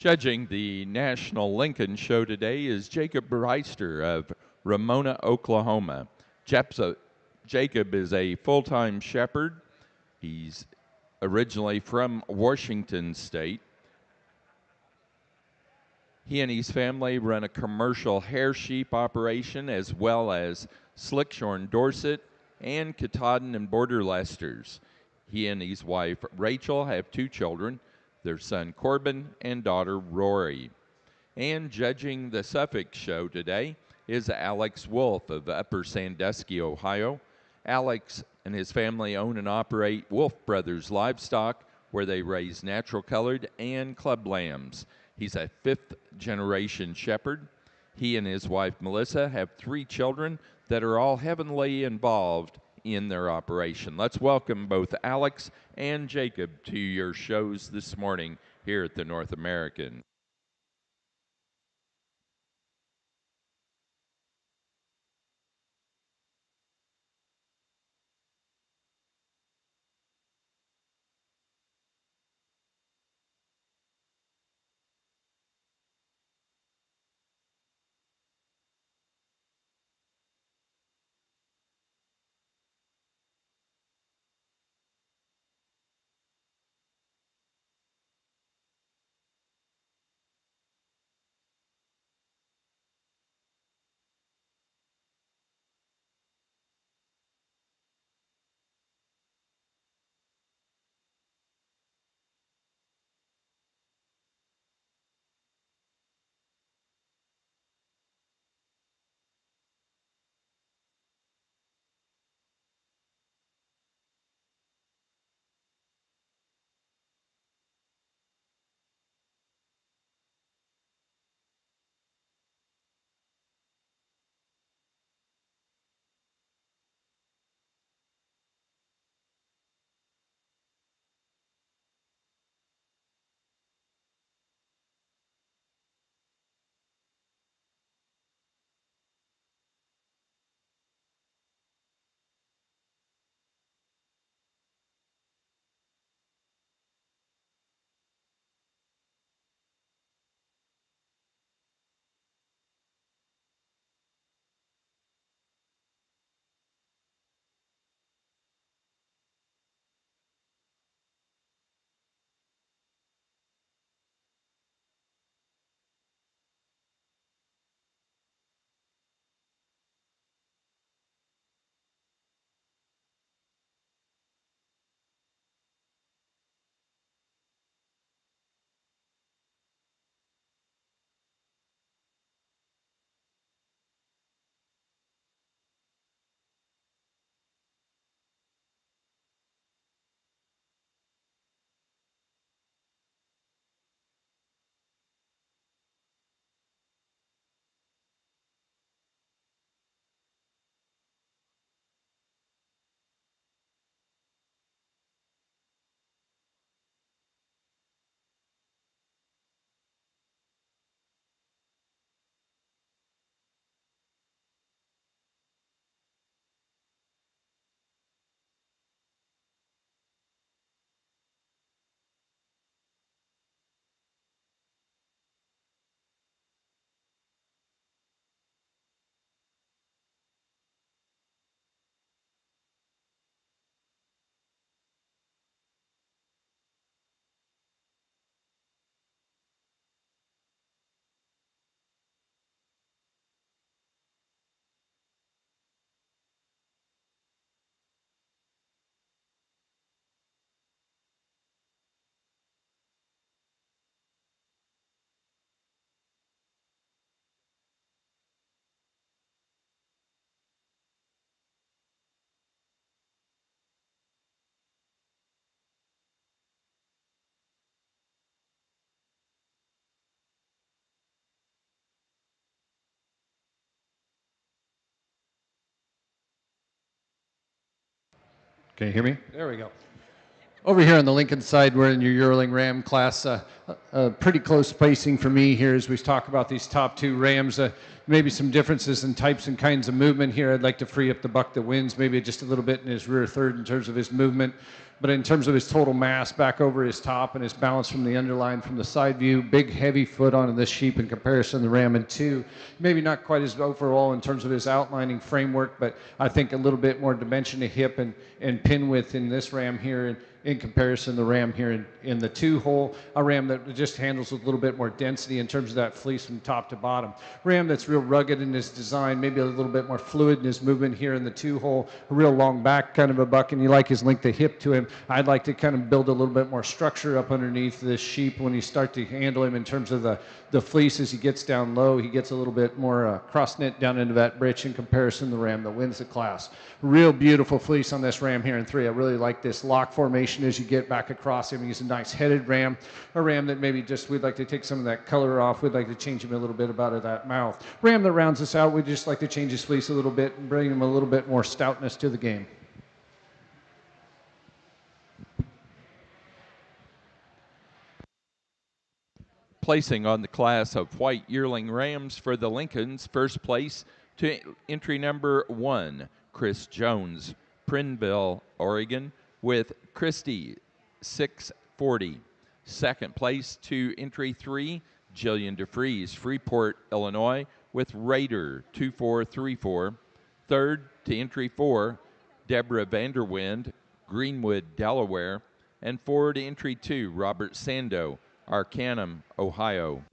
Judging the National Lincoln Show today is Jacob Breister of Ramona, Oklahoma. Jacob is a full-time shepherd. He's originally from Washington State. He and his family run a commercial hair sheep operation as well as Slickshorn Dorset and Katahdin and Border Leicesters. He and his wife Rachel have 2 children, their son Corbin and daughter Rory. And judging the Suffolk Show today is Alex Wolf of Upper Sandusky, Ohio. Alex and his family own and operate Wolf Brothers Livestock, where they raise natural colored and club lambs. He's a 5th-generation shepherd. He and his wife Melissa have 3 children that are all heavily involved in their operation. Let's welcome both Alex and Jacob to your shows this morning here at the North American. Can you hear me? There we go. Over here on the Lincoln side, we're in your yearling ram class. Pretty close spacing for me here as we talk about these top 2 rams. Maybe some differences in types and kinds of movement here. I'd like to free up the buck that wins, maybe just a little bit in his rear third in terms of his movement. But in terms of his total mass back over his top and his balance from the underline from the side view, big heavy foot on this sheep in comparison to the ram. And two, maybe not quite as overall in terms of his outlining framework, but I think a little bit more dimension to hip and pin width in this ram here. And in comparison to the ram here in the two hole, a ram that just handles with a little bit more density in terms of that fleece from top to bottom. Ram that's real rugged in his design, maybe a little bit more fluid in his movement here in the two hole, a real long back kind of a buck, and you like his length of hip to him. I'd like to kind of build a little bit more structure up underneath this sheep when you start to handle him in terms of the fleece. As he gets down low, he gets a little bit more cross knit down into that britch in comparison to the ram that wins the class. Real beautiful fleece on this ram here in 3. I really like this lock formation as you get back across him. He's a nice headed ram, a ram that maybe just we'd like to take some of that color off. We'd like to change him a little bit about that mouth. Ram that rounds us out, we'd just like to change his fleece a little bit and bring him a little bit more stoutness to the game. Placing on the class of white yearling rams for the Lincolns, first place to entry number 1, Chris Jones, Prineville, Oregon, with Christie 640. Second place to entry 3, Jillian DeFries, Freeport, Illinois, with Raider 2434. Third to entry 4, Deborah Vanderwind, Greenwood, Delaware, and 4 to entry 2, Robert Sando, Arcanum, Ohio.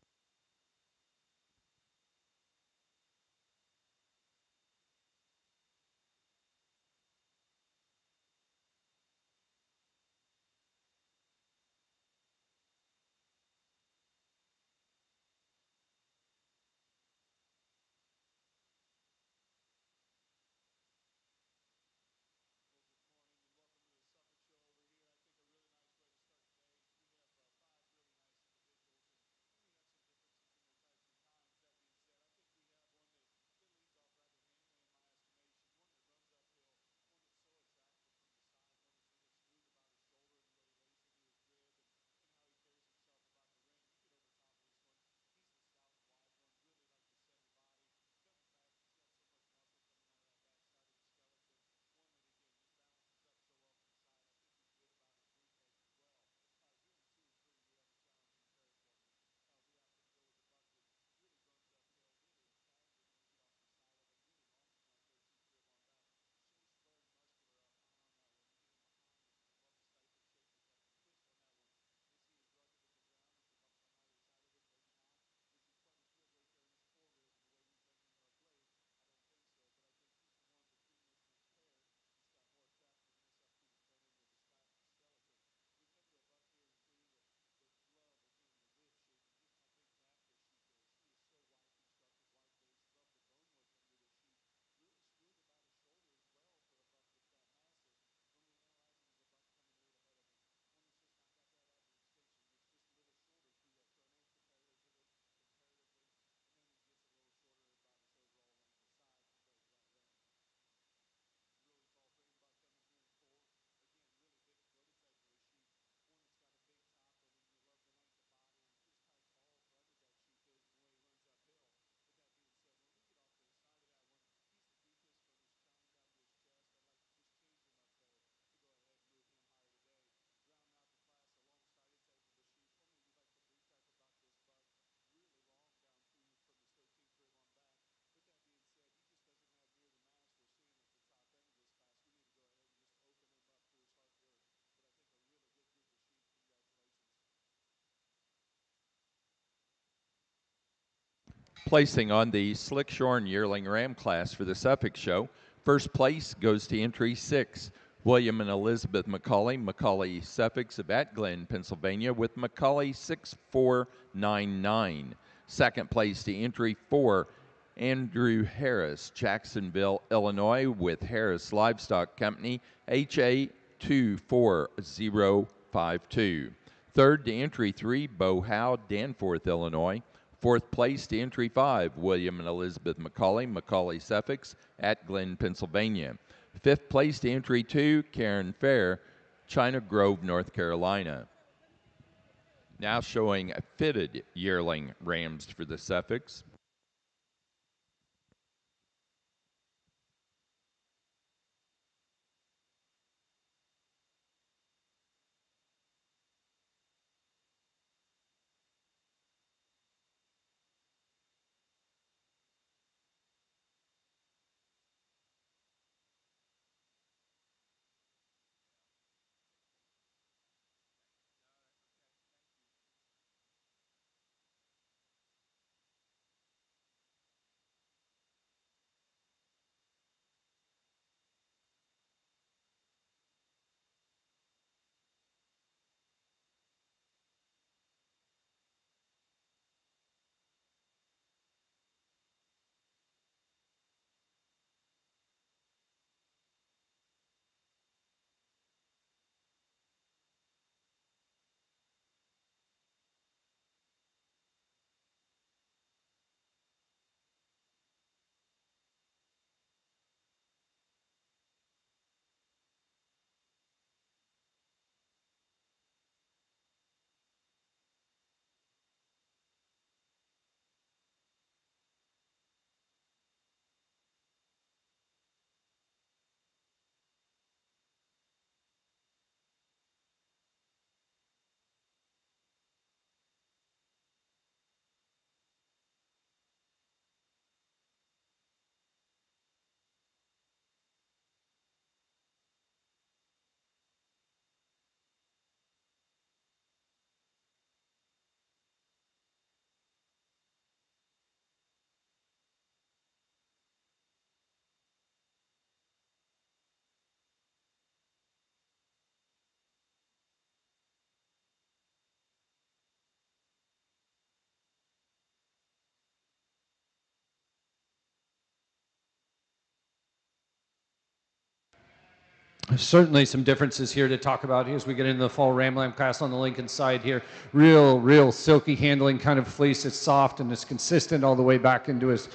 Placing on the Slickshorn Yearling Ram class for the Suffolk Show, first place goes to entry 6, William and Elizabeth McCauley, McCauley Suffolks of Atglen, Pennsylvania, with McCauley 6499. Second place to entry 4, Andrew Harris, Jacksonville, Illinois, with Harris Livestock Company, HA 24052. Third to entry 3, Bo Howe, Danforth, Illinois. Fourth place to entry 5, William and Elizabeth McCauley, McCauley Suffolks, Atglen, Pennsylvania. Fifth place to entry 2, Karen Fair, China Grove, North Carolina. Now showing fitted yearling rams for the Suffolks. Certainly some differences here to talk about as we get into the fall ram lamb class on the Lincoln side here. Real silky handling kind of fleece. It's soft and it's consistent all the way back into his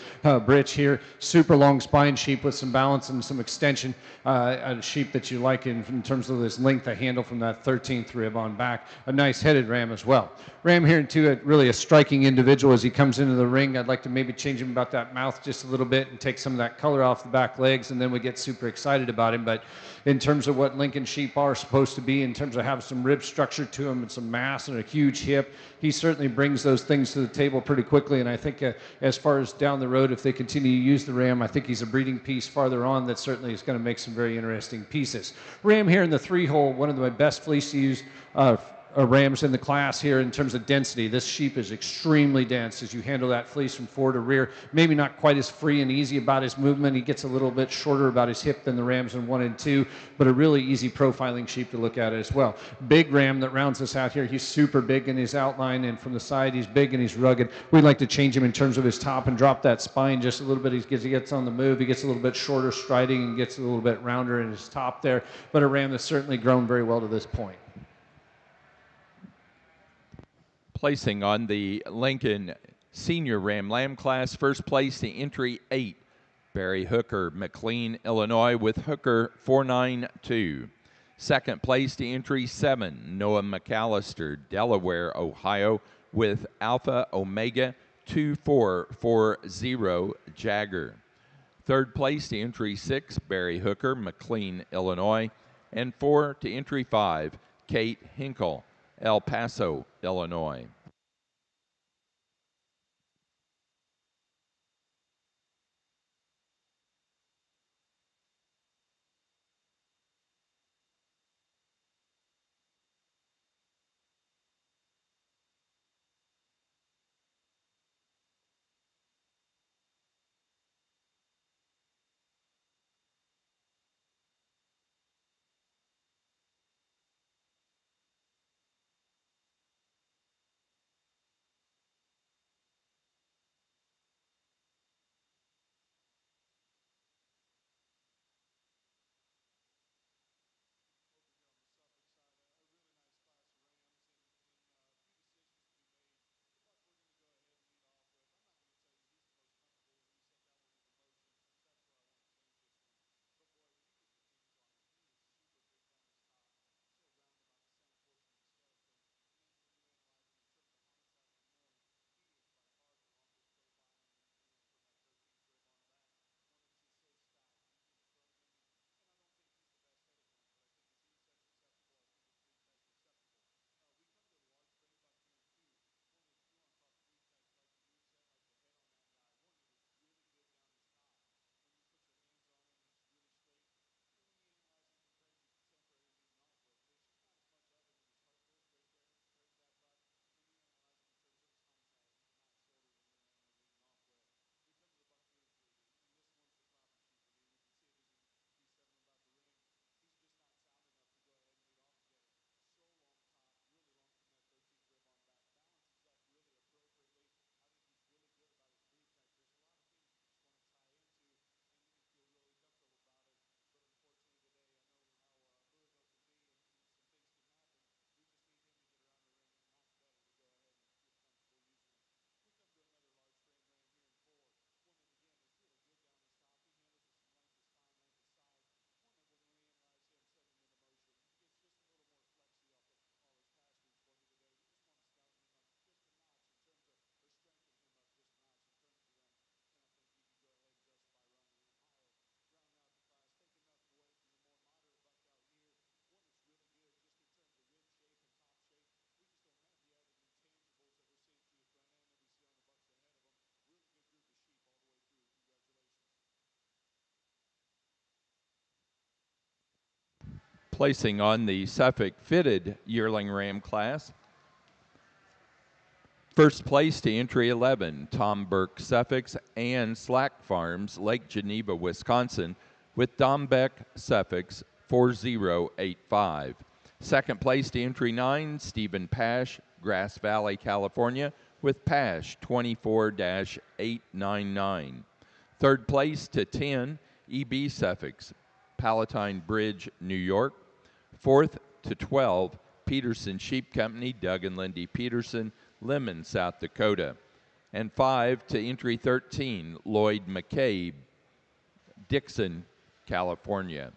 britch here. Super long spine sheep with some balance and some extension. A sheep that you like in terms of this length of handle from that 13th rib on back. A nice headed ram as well. Ram here too, really a striking individual as he comes into the ring. I'd like to maybe change him about that mouth just a little bit and take some of that color off the back legs, and then we get super excited about him. But in terms of what Lincoln sheep are supposed to be, in terms of having some rib structure to them and some mass and a huge hip, he certainly brings those things to the table pretty quickly. And I think as far as down the road, if they continue to use the ram, I think he's a breeding piece farther on that certainly is going to make some very interesting pieces. Ram here in the 3-hole, one of my best fleece used rams in the class here in terms of density. This sheep is extremely dense as you handle that fleece from fore to rear. Maybe not quite as free and easy about his movement. He gets a little bit shorter about his hip than the rams in 1 and 2, but a really easy profiling sheep to look at as well. Big ram that rounds us out here. He's super big in his outline, and from the side he's big and he's rugged. We'd like to change him in terms of his top and drop that spine just a little bit. He gets on the move. He gets a little bit shorter striding and gets a little bit rounder in his top there, but a ram that's certainly grown very well to this point. Placing on the Lincoln Senior Ram Lamb class, first place to entry 8, Barry Hooker, McLean, Illinois, with Hooker 492. Second place to entry 7, Noah McAllister, Delaware, Ohio, with Alpha Omega 2440 Jagger. Third place to entry 6, Barry Hooker, McLean, Illinois, and 4 to entry 5, Kate Hinkle, El Paso, Illinois. Placing on the Suffolk fitted yearling ram class, first place to entry 11, Tom Burke Suffolks and Slack Farms, Lake Geneva, Wisconsin, with Dombeck Suffolks 4085. Second place to entry 9, Stephen Pash, Grass Valley, California, with Pash 24-899. Third place to 10, EB Suffolks, Palatine Bridge, New York. 4th to 12, Peterson Sheep Company, Doug and Lindy Peterson, Lemon, South Dakota. And 5 to entry 13, Lloyd McCabe, Dixon, California.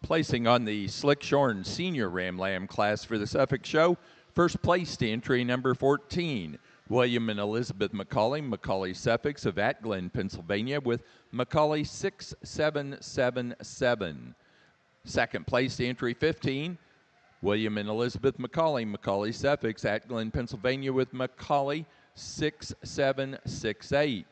Placing on the Slickshorn Senior Ram Lamb class for the Suffolk Show, first place to entry number 14, William and Elizabeth McCauley Suffolks of Atglen, Pennsylvania, with McCauley 6777. Second place to entry 15, William and Elizabeth McCauley Suffolks, Atglen, Pennsylvania, with McCauley 6768.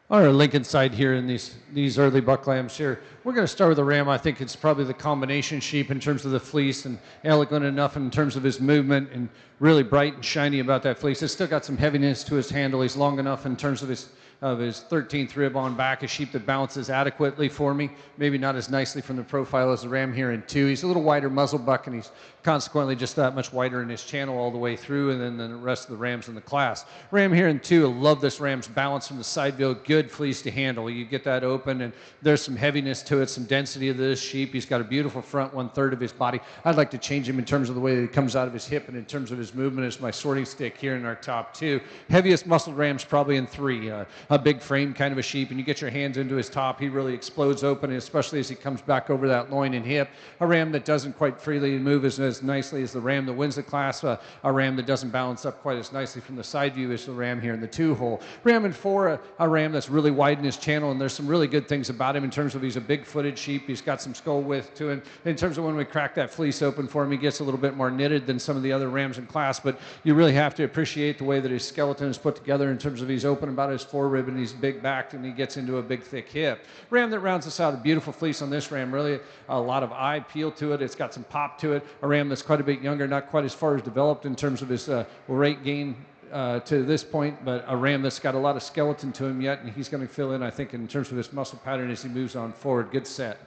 On our Lincoln side here in these early buck lambs here, we're going to start with the ram. I think it's probably the combination sheep in terms of the fleece and elegant enough in terms of his movement and really bright and shiny about that fleece. It's still got some heaviness to his handle. He's long enough in terms of his 13th rib on back, a sheep that balances adequately for me. Maybe not as nicely from the profile as the ram here in 2. He's a little wider muzzle buck, and he's consequently just that much wider in his channel all the way through, and then the rest of the rams in the class. Ram here in 2, I love this ram's balance from the side view. Good fleece to handle. You get that open, and there's some heaviness to it, some density of this sheep. He's got a beautiful front, 1/3 of his body. I'd like to change him in terms of the way that he comes out of his hip and in terms of his movement as my sorting stick here in our top 2. Heaviest muscled ram's probably in 3. A big frame kind of a sheep, and you get your hands into his top, he really explodes open, especially as he comes back over that loin and hip. A ram that doesn't quite freely move as nicely as the ram that wins the class. A ram that doesn't balance up quite as nicely from the side view as the ram here in the 2 hole. Ram in 4, a ram that's really wide in his channel, and there's some really good things about him in terms of he's a big-footed sheep. He's got some skull width to him. In terms of when we crack that fleece open for him, he gets a little bit more knitted than some of the other rams in class, but you really have to appreciate the way that his skeleton is put together in terms of he's open about his forerib and he's big backed and he gets into a big thick hip. Ram that rounds us out, a beautiful fleece on this ram, really a lot of eye peel to it. It's got some pop to it. A ram that's quite a bit younger, not quite as far as developed in terms of his rate gain to this point, but a ram that's got a lot of skeleton to him yet, and he's going to fill in, I think, in terms of his muscle pattern as he moves on forward. Good set.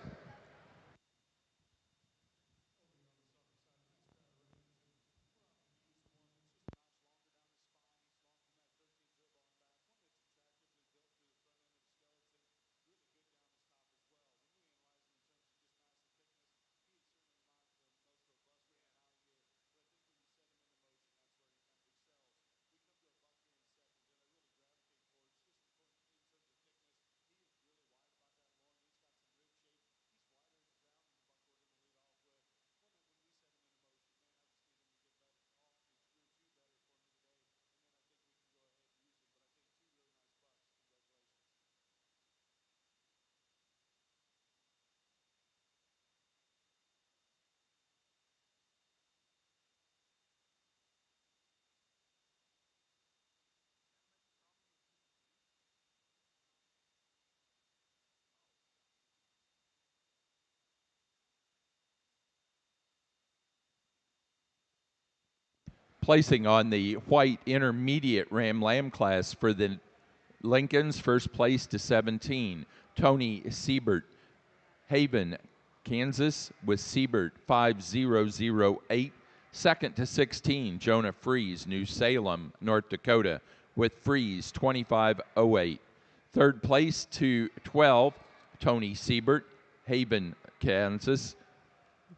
Placing on the white intermediate ram lamb class for the Lincolns, first place to 17, Tony Siebert, Haven, Kansas, with Siebert 5008. Second to 16, Jonah Fries, New Salem, North Dakota, with Fries 2508. Third place to 12, Tony Siebert, Haven, Kansas.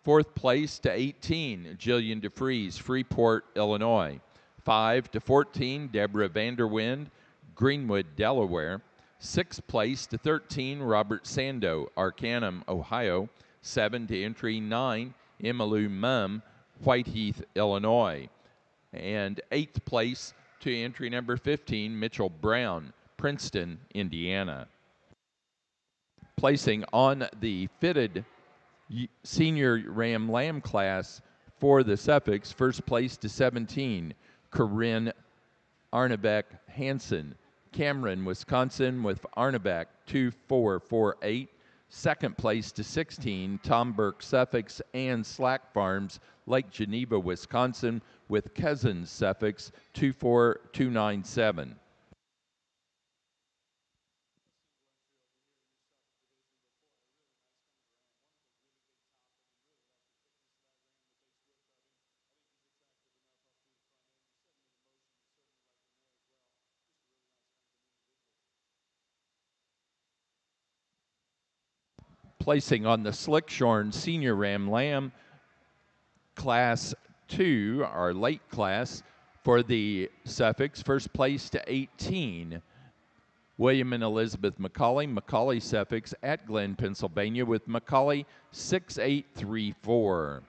Fourth place to 18, Jillian DeFries, Freeport, Illinois. 5 to 14, Deborah Vanderwind, Greenwood, Delaware. Sixth place to 13, Robert Sando, Arcanum, Ohio. 7 to entry 9, Emmylou Mum, Whiteheath, Illinois. And eighth place to entry number 15, Mitchell Brown, Princeton, Indiana. Placing on the fitted senior ram lamb class for the Suffolks, first place to 17, Corinne Arnebeck Hansen, Cameron, Wisconsin, with Arnebeck 2448. Second place to 16, Tom Burke Suffolks and Slack Farms, Lake Geneva, Wisconsin, with Cousins Suffolks 24297. Placing on the Slickshorn Senior Ram Lamb Class 2, our late class, for the Suffolks, first place to 18, William and Elizabeth McCauley Suffolks at Glen, Pennsylvania, with McCauley 6834.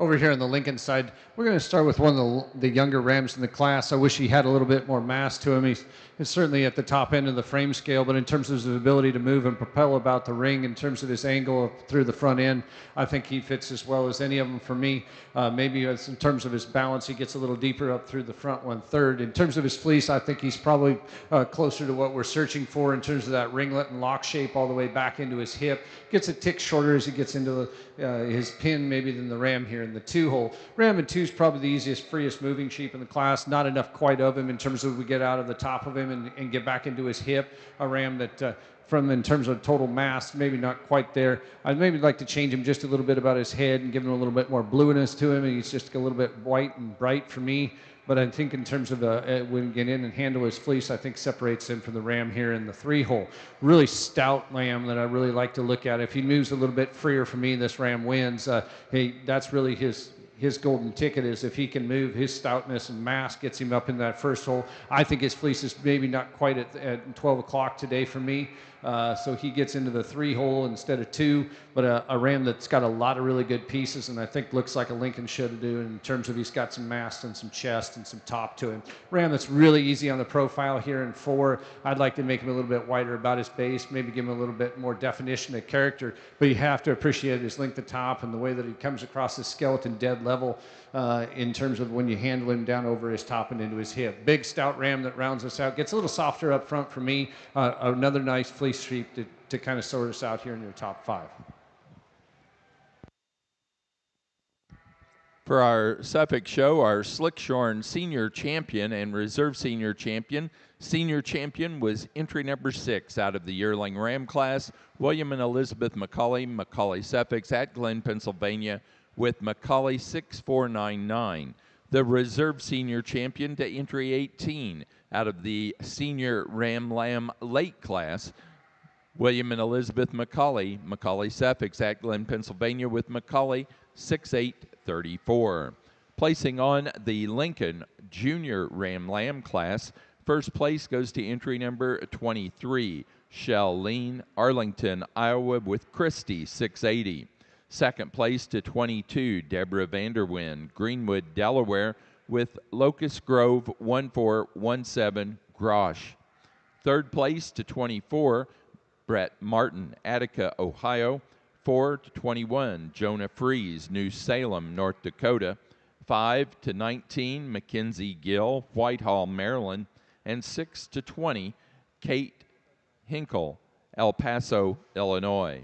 over here on the Lincoln side, we're going to start with one of the younger Rams in the class. I wish he had a little bit more mass to him. He's certainly at the top end of the frame scale, but in terms of his ability to move and propel about the ring, in terms of his angle through the front end, I think he fits as well as any of them for me. Maybe in terms of his balance, he gets a little deeper up through the front 1/3. In terms of his fleece, I think he's probably closer to what we're searching for in terms of that ringlet and lock shape all the way back into his hip. Gets a tick shorter as he gets into his pin maybe than the Ram here in the 2-hole. Ram in 2 is probably the easiest, freest moving sheep in the class. Not enough quite of him in terms of we get out of the top of him and get back into his hip. A Ram that from in terms of total mass, maybe not quite there. I'd maybe like to change him just a little bit about his head and give him a little bit more blueness to him. And he's just a little bit white and bright for me. But I think in terms of when you get in and handle his fleece, I think separates him from the Ram here in the 3-hole. Really stout lamb that I really like to look at. If he moves a little bit freer for me, this Ram wins. Hey, that's really his golden ticket is if he can move, his stoutness and mass gets him up in that first hole. I think his fleece is maybe not quite at 12 o'clock today for me. So he gets into the 3-hole instead of 2, but a Ram that's got a lot of really good pieces and I think looks like a Lincoln should do in terms of he's got some mass and some chest and some top to him. Ram that's really easy on the profile here in 4. I'd like to make him a little bit wider about his base, maybe give him a little bit more definition of character, but you have to appreciate his length of top and the way that he comes across his skeleton dead level in terms of when you handle him down over his top and into his hip. Big stout Ram that rounds us out, gets a little softer up front for me. Another nice fleece sheep to kind of sort us out here in your top 5. For our Suffolk show, our Slickshorn Senior Champion and Reserve Senior Champion. Senior Champion was entry number 6 out of the yearling Ram class, William and Elizabeth McCauley Suffolk at Glen, Pennsylvania, with McCauley 6499. The Reserve Senior Champion to entry 18 out of the Senior Ram Lamb Late class, William and Elizabeth McCauley Suffolk at Glen, Pennsylvania, with McCauley 6834. Placing on the Lincoln Junior Ram Lamb class, first place goes to entry number 23, Shellene, Arlington, Iowa, with Christie 680. Second place to 22, Deborah Vanderwyn, Greenwood, Delaware, with Locust Grove 1417, Grosh. Third place to 24, Brett Martin, Attica, Ohio. 4 to 21, Jonah Fries, New Salem, North Dakota. 5 to 19, Mackenzie Gill, Whitehall, Maryland. And 6 to 20, Kate Hinkle, El Paso, Illinois.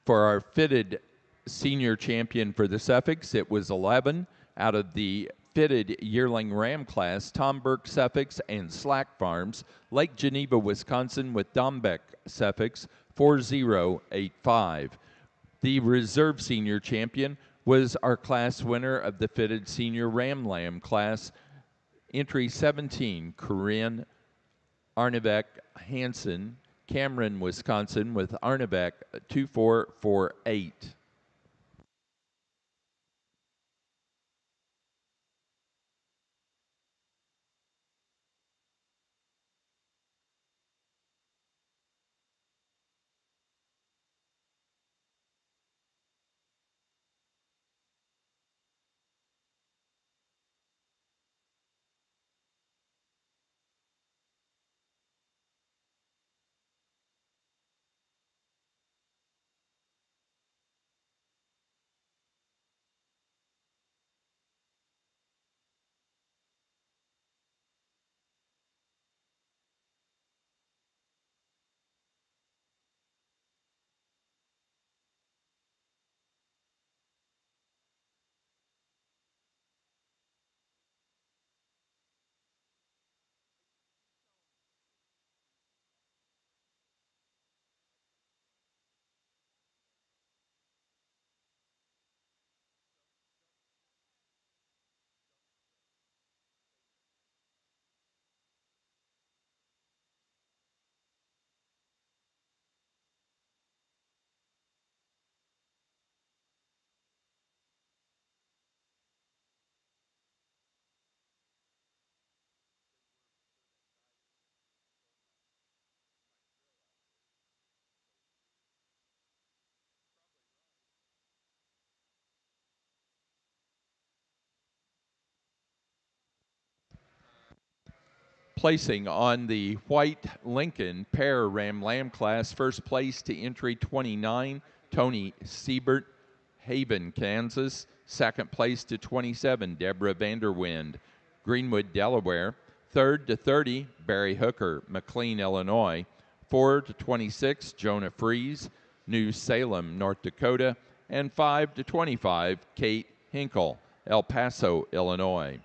For our fitted senior champion for the Suffolks, it was 11 out of the fitted yearling Ram class, Tom Burke Suffolks and Slack Farms, Lake Geneva, Wisconsin, with Dombeck Suffolks 4085. The reserve senior champion was our class winner of the fitted senior Ram Lamb class, entry 17, Corinne Arnebeck Hansen, Cameron, Wisconsin, with Arnebeck 2448. Placing on the white Lincoln pair Ram Lamb class, first place to entry 29, Tony Siebert, Haven, Kansas. Second place to 27, Deborah Vanderwind, Greenwood, Delaware. Third to 30, Barry Hooker, McLean, Illinois. 4 to 26, Jonah Fries, New Salem, North Dakota. And 5 to 25, Kate Hinkle, El Paso, Illinois.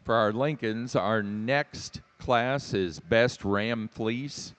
For our Lincolns, our next class is Best Ram Fleece.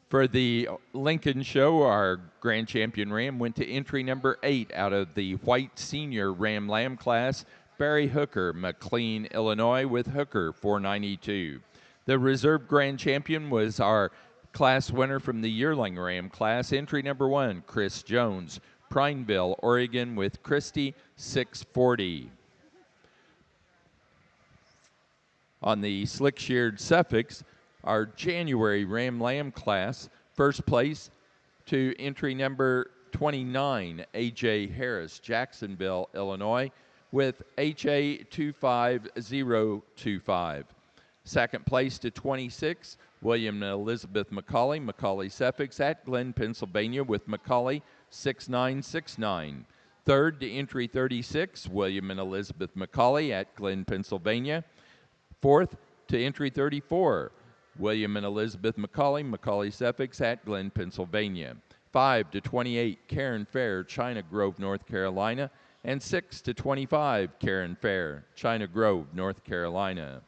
For the Lincoln Show, our grand champion Ram went to entry number 8 out of the white senior Ram Lamb class, Barry Hooker, McLean, Illinois, with Hooker 492. The reserve grand champion was our class winner from the yearling Ram class, entry number 1, Chris Jones, Prineville, Oregon, with Christie 640. On the slick sheared Suffolks, our January Ram Lamb class, first place to entry number 29, A.J. Harris, Jacksonville, Illinois, with HA 25025. Second place to 26, William and Elizabeth McCauley, McCauley Suffolks at Glen, Pennsylvania, with McCauley 6969. Third to entry 36, William and Elizabeth McCauley at Glen, Pennsylvania. Fourth to entry 34, William and Elizabeth McCauley, McCauley Suffolks at Glen, Pennsylvania. 5 to 28, Karen Fair, China Grove, North Carolina. And 6 to 25, Karen Fair, China Grove, North Carolina.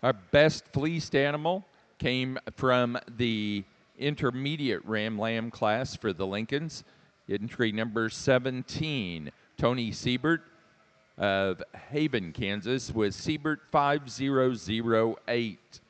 Our best fleeced animal came from the intermediate Ram Lamb class for the Lincolns. Entry number 17, Tony Siebert of Haven, Kansas, with Siebert 5008.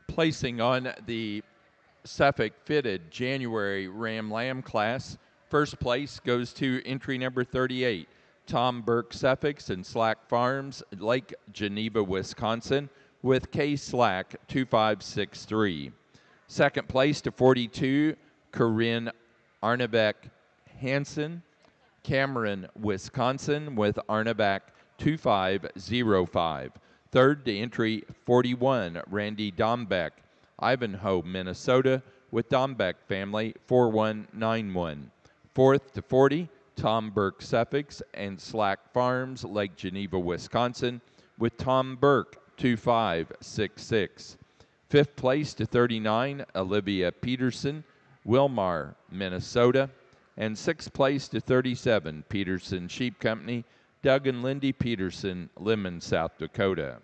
Placing on the Suffolk fitted January Ram Lamb class, first place goes to entry number 38, Tom Burke Suffolks and Slack Farms, Lake Geneva, Wisconsin, with K Slack 2563. Second place to 42, Corinne Arnebeck Hansen, Cameron, Wisconsin, with Arnebeck 2505. Third to entry 41, Randy Dombeck, Ivanhoe, Minnesota, with Dombeck family 4191. Fourth to 40, Tom Burke Suffolks and Slack Farms, Lake Geneva, Wisconsin, with Tom Burke 2566. Fifth place to 39, Olivia Peterson, Wilmar, Minnesota. And sixth place to 37, Peterson Sheep Company, Doug and Lindy Peterson, Lemon, South Dakota.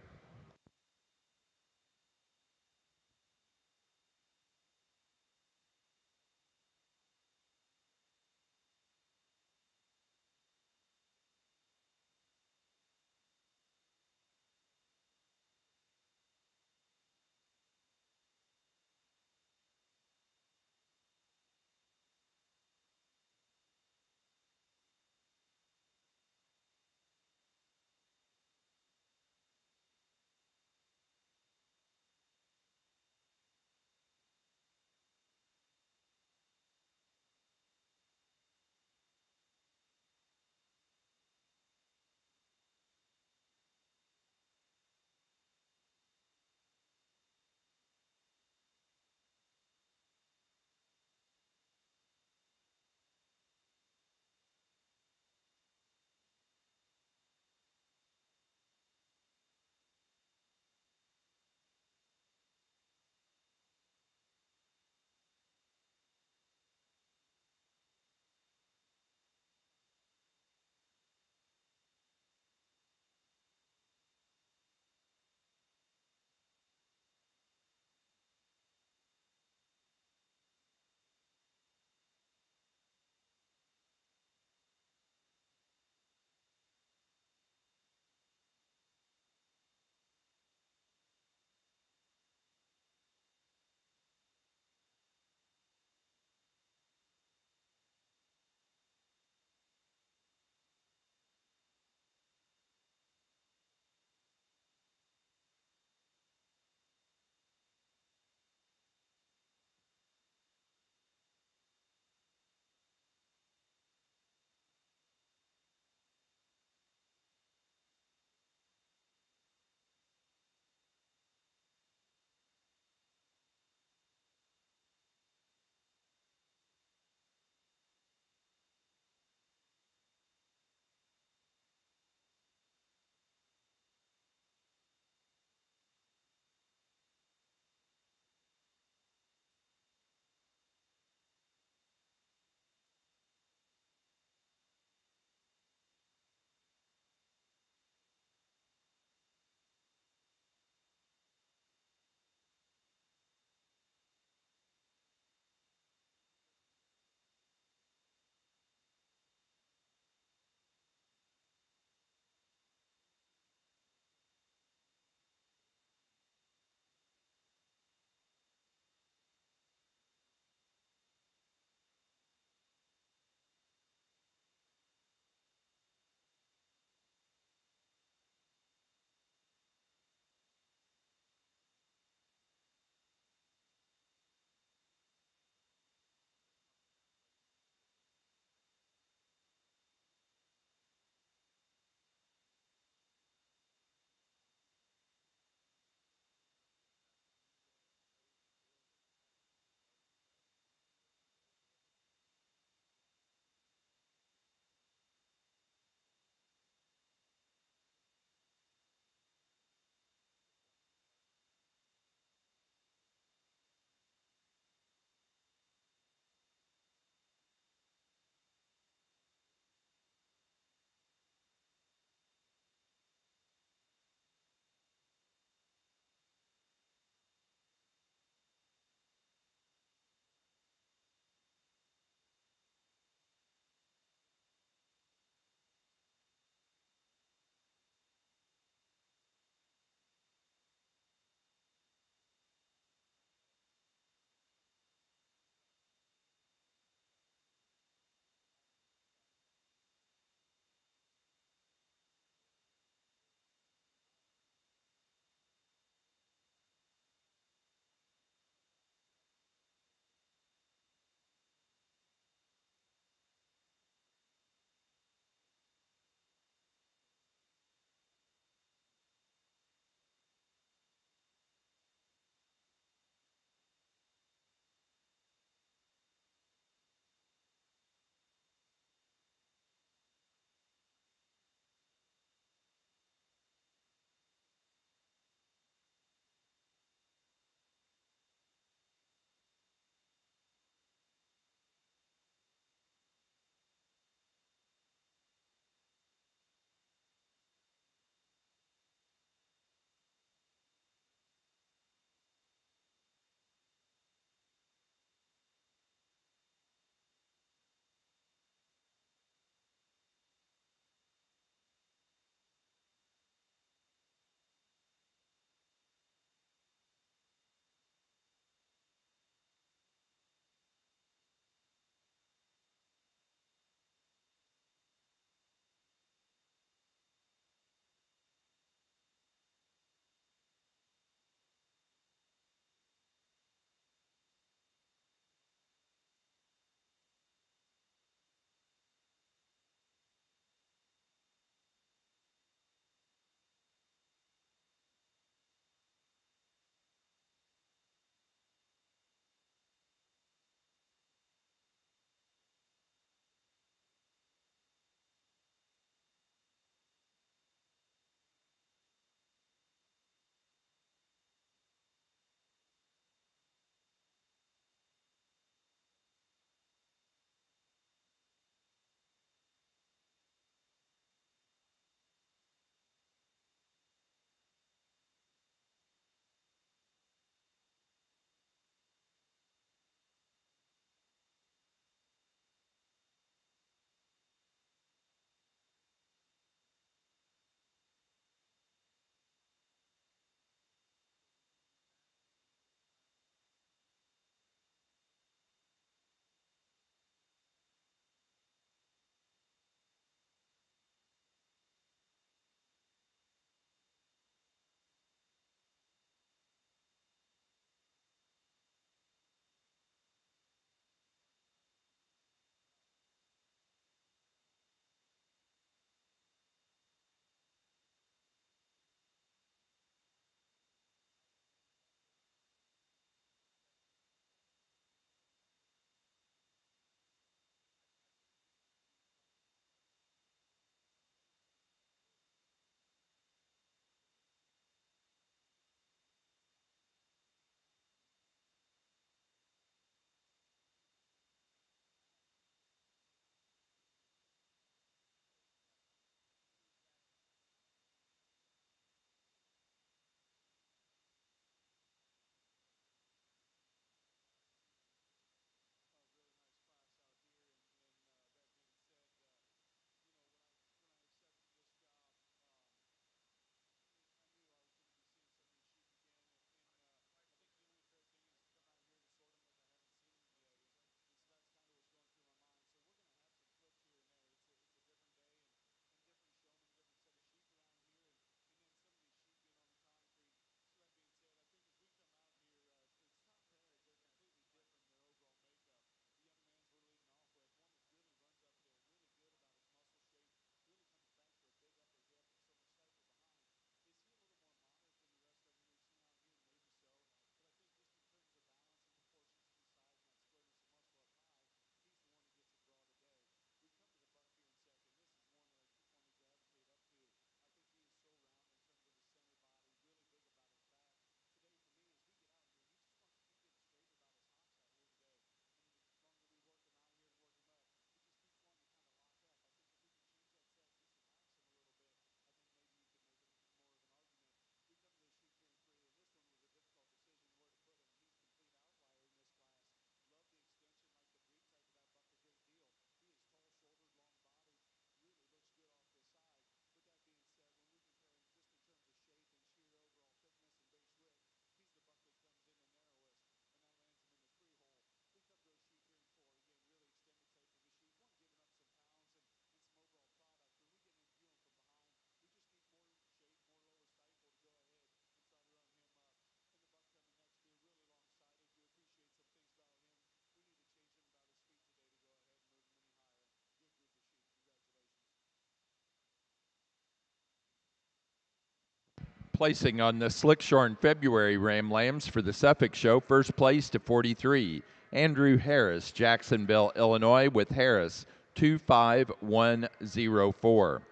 Placing on the Slickshorn February Ram Lambs for the Suffolk Show, first place to 43, Andrew Harris, Jacksonville, Illinois, with Harris 25104.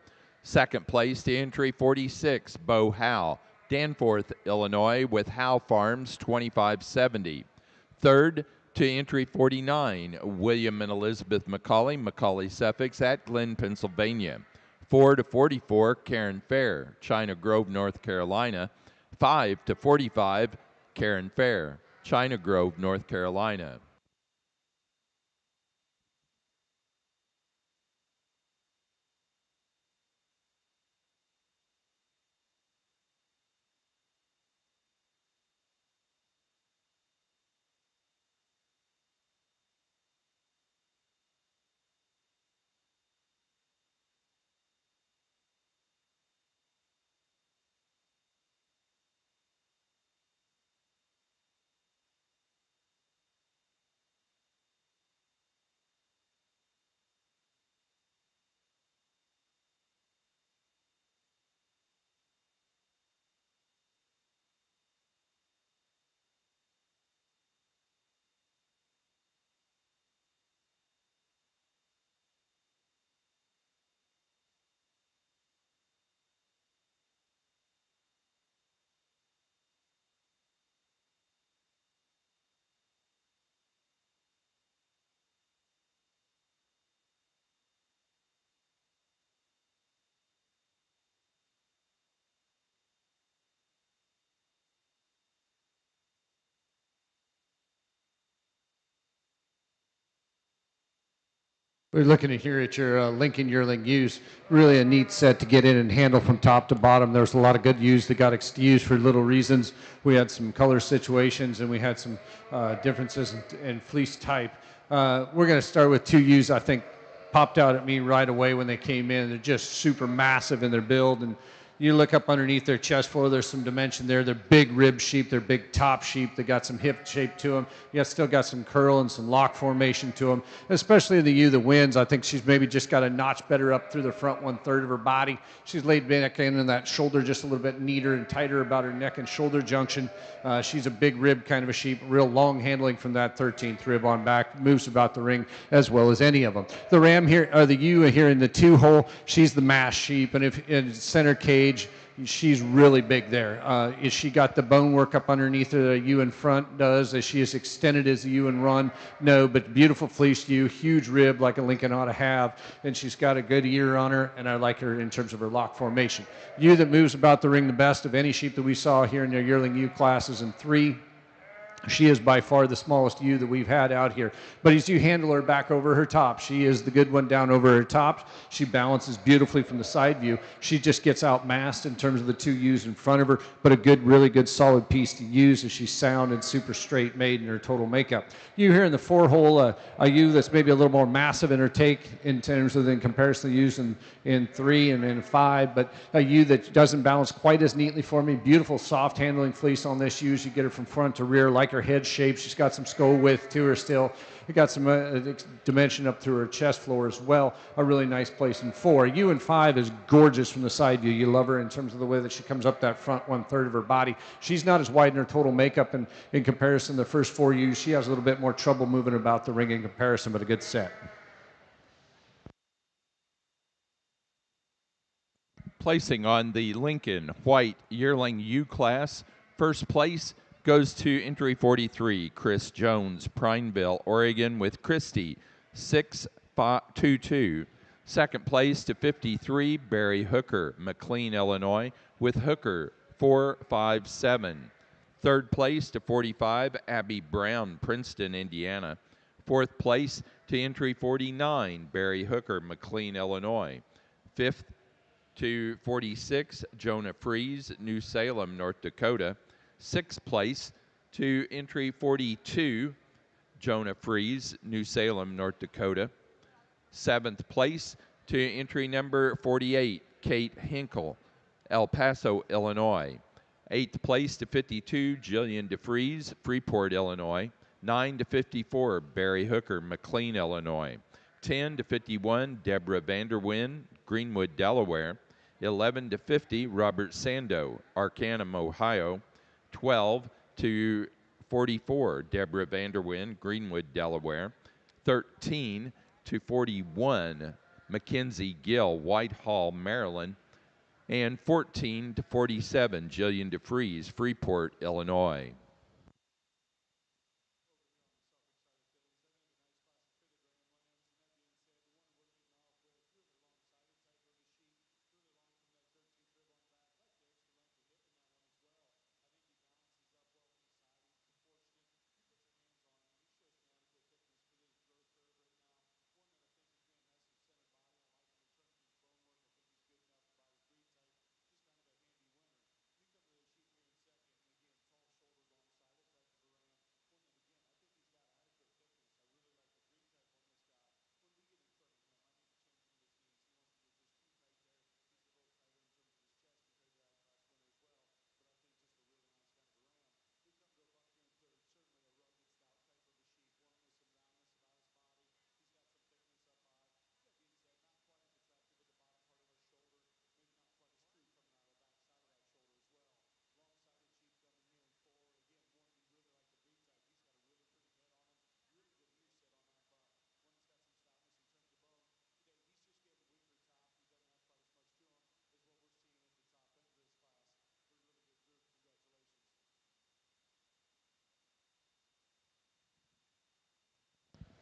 Second place to entry 46, Bo Howe, Danforth, Illinois, with Howe Farms 2570. Third to entry 49, William and Elizabeth McCauley, Suffolk, at Glen, Pennsylvania. 4 to 44, Karen Fair, China Grove, North Carolina. 5 to 45, Karen Fair, China Grove, North Carolina. We're looking at here at your Lincoln Yearling ewes. Really a neat set to get in and handle from top to bottom. There's a lot of good ewes that got used for little reasons. We had some color situations and we had some differences in fleece type. We're going to start with two ewes I think popped out at me right away when they came in. They're just super massive in their build, and you look up underneath their chest floor, there's some dimension there. They're big rib sheep, they're big top sheep. They got some hip shape to them. You still got some curl and some lock formation to them, especially the ewe that wins. I think she's maybe just got a notch better up through the front 1/3 of her body. She's laid back in that shoulder just a little bit neater and tighter about her neck and shoulder junction. She's a big rib kind of a sheep, real long handling from that 13th rib on back, moves about the ring as well as any of them. The ram here, or the ewe here in the 2-hole, she's the mass sheep, and if in center cage, she's really big there. Is she got the bone work up underneath her the ewe in front does? Is she as extended as the ewe in run? No, but beautiful fleeced ewe, huge rib like a Lincoln ought to have, and she's got a good ear on her, and I like her in terms of her lock formation. Ewe that moves about the ring the best of any sheep that we saw here in their yearling ewe classes in 3. She is by far the smallest ewe that we've had out here. But as you handle her back over her top, she is the good one down over her top. She balances beautifully from the side view. She just gets outmassed in terms of the two ewes in front of her, but a good, really good solid piece to use as she's sound and super straight made in her total makeup. You here in the 4-hole, a ewe that's maybe a little more massive in her take in terms of in comparison to ewes in 3 and in 5, but a ewe that doesn't balance quite as neatly for me. Beautiful soft handling fleece on this ewe. You get her from front to rear, like her head shape. She's got some skull width to her still. We got some dimension up through her chest floor as well. A really nice place in 4. Ewe in 5 is gorgeous from the side view. You love her in terms of the way that she comes up that front 1/3 of her body. She's not as wide in her total makeup, and in comparison to the first 4 ewes, she has a little bit more trouble moving about the ring in comparison, but a good set. Placing on the Lincoln White Yearling U class, first place goes to entry 43, Chris Jones, Prineville, Oregon, with Christie 622. Second place to 53, Barry Hooker, McLean, Illinois, with Hooker 457. Third place to 45, Abby Brown, Princeton, Indiana. Fourth place to entry 49, Barry Hooker, McLean, Illinois. Fifth to 46, Jonah Fries, New Salem, North Dakota. Sixth place to entry 42, Jonah Fries, New Salem, North Dakota. Seventh place to entry number 48, Kate Hinkle, El Paso, Illinois. Eighth place to 52, Jillian DeFries, Freeport, Illinois. 9 to 54, Barry Hooker, McLean, Illinois. 10 to 51, Deborah Vanderwyn, Greenwood, Delaware. 11 to 50, Robert Sando, Arcanum, Ohio. 12 to 44, Deborah Vanderwyn, Greenwood, Delaware. 13 to 41, Mackenzie Gill, Whitehall, Maryland. And 14 to 47, Jillian DeFries, Freeport, Illinois.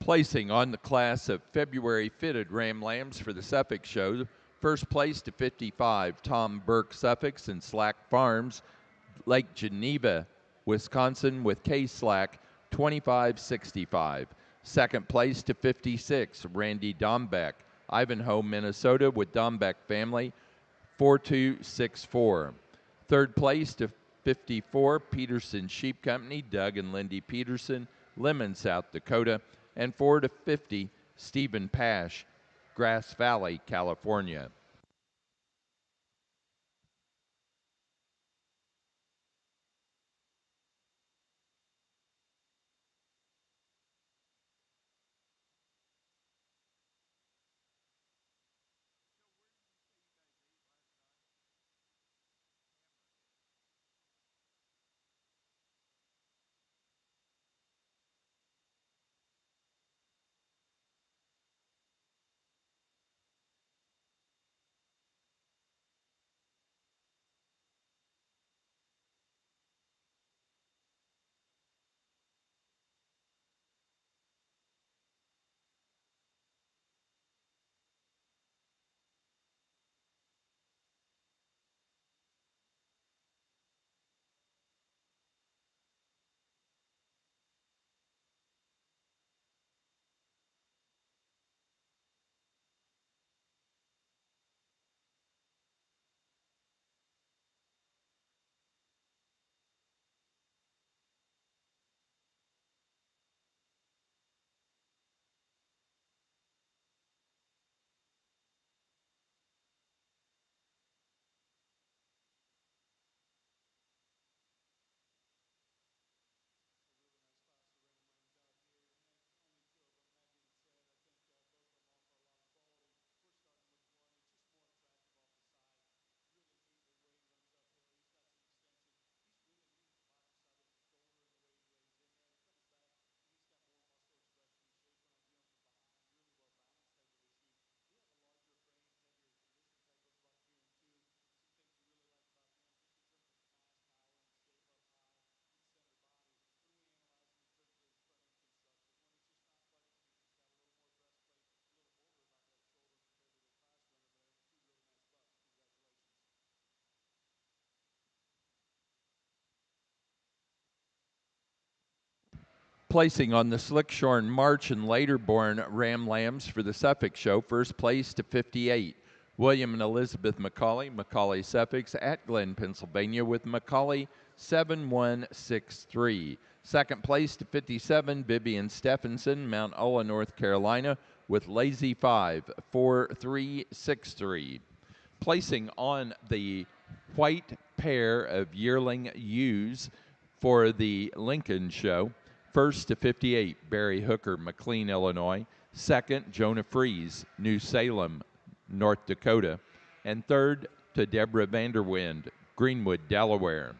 Placing on the class of February fitted Ram Lambs for the Suffolk Show, first place to 55, Tom Burke Suffolks and Slack Farms, Lake Geneva, Wisconsin with K Slack 2565. Second place to 56, Randy Dombeck, Ivanhoe, Minnesota with Dombeck family 4264. Third place to 54, Peterson Sheep Company, Doug and Lindy Peterson, Lemon, South Dakota. And 4 to 50, Stephen Pash, Grass Valley, California. Placing on the Slickshorn March and later born Ram Lambs for the Suffolk Show, first place to 58, William and Elizabeth McCauley, Macaulay Suffolks at Glen, Pennsylvania with Macaulay 7163. Second place to 57, Vivian Stephenson, Mount Ola, North Carolina with Lazy 5 4363. Placing on the white pair of yearling ewes for the Lincoln Show, first to 58, Barry Hooker, McLean, Illinois. Second, Jonah Fries, New Salem, North Dakota. And third, to Deborah Vanderwind, Greenwood, Delaware.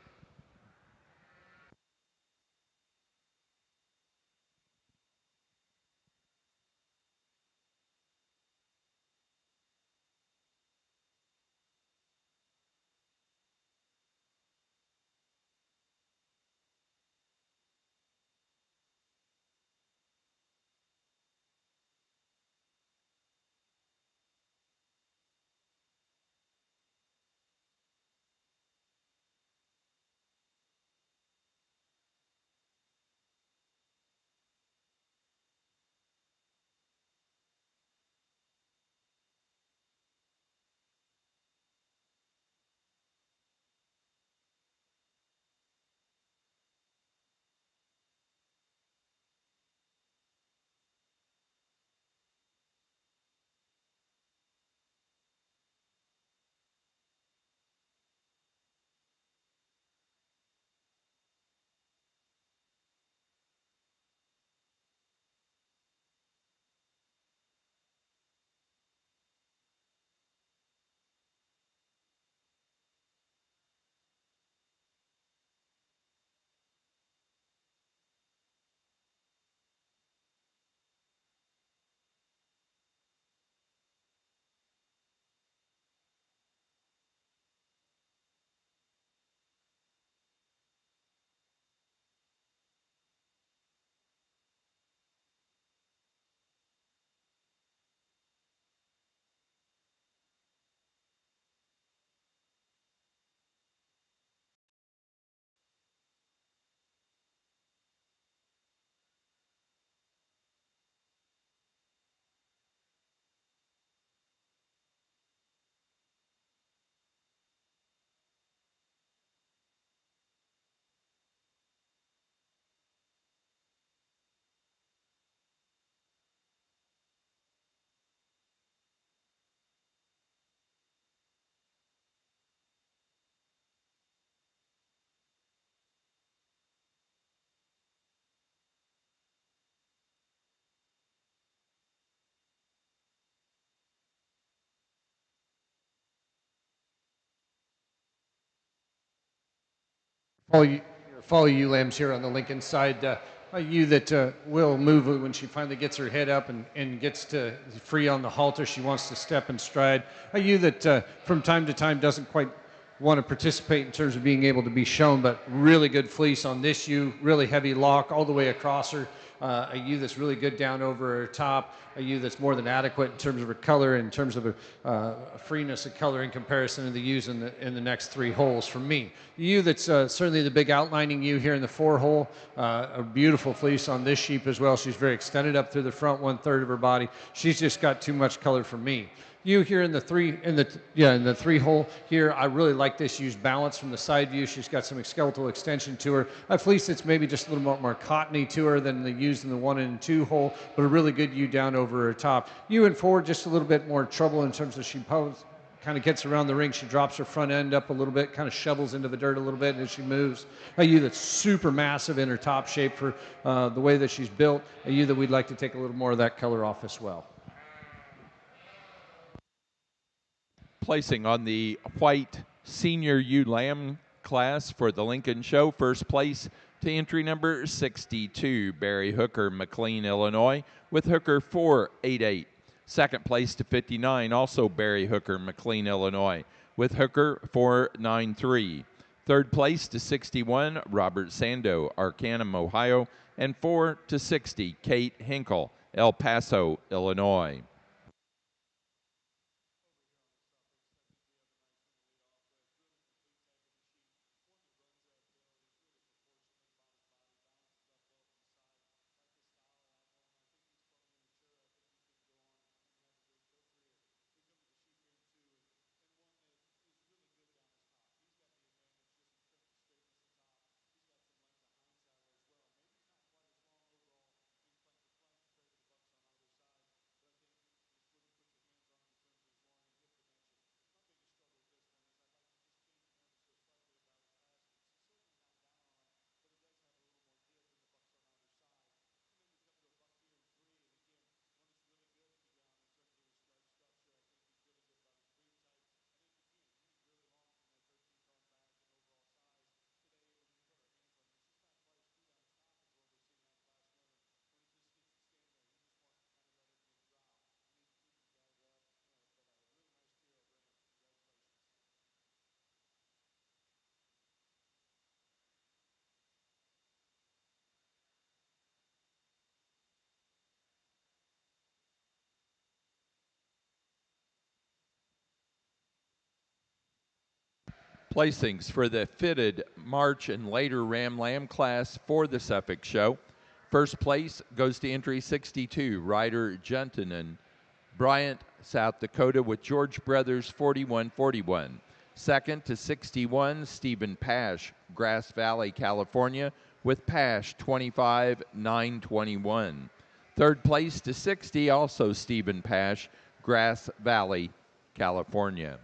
Follow you, follow you lambs here on the Lincoln side. A ewe that will move when she finally gets her head up and gets to free on the halter. She wants to step and stride. A ewe that from time to time doesn't quite want to participate in terms of being able to be shown, but really good fleece on this ewe, really heavy lock all the way across her. A ewe that's really good down over her top, a ewe that's more than adequate in terms of her color, in terms of her freeness of color in comparison to the ewes in the next three holes for me. The ewe that's certainly the big outlining ewe here in the four hole, a beautiful fleece on this sheep as well. She's very extended up through the front 1/3 of her body. She's just got too much color for me. You here in the three hole here, I really like this ewe's balance from the side view. She's got some skeletal extension to her. A fleece that's maybe just a little more cottony to her than the ewes in the 1 and 2 hole, but a really good ewe down over her top. Ewe in forward, just a little bit more trouble in terms of she kind of gets around the ring. She drops her front end up a little bit, kind of shovels into the dirt a little bit as she moves. A ewe that's super massive in her top shape for the way that she's built. A ewe that we'd like to take a little more of that color off as well. Placing on the white senior ewe lamb class for the Lincoln Show, first place to entry number 62, Barry Hooker, McLean, Illinois, with Hooker 488. Second place to 59, also Barry Hooker, McLean, Illinois, with Hooker 493. Third place to 61, Robert Sando, Arcanum, Ohio, and 4 to 60, Kate Hinkle, El Paso, Illinois. Placings for the fitted March and later Ram Lamb class for the Suffolk Show. First place goes to entry 62, Ryder Gentinen, Bryant, South Dakota, with George Brothers 4141. Second to 61, Stephen Pash, Grass Valley, California, with Pash 25921. Third place to 60, also Stephen Pash, Grass Valley, California.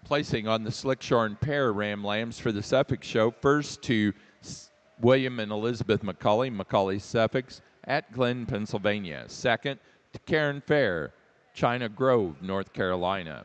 Placing on the Slickshorn pair Ram Lambs for the Suffolk Show. First to William and Elizabeth McCauley Suffolks at Glen, Pennsylvania. Second to Karen Fair, China Grove, North Carolina.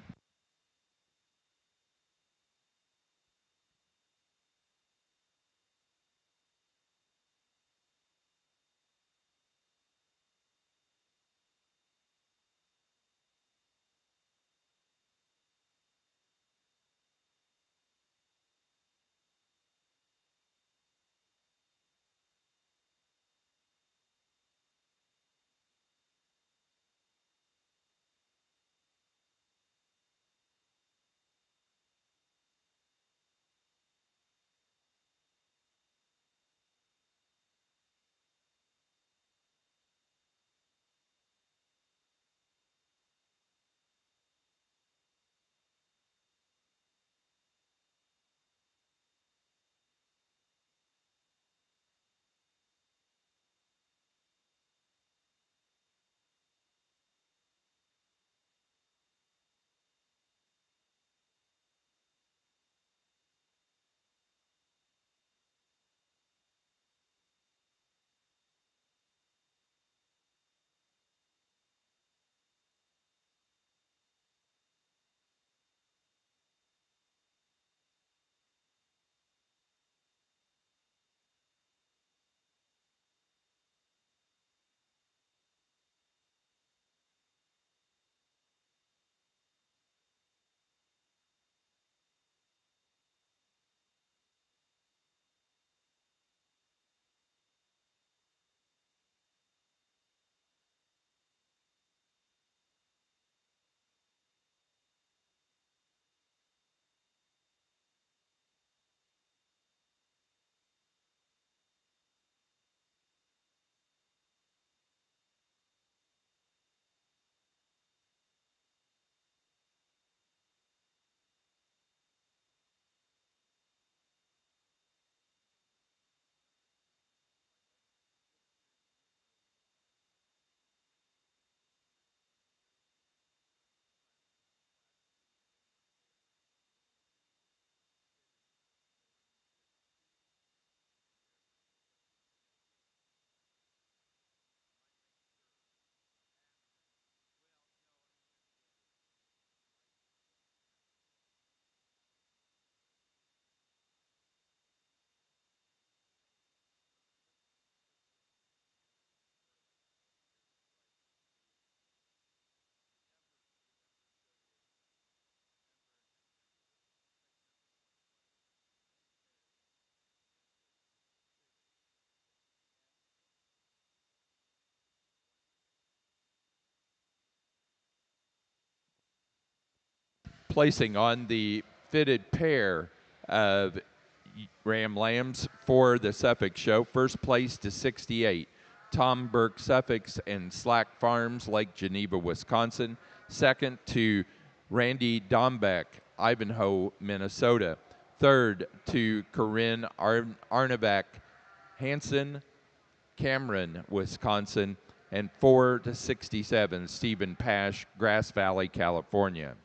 Placing on the fitted pair of Ram Lambs for the Suffolk Show. First place to 68, Tom Burke Suffix and Slack Farms, Lake Geneva, Wisconsin. Second to Randy Dombeck, Ivanhoe, Minnesota. Third to Corinne Arnevac Hansen, Cameron, Wisconsin. And 4 to 67, Stephen Pash, Grass Valley, California.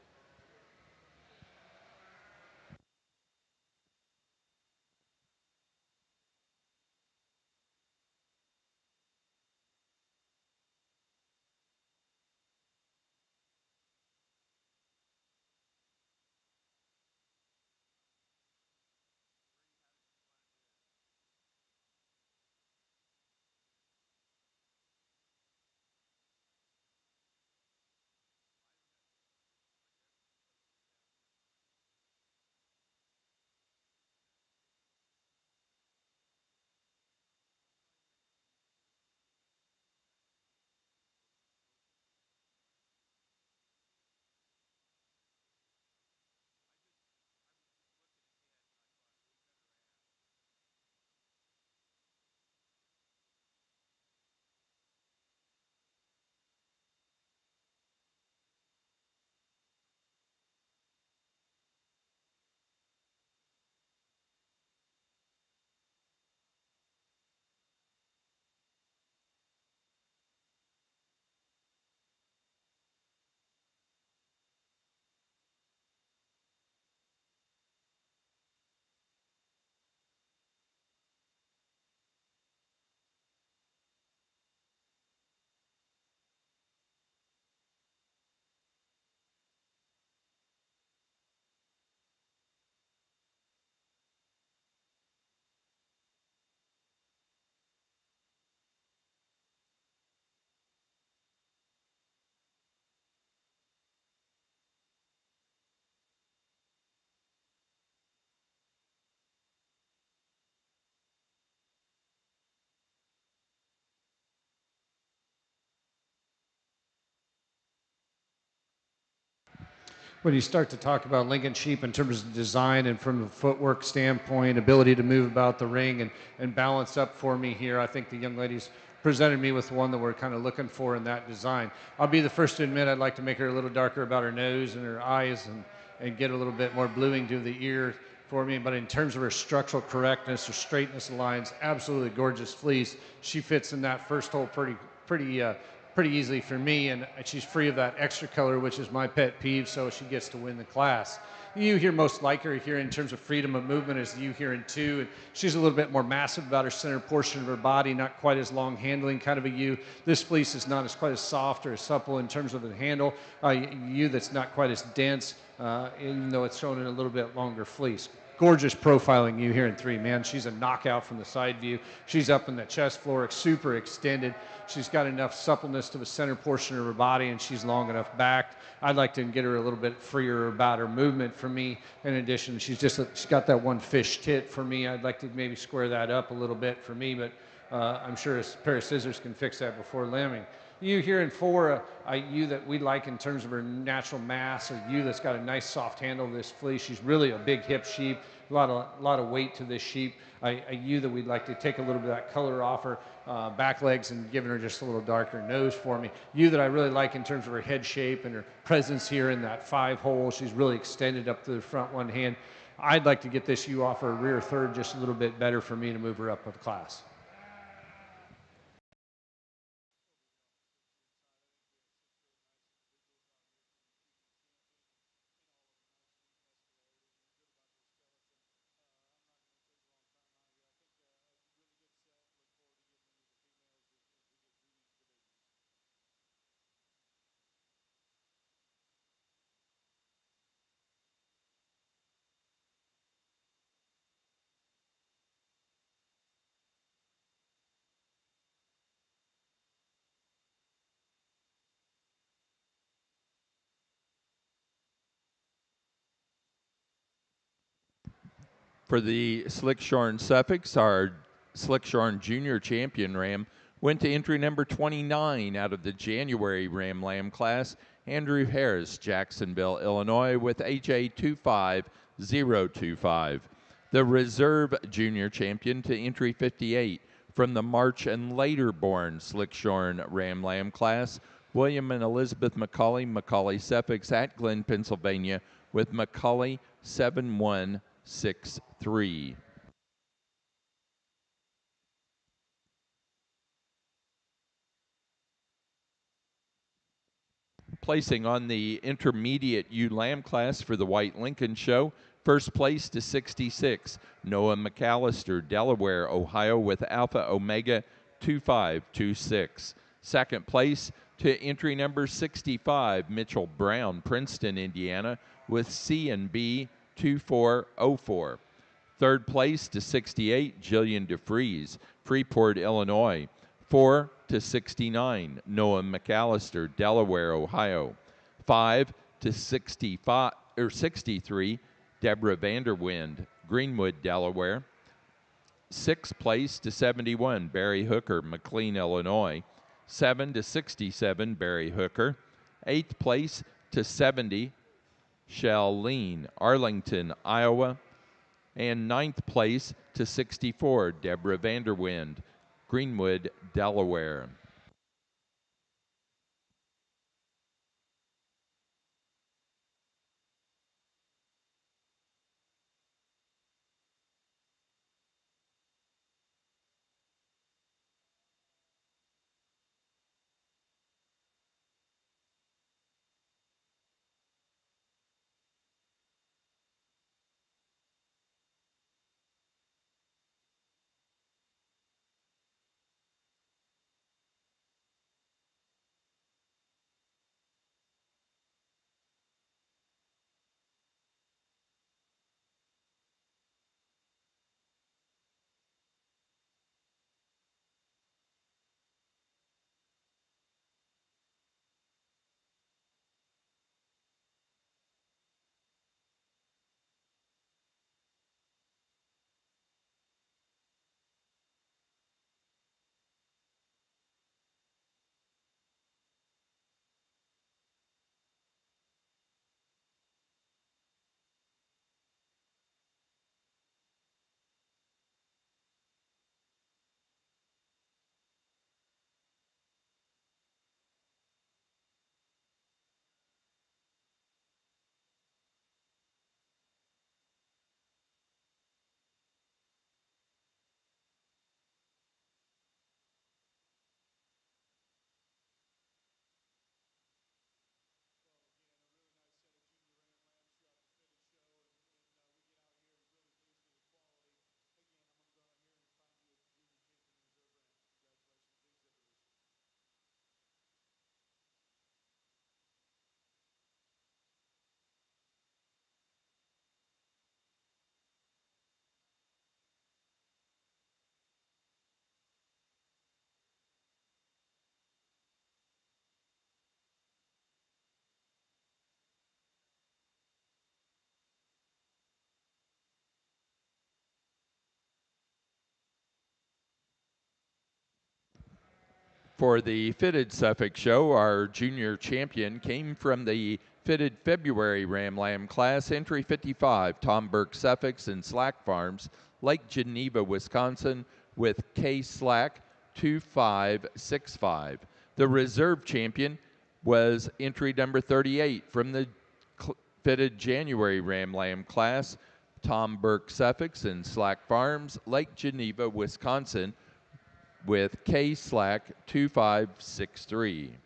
When you start to talk about Lincoln sheep in terms of design and from a footwork standpoint, ability to move about the ring and balance up for me here, I think the young ladies presented me with one that we're kind of looking for in that design. I'll be the first to admit I'd like to make her a little darker about her nose and her eyes and get a little bit more bluing to the ear for me. But in terms of her structural correctness, her straightness of lines, absolutely gorgeous fleece. She fits in that first hole pretty easily for me, and she's free of that extra color, which is my pet peeve, so she gets to win the class. You here most like her here in terms of freedom of movement is you here in 2, and she's a little bit more massive about her center portion of her body, not quite as long handling kind of a ewe. This fleece is not as quite as soft or as supple in terms of the handle. Ewe that's not quite as dense, even though it's shown in a little bit longer fleece. Gorgeous profiling you here in 3, man. She's a knockout from the side view. She's up in the chest floor, super extended. She's got enough suppleness to the center portion of her body, and she's long enough backed. I'd like to get her a little bit freer about her movement for me. In addition, she's got that one fish tit for me. I'd like to maybe square that up a little bit for me, but I'm sure a pair of scissors can fix that before lambing. You here in 4, a ewe that we like in terms of her natural mass, a ewe that's got a nice soft handle to this fleece. She's really a big hip sheep, a lot of weight to this sheep. A ewe that we'd like to take a little bit of that color off her back legs and giving her just a little darker nose for me. Ewe that I really like in terms of her head shape and her presence here in that 5 hole. She's really extended up to the front one hand. I'd like to get this ewe off her rear third just a little bit better for me to move her up with class. For the Slickshorn Suffix, our Slickshorn Junior Champion Ram went to entry number 29 out of the January Ram Lamb class, Andrew Harris, Jacksonville, Illinois, with HA 25025. The Reserve Junior Champion to entry 58 From the March and later born Slickshorn Ram Lamb class, William and Elizabeth Macaulay Suffolk at Glen, Pennsylvania, with Macaulay 7163. Placing on the intermediate ewe lamb class for the White Lincoln Show, first place to 66, Noah McAllister, Delaware, Ohio, with Alpha Omega 2526. Second place to entry number 65, Mitchell Brown, Princeton, Indiana, with C&B 2404. Third place to 68, Jillian DeFries, Freeport, Illinois. 4 to 69, Noah McAllister, Delaware, Ohio. 5 to 63, Deborah Vanderwind, Greenwood, Delaware. Sixth place to 71, Barry Hooker, McLean, Illinois. 7 to 67, Barry Hooker. Eighth place to 70, Shell Lean, Arlington, Iowa. And ninth place to 64, Deborah Vanderwind, Greenwood, Delaware. For the Fitted Suffolk Show, our junior champion came from the Fitted February Ram Lamb class, entry 55, Tom Burke Suffolks and Slack Farms, Lake Geneva, Wisconsin, with K Slack 2565. The reserve champion was entry number 38 from the Fitted January Ram Lamb class, Tom Burke Suffolks and Slack Farms, Lake Geneva, Wisconsin, with K Slack 2563.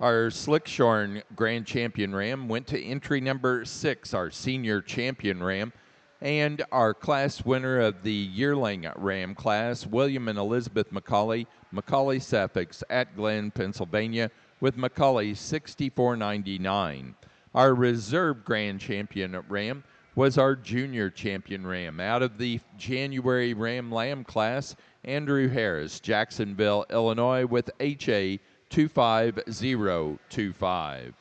Our Slickshorn Grand Champion Ram went to entry number 6, our Senior Champion Ram, and our class winner of the Yearling Ram class, William and Elizabeth McCauley, McCauley Suffix at Glen, Pennsylvania, with McCauley 64.99. Our Reserve Grand Champion Ram was our Junior Champion Ram. Out of the January Ram Lamb class, Andrew Harris, Jacksonville, Illinois, with HA 25025.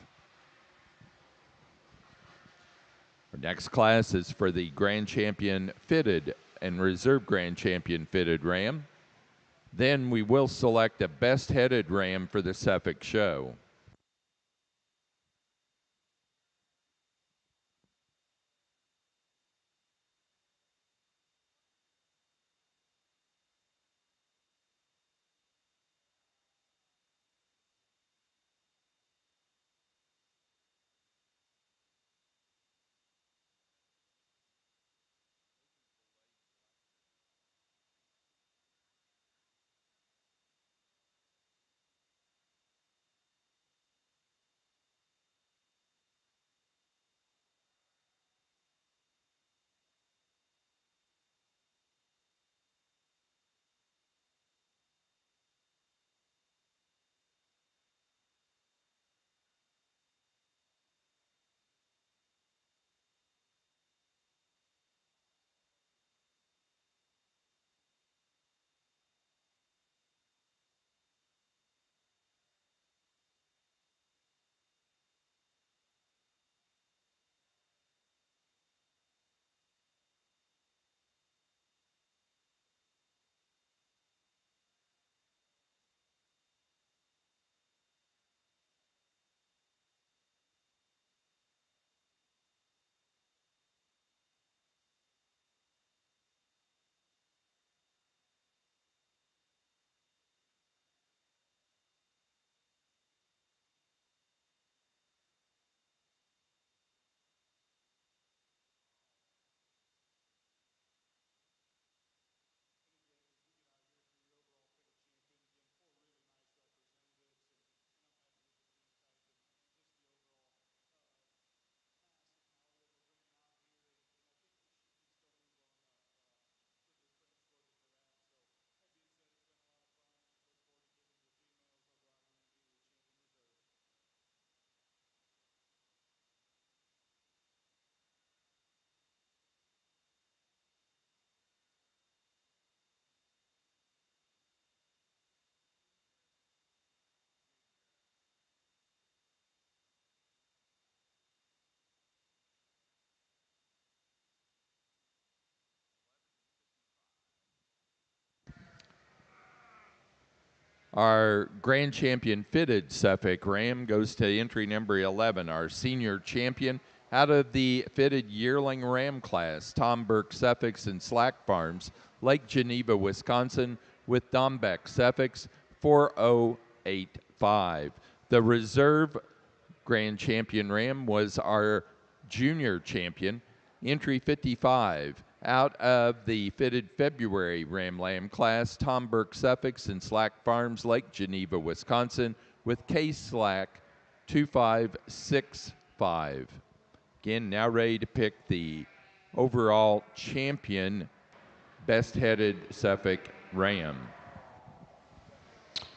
Our next class is for the Grand Champion Fitted and Reserve Grand Champion Fitted Ram. Then we will select a Best Headed Ram for the Suffolk Show. Our Grand Champion Fitted Suffolk Ram goes to entry number 11, our Senior Champion. Out of the Fitted Yearling Ram class, Tom Burke Suffix and Slack Farms, Lake Geneva, Wisconsin, with Dombeck Suffix 4085. The Reserve Grand Champion Ram was our Junior Champion, entry 55. Out of the Fitted February Ram Lamb class, Tom Burke Suffix and Slack Farms, Lake Geneva, Wisconsin, with Case Slack 2565. Again, now ready to pick the overall champion Best Headed Suffolk Ram.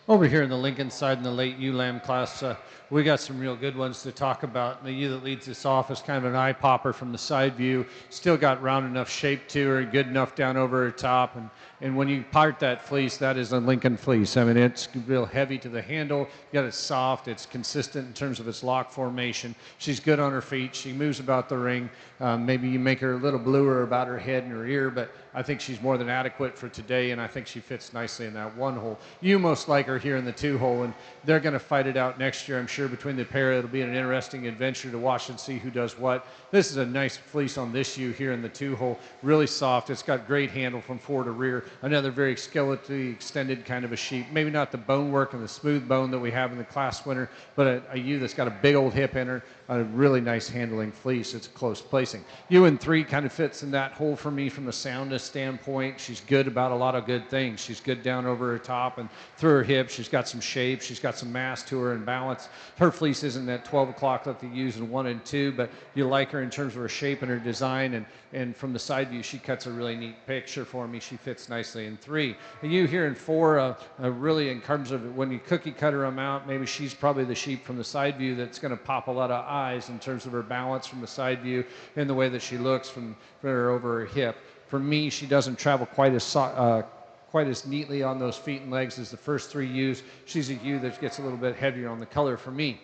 Over here in the Lincoln side in the late ewe lamb class, we got some real good ones to talk about. The ewe that leads us off is kind of an eye popper from the side view. Still got round enough shape to her, good enough down over her top. And when you part that fleece, that is a Lincoln fleece. I mean, it's real heavy to the handle. You got it soft. It's consistent in terms of its lock formation. She's good on her feet. She moves about the ring. Maybe you make her a little bluer about her head and her ear, but I think she's more than adequate for today, and I think she fits nicely in that one hole. You most like her here in the two hole, and they're going to fight it out next year, I'm sure, between the pair. It'll be an interesting adventure to watch and see who does what. This is a nice fleece on this ewe here in the two hole, really soft. It's got great handle from fore to rear. Another very skeletally extended kind of a sheep. Maybe not the bone work and the smooth bone that we have in the class winner, but a ewe that's got a big old hip in her, a really nice handling fleece. It's close placing. Ewe in 3 kind of fits in that hole for me from a soundness standpoint. She's good about a lot of good things. She's good down over her top and through her hip. hips. She's got some shape. She's got some mass to her and balance. Her fleece isn't that 12 o'clock that they use in 1 and 2, but you like her in terms of her shape and her design. And from the side view, she cuts a really neat picture for me. She fits nicely in 3. And you here in 4, really in terms of when you cookie cutter them out, maybe she's probably the sheep from the side view that's going to pop a lot of eyes in terms of her balance from the side view and the way that she looks from her over her hip. For me, she doesn't travel quite as neatly on those feet and legs as the first 3 ewes. She's a ewe that gets a little bit heavier on the color for me.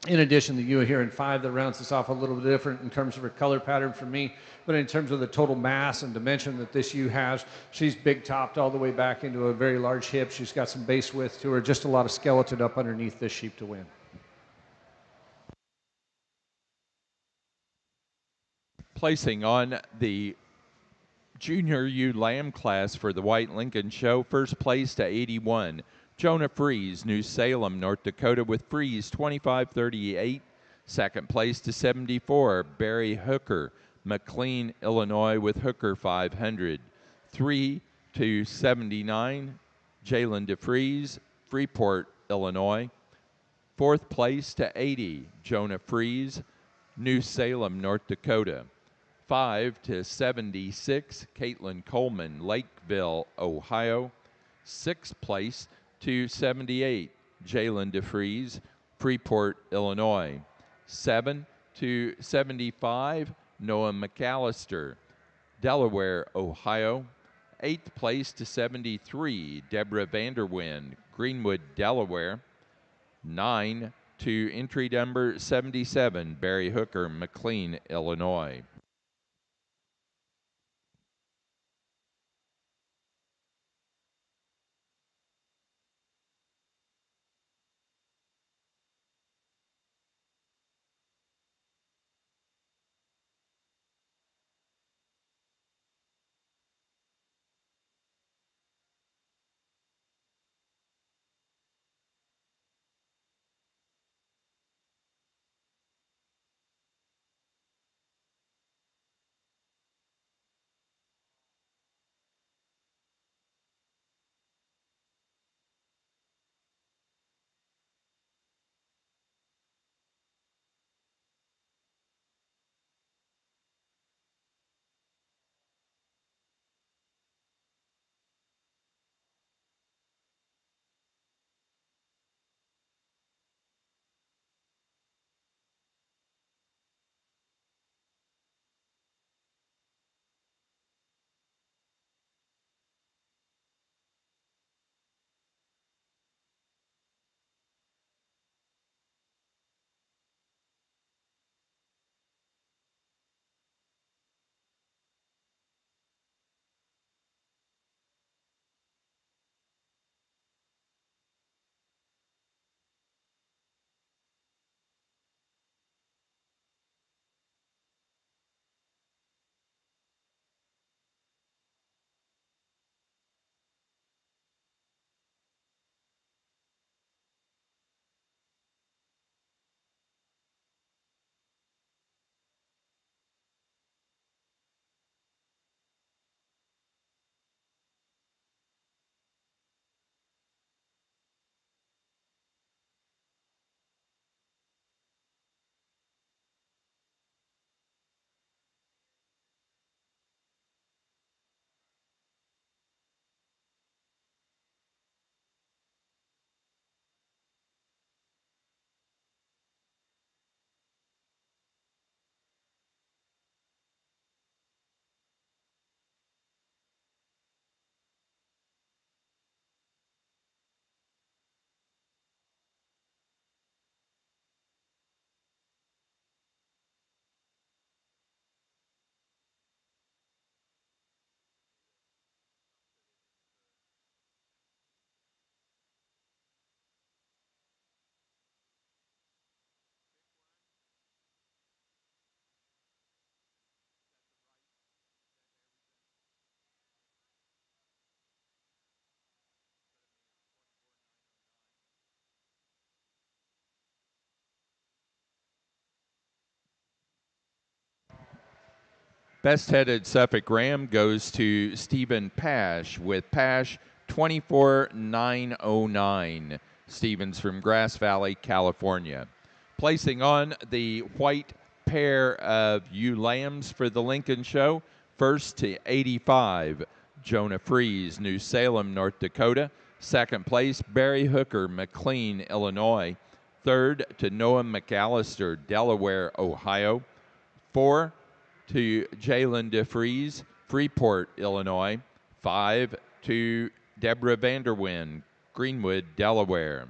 In addition, the ewe here in 5 that rounds this off a little bit different in terms of her color pattern for me, but in terms of the total mass and dimension that this ewe has, she's big topped all the way back into a very large hip. She's got some base width to her, just a lot of skeleton up underneath this sheep to win. Placing on the Junior U Lamb class for the White Lincoln Show, first place to 81, Jonah Freeze, New Salem, North Dakota, with Freeze 2538. Second place to 74, Barry Hooker, McLean, Illinois, with Hooker 500. 3 to 79, Jalen DeFries, Freeport, Illinois. Fourth place to 80, Jonah Freeze, New Salem, North Dakota. 5 to 76, Caitlin Coleman, Lakeville, Ohio. Sixth place to 78, Jalen DeFries, Freeport, Illinois. 7 to 75, Noah McAllister, Delaware, Ohio. Eighth place to 73, Deborah Vanderwind, Greenwood, Delaware. 9 to entry number 77, Barry Hooker, McLean, Illinois. Best headed Suffolk Ram goes to Stephen Pash with Pash 24909. Stevens from Grass Valley, California. Placing on the white pair of ewe lambs for the Lincoln Show, first to 85, Jonah Fries, New Salem, North Dakota. Second place, Barry Hooker, McLean, Illinois. Third to Noah McAllister, Delaware, Ohio. 4 to Jalen DeFries, Freeport, Illinois. 5 to Deborah Vanderwyn, Greenwood, Delaware.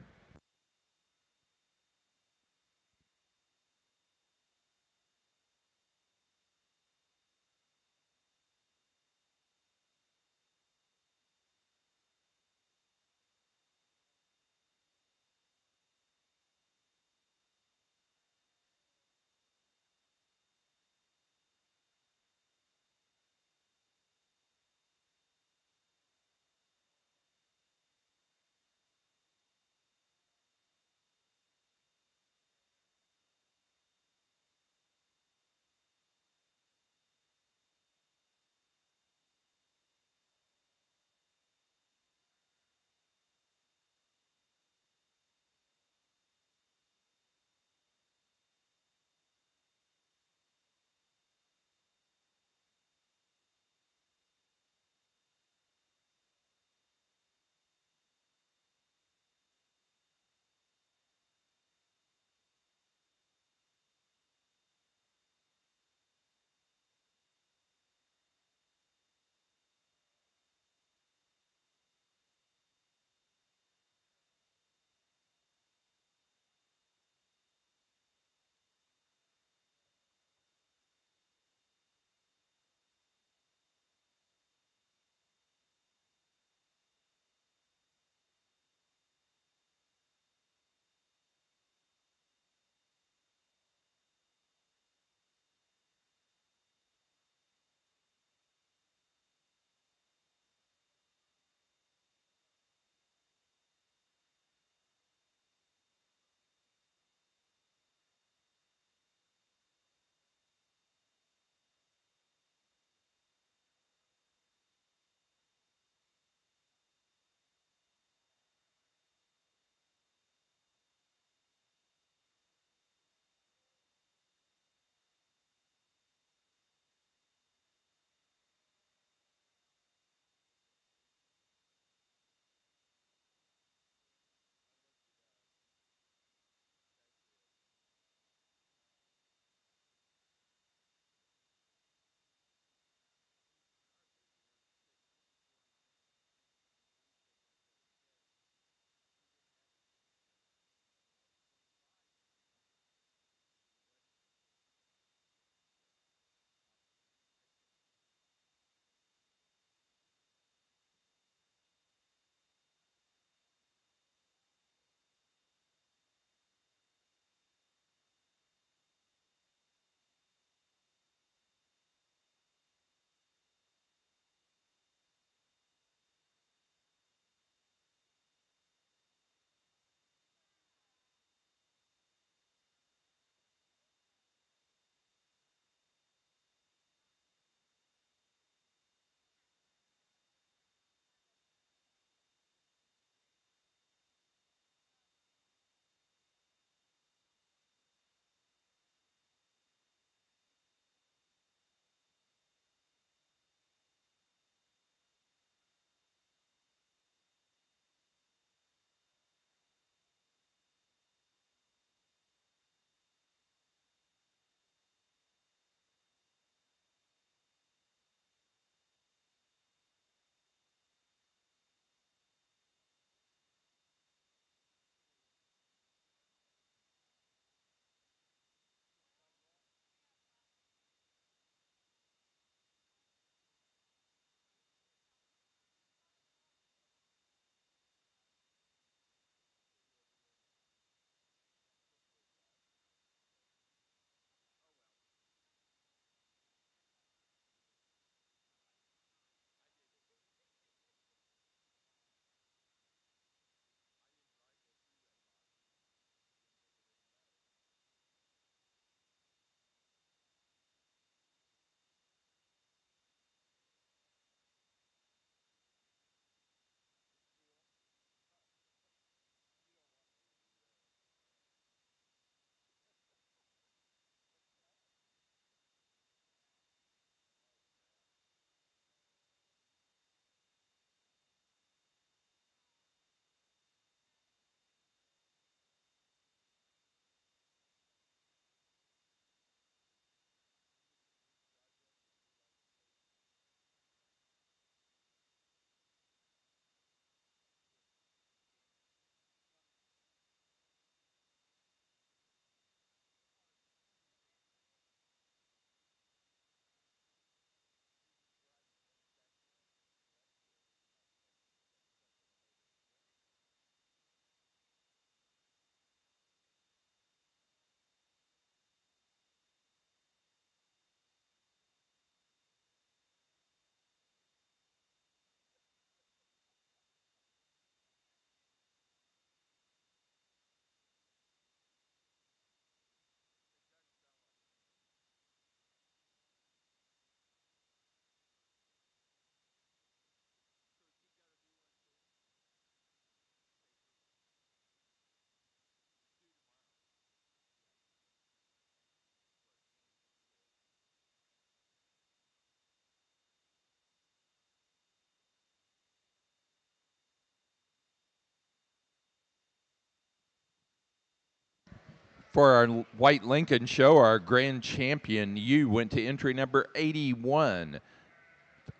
For our White Lincoln show, our grand champion U went to entry number 81.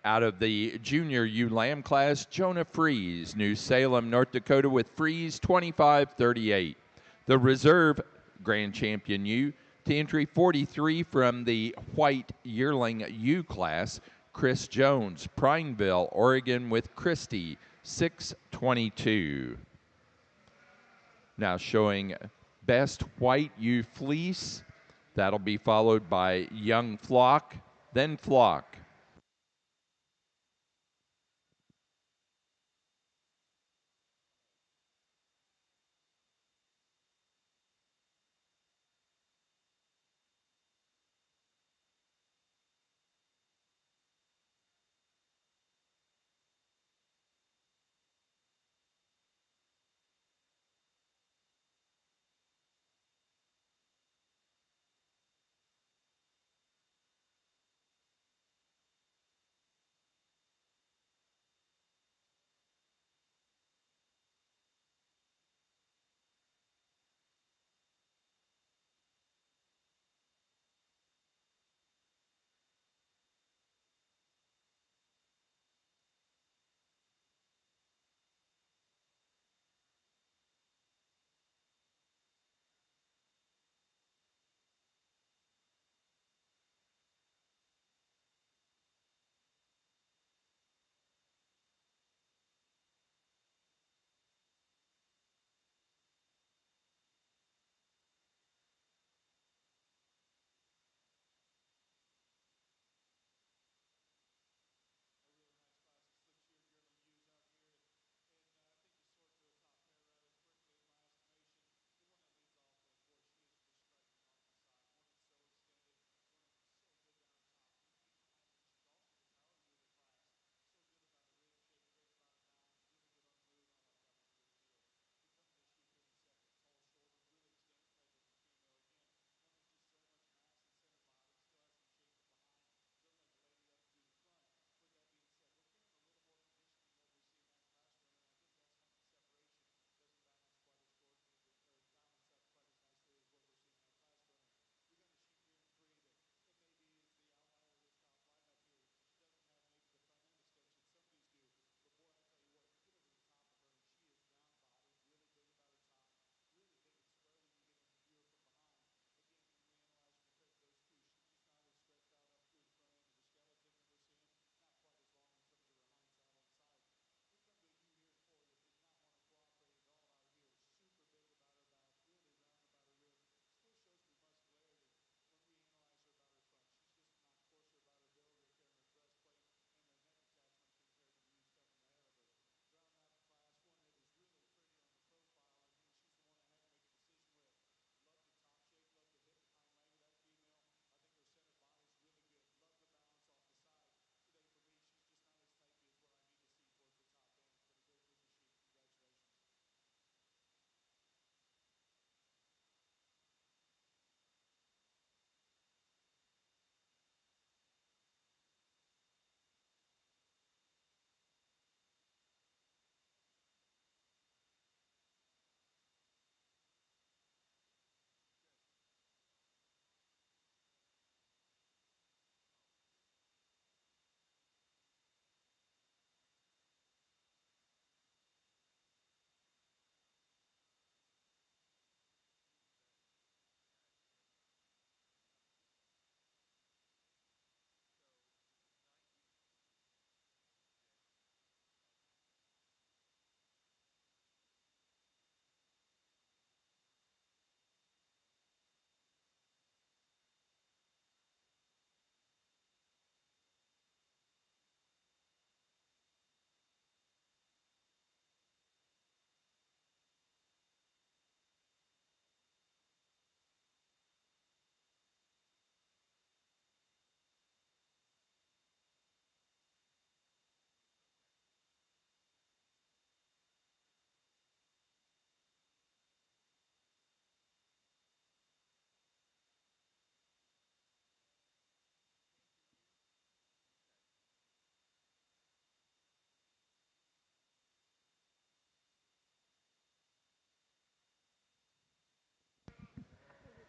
Out of the junior U Lamb class, Jonah Freeze, New Salem, North Dakota, with Freeze 25-38. The reserve grand champion U to entry 43 from the White Yearling U class, Chris Jones, Prineville, Oregon, with Christie 6:22. Now showing best white U fleece. That'll be followed by Young Flock, then Flock.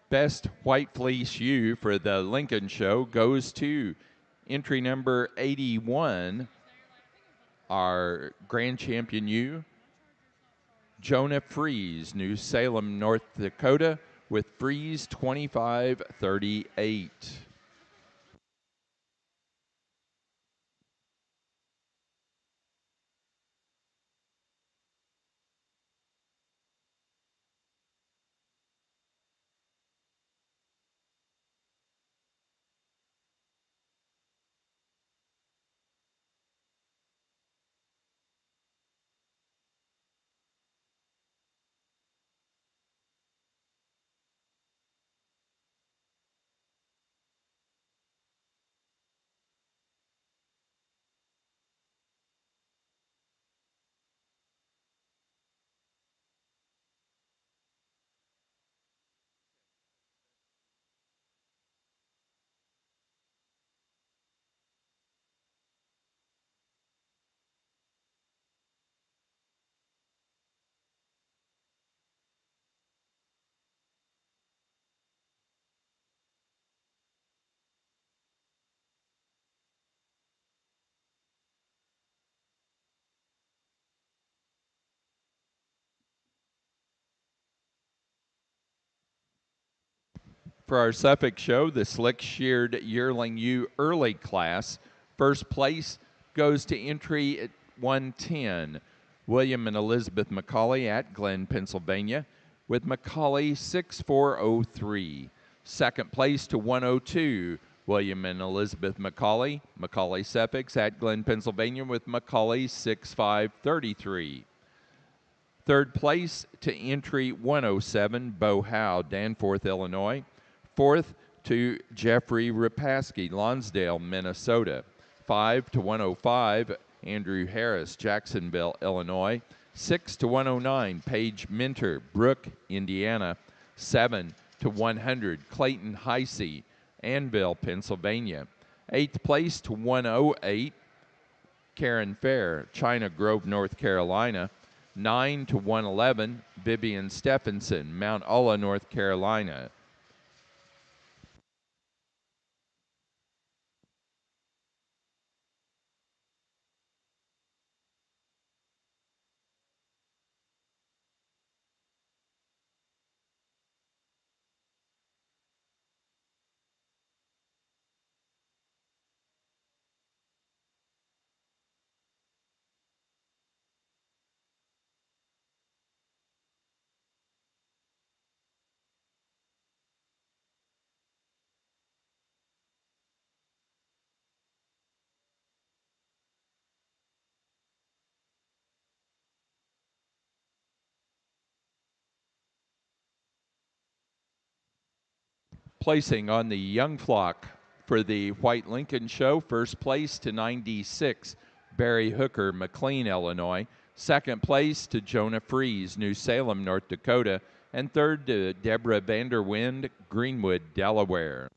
Best white fleece ewe for the Lincoln Show goes to entry number 81, our grand champion ewe, Jonah Freeze, New Salem, North Dakota, with Freeze 2538. For our Suffolk show, the Slick Sheared Yearling U Early Class, first place goes to entry at 110, William and Elizabeth McCauley at Glen, Pennsylvania, with McCauley 6403. Second place to 102, William and Elizabeth McCauley, McCauley Suffolk at Glen, Pennsylvania, with McCauley 6533. Third place to entry 107, Bo Howe, Danforth, Illinois. Fourth to Jeffrey Rapaski, Lonsdale, Minnesota. 5 to 105, Andrew Harris, Jacksonville, Illinois. 6 to 109, Paige Minter, Brooke, Indiana. 7 to 100, Clayton Heisey, Annville, Pennsylvania. Eighth place to 108, Karen Fair, China Grove, North Carolina. 9 to 111, Vivian Stephenson, Mount Ulla, North Carolina. Placing on the young flock for the White Lincoln Show, first place to 96, Barry Hooker, McLean, Illinois. Second place to Jonah Freeze, New Salem, North Dakota. And third to Deborah Vanderwind, Greenwood, Delaware.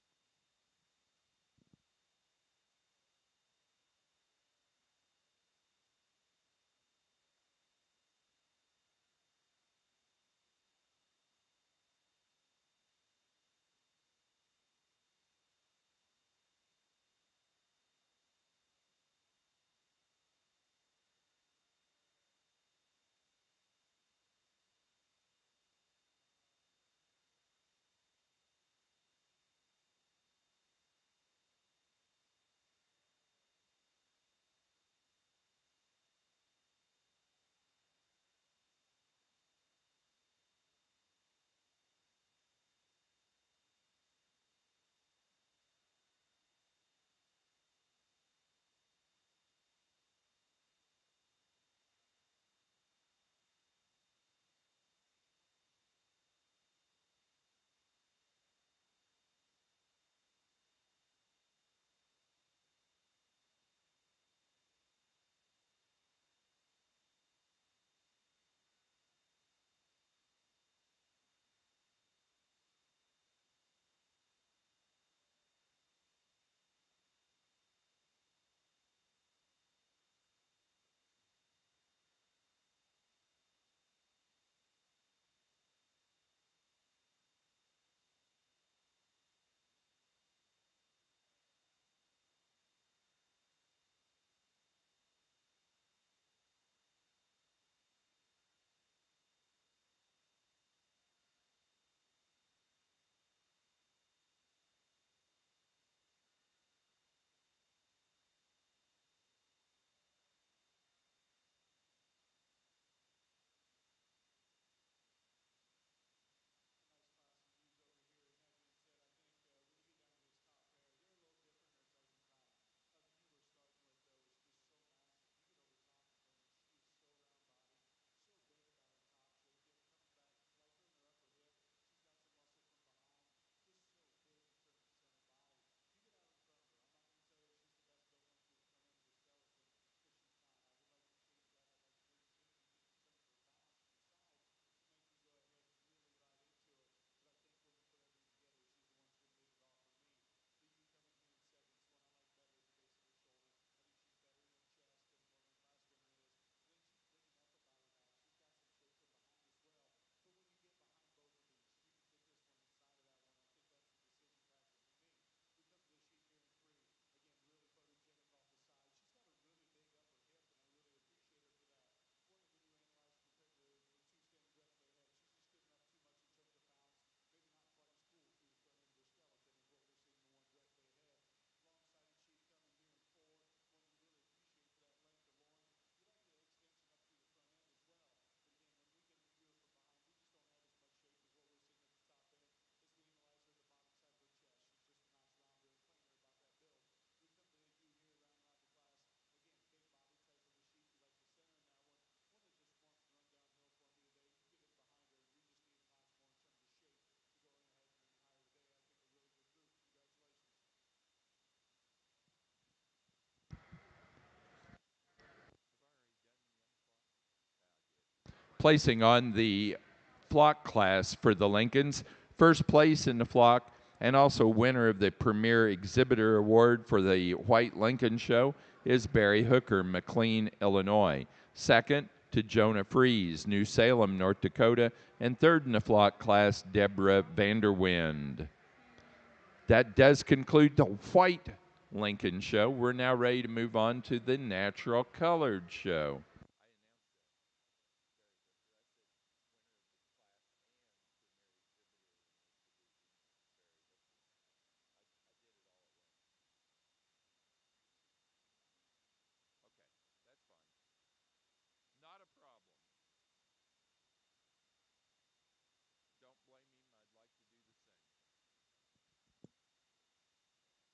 Placing on the flock class for the Lincolns, first place in the flock and also winner of the Premier Exhibitor Award for the White Lincoln Show is Barry Hooker, McLean, Illinois. Second to Jonah Fries, New Salem, North Dakota. And third in the flock class, Deborah Vanderwind. That does conclude the White Lincoln Show. We're now ready to move on to the Natural Colored Show. Not a problem. Don't blame him. I'd like to do the same. Yeah, how about you? Started that yesterday.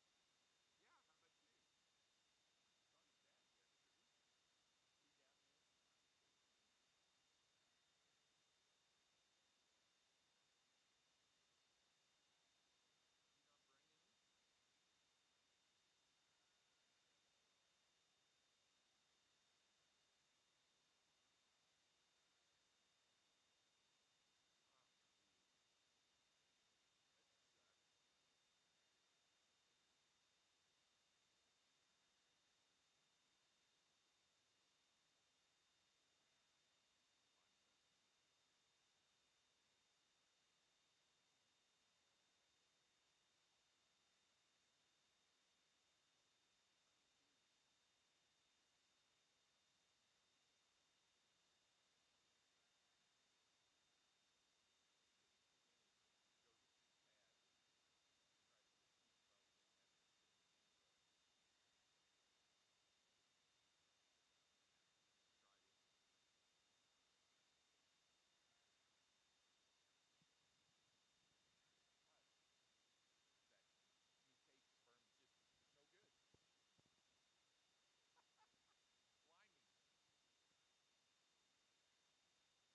You down there? You not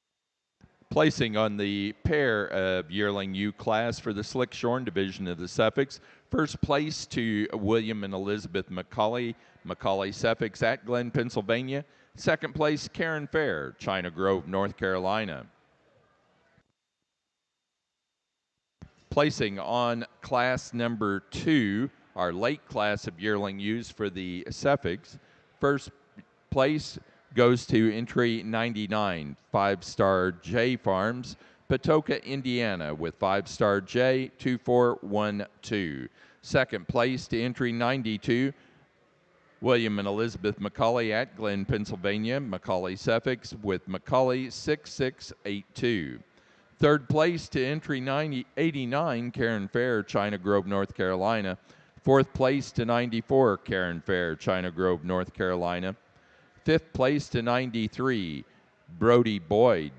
bringing them? Placing on the pair of yearling ewe class for the Slick Shorn division of the Suffolks. First place to William and Elizabeth McCauley, McCauley Suffolks at Glen, Pennsylvania. Second place, Karen Fair, China Grove, North Carolina. Placing on class number 2, our late class of yearling ewes for the Suffolks. First place goes to entry 99, 5-star J Farms, Patoka, Indiana, with 5-star J 2412. Second place to entry 92, William and Elizabeth McCauley at Glen, Pennsylvania, McCauley Suffolks, with McCauley 6682. Third place to entry 89, Karen Fair, China Grove, North Carolina. Fourth place to 94, Karen Fair, China Grove, North Carolina. Fifth place to 93, Brody Boyd,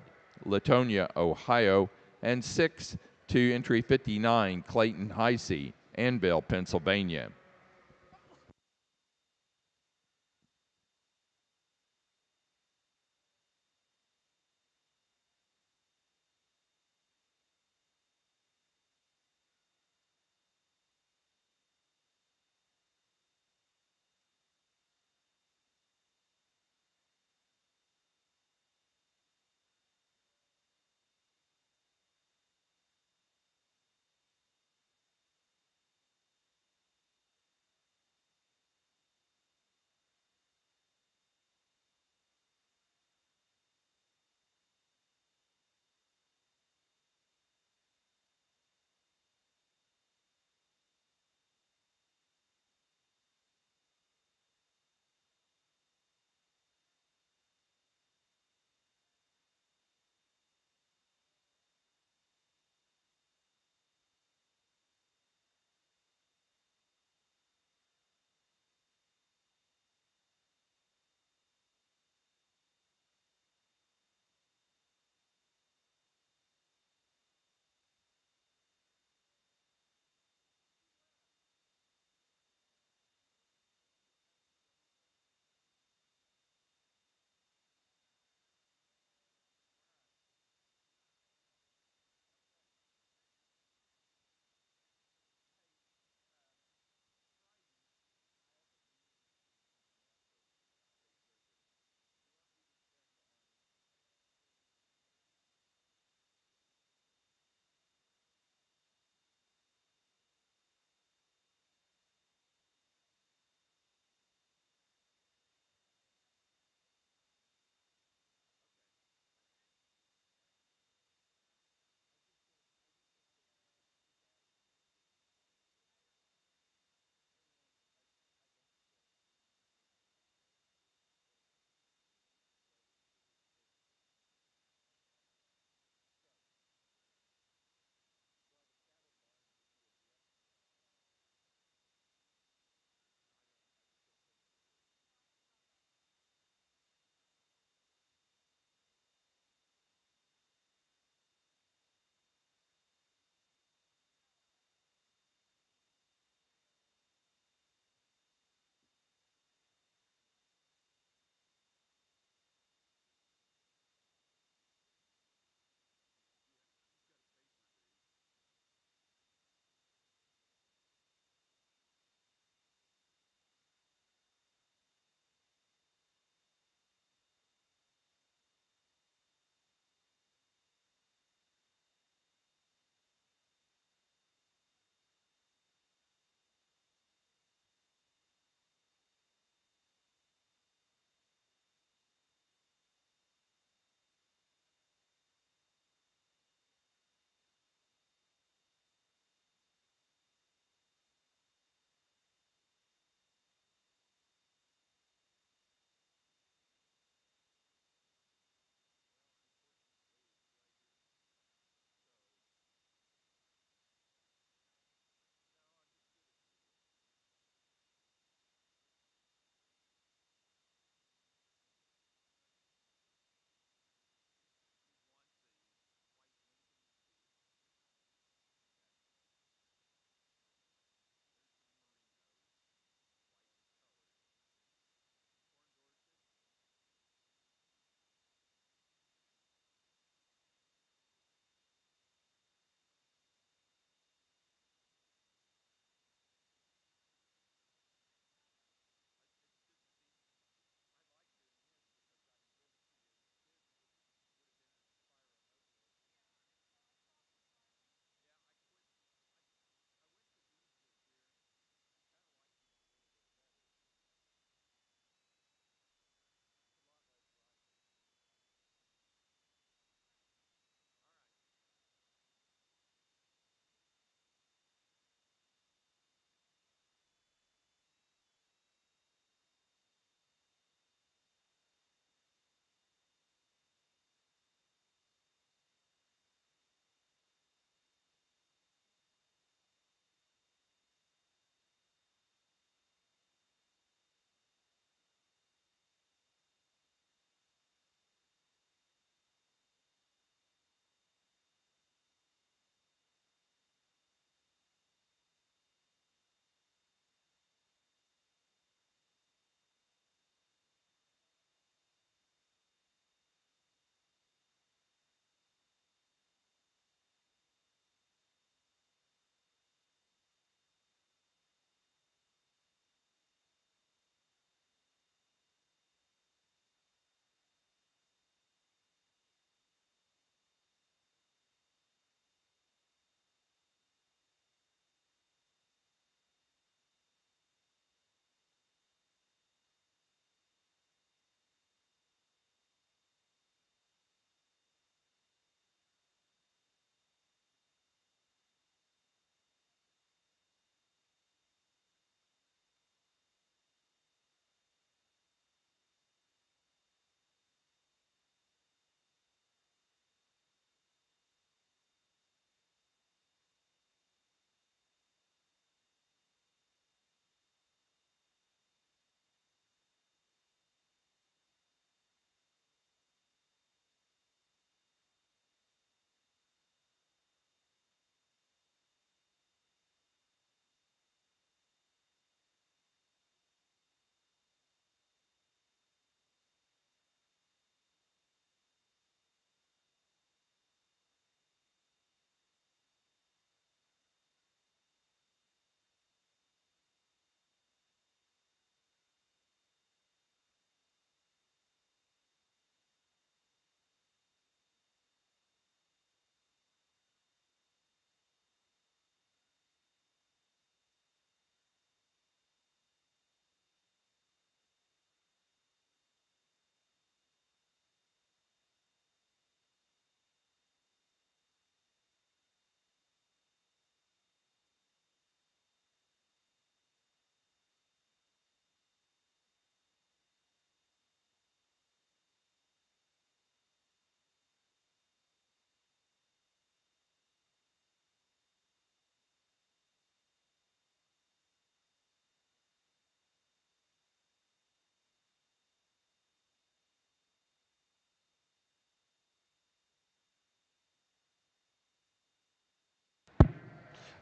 Latonia, Ohio. And sixth to entry 59, Clayton Heisey, Annville, Pennsylvania.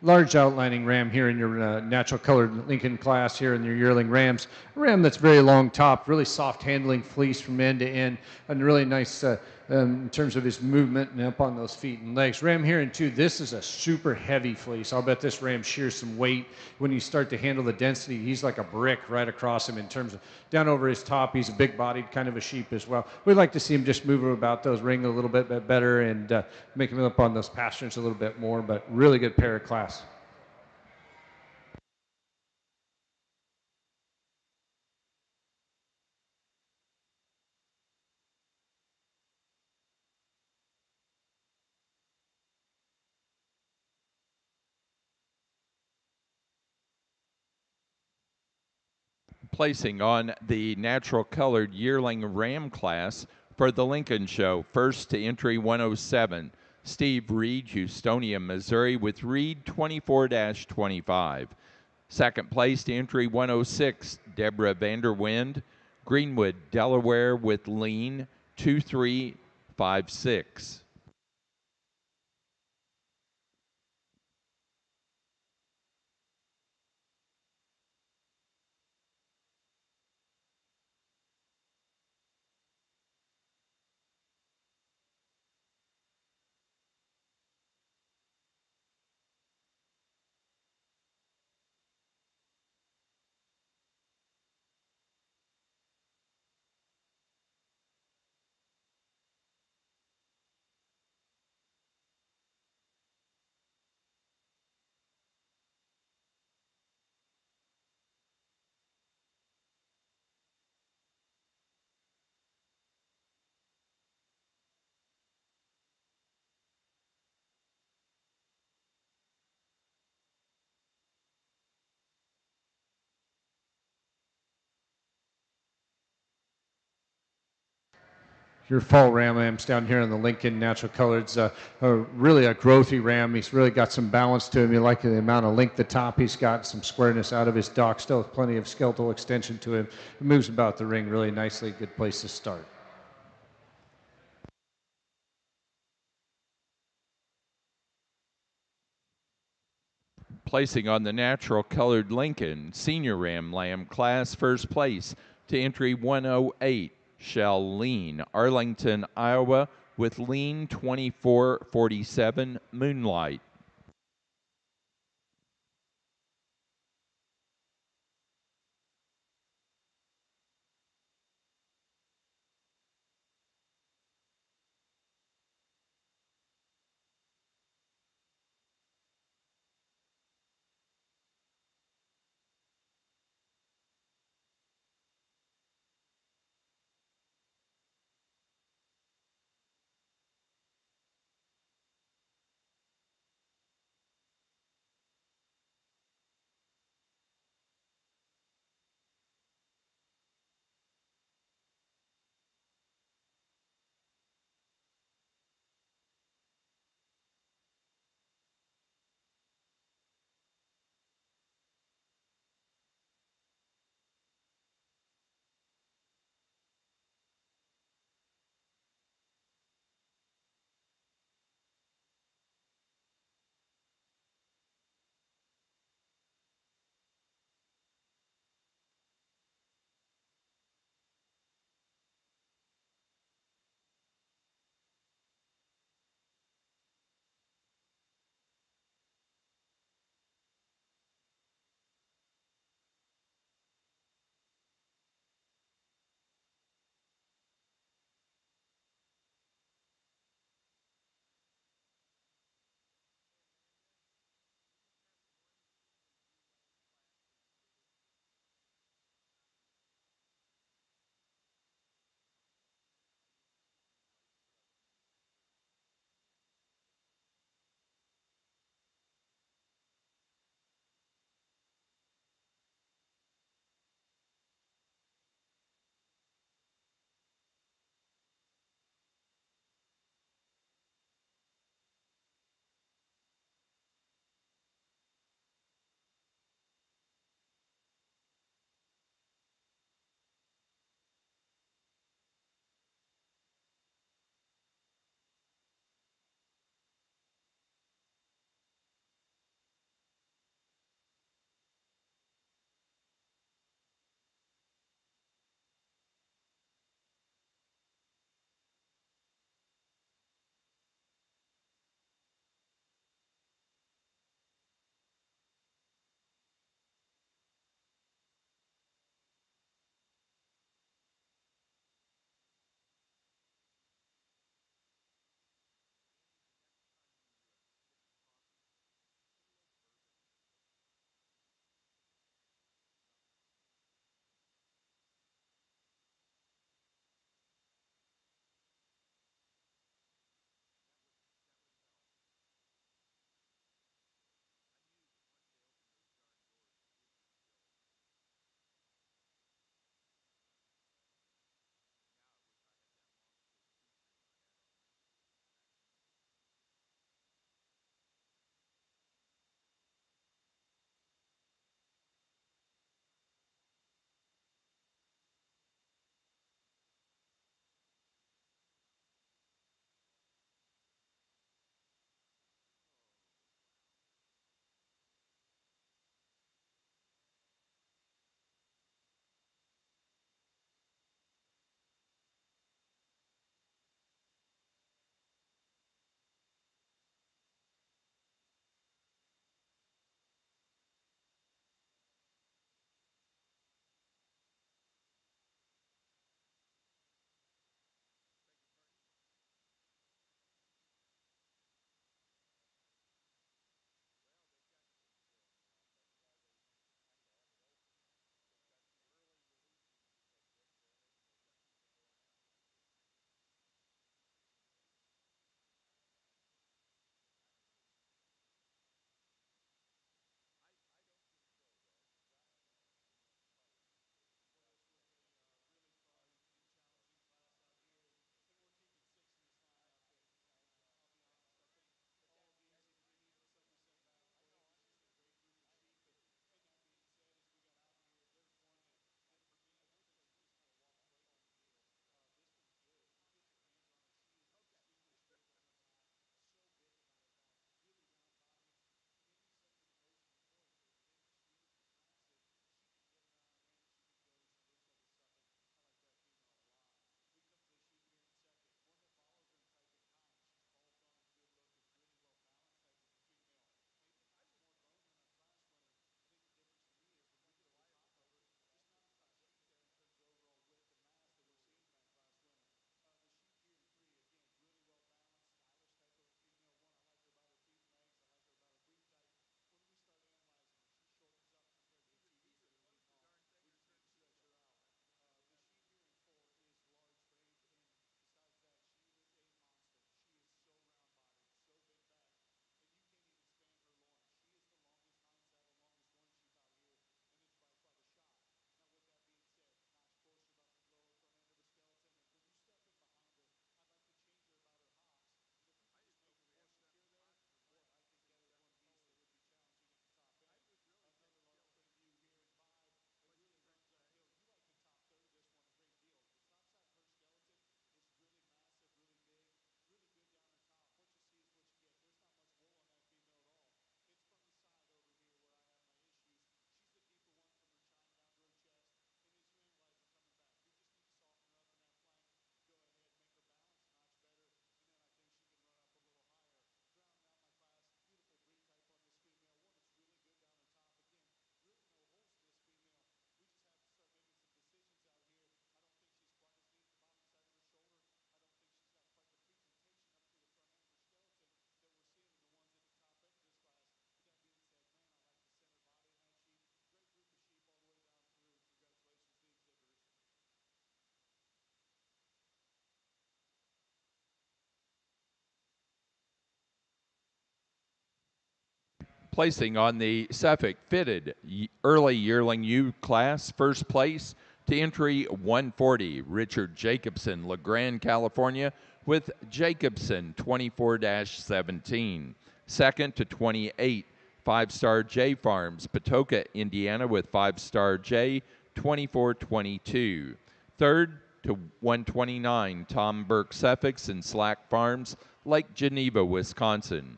large outlining ram here in your natural colored Lincoln class here in your yearling rams. A ram that's very long top, really soft handling fleece from end to end, and really nice in terms of his movement and up on those feet and legs. Ram here in two, this is a super heavy fleece. I'll bet this ram shears some weight. When you start to handle the density, he's like a brick right across him in terms of down over his top. He's a big bodied kind of a sheep as well. We'd like to see him just move about those ring a little bit better and make him up on those pastures a little bit more, but really good pair of class. Placing on the natural colored yearling ram class for the Lincoln Show. First to entry 107, Steve Reed, Houstonia, Missouri, with Reed 24 25. Second place to entry 106, Deborah Vanderwind, Greenwood, Delaware, with Lean 2356. Your fall ram lambs down here in the Lincoln natural coloreds, really a growthy ram. He's really got some balance to him. You like the amount of length the top he's got, some squareness out of his dock, still with plenty of skeletal extension to him. He moves about the ring really nicely. Good place to start. Placing on the natural colored Lincoln Senior Ram Lamb class, first place to entry 108, Shell Lean, Arlington, Iowa, with Lean 2447, Moonlight. Placing on the Suffolk Fitted Early Yearling U class, first place to entry 140, Richard Jacobson, LeGrand, California, with Jacobson 24 17. Second to 28, 5-star J Farms, Patoka, Indiana, with 5-star J 24 22. Third to 129, Tom Burke Suffolk's and Slack Farms, Lake Geneva, Wisconsin.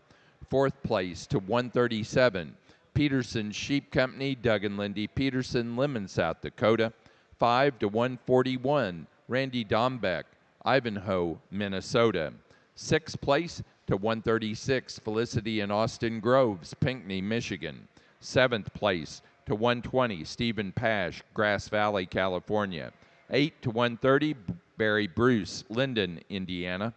Fourth place to 137, Peterson Sheep Company, Doug and Lindy Peterson, Lemon, South Dakota. 5 to 141, Randy Dombeck, Ivanhoe, Minnesota. Sixth place to 136, Felicity and Austin Groves, Pinckney, Michigan. Seventh place to 120, Stephen Pash, Grass Valley, California. 8 to 130, Barry Bruce, Linden, Indiana.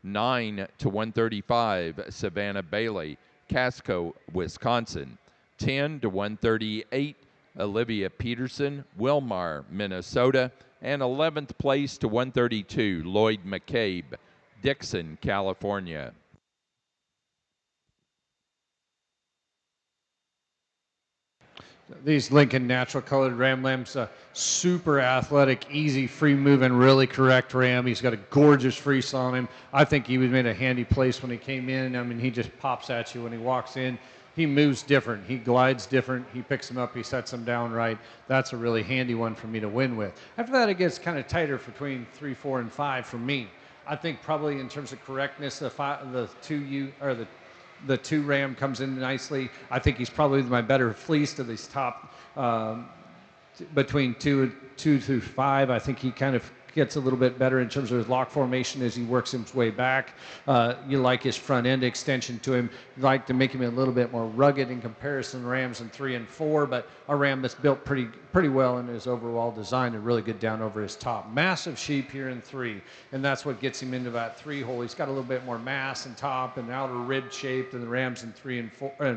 9 to 135, Savannah Bailey, Casco, Wisconsin. 10 to 138, Olivia Peterson, Wilmar, Minnesota. And 11th place to 132, Lloyd McCabe, Dixon, California. These Lincoln natural colored ram lambs, super athletic, easy, free moving, really correct ram. He's got a gorgeous freeze on him. I think he was made a handy place when he came in. I mean, he just pops at you when he walks in. He moves different. He glides different. He picks him up. He sets him down right. That's a really handy one for me to win with. After that, it gets kind of tighter between 3, 4, and 5 for me. I think probably in terms of correctness, the 2 ram comes in nicely. I think he's probably my better fleece to these top between 2 through 5. I think he kind of gets a little bit better in terms of his lock formation as he works his way back. You like his front end extension to him. You like to make him a little bit more rugged in comparison to rams in 3 and 4, but a ram that's built pretty well in his overall design and really good down over his top. Massive sheep here in 3, and that's what gets him into that 3 hole. He's got a little bit more mass and top and outer rib shape than the rams in 3 and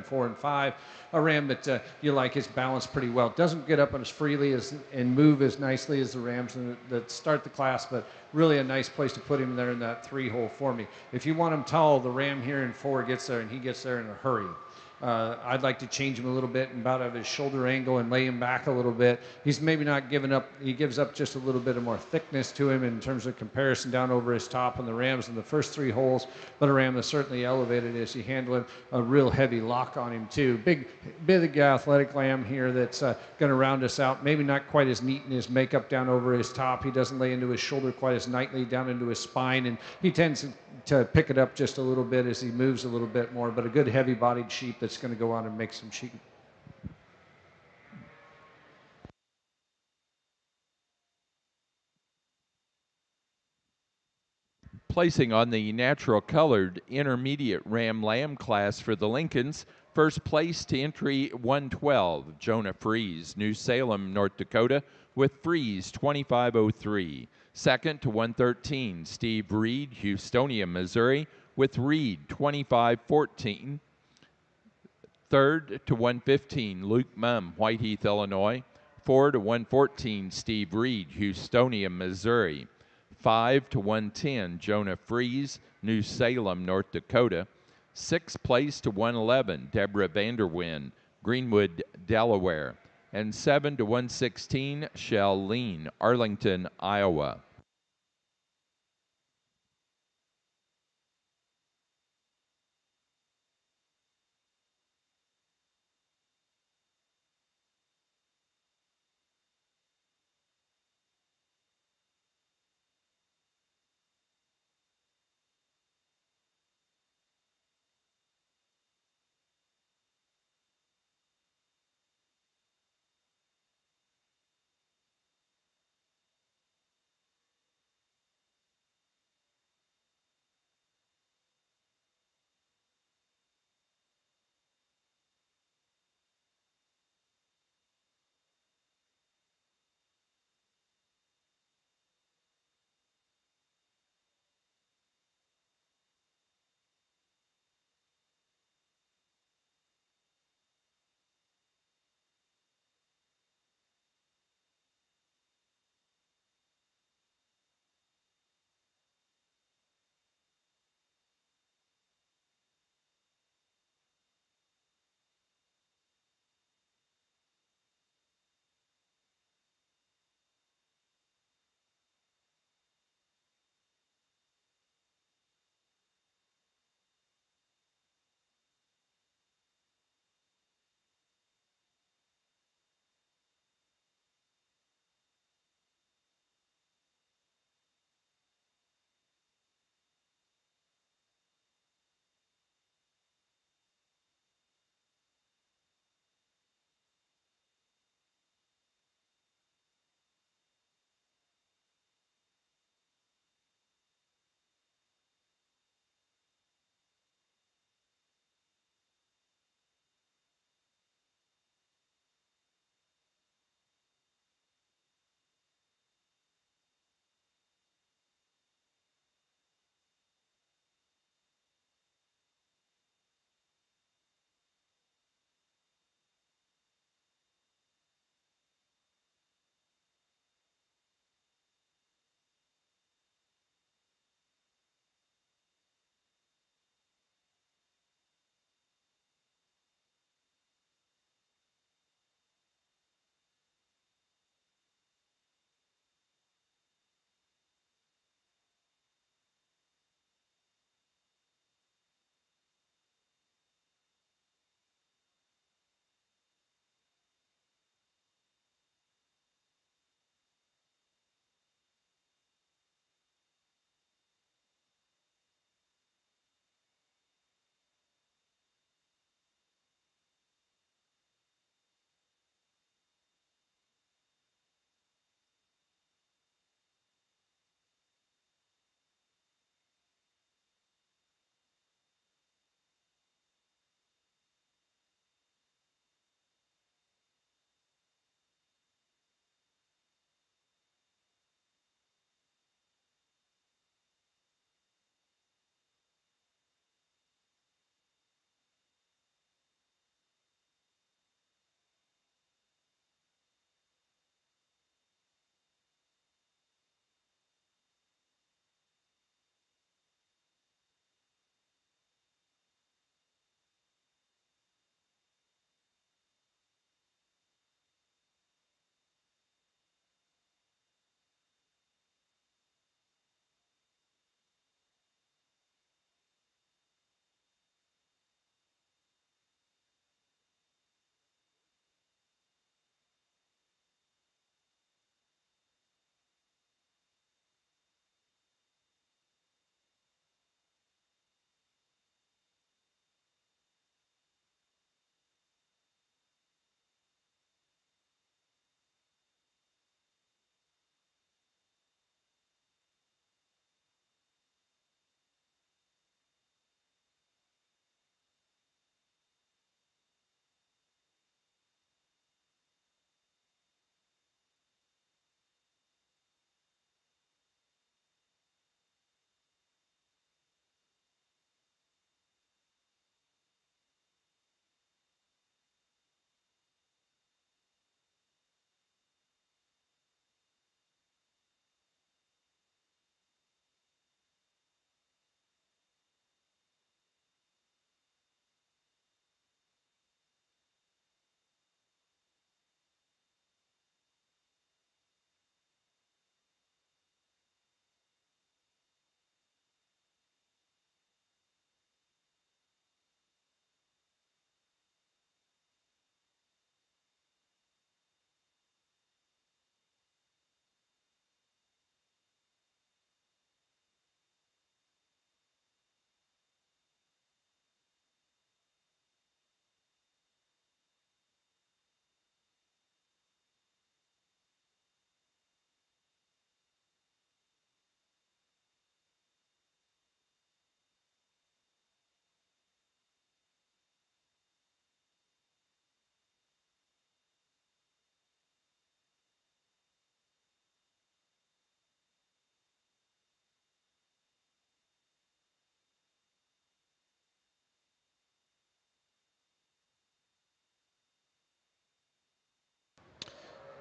4 and 5. A ram that you like is balanced pretty well. Doesn't get up as freely and move as nicely as the rams that start the class, but really a nice place to put him there in that 3 hole for me. If you want him tall, the ram here in 4 gets there, and he gets there in a hurry. I'd like to change him a little bit and about of his shoulder angle and lay him back a little bit. He's maybe not giving up. He gives up just a little bit of more thickness to him in terms of comparison down over his top on the rams in the first 3 holes. But a ram is certainly elevated as you handle him. A real heavy lock on him too. Big athletic lamb here that's going to round us out. Maybe not quite as neat in his makeup down over his top. He doesn't lay into his shoulder quite as tightly down into his spine, and he tends to pick it up just a little bit as he moves a little bit more. But a good heavy-bodied sheep that's going to go on and make some sheep. Placing on the natural colored intermediate ram lamb class for the Lincolns, first place to entry 112, Jonah Freeze, New Salem, North Dakota, with Freeze 2503. Second to 113, Steve Reed, Houstonia, Missouri, with Reed 2514. Third to 115, Luke Mumm, Whiteheath, Illinois. 4 to 114, Steve Reed, Houstonia, Missouri. 5 to 110, Jonah Freeze, New Salem, North Dakota. 6th place to 111, Deborah Vanderwyn, Greenwood, Delaware. And 7 to 116, Shell Lean, Arlington, Iowa.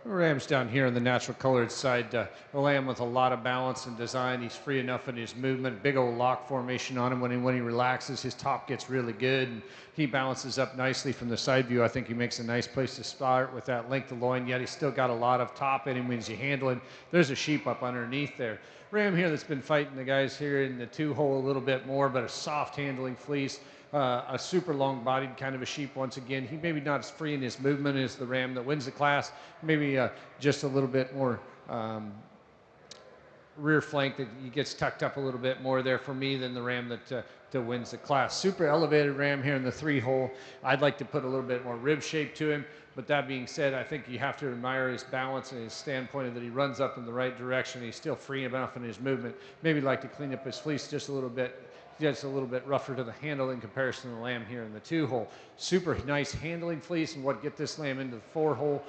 Ram's down here on the natural colored side. A lamb with a lot of balance and design. He's free enough in his movement. Big old lock formation on him. When he relaxes, his top gets really good. And he balances up nicely from the side view. I think he makes a nice place to start with that length of loin, yet he's still got a lot of top in him when you handle him. There's a sheep up underneath there. Ram here that's been fighting the guys here in the 2-hole a little bit more, but a soft handling fleece. A super long-bodied kind of a sheep once again. He maybe not as free in his movement as the ram that wins the class. Maybe just a little bit more rear flank that he gets tucked up a little bit more there for me than the ram that wins the class. Super elevated ram here in the 3-hole. I'd like to put a little bit more rib shape to him. But that being said, I think you have to admire his balance and his standpoint that he runs up in the right direction. He's still free enough in his movement. Maybe like to clean up his fleece just a little bit. Just a little bit rougher to the handle in comparison to the lamb here in the 2-hole. Super nice handling fleece, and what get this lamb into the 4-hole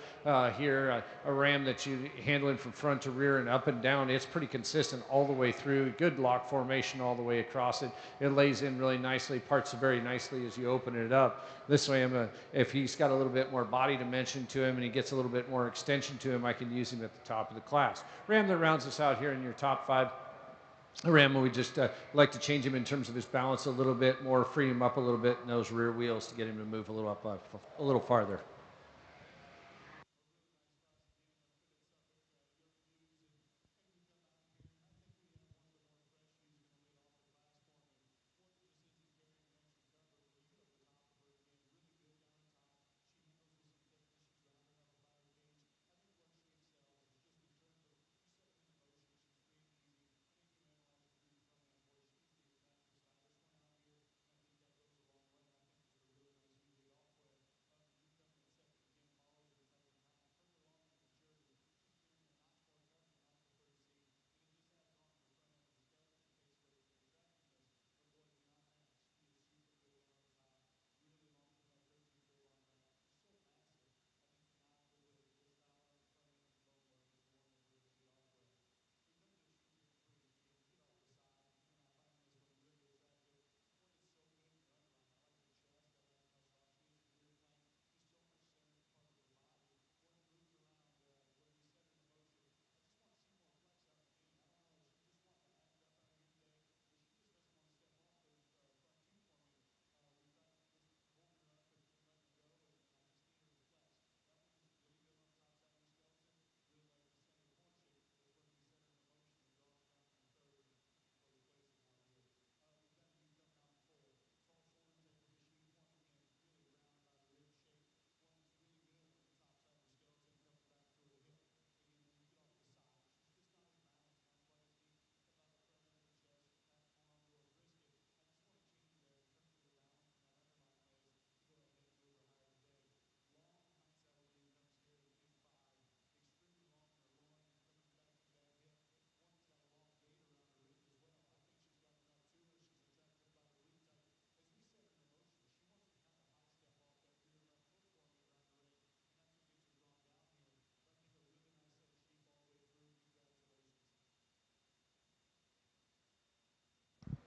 here, a ram that you handling from front to rear and up and down. It's pretty consistent all the way through. Good lock formation all the way across it. It lays in really nicely, parts very nicely as you open it up. This lamb, if he's got a little bit more body dimension to him and he gets a little bit more extension to him, I can use him at the top of the class. Ram that rounds us out here in your top 5. A ram, we just like to change him in terms of his balance a little bit more, free him up a little bit in those rear wheels to get him to move a little up, a little farther.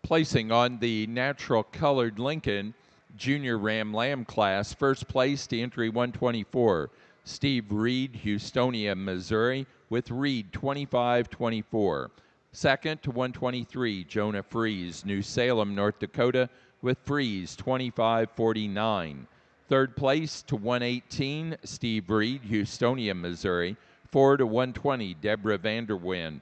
Placing on the natural colored Lincoln Junior Ram Lamb class, first place to entry 124, Steve Reed, Houstonia, Missouri, with Reed 25-24. Second to 123, Jonah Fries, New Salem, North Dakota, with Fries 25-49. Third place to 118, Steve Reed, Houstonia, Missouri. 4 to 120, Deborah Vanderwind,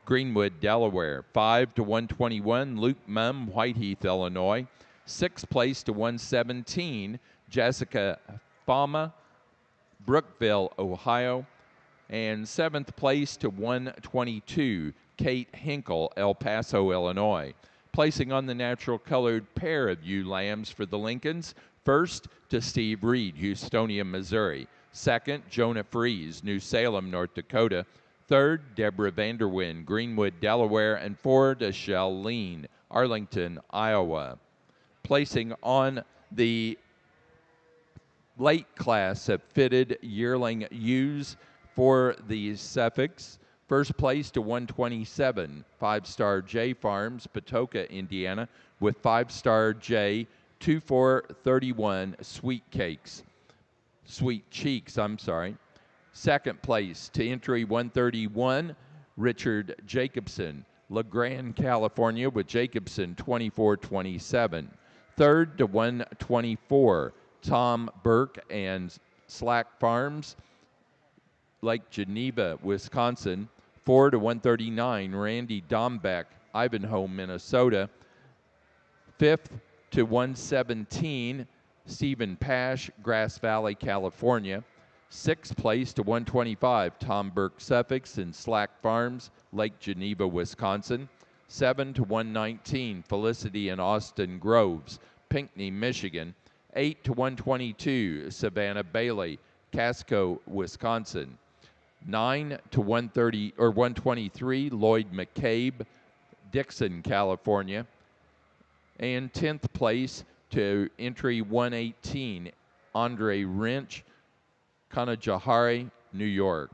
Greenwood, Delaware. 5 to 121, Luke Mumm, Whiteheath, Illinois. Sixth place to 117, Jessica Fama, Brookville, Ohio. And seventh place to 122, Kate Hinkle, El Paso, Illinois. Placing on the natural colored pair of ewe lambs for the Lincolns, first to Steve Reed, Houstonia, Missouri. Second, Jonah Fries, New Salem, North Dakota. Third, Deborah Vanderwind, Greenwood, Delaware. And four to Charlene, Arlington, Iowa. Placing on the late class of fitted yearling ewes for the Suffolks. First place to 127, 5-star J Farms, Patoka, Indiana, with 5-star J 2431 Sweet Cheeks. Second place to entry 131, Richard Jacobson, La Grande, California, with Jacobson 24-27. Third to 124, Tom Burke and Slack Farms, Lake Geneva, Wisconsin. 4 to 139, Randy Dombeck, Ivanhoe, Minnesota. Fifth to 117, Stephen Pash, Grass Valley, California. Sixth place to 125, Tom Burke Suffolk and Slack Farms, Lake Geneva, Wisconsin. 7 to 119, Felicity and Austin Groves, Pinckney, Michigan. 8 to 122, Savannah Bailey, Casco, Wisconsin. 9 to 130 or 123, Lloyd McCabe, Dixon, California. And 10th place to entry 118, Andre Wrench, Kanajahari, New York.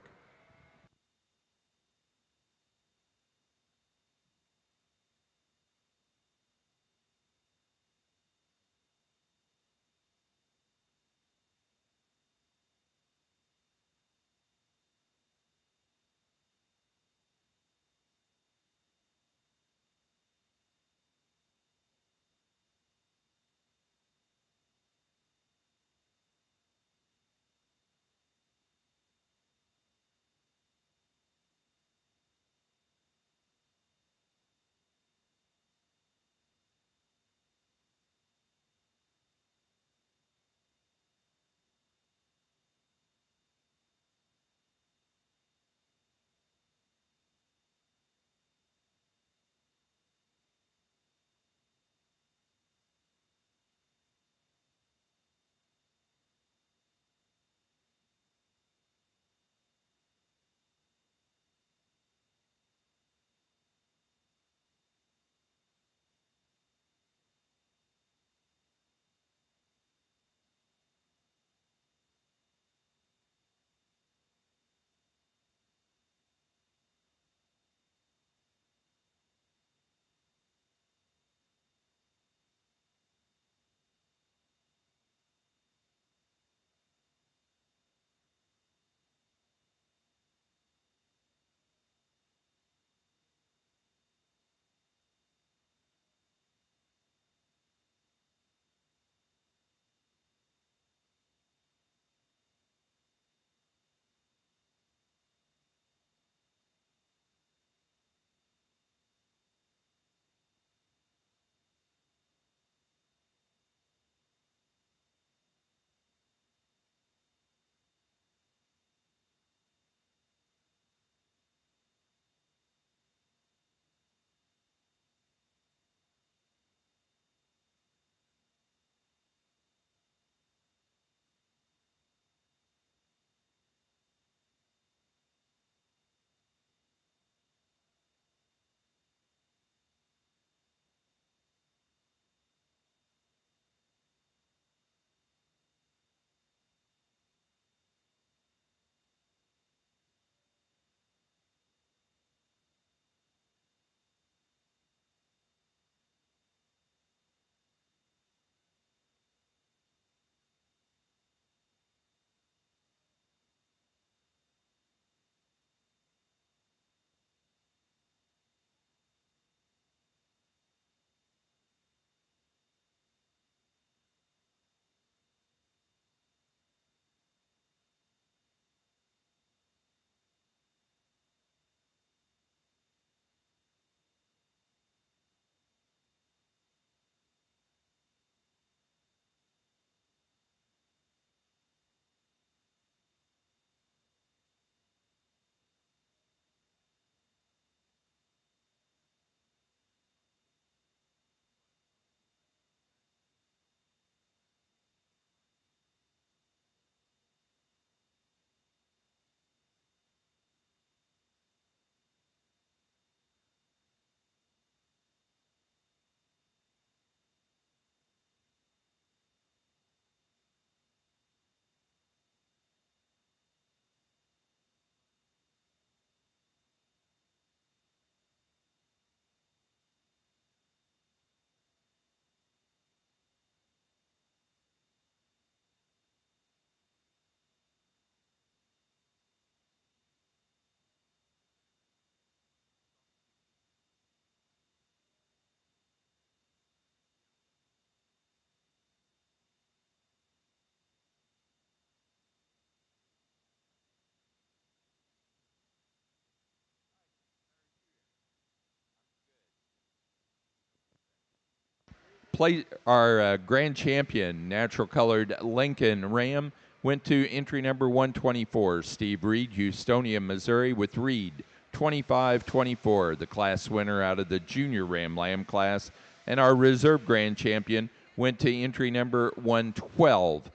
Our grand champion, natural colored Lincoln Ram, went to entry number 124, Steve Reed, Houstonia, Missouri, with Reed 25-24, the class winner out of the junior Ram Lamb class. And our reserve grand champion went to entry number 112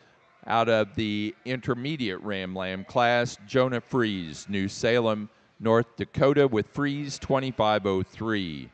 out of the intermediate Ram Lamb class, Jonah Fries, New Salem, North Dakota, with Fries 25-03.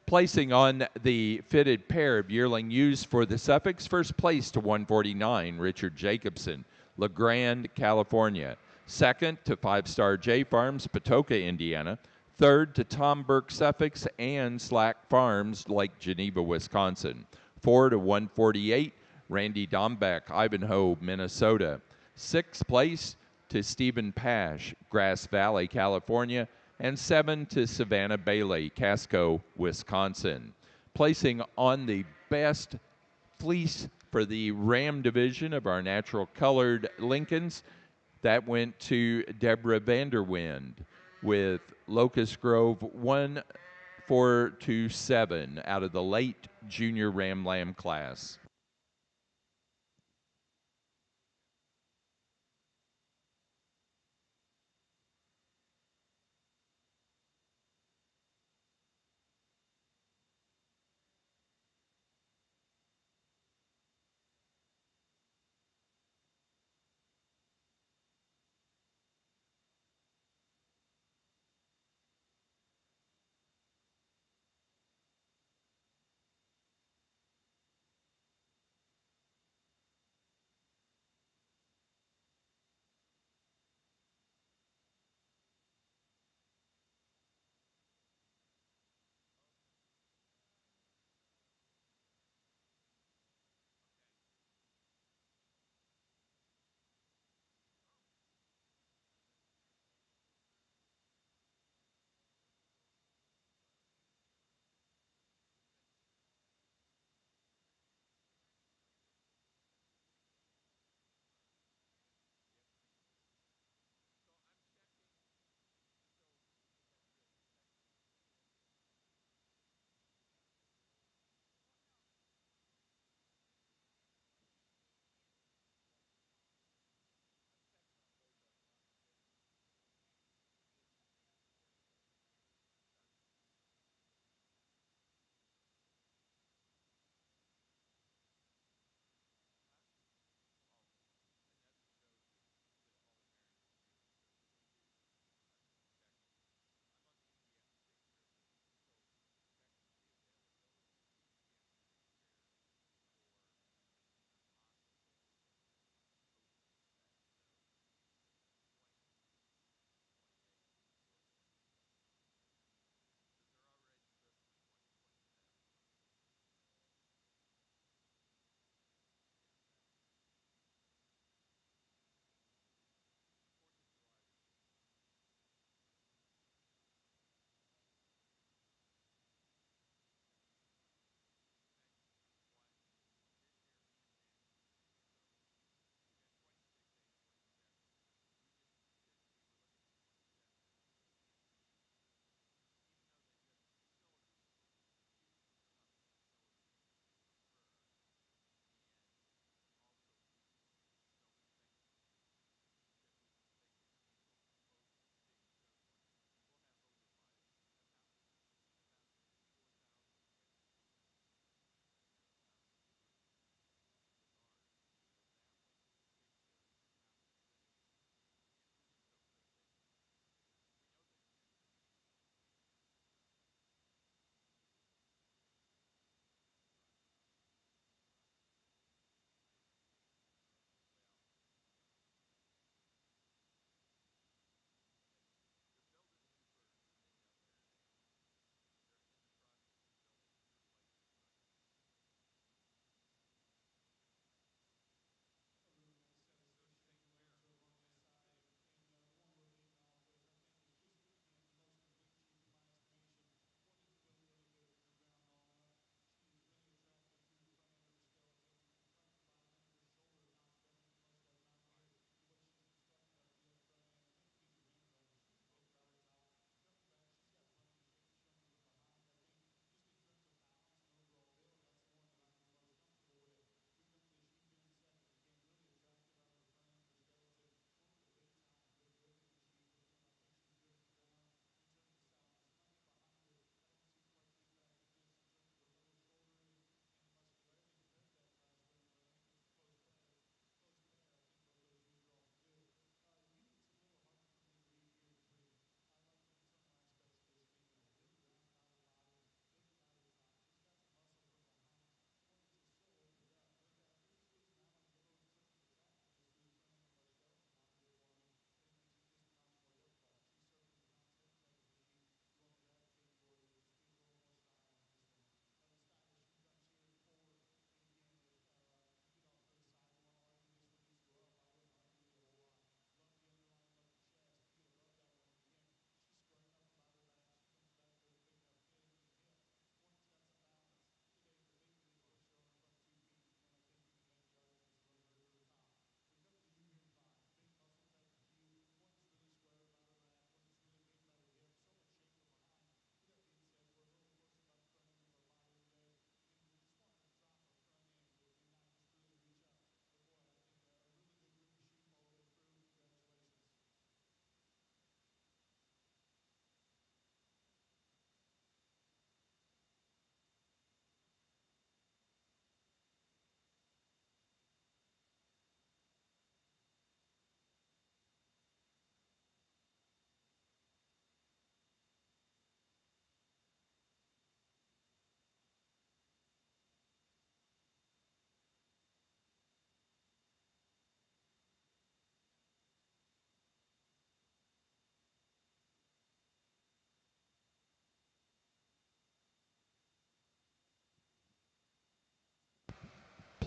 Placing on the fitted pair of yearling ewes for the Suffolks, first place to 149, Richard Jacobson, La Grande, California. Second to 5-Star J Farms, Patoka, Indiana. Third to Tom Burke Suffolks and Slack Farms, Lake Geneva, Wisconsin. 4 to 148, Randy Dombeck, Ivanhoe, Minnesota. Sixth place to Stephen Pash, Grass Valley, California, and 7 to Savannah Bailey, Casco, Wisconsin. Placing on the best fleece for the Ram division of our natural colored Lincolns, that went to Deborah Vanderwind with Locust Grove 1427 out of the late junior Ram Lamb class.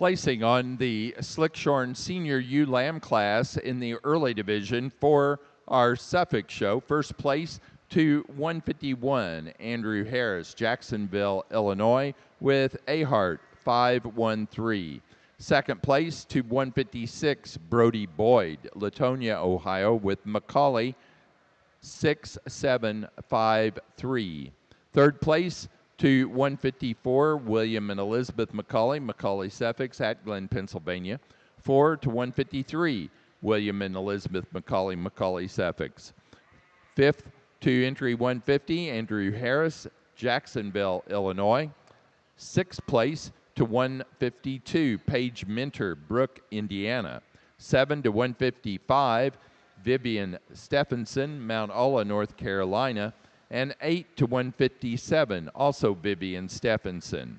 placing on the Slickshorn Senior U Lamb class in the early division for our Suffolk show. First place to 151, Andrew Harris, Jacksonville, Illinois, with Ahart 513. Second place to 156, Brody Boyd, Latonia, Ohio, with Macaulay 6753. Third place to 154, William and Elizabeth Macaulay Suffolk at Glen, Pennsylvania. 4 to 153, William and Elizabeth Macaulay Suffolk. Fifth to entry 150, Andrew Harris, Jacksonville, Illinois. Sixth place to 152, Paige Minter, Brooke, Indiana. 7 to 155, Vivian Stephenson, Mount Ola, North Carolina. And 8 to 157, also Vivian Stephenson.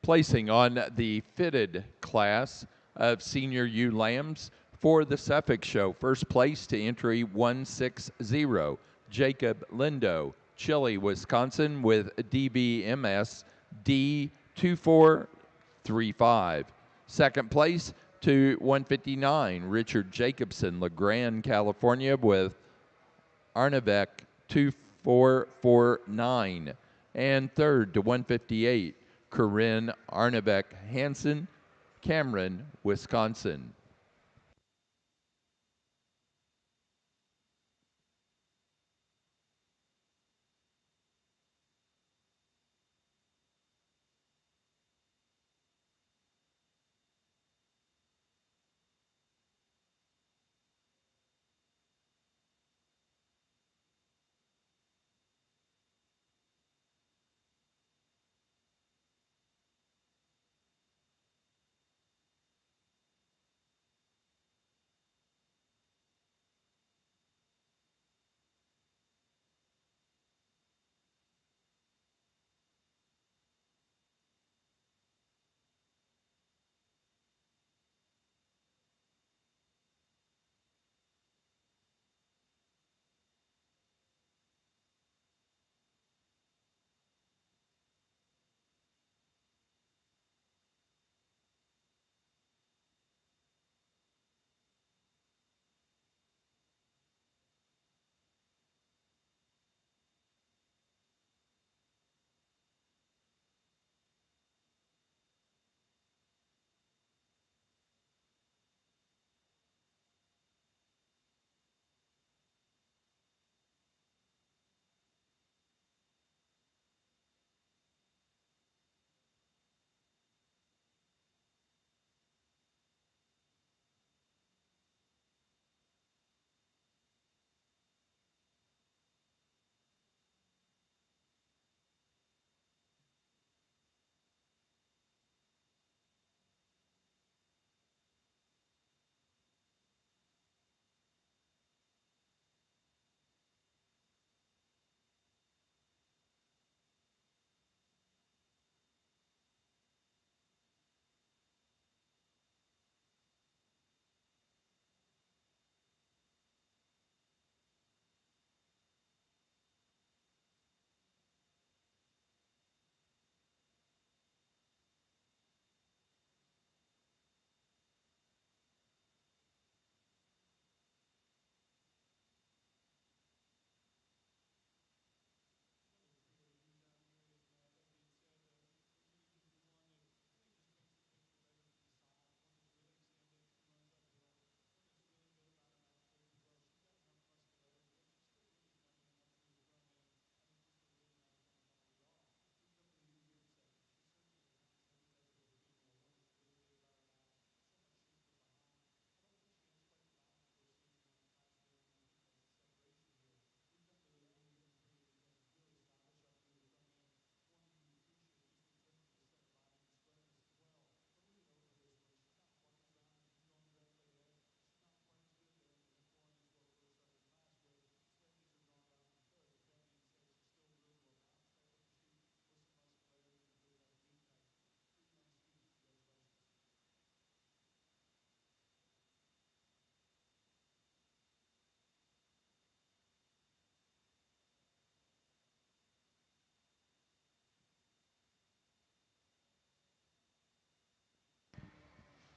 Placing on the fitted class of Senior U Lambs for the Suffolk Show. First place to entry 160, Jacob Lindo, Chile, Wisconsin, with DBMS D2435. Second place to 159, Richard Jacobson, LeGrand, California, with Arnavec 2449. And third to 158, Corinne Arnavec Hansen, Cameron, Wisconsin.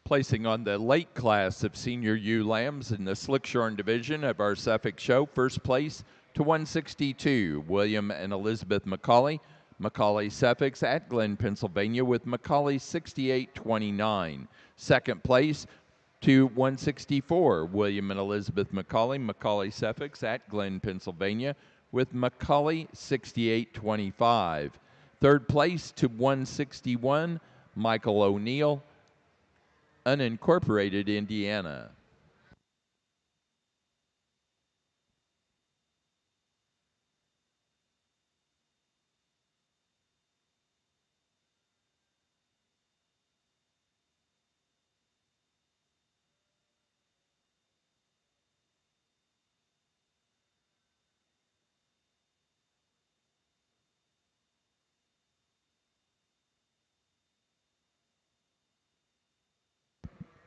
Placing on the late class of Senior U Lambs in the Slickshorn division of our Suffolk Show. First place to 162, William and Elizabeth McCauley, Macaulay Suffolks at Glen, Pennsylvania, with Macaulay 6829. Second place to 164, William and Elizabeth McCauley, Macaulay Suffolks at Glen, Pennsylvania, with Macaulay 6825. Third place to 161, Michael O'Neill, unincorporated Indiana.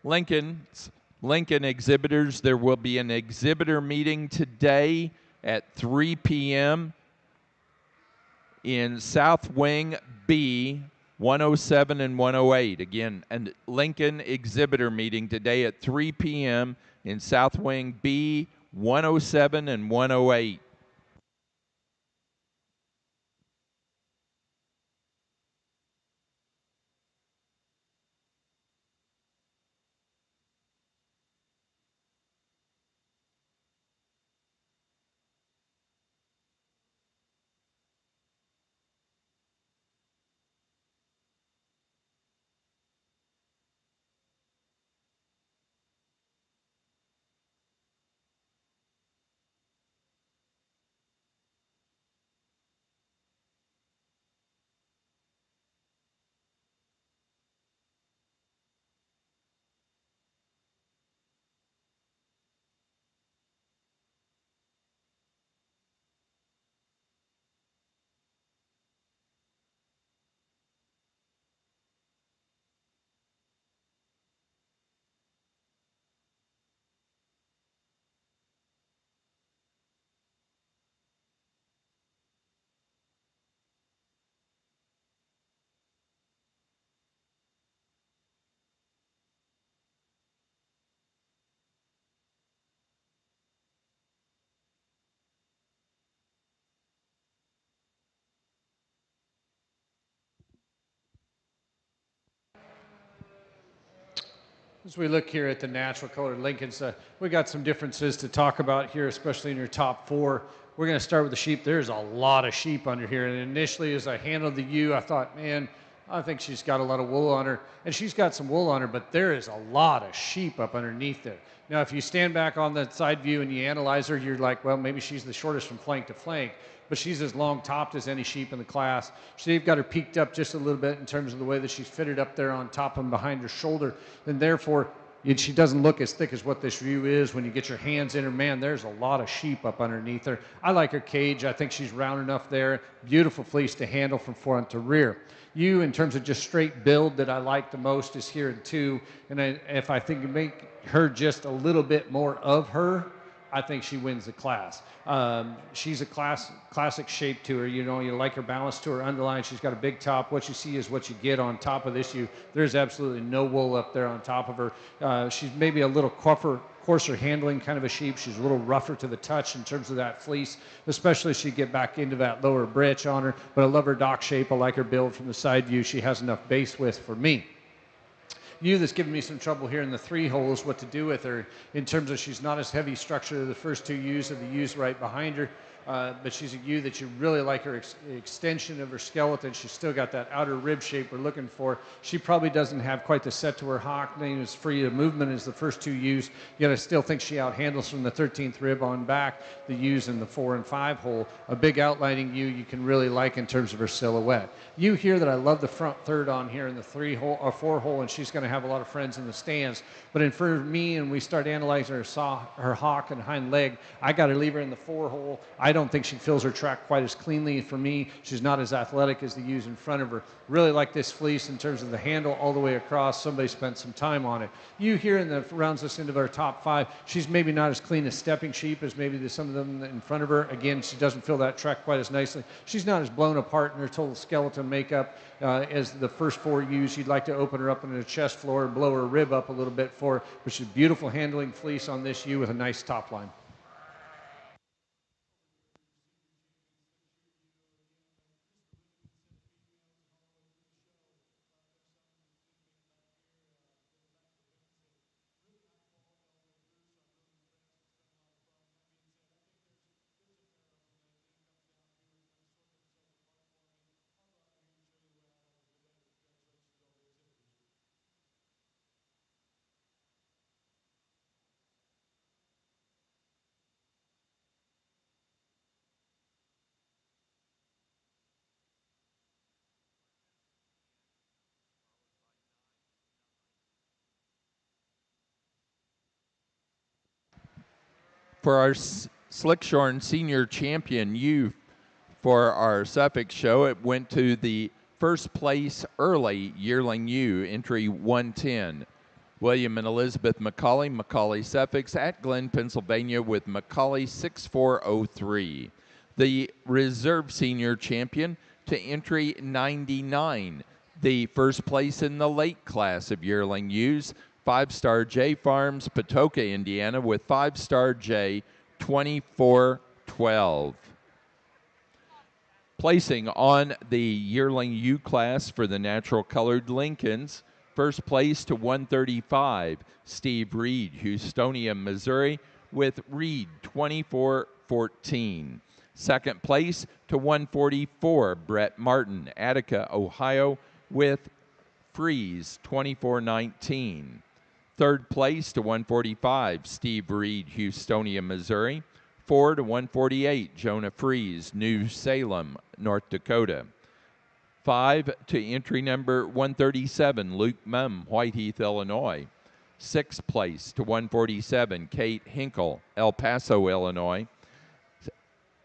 Lincoln's Lincoln exhibitors, there will be an exhibitor meeting today at 3 p.m. in South Wing B 107 and 108. Again, a Lincoln exhibitor meeting today at 3 p.m. in South Wing B 107 and 108. As we look here at the natural color Lincolns, we got some differences to talk about here, especially in your top four. We're going to start with the sheep. There's a lot of sheep under here. And initially, as I handled the ewe, I thought, man, I think she's got a lot of wool on her. And she's got some wool on her, but there is a lot of sheep up underneath there. Now, if you stand back on the side view and you analyze her, you're like, well, maybe she's the shortest from flank to flank, but she's as long topped as any sheep in the class. They've got her peaked up just a little bit in terms of the way that she's fitted up there on top and behind her shoulder, and therefore she doesn't look as thick as what this view is when you get your hands in her. Man, there's a lot of sheep up underneath her. I like her cage. I think she's round enough there. Beautiful fleece to handle from front to rear. You, in terms of just straight build, that I like the most is here in 2. And if I think you make her just a little bit more of her, I think she wins the class. She's a classic shape to her. You know, you like her balance to her underline. She's got a big top. What you see is what you get on top of this ewe. There's absolutely no wool up there on top of her. She's maybe a little coarser handling kind of a sheep. She's a little rougher to the touch in terms of that fleece, especially as you get back into that lower britch on her. But I love her dock shape. I like her build from the side view. She has enough base width for me. Ewe that's giving me some trouble here in the 3 holes, what to do with her in terms of she's not as heavy structure as the first 2 ewes, of the ewes right behind her. But she's a ewe that you really like her extension of her skeleton. She's still got that outer rib shape we're looking for. She probably doesn't have quite the set to her hock, name as free of movement as the first 2 ewes, yet I still think she outhandles from the 13th rib on back the ewes in the 4 and 5 hole. A big outlining ewe you can really like in terms of her silhouette. Ewe here that I love the front third on here in the 3 hole or 4 hole, and she's going to have a lot of friends in the stands. But in front of me, and we start analyzing her hock and hind leg, I got to leave her in the 4 hole. I don't think she fills her track quite as cleanly. For me, she's not as athletic as the ewes in front of her. Really like this fleece in terms of the handle all the way across. Somebody spent some time on it. Ewe here in the rounds us into our top 5. She's maybe not as clean as stepping sheep as maybe some of them in front of her. Again, she doesn't fill that track quite as nicely. She's not as blown apart in her total skeleton makeup as the first 4 ewes. You'd like to open her up in the chest floor and blow her rib up a little bit for her, but she's beautiful handling fleece on this ewe with a nice top line. For our Slickshorn Senior Champion ewe for our Suffolk show, it went to the first place early yearling ewe, entry 110. William and Elizabeth McCauley Suffix at Glen, Pennsylvania with McCauley 6403. The reserve senior champion to entry 99. The first place in the late class of yearling ewes, 5-star J Farms, Patoka, Indiana with 5-star J 2412. Placing on the yearling U class for the natural colored Lincolns, first place to 135, Steve Reed, Houstonia, Missouri, with Reed 2414. Second place to 144, Brett Martin, Attica, Ohio, with Freeze 2419. Third place to 145, Steve Reed, Houstonia, Missouri. 4 to 148, Jonah Freeze, New Salem, North Dakota. 5 to entry number 137, Luke Mumm, Whiteheath, Illinois. 6th place to 147, Kate Hinkle, El Paso, Illinois.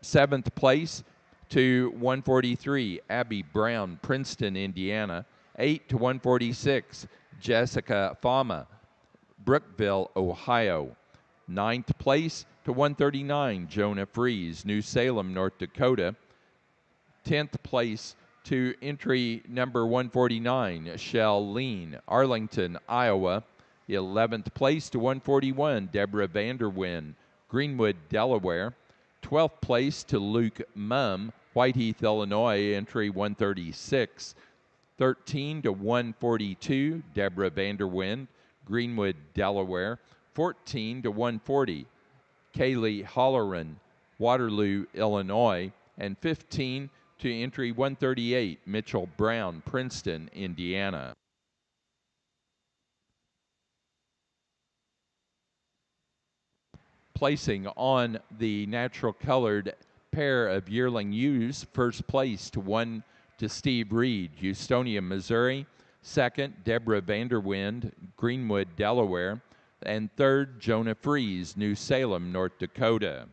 7th place to 143, Abby Brown, Princeton, Indiana. 8 to 146, Jessica Fama, Brookville, Ohio. 9th place to 139, Jonah Freeze, New Salem, North Dakota. 10th place to entry number 149, Shell Lean, Arlington, Iowa. 11th place to 141, Deborah Vanderwyn, Greenwood, Delaware. 12th place to Luke Mumm, Whiteheath, Illinois, entry 136. 13 to 142, Deborah Vanderwind, Greenwood, Delaware. 14 to 140, Kaylee Holleran, Waterloo, Illinois. And 15 to entry 138, Mitchell Brown, Princeton, Indiana. Placing on the natural colored pair of yearling ewes, first place to Steve Reed, Houstonia, Missouri. Second, Deborah Vanderwind, Greenwood, Delaware. And third, Jonah Freeze, New Salem, North Dakota.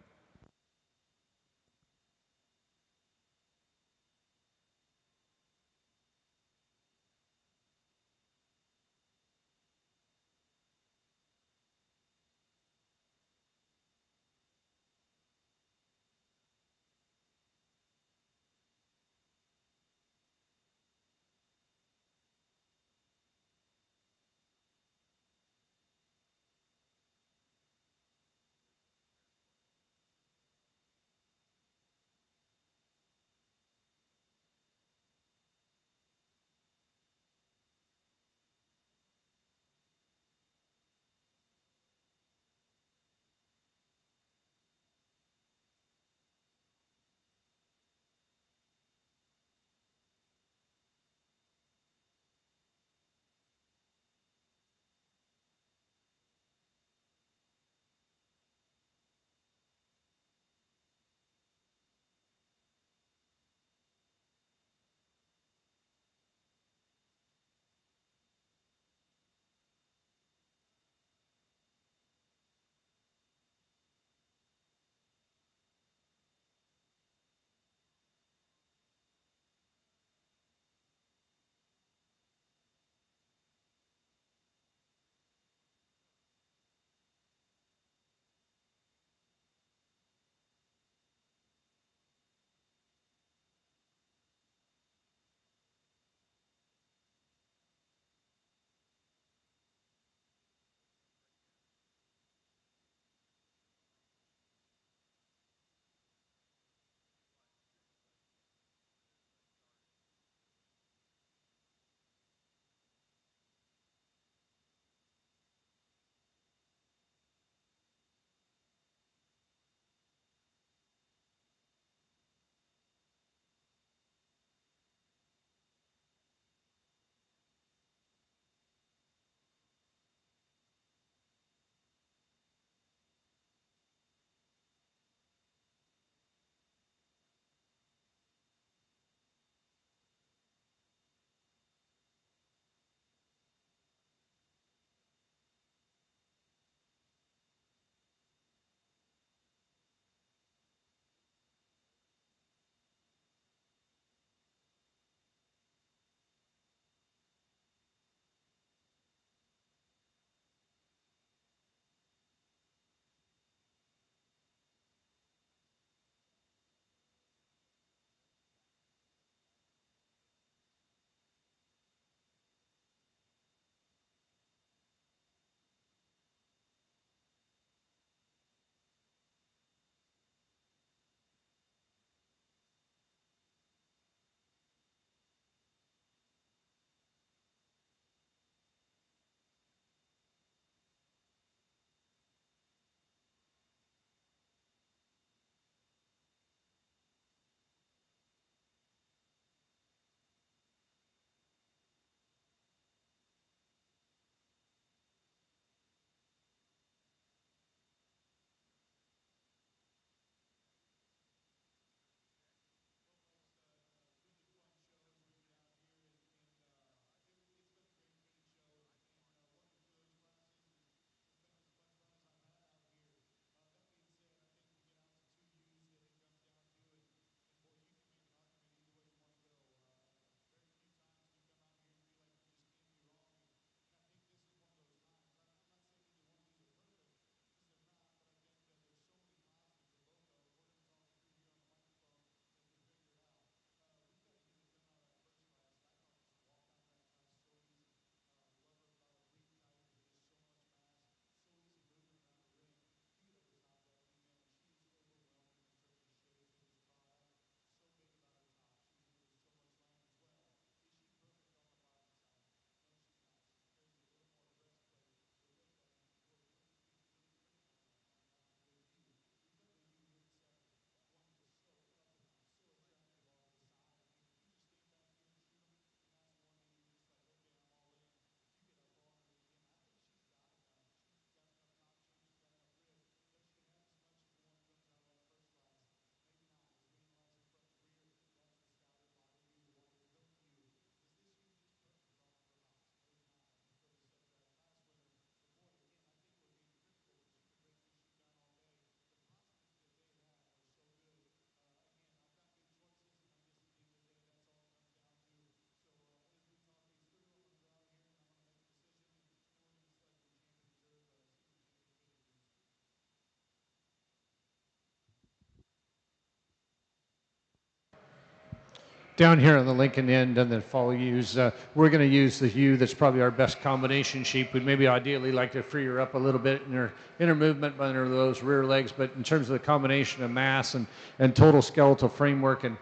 Down here on the Lincoln end and then follow use, we're going to use the hue that's probably our best combination sheep. We'd maybe ideally like to free her up a little bit in her movement under those rear legs, but in terms of the combination of mass and total skeletal framework and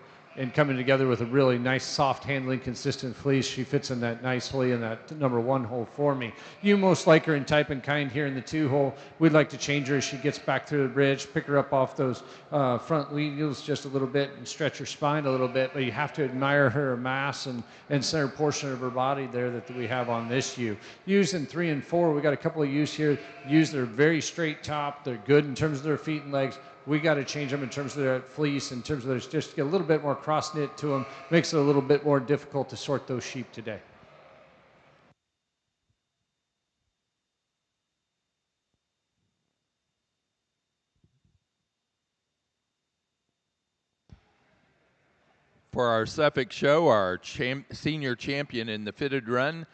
coming together with a really nice, soft handling, consistent fleece, she fits in that nicely in that number 1 hole for me. You most like her in type and kind here in the 2 hole. We'd like to change her as she gets back through the bridge, pick her up off those front wheels just a little bit and stretch her spine a little bit, but you have to admire her mass and center portion of her body there that we have on this ewe. Ewes in 3 and 4, we got a couple of ewes here. Ewes that are very straight top, they're good in terms of their feet and legs. We got to change them in terms of their fleece, in terms of there's just get a little bit more cross knit to them, makes it a little bit more difficult to sort those sheep today. For our Suffolk show, our senior champion in the fitted run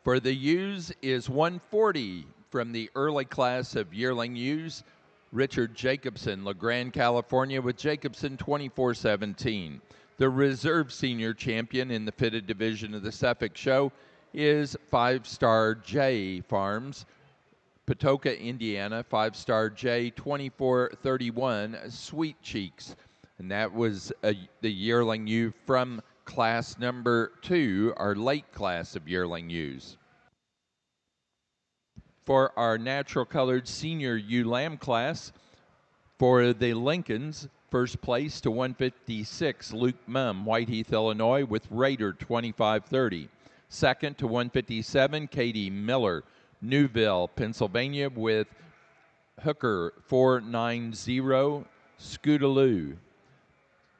for the ewes is 140 from the early class of yearling ewes, Richard Jacobson, La Grande, California, with Jacobson 2417. The reserve senior champion in the fitted division of the Suffolk show is 5-star J Farms, Patoka, Indiana, 5-star J 2431, Sweet Cheeks. And that was the yearling ewe from class number 2, our late class of yearling ewes. For our natural colored senior ewe lamb class, for the Lincolns, first place to 156, Luke Mumm, Whiteheath, Illinois, with Raider 2530. Second to 157, Katie Miller, Newville, Pennsylvania, with Hooker 490, Scootaloo.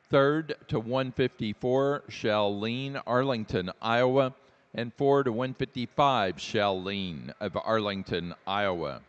Third to 154, Shell Lean, Arlington, Iowa. And 4 to 155, Shell Lean of Arlington, Iowa.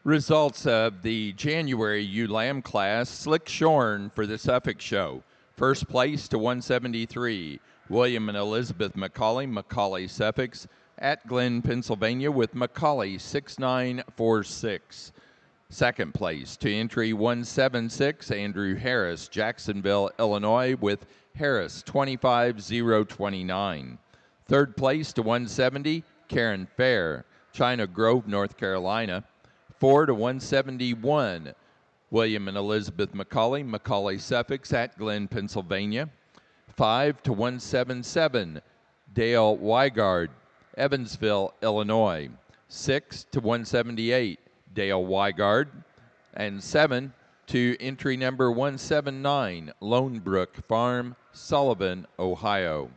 Results of the January ewe lamb class, Slick Shorn for the Suffolk Show. First place to 173, William and Elizabeth McCauley, Macaulay Suffolks, at Glen, Pennsylvania with Macaulay 6946. Second place to entry 176, Andrew Harris, Jacksonville, Illinois with Harris 25029. Third place to 170, Karen Fair, China Grove, North Carolina, 4 to 171, William and Elizabeth McCauley, Macaulay Suffolks at Glen, Pennsylvania, 5 to 177, Dale Wygard, Evansville, Illinois, 6 to 178, Dale Wygard, and 7 to entry number 179, Lone Brook Farm, Sullivan, Ohio.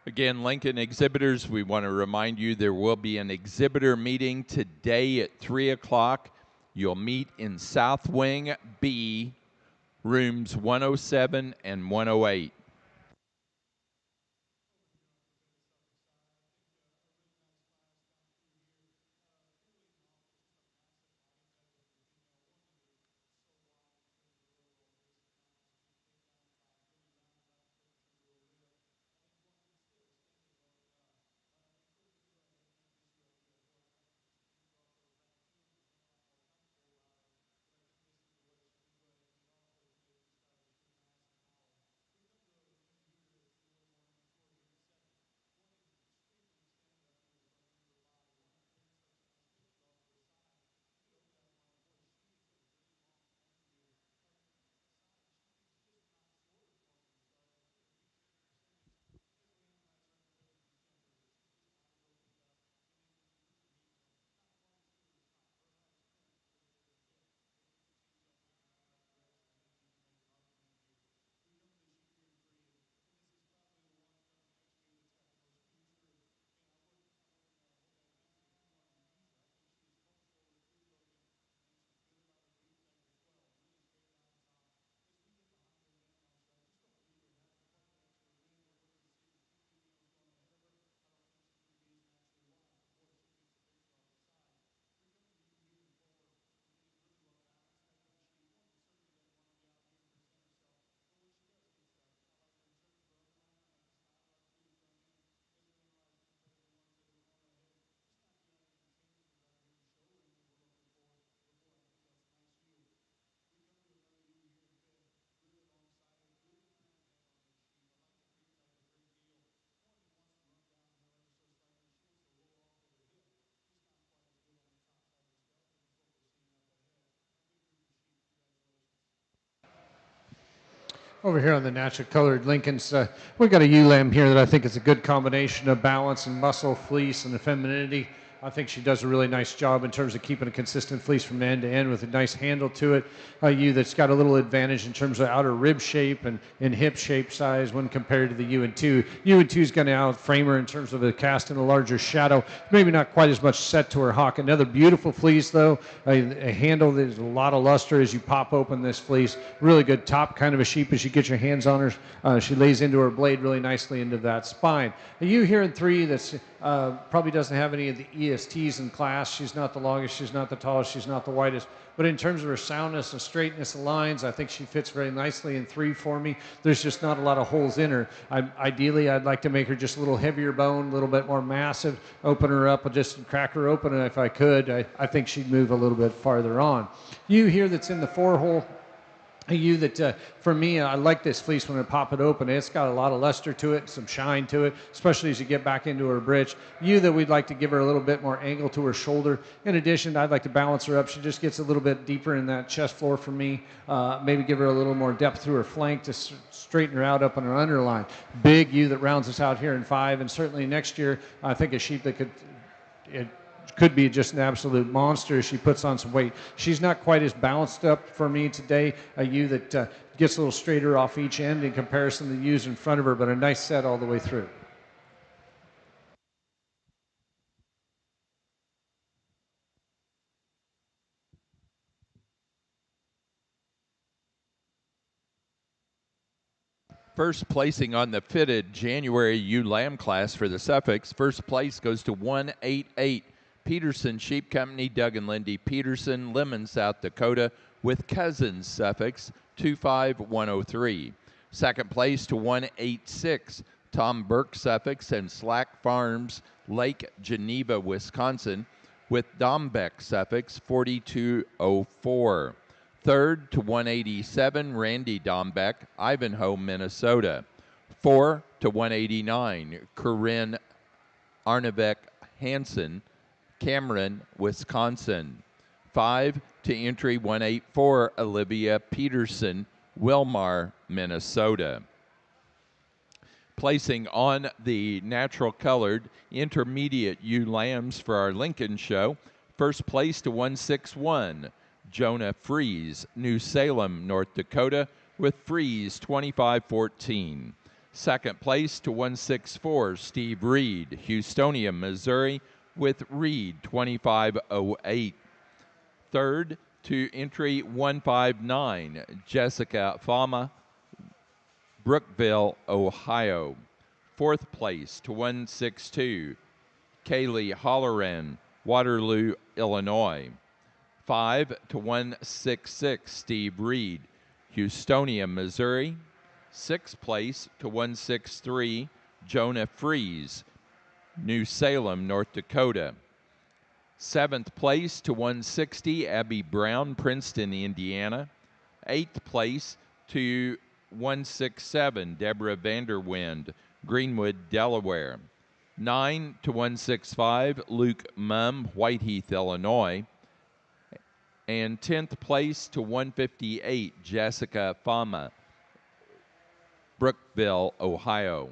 Again, Lincoln exhibitors, we want to remind you there will be an exhibitor meeting today at 3 o'clock. You'll meet in South Wing B, rooms 107 and 108. Over here on the natural colored Lincolns, we've got a ewe lamb here that I think is a good combination of balance and muscle, fleece, and femininity. I think she does a really nice job in terms of keeping a consistent fleece from end to end with a nice handle to it. A ewe that's got a little advantage in terms of outer rib shape and hip shape size when compared to the ewe-and-two. Ewe-and-two is going to out-frame her in terms of a cast and a larger shadow. Maybe not quite as much set to her hock. Another beautiful fleece, though. A handle that is a lot of luster as you pop open this fleece. Really good top kind of a sheep as you get your hands on her. She lays into her blade really nicely into that spine. A ewe here in 3 that's probably doesn't have any of the ESTs in class. She's not the longest, she's not the tallest, she's not the widest. But in terms of her soundness and straightness of lines, I think she fits very nicely in 3 for me. There's just not a lot of holes in her. Ideally, I'd like to make her just a little heavier bone, a little bit more massive, open her up, just crack her open, and if I could, I think she'd move a little bit farther on. You here that's in the 4 hole, a ewe that, for me, I like this fleece when I pop it open. It's got a lot of luster to it, some shine to it, especially as you get back into her britch. Ewe that we'd like to give her a little bit more angle to her shoulder. In addition, I'd like to balance her up. She just gets a little bit deeper in that chest floor for me. Maybe give her a little more depth through her flank to straighten her out up on her underline. Big ewe that rounds us out here in 5, and certainly next year, I think a sheep that could be just an absolute monster as she puts on some weight. She's not quite as balanced up for me today. A ewe that gets a little straighter off each end in comparison to the ewes in front of her, but a nice set all the way through. First placing on the fitted January ewe lamb class for the Suffolks. First place goes to 188 Peterson Sheep Company, Doug and Lindy Peterson, Lemon, South Dakota, with Cousins Suffolks, 25103. Second place to 186 Tom Burke Suffolks and Slack Farms, Lake Geneva, Wisconsin, with Dombeck Suffolks, 4204. Third to 187, Randy Dombeck, Ivanhoe, Minnesota. 4 to 189, Corinne Arnebeck Hansen, Cameron, Wisconsin. 5 to entry 184, Olivia Peterson, Wilmar, Minnesota. Placing on the natural colored intermediate ewe lambs for our Lincoln show. First place to 161, Jonah Fries, New Salem, North Dakota, with Fries 2514. Second place to 164, Steve Reed, Houstonia, Missouri, with Reed 2508. Third to entry 159, Jessica Fama, Brookville, Ohio. Fourth place to 162, Kaylee Holloran, Waterloo, Illinois. 5 to 166, Steve Reed, Houstonia, Missouri. Sixth place to 163, Jonah Fries, New Salem, North Dakota. Seventh place to 160, Abby Brown, Princeton, Indiana. Eighth place to 167, Deborah Vanderwind, Greenwood, Delaware. 9 to 165, Luke Mumm, Whiteheath, Illinois. And 10th place to 158, Jessica Fama, Brookville, Ohio.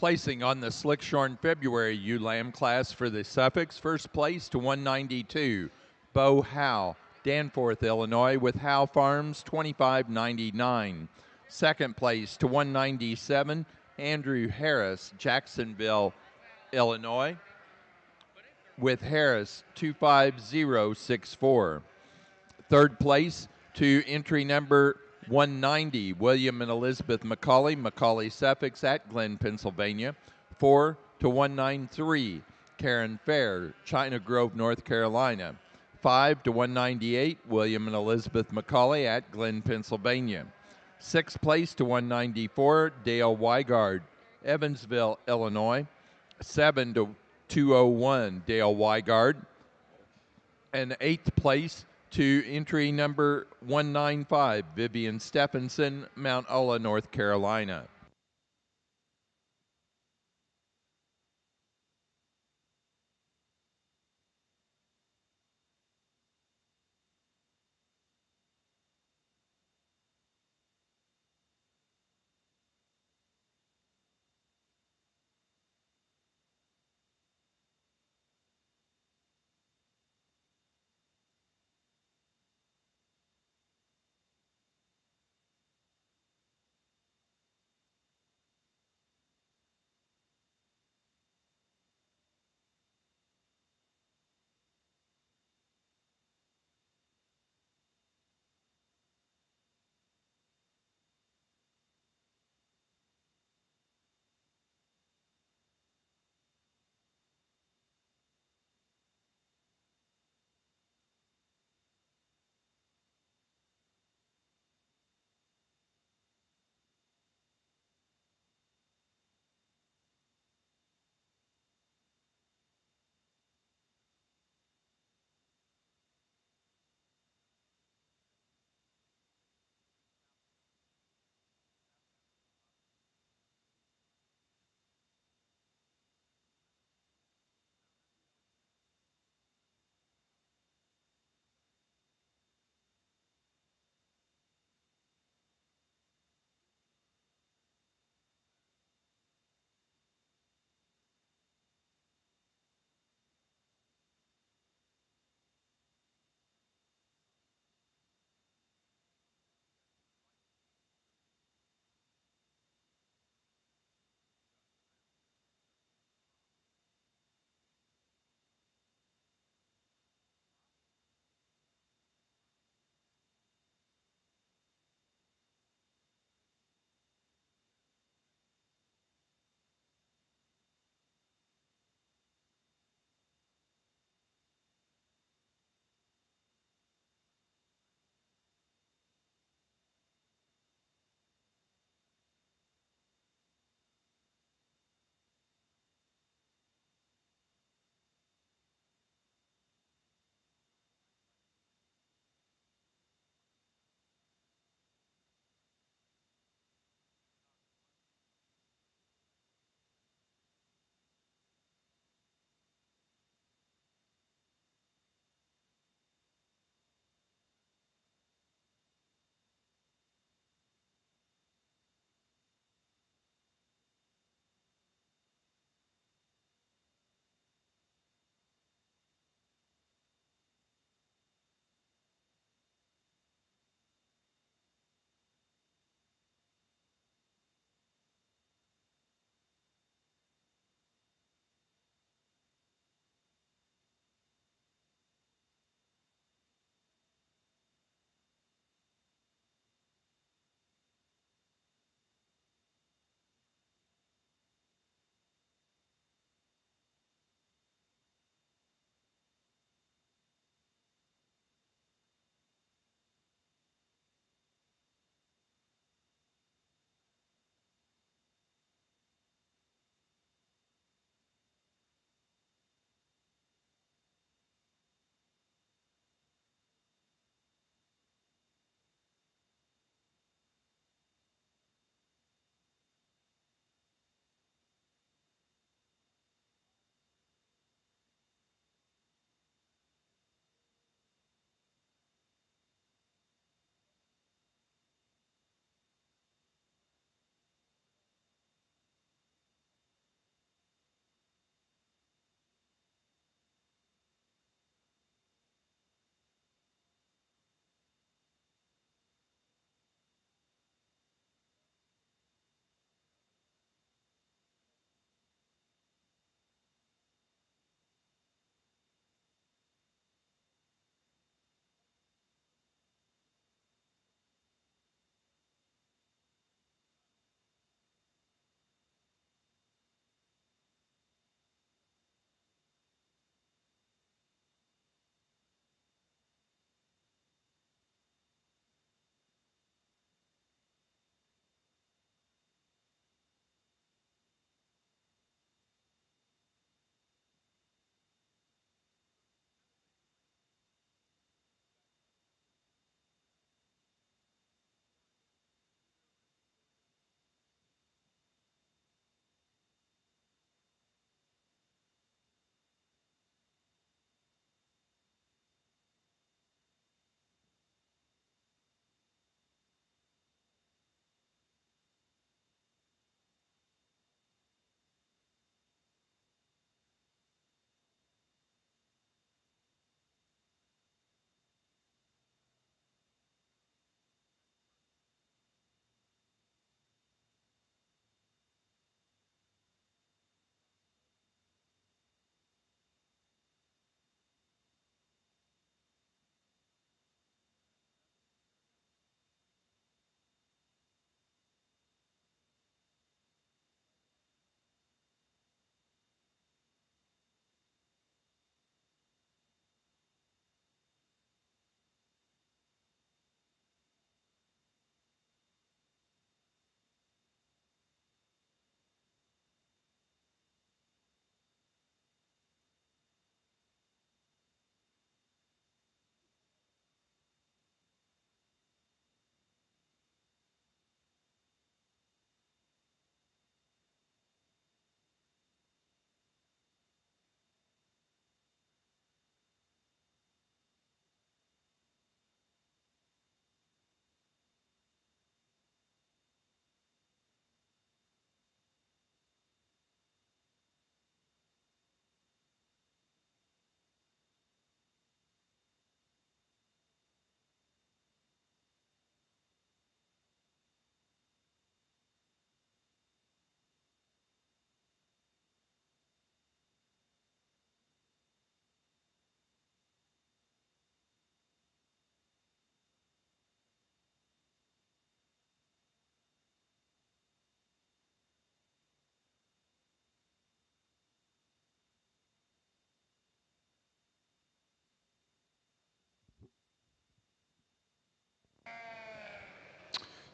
Placing on the Slickshorn February ewe lamb class for the Suffolks, first place to 192, Bo Howe, Danforth, Illinois, with Howe Farms, 25.99. Second place to 197, Andrew Harris, Jacksonville, Illinois, with Harris, 25064. Third place to entry number 190, William and Elizabeth McCauley, McCauley Suffolks at Glen, Pennsylvania. 4 to 193, Karen Fair, China Grove, North Carolina. 5 to 198, William and Elizabeth McCauley at Glen, Pennsylvania. Sixth place to 194, Dale Weigard, Evansville, Illinois. 7 to 201, Dale Weigard. And eighth place to entry number 195, Vivian Stephenson, Mount Ulla, North Carolina.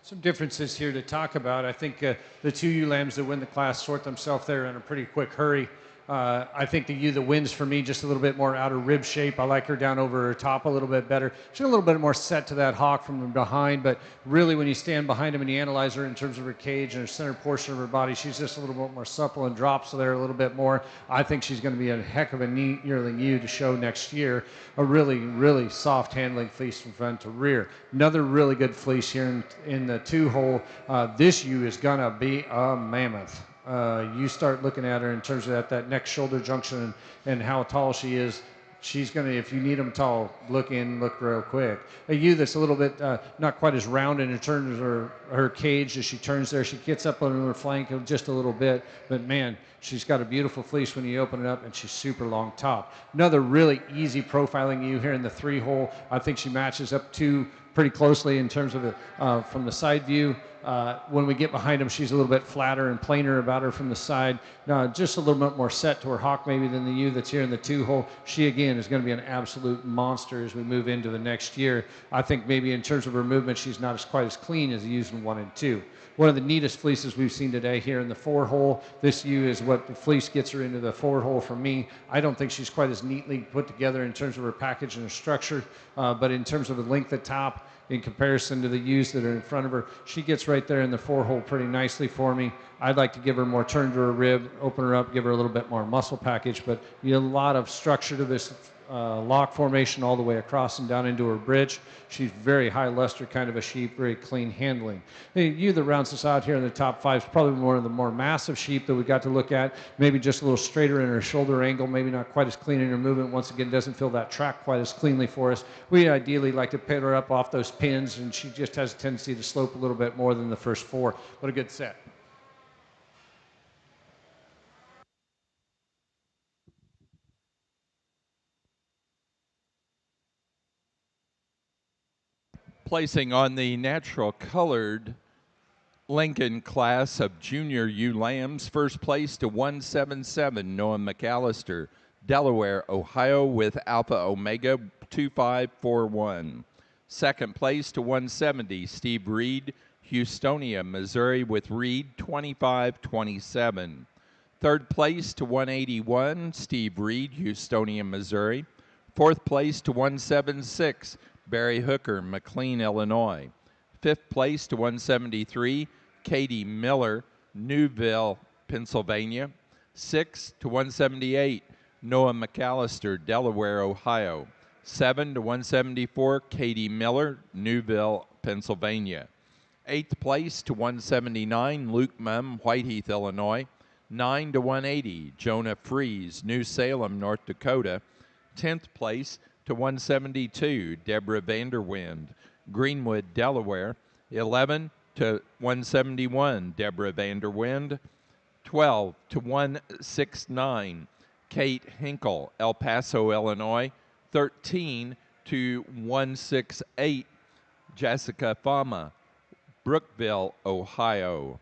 Some differences here to talk about. I think the two ewe lambs that win the class sort themselves there in a pretty quick hurry. I think the ewe that wins for me just a little bit more outer rib shape. I like her down over her top a little bit better. She's a little bit more set to that hock from behind, but really when you stand behind him and you analyze her in terms of her cage and her center portion of her body, she's just a little bit more supple and drops there a little bit more. I think she's going to be a heck of a neat yearling ewe to show next year. A really, really soft handling fleece from front to rear. Another really good fleece here in the two hole. This ewe is going to be a mammoth. You start looking at her in terms of that neck shoulder junction and how tall she is. She's going to, if you need them tall, look real quick. A ewe that's a little bit not quite as round in terms of her cage as she turns there. She gets up on her flank just a little bit, but man, she's got a beautiful fleece when you open it up, and she's super long top. Another really easy profiling ewe here in the three hole. I think she matches up to pretty closely in terms of it from the side view. When we get behind him, she's a little bit flatter and plainer about her from the side. Just a little bit more set to her hock maybe than the ewe that's here in the two hole. She, again, is going to be an absolute monster as we move into the next year. I think maybe in terms of her movement, she's not quite as clean as the ewes in 1 and 2. One of the neatest fleeces we've seen today here in the four hole. This ewe is what the fleece gets her into the four hole for me. I don't think she's quite as neatly put together in terms of her package and her structure, but in terms of the length at top, in comparison to the ewes that are in front of her, she gets right there in the four hole pretty nicely for me. I'd like to give her more turn to her rib, open her up, give her a little bit more muscle package, but a lot of structure to this lock formation all the way across and down into her bridge. She's very high luster kind of a sheep, very clean handling. The ewe that rounds us out here in the top five is probably one of the more massive sheep that we got to look at. Maybe just a little straighter in her shoulder angle, maybe not quite as clean in her movement. Once again, doesn't feel that track quite as cleanly for us. We ideally like to pin her up off those pins, and she just has a tendency to slope a little bit more than the first four. What a good set. Placing on the natural colored Lincoln class of junior ewe lambs, first place to 177, Noah McAllister, Delaware, Ohio, with Alpha Omega 2541. Second place to 170, Steve Reed, Houstonia, Missouri, with Reed 2527. Third place to 181, Steve Reed, Houstonia, Missouri. Fourth place to 176, Barry Hooker, McLean, Illinois. Fifth place to 173, Katie Miller, Newville, Pennsylvania. Sixth to 178, Noah McAllister, Delaware, Ohio. 7 to 174, Katie Miller, Newville, Pennsylvania. Eighth place to 179, Luke Mum, Whiteheath, Illinois. 9 to 180, Jonah Fries, New Salem, North Dakota. 10th place to 172, Deborah Vanderwind, Greenwood, Delaware. 11 to 171, Deborah Vanderwind. 12 to 169, Kate Hinkle, El Paso, Illinois. 13 to 168, Jessica Fama, Brookville, Ohio.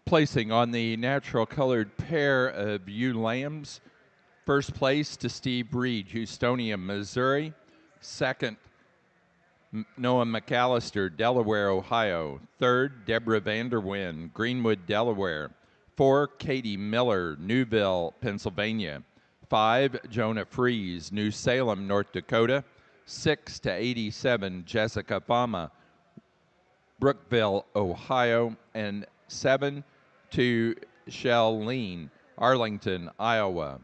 Placing on the natural colored pair of ewe lambs, first place to Steve Reed, Houstonia, Missouri. Second, Noah McAllister, Delaware, Ohio. Third, Deborah Vanderwyn, Greenwood, Delaware. 4, Katie Miller, Newville, Pennsylvania. 5, Jonah Fries, New Salem, North Dakota. 6 to 87, Jessica Fama, Brookville, Ohio. And 7 to Shell Lean, Arlington, Iowa.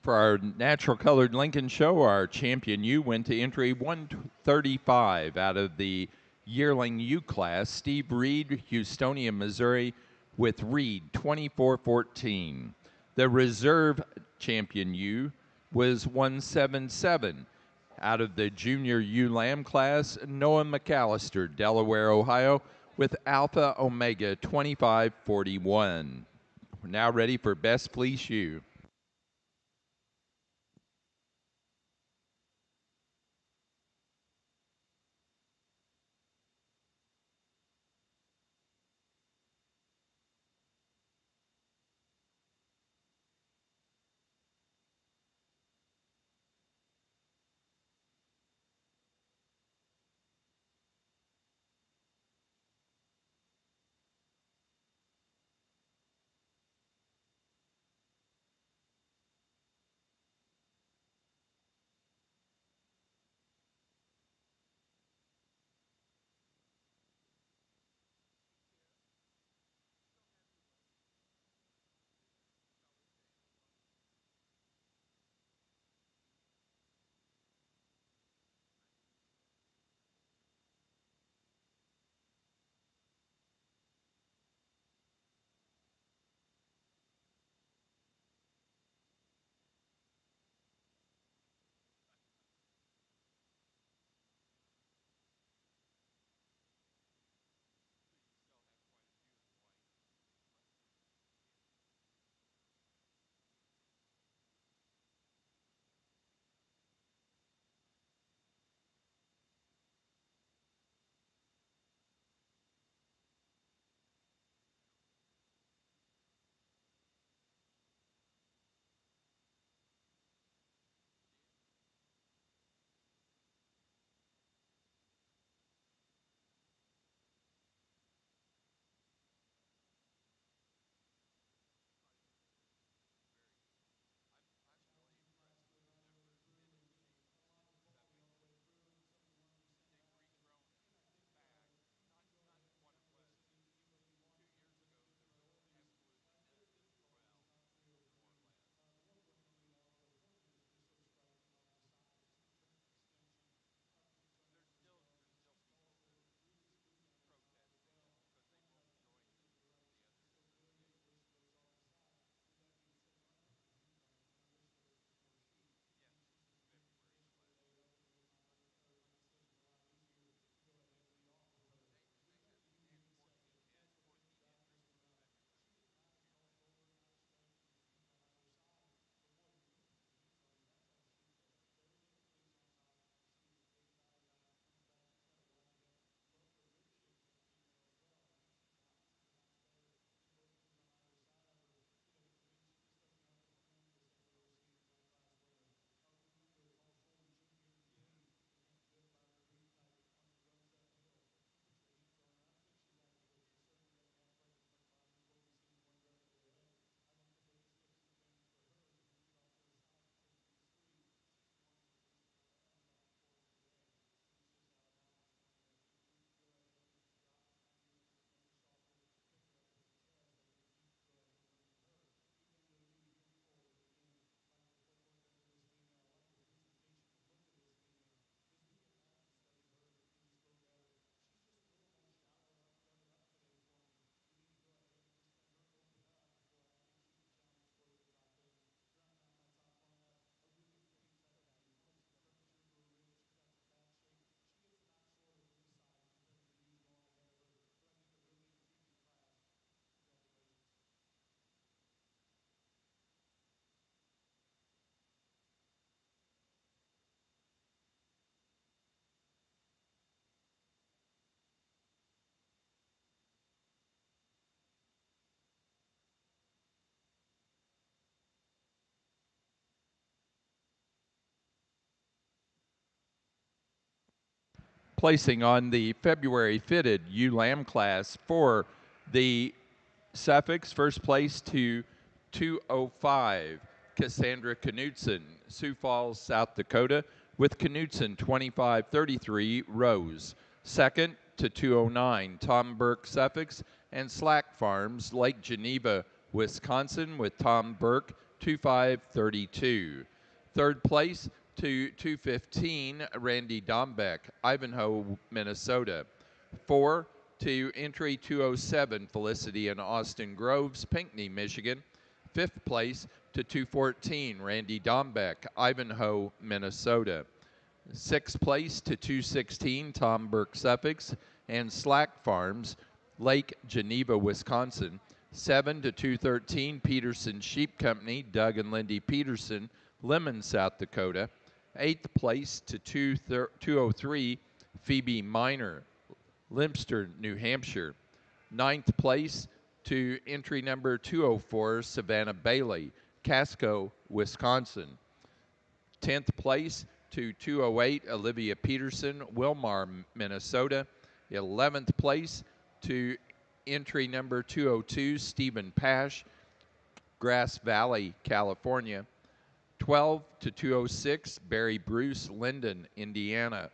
For our natural colored Lincoln show, our champion ewe went to entry 135 out of the yearling ewe class. Steve Reed, Houstonia, Missouri, with Reed 24-14. The reserve champion ewe was 177 Out of the junior ULAM class, Noah McAllister, Delaware, Ohio, with Alpha Omega 2541. We're now ready for Best Fleece Shoe. Placing on the February fitted ULAM class for the Suffix, first place to 205, Cassandra Knudsen, Sioux Falls, South Dakota, with Knudsen 2533, Rose. Second to 209, Tom Burke, Suffix, and Slack Farms, Lake Geneva, Wisconsin, with Tom Burke 2532. Third place to 215, Randy Dombeck, Ivanhoe, Minnesota. 4 to entry 207, Felicity and Austin Groves, Pinckney, Michigan. Fifth place to 214, Randy Dombeck, Ivanhoe, Minnesota. Sixth place to 216, Tom Burke Suffolk, and Slack Farms, Lake Geneva, Wisconsin. 7 to 213, Peterson Sheep Company, Doug and Lindy Peterson, Lemon, South Dakota. Eighth place to 203, Phoebe Miner, Limster, New Hampshire. Ninth place to entry number 204, Savannah Bailey, Casco, Wisconsin. 10th place to 208, Olivia Peterson, Wilmar, Minnesota. 11th place to entry number 202, Stephen Pash, Grass Valley, California. 12 to 206, Barry Bruce, Linden, Indiana.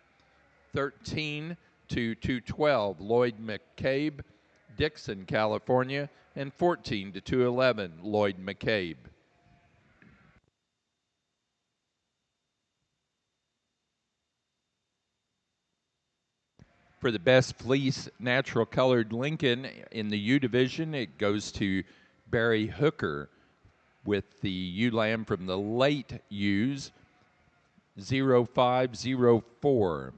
13 to 212, Lloyd McCabe, Dixon, California. And 14 to 211, Lloyd McCabe. For the best fleece natural colored Lincoln in the U division, it goes to Barry Hooker with the ewe lamb from the late ewes, 0504.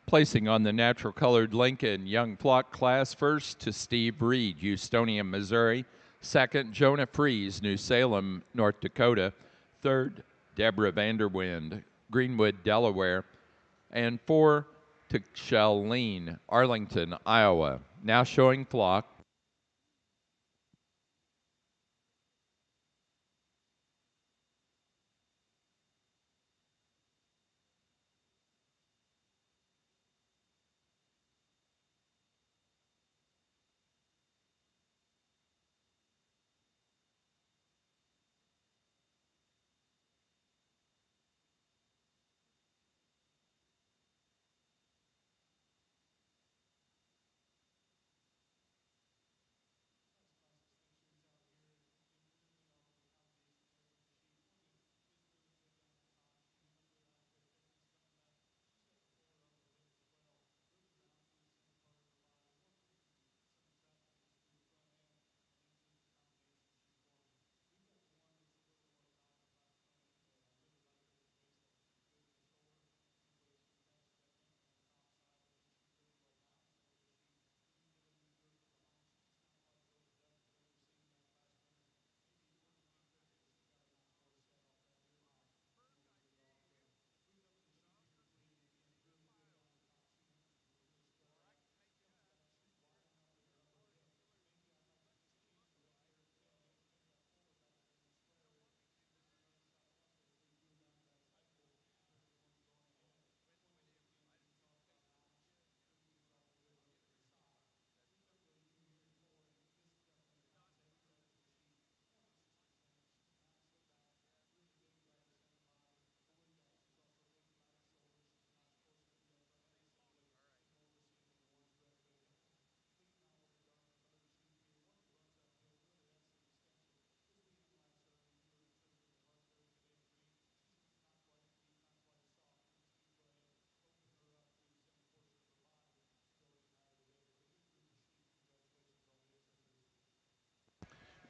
Placing on the natural colored Lincoln Young Flock class, first to Steve Reed, Houstonia, Missouri. Second, Jonah Fries, New Salem, North Dakota. Third, Deborah Vanderwind, Greenwood, Delaware. And 4, to Charlene, Arlington, Iowa. Now showing flock.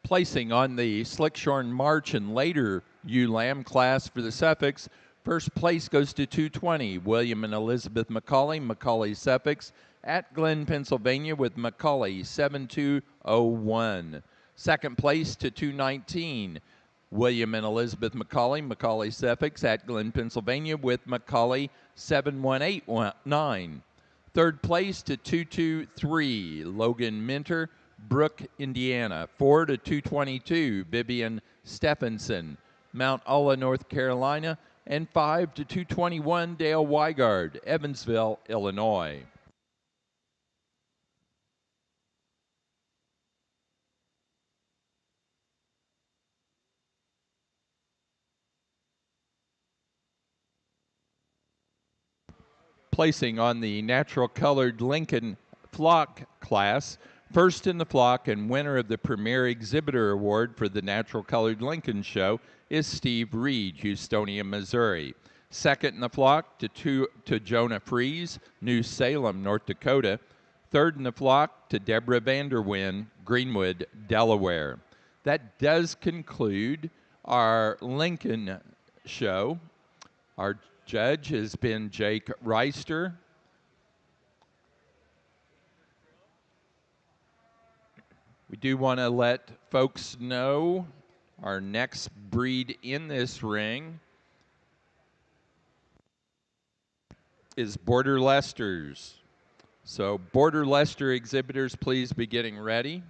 Placing on the Slickshorn March and later ewe lamb class for the Suffolks, first place goes to 220, William and Elizabeth Macaulay Suffolks at Glen, Pennsylvania with Macaulay 7201. Second place to 219, William and Elizabeth Macaulay Suffolks at Glen, Pennsylvania with Macaulay 71819. Third place to 223, Logan Minter, Brook, Indiana. 4 to 222, Vivian Stephenson, Mount Olla, North Carolina. And 5 to 221, Dale Weigard, Evansville, Illinois. Placing on the natural colored Lincoln flock class, first in the flock and winner of the Premier Exhibitor Award for the Natural Colored Lincoln Show is Steve Reed, Houstonia, Missouri. Second in the flock to Jonah Fries, New Salem, North Dakota. Third in the flock to Deborah Vanderwyn, Greenwood, Delaware. That does conclude our Lincoln show. Our judge has been Jake Reister. We do want to let folks know our next breed in this ring is Border Leicesters. So Border Leicester exhibitors, please be getting ready.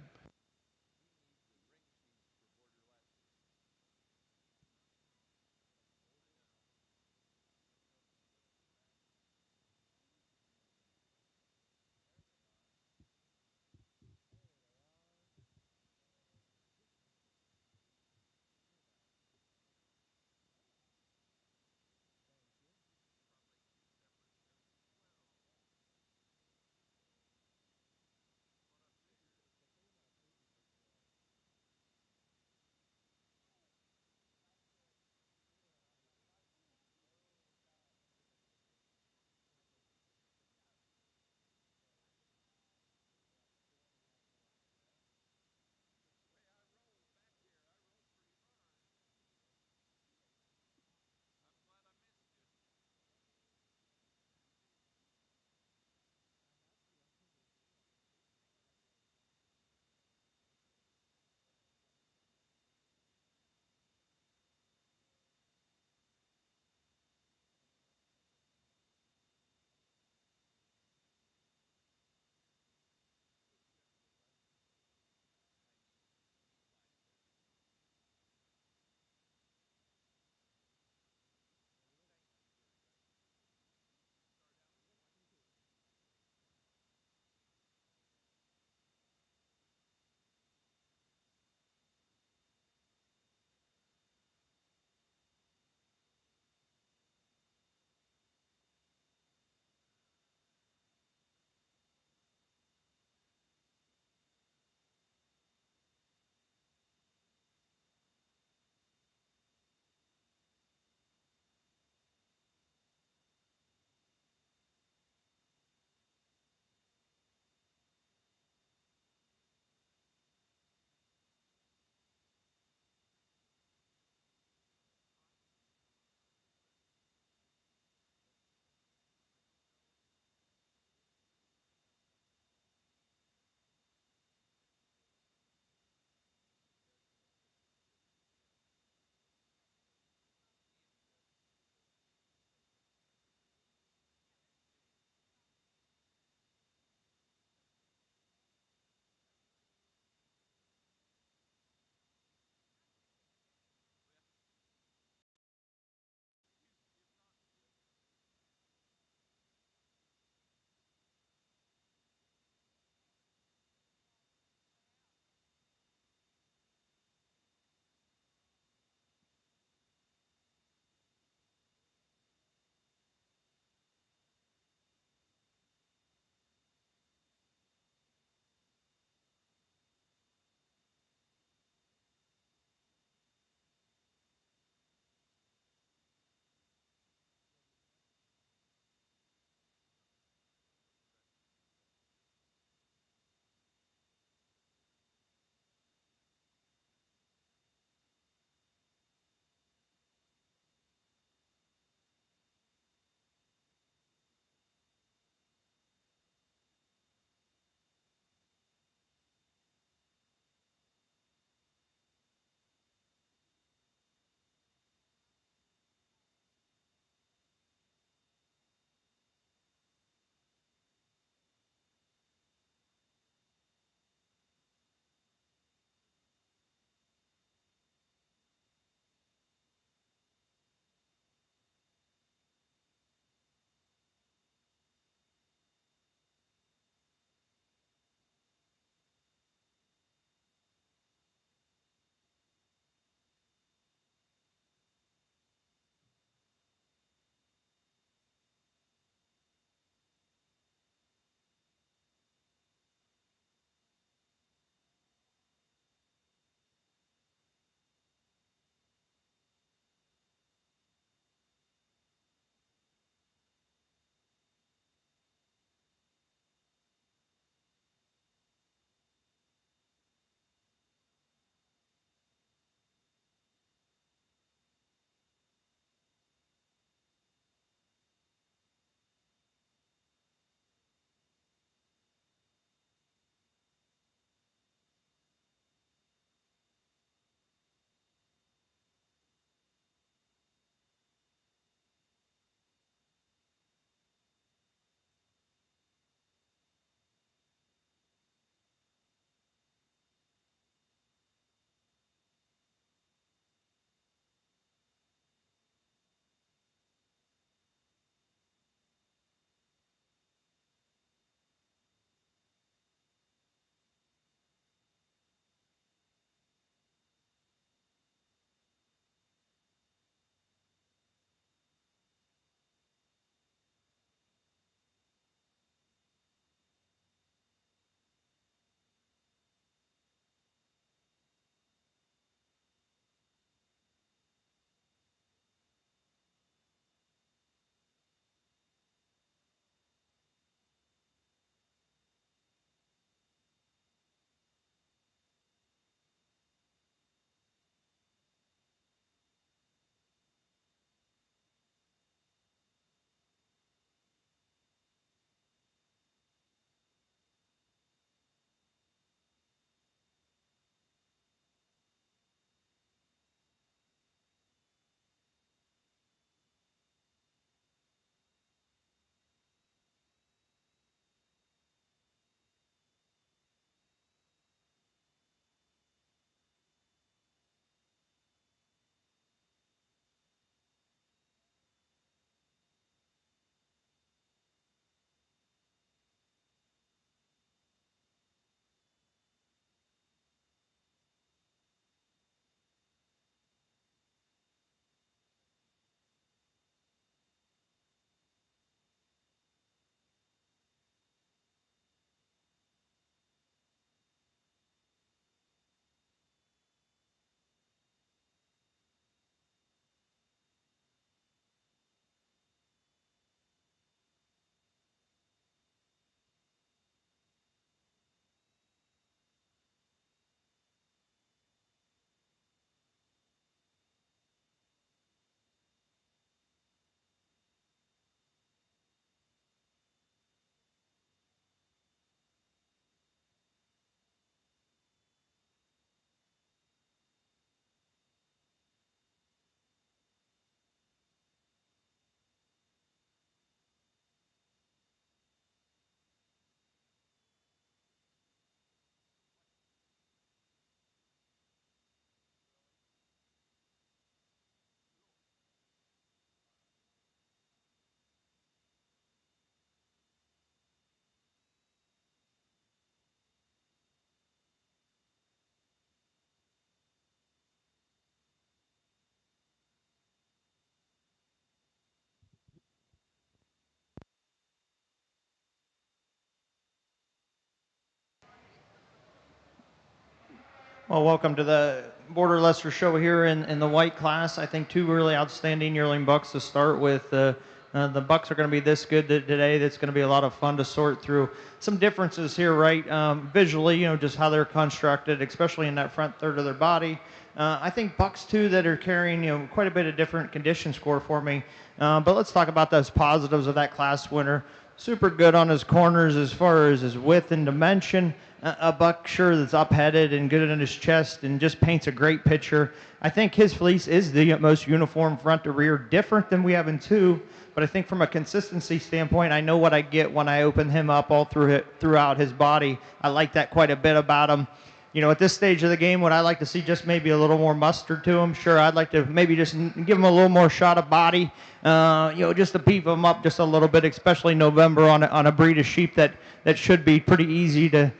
Well, welcome to the Border Leicester show here in the white class. I think two really outstanding yearling bucks to start with. The bucks are going to be this good today. That's going to be a lot of fun to sort through. Some differences here, right? Visually, just how they're constructed, especially in that front third of their body. I think bucks too that are carrying quite a bit of different condition score for me. But let's talk about those positives of that class winner. Super good on his corners as far as his width and dimension. A buck sure that's up-headed and good in his chest and just paints a great picture. I think his fleece is the most uniform front to rear, different than we have in two. But I think from a consistency standpoint, I know what I get when I open him up all throughout his body. I like that quite a bit about him. At this stage of the game, would I like to see just maybe a little more mustard to him? Sure, I'd like to maybe just give him a little more shot of body, just to beef him up just a little bit, especially November on a breed of sheep that should be pretty easy to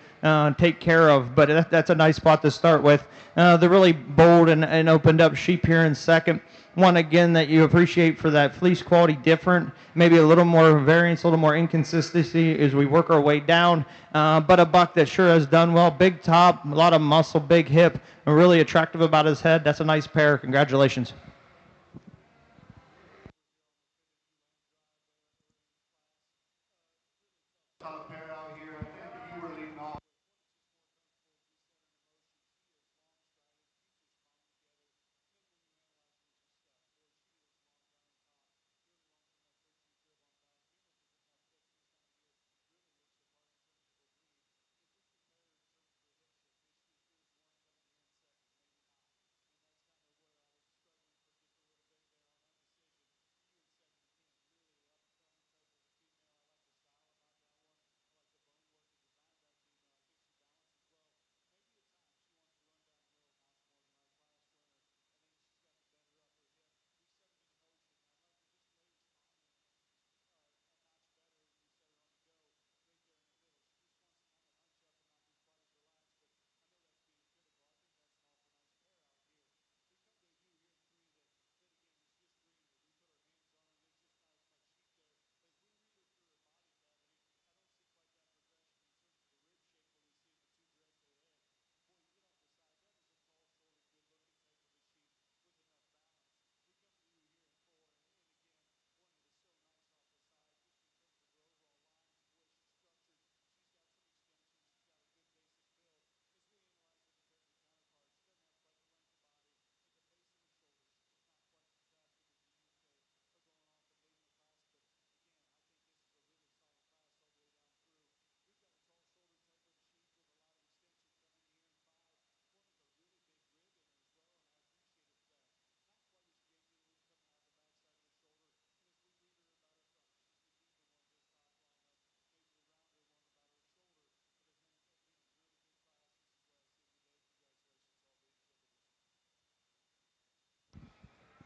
take care of. But that's a nice spot to start with. The really bold and opened up sheep here in second. One again that you appreciate for that fleece quality different, maybe a little more variance, a little more inconsistency as we work our way down, but a buck that sure has done well. Big top, a lot of muscle, big hip, and really attractive about his head. That's a nice pair. Congratulations.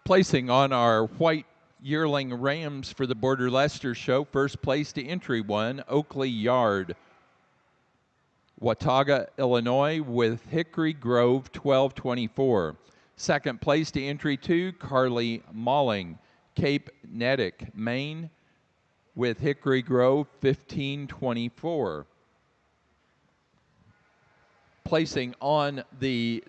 Placing on our white yearling rams for the Border Leicester show, first place to entry one, Oakley Yard, Watauga, Illinois, with Hickory Grove 1224. Second place to entry two, Carly Malling, Cape Nedick, Maine, with Hickory Grove 1524. Placing on the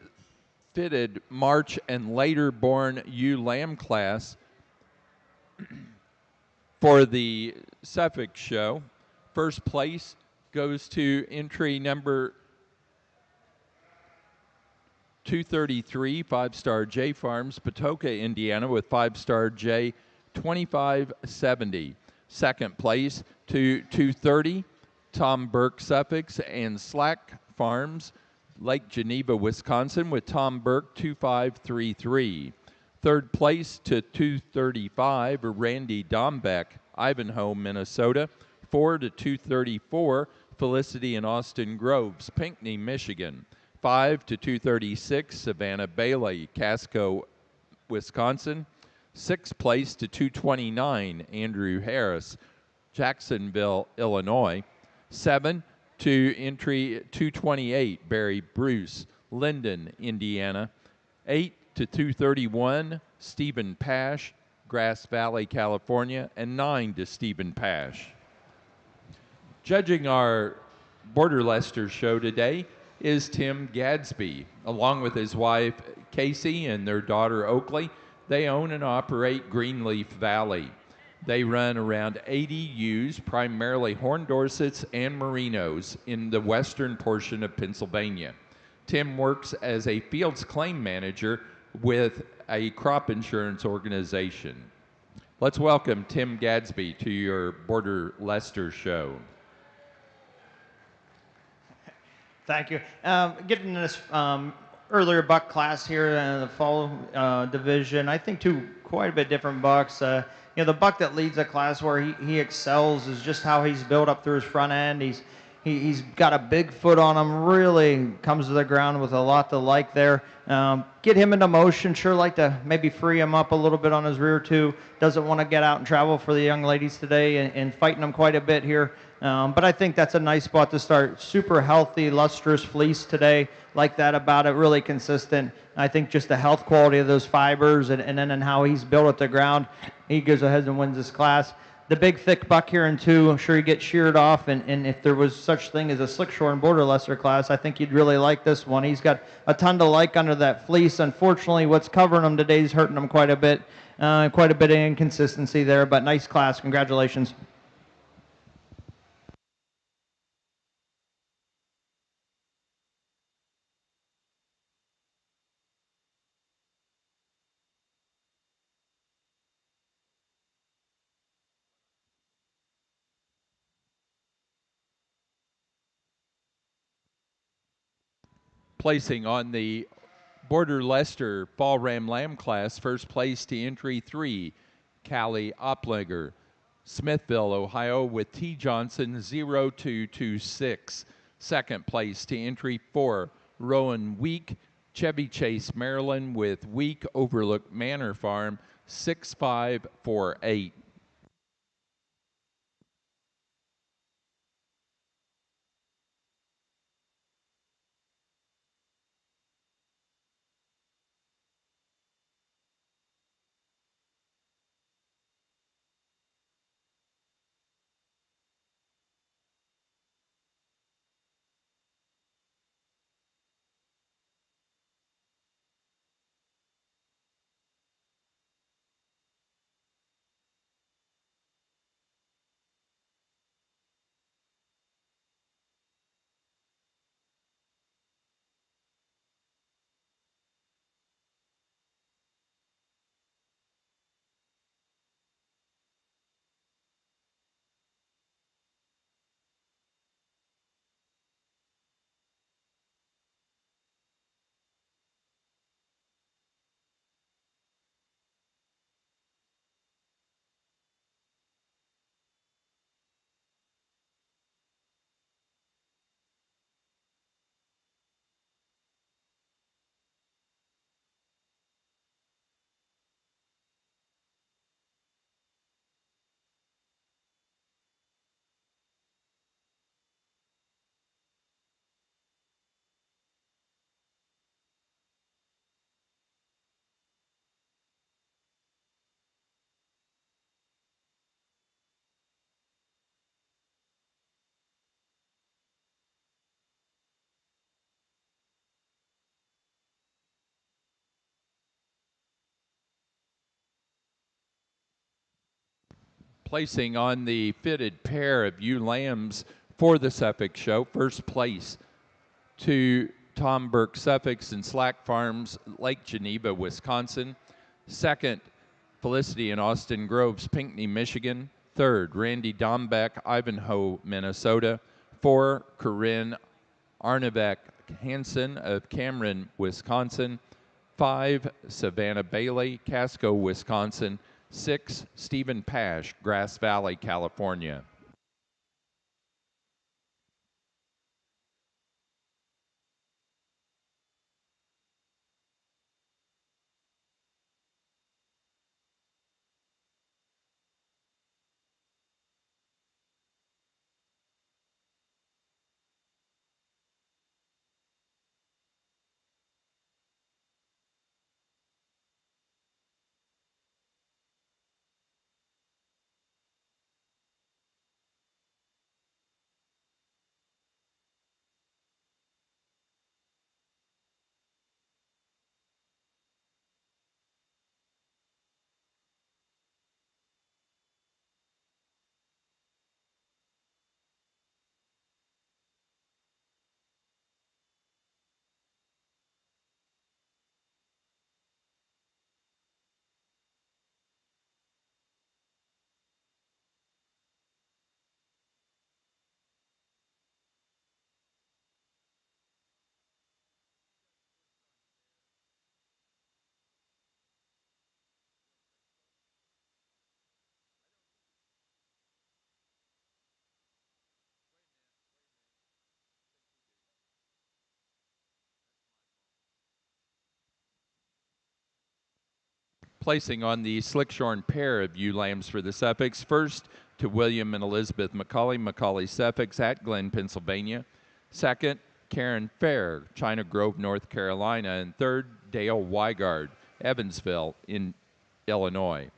fitted March and later born ewe lamb class for the Suffolk show. First place goes to entry number 233, 5-star J Farms, Patoka, Indiana, with 5-star J 2570. Second place to 230, Tom Burke, Suffolk, and Slack Farms, Lake Geneva, Wisconsin, with Tom Burke 2533. Third place to 235, Randy Dombeck, Ivanhoe, Minnesota. 4 to 234, Felicity and Austin Groves, Pinckney, Michigan. 5 to 236, Savannah Bailey, Casco, Wisconsin. Sixth place to 229, Andrew Harris, Jacksonville, Illinois. 7 to entry 228, Barry Bruce, Linden, Indiana. 8 to 231, Stephen Pash, Grass Valley, California. And 9 to Stephen Pash. Judging our Border Leicester show today, is Tim Gadsby. Along with his wife Casey and their daughter Oakley, they own and operate Greenleaf Valley. They run around 80 ewes, primarily horned Dorsets and Merinos, in the western portion of Pennsylvania. Tim works as a fields claim manager with a crop insurance organization. Let's welcome Tim Gadsby to your Border Leicester show. Thank you. Getting this earlier buck class here in the fall division, I think two quite a bit different bucks. The buck that leads the class where he excels is just how he's built up through his front end. He's got a big foot on him, really comes to the ground with a lot to like there. Get him into motion, sure like to maybe free him up a little bit on his rear too. Doesn't want to get out and travel for the young ladies today and fighting them quite a bit here. But I think that's a nice spot to start. Super healthy, lustrous fleece today. Like that about it, really consistent. I think just the health quality of those fibers and then how he's built at the ground, he goes ahead and wins this class. The big thick buck here in two, I'm sure he gets sheared off, and if there was such thing as a slickshore and border Leicester class, I think you'd really like this one. He's got a ton to like under that fleece. Unfortunately, what's covering him today is hurting him quite a bit of inconsistency there, but nice class. Congratulations. Placing on the Border Leicester Fall Ram Lamb class, first place to entry 3, Callie Oplinger, Smithville, Ohio, with T. Johnson 0226. Second place to entry 4, Rowan Week, Chevy Chase, Maryland, with Week Overlook Manor Farm 6548. Placing on the fitted pair of ewe lambs for the Suffolk Show, first place to Tom Burke Suffolk's and Slack Farms, Lake Geneva, Wisconsin. Second, Felicity and Austin Groves, Pinckney, Michigan. Third, Randy Dombeck, Ivanhoe, Minnesota. 4, Corinne Arnevek Hansen of Cameron, Wisconsin. 5, Savannah Bailey, Casco, Wisconsin. 6, Stephen Pash, Grass Valley, California. Placing on the slickshorn pair of ewe lambs for the Suffolks, first to William and Elizabeth McCauley, Macaulay Suffolks at Glen, Pennsylvania. Second, Karen Fair, China Grove, North Carolina. And third, Dale Weigard, Evansville in Illinois.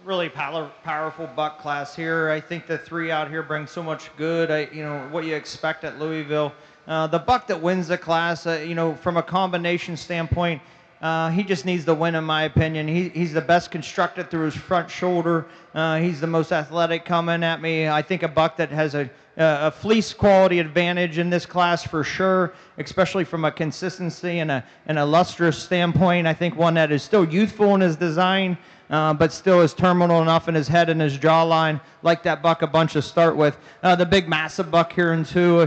Really powerful buck class here. I think the three out here bring so much good. What you expect at Louisville. The buck that wins the class, from a combination standpoint, he just needs the win, in my opinion. He's the best constructed through his front shoulder. He's the most athletic coming at me. I think a buck that has a fleece quality advantage in this class for sure, especially from a consistency and a lustrous standpoint. I think one that is still youthful in his design, but still is terminal enough in his head and his jawline, like that buck a bunch to start with. The big massive buck here in two,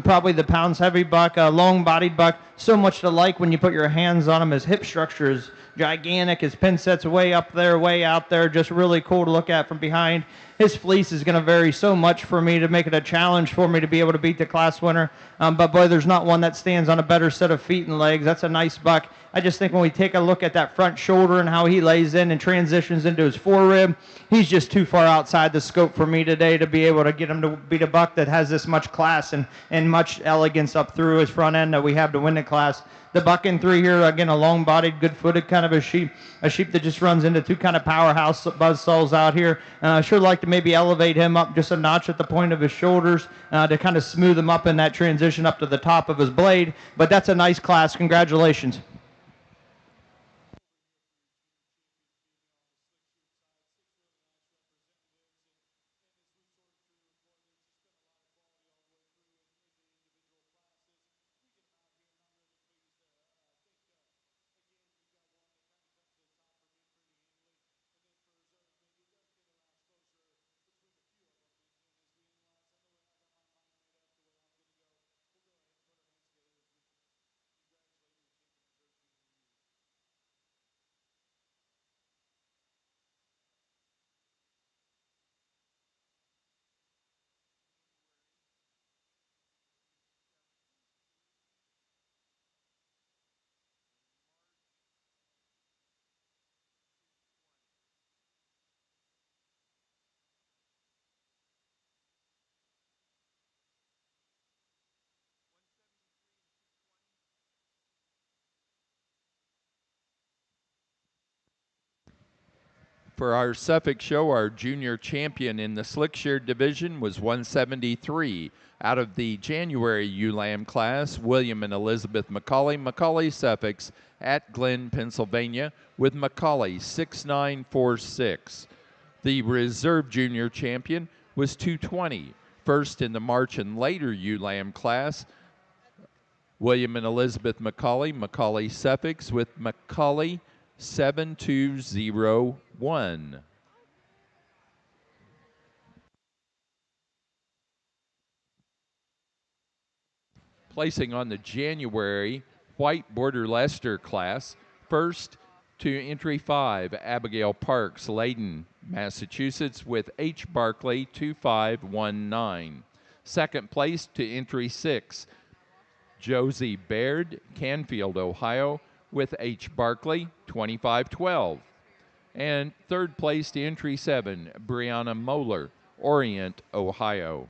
probably the pounds heavy buck, long-bodied buck, so much to like when you put your hands on him. His hip structure is gigantic. His pin set's way up there, way out there, just really cool to look at from behind. His fleece is going to vary so much for me to make it a challenge for me to be able to beat the class winner. But boy, there's not one that stands on a better set of feet and legs. That's a nice buck. I just think when we take a look at that front shoulder and how he lays in and transitions into his forerib, he's just too far outside the scope for me today to be able to get him to beat a buck that has this much class and much elegance up through his front end that we have to win the class. The buck in three here, again, a long-bodied, good-footed kind of a sheep that just runs into two kind of powerhouse buzzsaws out here. Sure like to maybe elevate him up just a notch at the point of his shoulders to kind of smooth him up in that transition up to the top of his blade. But that's a nice class. Congratulations. For our Suffolk show, our junior champion in the slick-shear division was 173. Out of the January ewe lamb class, William and Elizabeth McCauley, Macaulay Suffolks at Glen, Pennsylvania, with Macaulay 6946. The reserve junior champion was 220. First in the March and later ewe lamb class, William and Elizabeth McCauley, Macaulay Suffolks with Macaulay 7201. Placing on the January white border Leicester class, first to entry 5, Abigail Parks, Leyden, Massachusetts with H. Barclay 2519. Second place to entry 6, Josie Baird, Canfield, Ohio with H. Barclay 2512. And third place to entry 7, Brianna Moeller, Orient, Ohio.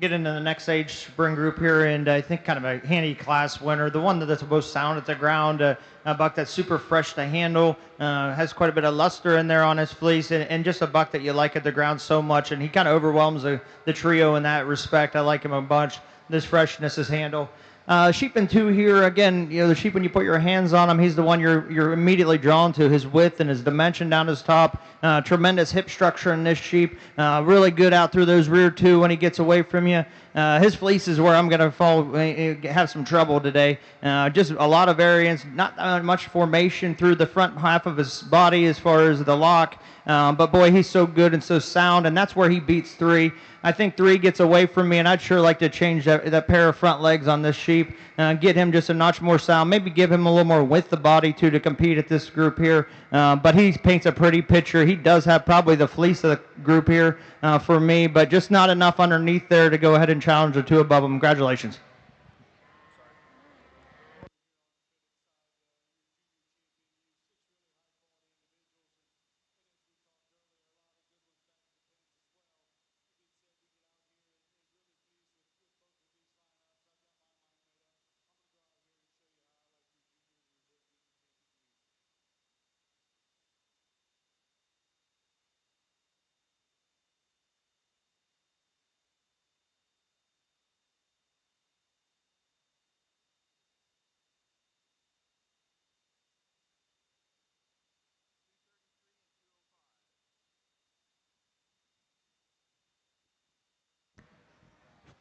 get into the next age spring group here, and I think kind of a handy class winner, the one that's the most sound at the ground, a buck that's super fresh to handle, has quite a bit of luster in there on his fleece, and just a buck that you like at the ground so much, and he kind of overwhelms the trio in that respect. I like him a bunch. This freshness, his handle. Sheep in two here, again, the sheep, when you put your hands on him, he's the one you're immediately drawn to, his width and his dimension down his top. Tremendous hip structure in this sheep. Really good out through those rear two when he gets away from you. His fleece is where I'm going to have some trouble today. Just a lot of variance, not much formation through the front half of his body as far as the lock. But boy, he's so good and so sound, and that's where he beats 3. I think 3 gets away from me, and I'd sure like to change that pair of front legs on this sheep, get him just a notch more sound, maybe give him a little more width of body too to compete at this group here. But he paints a pretty picture. He does have probably the fleece of the group here for me, but just not enough underneath there to go ahead and challenge the 2 above him. Congratulations.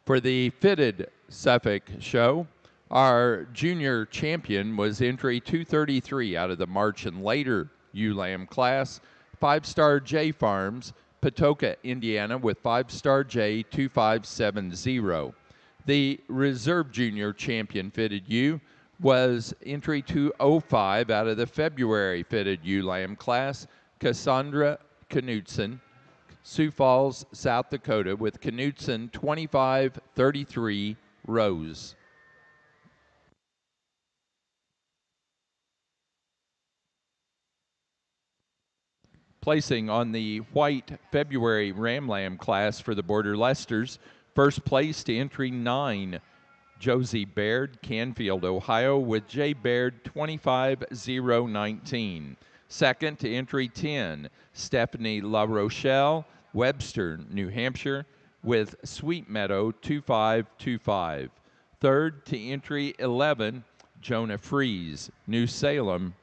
For the fitted Suffolk show, our junior champion was entry 233 out of the March and later ULAM class, 5-star J Farms, Patoka, Indiana, with 5-star J 2570. The reserve junior champion fitted U was entry 205 out of the February fitted ULAM class, Cassandra Knudsen, Sioux Falls, South Dakota, with Knudsen 2533 Rose. Placing on the white February Ram Lamb class for the Border Leicesters, first place to entry 9, Josie Baird, Canfield, Ohio, with J. Baird 25019. Second to entry 10, Stephanie La Rochelle, Webster, New Hampshire, with Sweet Meadow 2525. Third to entry 11, Jonah Fries, New Salem,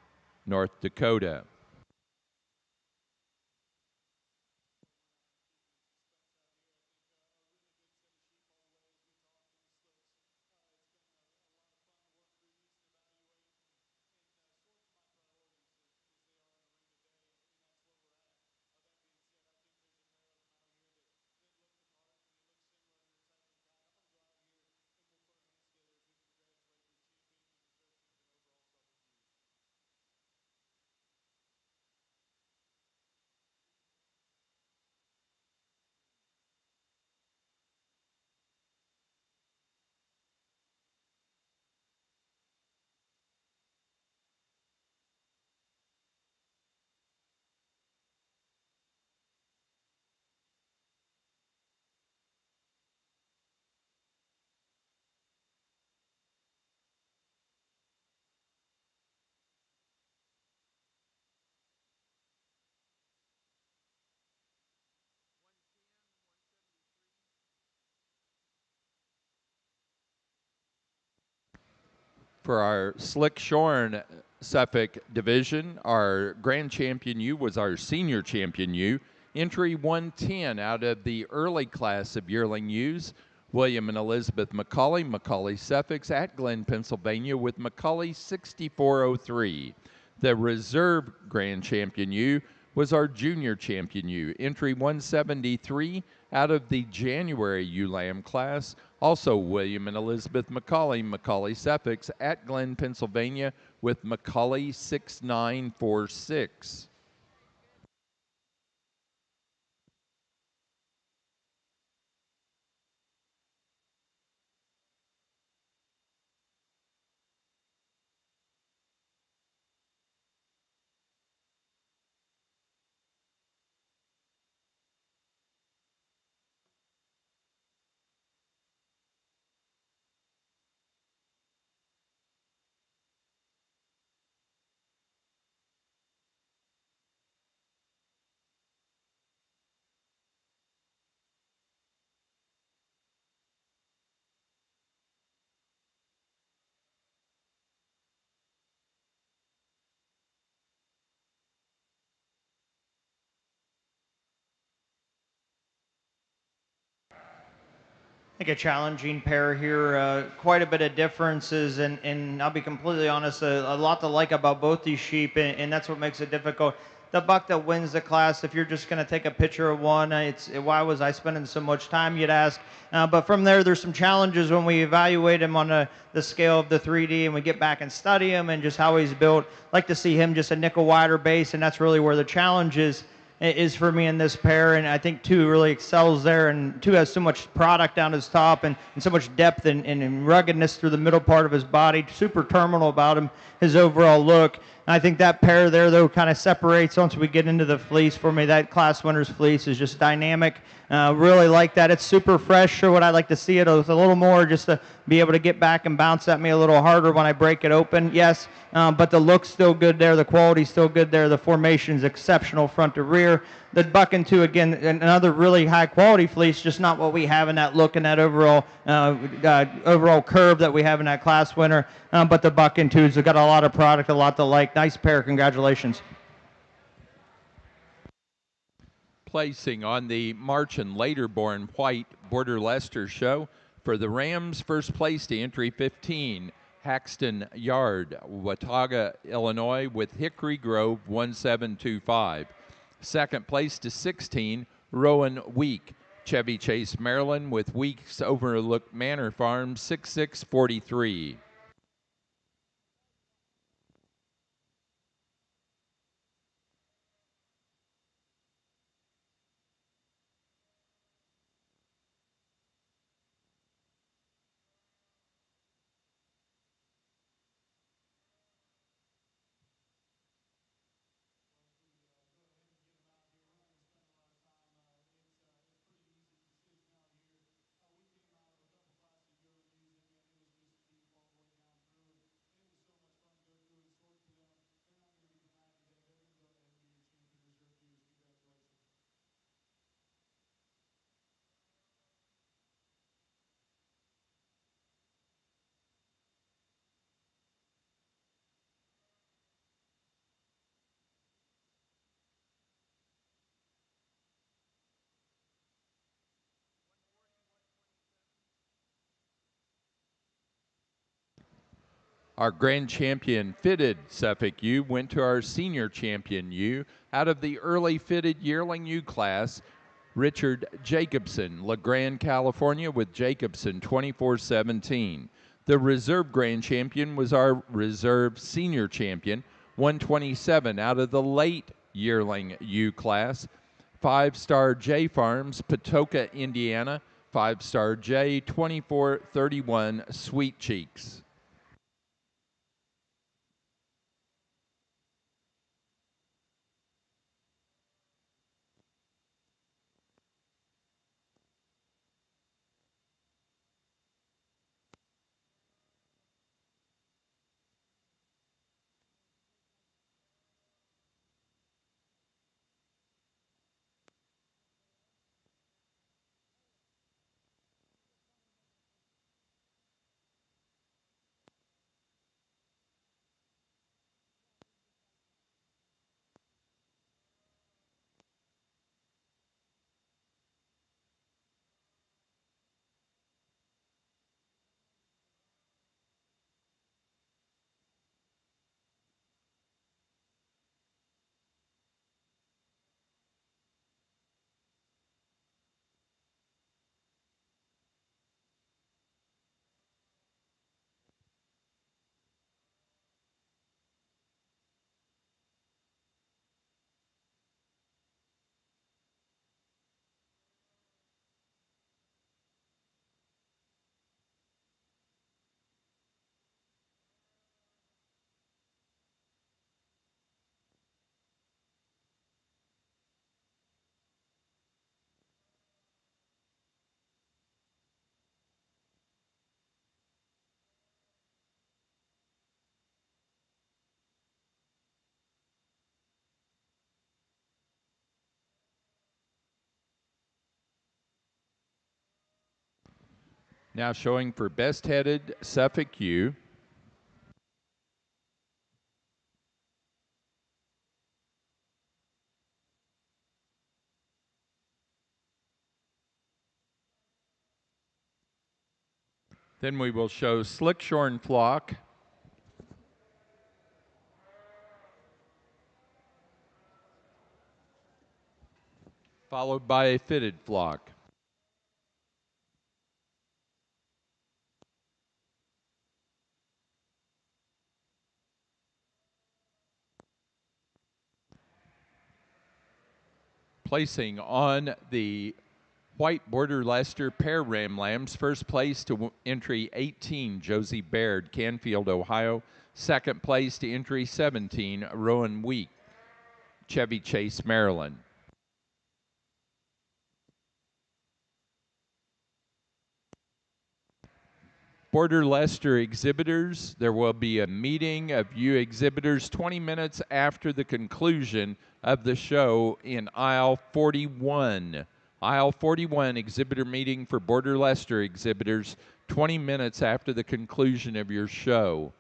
North Dakota. For our Slick Shorn Suffolk division, our grand champion U was our senior champion U. Entry 110 out of the early class of yearling U's, William and Elizabeth McCauley Suffolks at Glen, Pennsylvania, with McCauley 6403. The reserve grand champion U was our junior champion U. Entry 173 out of the January ULAM class, also William and Elizabeth McCauley Suffolks at Glen, Pennsylvania, with McCauley 6946. think a challenging pair here. Quite a bit of differences, and I'll be completely honest, a lot to like about both these sheep, and that's what makes it difficult. The buck that wins the class, if you're just going to take a picture of one, why was I spending so much time, you'd ask. But from there's some challenges when we evaluate him on the scale of the 3D, and we get back and study him and just how he's built. Like to see him just a nickel wider base, and that's really where the challenge is for me in this pair, and I think two really excels there, and two has so much product down his top and so much depth and ruggedness through the middle part of his body, super terminal about him, his overall look. And I think that pair there, though, kind of separates once we get into the fleece for me. That class winner's fleece is just dynamic. Really like that. It's super fresh. Sure, would I like to see it with a little more, just to be able to get back and bounce at me a little harder when I break it open? Yes, but the look's still good there. The quality's still good there. The formation's exceptional front to rear. The buck and two, again, another really high quality fleece, just not what we have in that look and that overall curve that we have in that class winner. But the buck and twos have got a lot of product, a lot to like. Nice pair. Congratulations. Placing on the March and later born white Border Leicester show for the Rams, first place to entry 15, Haxton Yard, Watauga, Illinois, with Hickory Grove 1725. Second place to 16, Rowan Week, Chevy Chase, Maryland, with Weeks Overlook Manor Farm 6643. Our grand champion fitted Suffolk U went to our senior champion U out of the early fitted yearling U class, Richard Jacobson, La Grande, California, with Jacobson 2417. The reserve grand champion was our reserve senior champion, 127 out of the late yearling U class, 5-star J Farms, Patoka, Indiana, 5-star J 2431, Sweet Cheeks. Now showing for best headed Suffolk U. Then we will show Slickshorn Flock, followed by a fitted flock. Placing on the white border Leicester pair ram lambs, first place to entry 18, Josie Baird, Canfield, Ohio. Second place to entry 17, Rowan Week, Chevy Chase, Maryland. Border Leicester exhibitors, there will be a meeting of you exhibitors 20 minutes after the conclusion of the show in aisle 41. Aisle 41 exhibitor meeting for Border Leicester exhibitors 20 minutes after the conclusion of your show.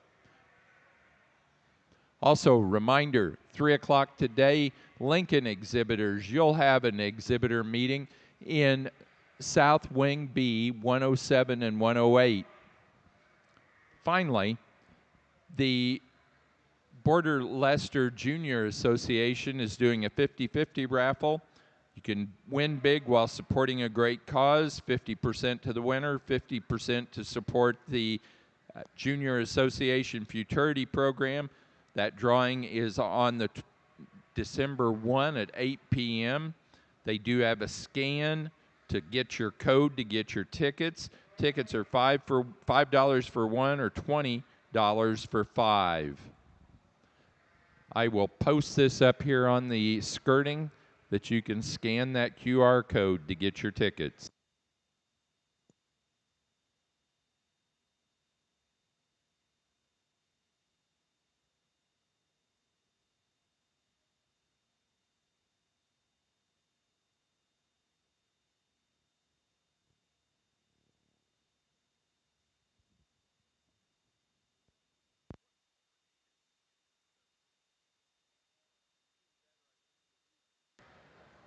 Also, reminder, 3 o'clock today, Lincoln exhibitors, you'll have an exhibitor meeting in South Wing B 107 and 108. Finally, the Border Leicester Junior Association is doing a 50-50 raffle. You can win big while supporting a great cause, 50% to the winner, 50% to support the Junior Association Futurity Program. That drawing is on the December 1 at 8 p.m. They do have a scan to get your code to get your tickets. Tickets are $5 for one or $20 for five. I will post this up here on the skirting that you can scan that QR code to get your tickets.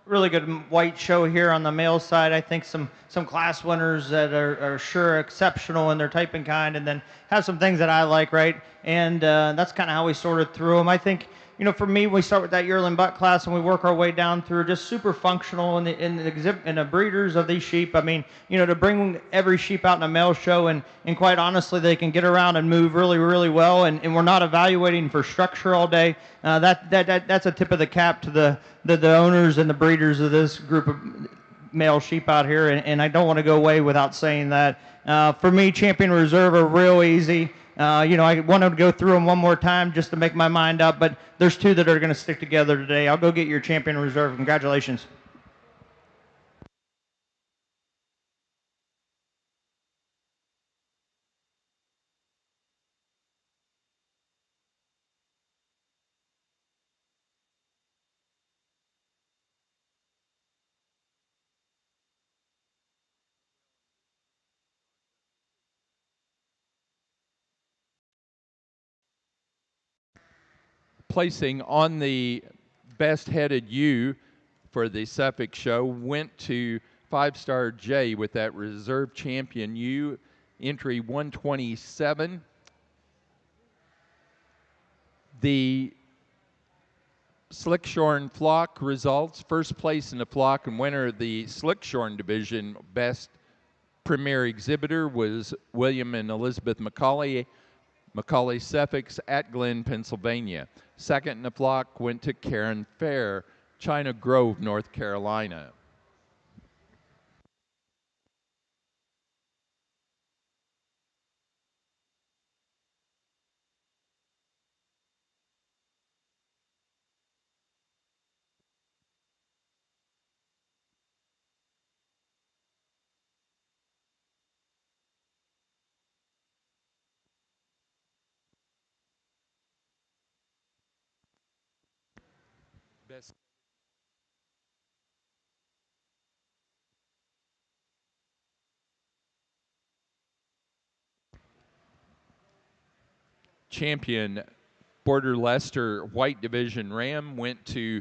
Really good white show here on the male side. I think some class winners that are sure exceptional in their type and kind, and then have some things that I like, right? And that's kind of how we sorted through them. I think, you know, for me, we start with that yearling buck class and we work our way down through just super functional in the breeders of these sheep. I mean, you know, to bring every sheep out in a male show, and quite honestly, they can get around and move really, really well, and we're not evaluating for structure all day. That's a tip of the cap to the owners and the breeders of this group of male sheep out here, and I don't want to go away without saying that. For me, Champion Reserve are real easy. You know, I wanted to go through them one more time just to make my mind up, but there's two that are going to stick together today. I'll go get your Champion Reserve. Congratulations. Placing on the best headed ewe for the Suffolk show went to 5-star J with that reserve champion ewe, entry 127. The Slickshorn flock results, first place in the flock and winner of the Slickshorn division best premier exhibitor was William and Elizabeth McCauley Suffolk's at Glen, Pennsylvania. Second in the flock went to Karen Fair, China Grove, North Carolina. Best champion Border Leicester White Division Ram went to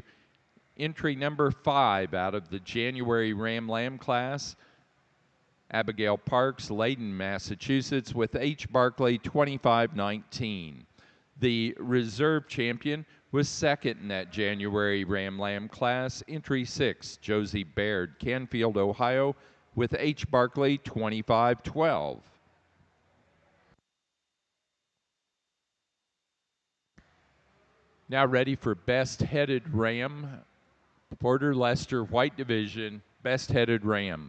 entry number 5 out of the January Ram Lamb class. Abigail Parks, Leyden, Massachusetts, with H. Barkley 25-19. The reserve champion was second in that January Ram Lamb class, entry 6, Josie Baird, Canfield, Ohio, with H. Barkley 25-12. Now ready for Best Headed Ram, Porter Lester White Division, Best Headed Ram.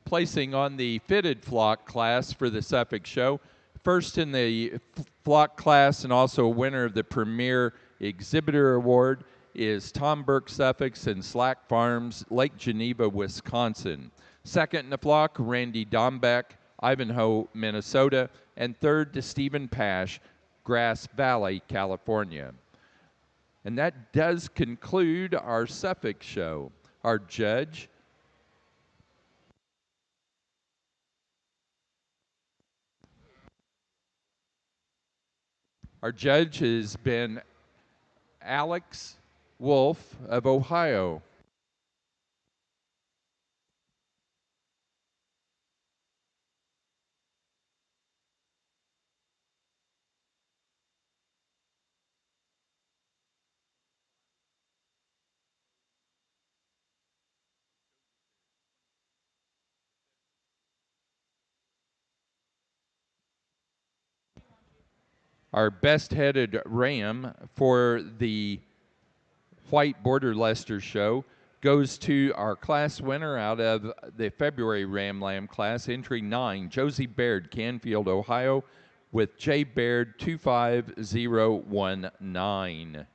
Placing on the fitted flock class for the Suffolk Show. First in the flock class and also winner of the Premier Exhibitor Award is Tom Burke Suffolks and Slack Farms, Lake Geneva, Wisconsin. Second in the flock, Randy Dombeck, Ivanhoe, Minnesota. And third to Stephen Pash, Grass Valley, California. And that does conclude our Suffolk Show. Our judge, has been Alex Wolf of Ohio. Our best headed ram for the White Border Leicester show goes to our class winner out of the February Ram Lamb class, entry 9, Josie Baird, Canfield, Ohio, with J. Baird 25019.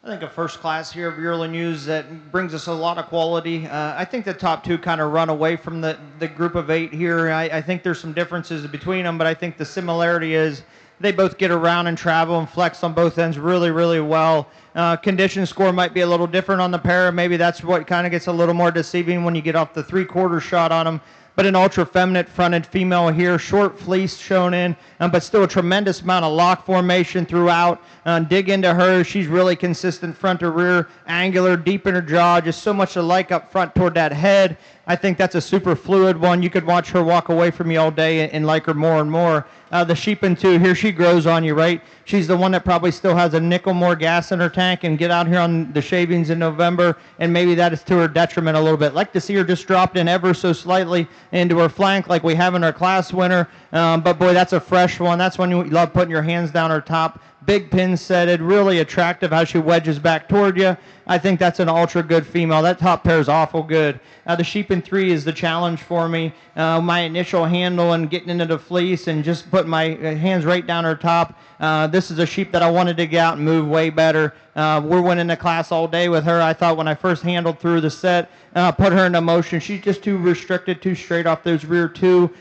I think a first class here of yearling ewes that brings us a lot of quality. I think the top two kind of run away from the group of 8 here. I think there's some differences between them, but I think the similarity is they both get around and travel and flex on both ends really, really well. Condition score might be a little different on the pair. Maybe that's what kind of gets a little more deceiving when you get off the 3/4 shot on them. But an ultra feminine fronted female here, short fleece shown in, but still a tremendous amount of lock formation throughout. Dig into her. She's really consistent front to rear, angular, deep in her jaw, just so much to like up front toward that head. I think that's a super fluid one. You could watch her walk away from you all day and like her more and more. The sheepin' too, here she grows on you, right? She's the one that probably still has a nickel more gas in her tank and get out here on the shavings in November, and maybe that is to her detriment a little bit. Like to see her just dropped in ever so slightly into her flank like we have in our class winner. But boy, that's a fresh one. That's one you love putting your hands down her top. Big pin setted, really attractive how she wedges back toward you. I think that's an ultra good female. That top pair is awful good. The sheepin' 3 is the challenge for me. My initial handle and getting into the fleece and just putting my hands right down her top. This is a sheep that I wanted to get out and move way better. We're winning the class all day with her. I thought when I first handled through the set, put her into motion, she's just too restricted, too straight off those rear two.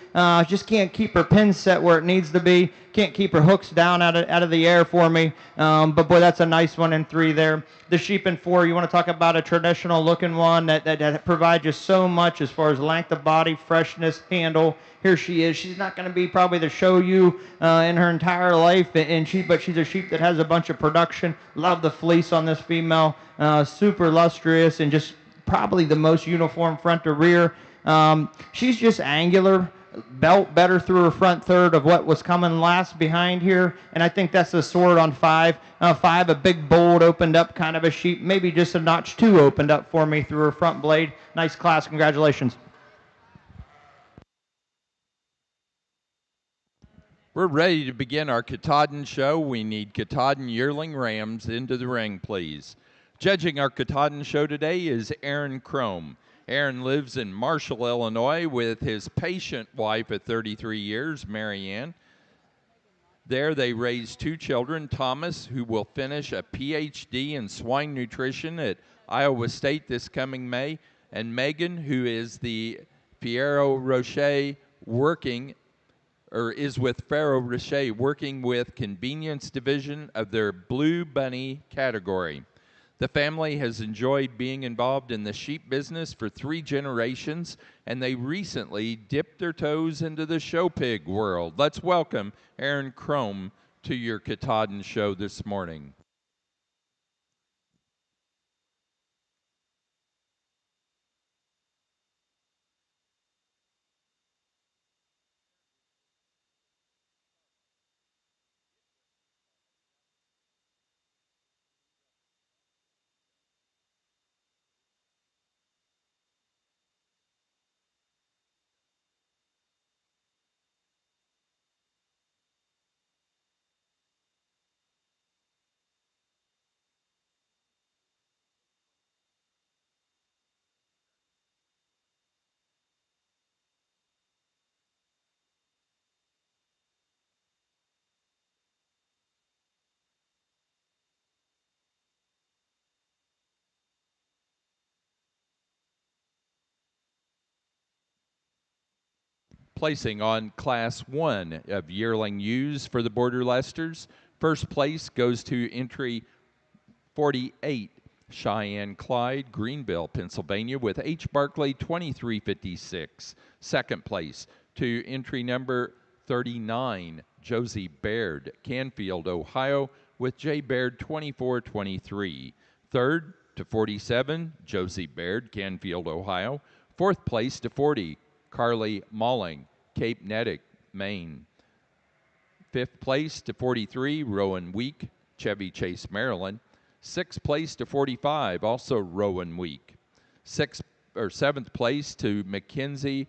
Just can't keep her pin set where it needs to be. Can't keep her hooks down out of the air for me. But boy, that's a nice one in 3 there. The sheepin' 4, you want to talk about a traditional looking one that provides you so much as far as length of body, freshness, handle. Here she is. She's not going to be probably the show you in her entire life, but she's a sheep that has a bunch of production. Love the fleece on this female. Super lustrous and just probably the most uniform front to rear. She's just angular, belt better through her front third of what was coming last behind here, and I think that's the sword on 5. 5, a big bold opened up kind of a sheep, maybe just a notch 2 opened up for me through her front blade. Nice class, congratulations. We're ready to begin our Katahdin show. We need Katahdin yearling rams into the ring, please. Judging our Katahdin show today is Aaron Crome. Aaron lives in Marshall, Illinois with his patient wife of 33 years, Marianne. There they raised 2 children, Thomas, who will finish a PhD in swine nutrition at Iowa State this coming May, and Megan, who is the Ferrero Rocher is with Ferrero Rocher working with convenience division of their Blue Bunny category. The family has enjoyed being involved in the sheep business for 3 generations, and they recently dipped their toes into the show pig world. Let's welcome Aaron Crome to your Katahdin show this morning. Placing on Class 1 of yearling ewes for the Border Leicesters. First place goes to entry 48, Cheyenne Clyde, Greenville, Pennsylvania, with H. Barkley 2356. Second place to entry number 39, Josie Baird, Canfield, Ohio, with J. Baird 2423. Third to 47, Josie Baird, Canfield, Ohio. Fourth place to 40, Carly Malling, Cape Netick, Maine. Fifth place to 43, Rowan Week, Chevy Chase, Maryland. Sixth place to 45, also Rowan Week. Seventh place to Mackenzie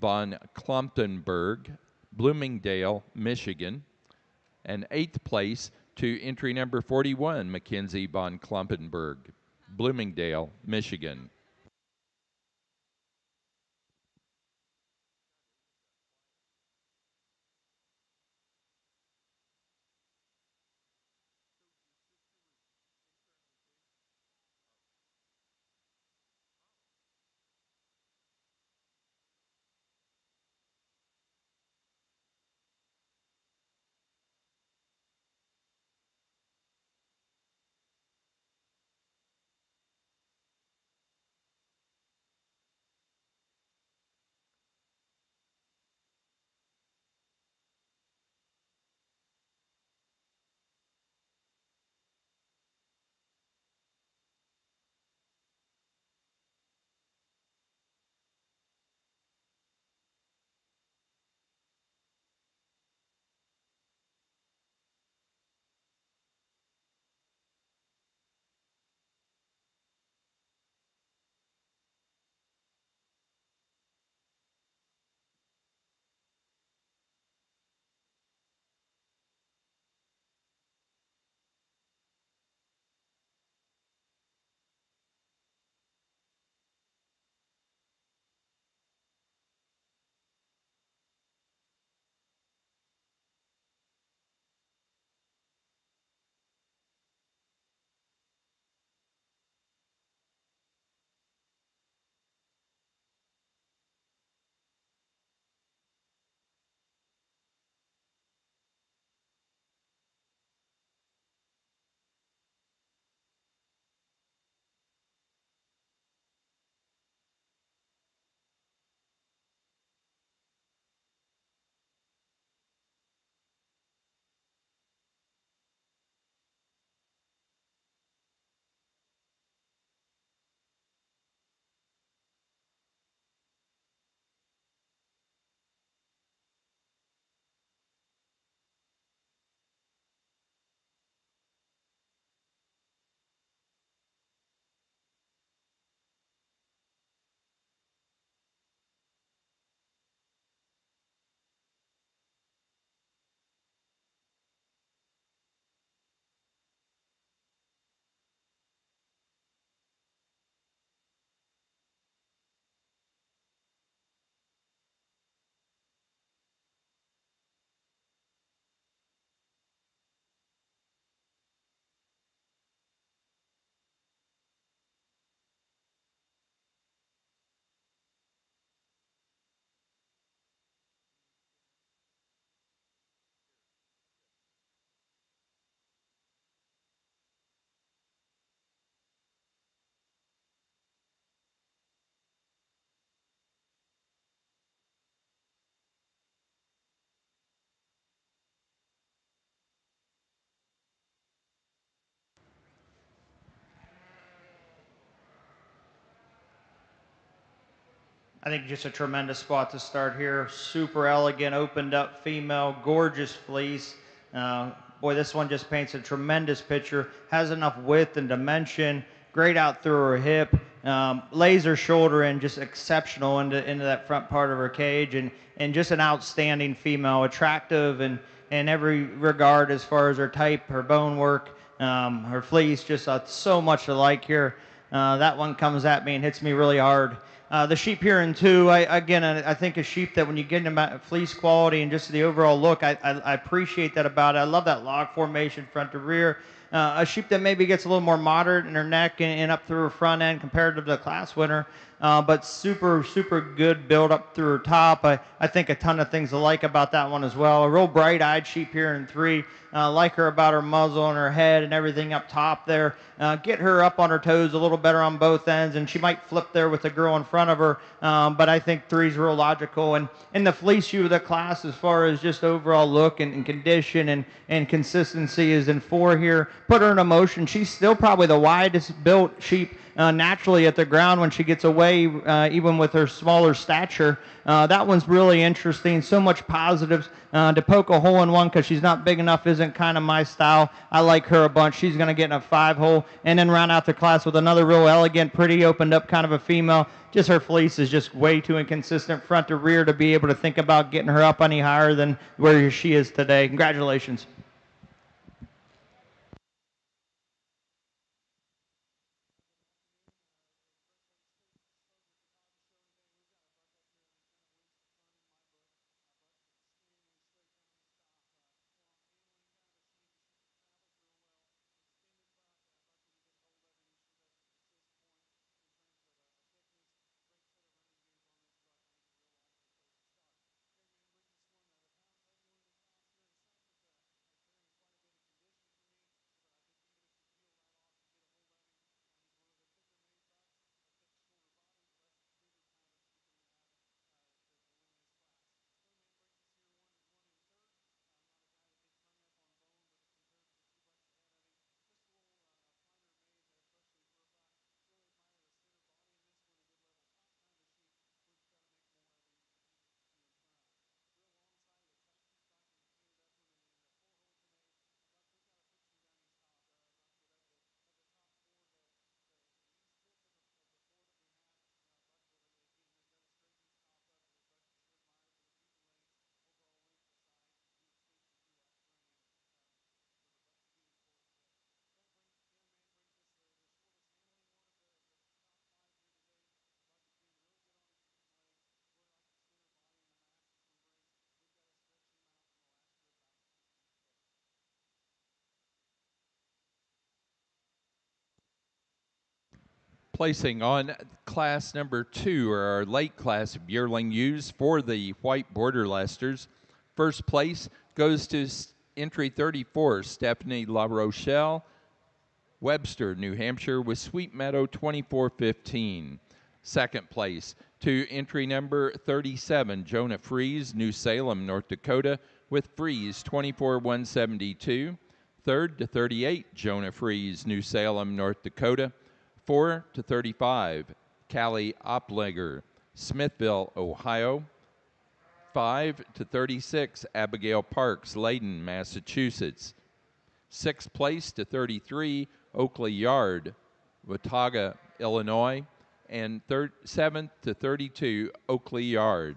von Klompenberg, Bloomingdale, Michigan. And eighth place to entry number 41, Mackenzie von Klompenberg, Bloomingdale, Michigan. I think just a tremendous spot to start here. Super elegant, opened up female, gorgeous fleece. Boy, this one just paints a tremendous picture. Has enough width and dimension. Great out through her hip. Lays her shoulder in just exceptional into that front part of her cage, and just an outstanding female, attractive in every regard as far as her type, her bone work, her fleece, just so much to like here. That one comes at me and hits me really hard. The sheep here in two, I think a sheep that when you get into fleece quality and just the overall look, I appreciate that about it. I love that log formation front to rear. A sheep that maybe gets a little more moderate in her neck and up through her front end compared to the class winner, but super, super good build up through her top. I think a ton of things to like about that one as well. A real bright-eyed sheep here in three. Like her about her muzzle and her head and everything up top there. Get her up on her toes a little better on both ends, and she might flip there with the girl in front of her, but I think three's real logical. And in the fleece shoe of the class, as far as just overall look and condition and consistency, is in four here. Put her in a motion. She's still probably the widest built sheep naturally at the ground when she gets away, even with her smaller stature. That one's really interesting. So much positives. To poke a hole in one because she's not big enough isn't kind of my style. I like her a bunch. She's going to get in a 5-hole and then round out the class with another real elegant, pretty opened up kind of a female. Just her fleece is just way too inconsistent front to rear to be able to think about getting her up any higher than where she is today. Congratulations. Placing on class number 2 are our late class of yearling ewes for the white border Leicesters. First place goes to entry 34, Stephanie La Rochelle, Webster, New Hampshire, with Sweet Meadow 2415. Second place to entry number 37, Jonah Fries, New Salem, North Dakota, with Fries 24172. Third to 38, Jonah Fries, New Salem, North Dakota. 4 to 35, Callie Oplegger, Smithville, Ohio. 5 to 36, Abigail Parks, Leyden, Massachusetts. 6th place to 33, Oakley Yard, Watauga, Illinois. And 7th to 32, Oakley Yard.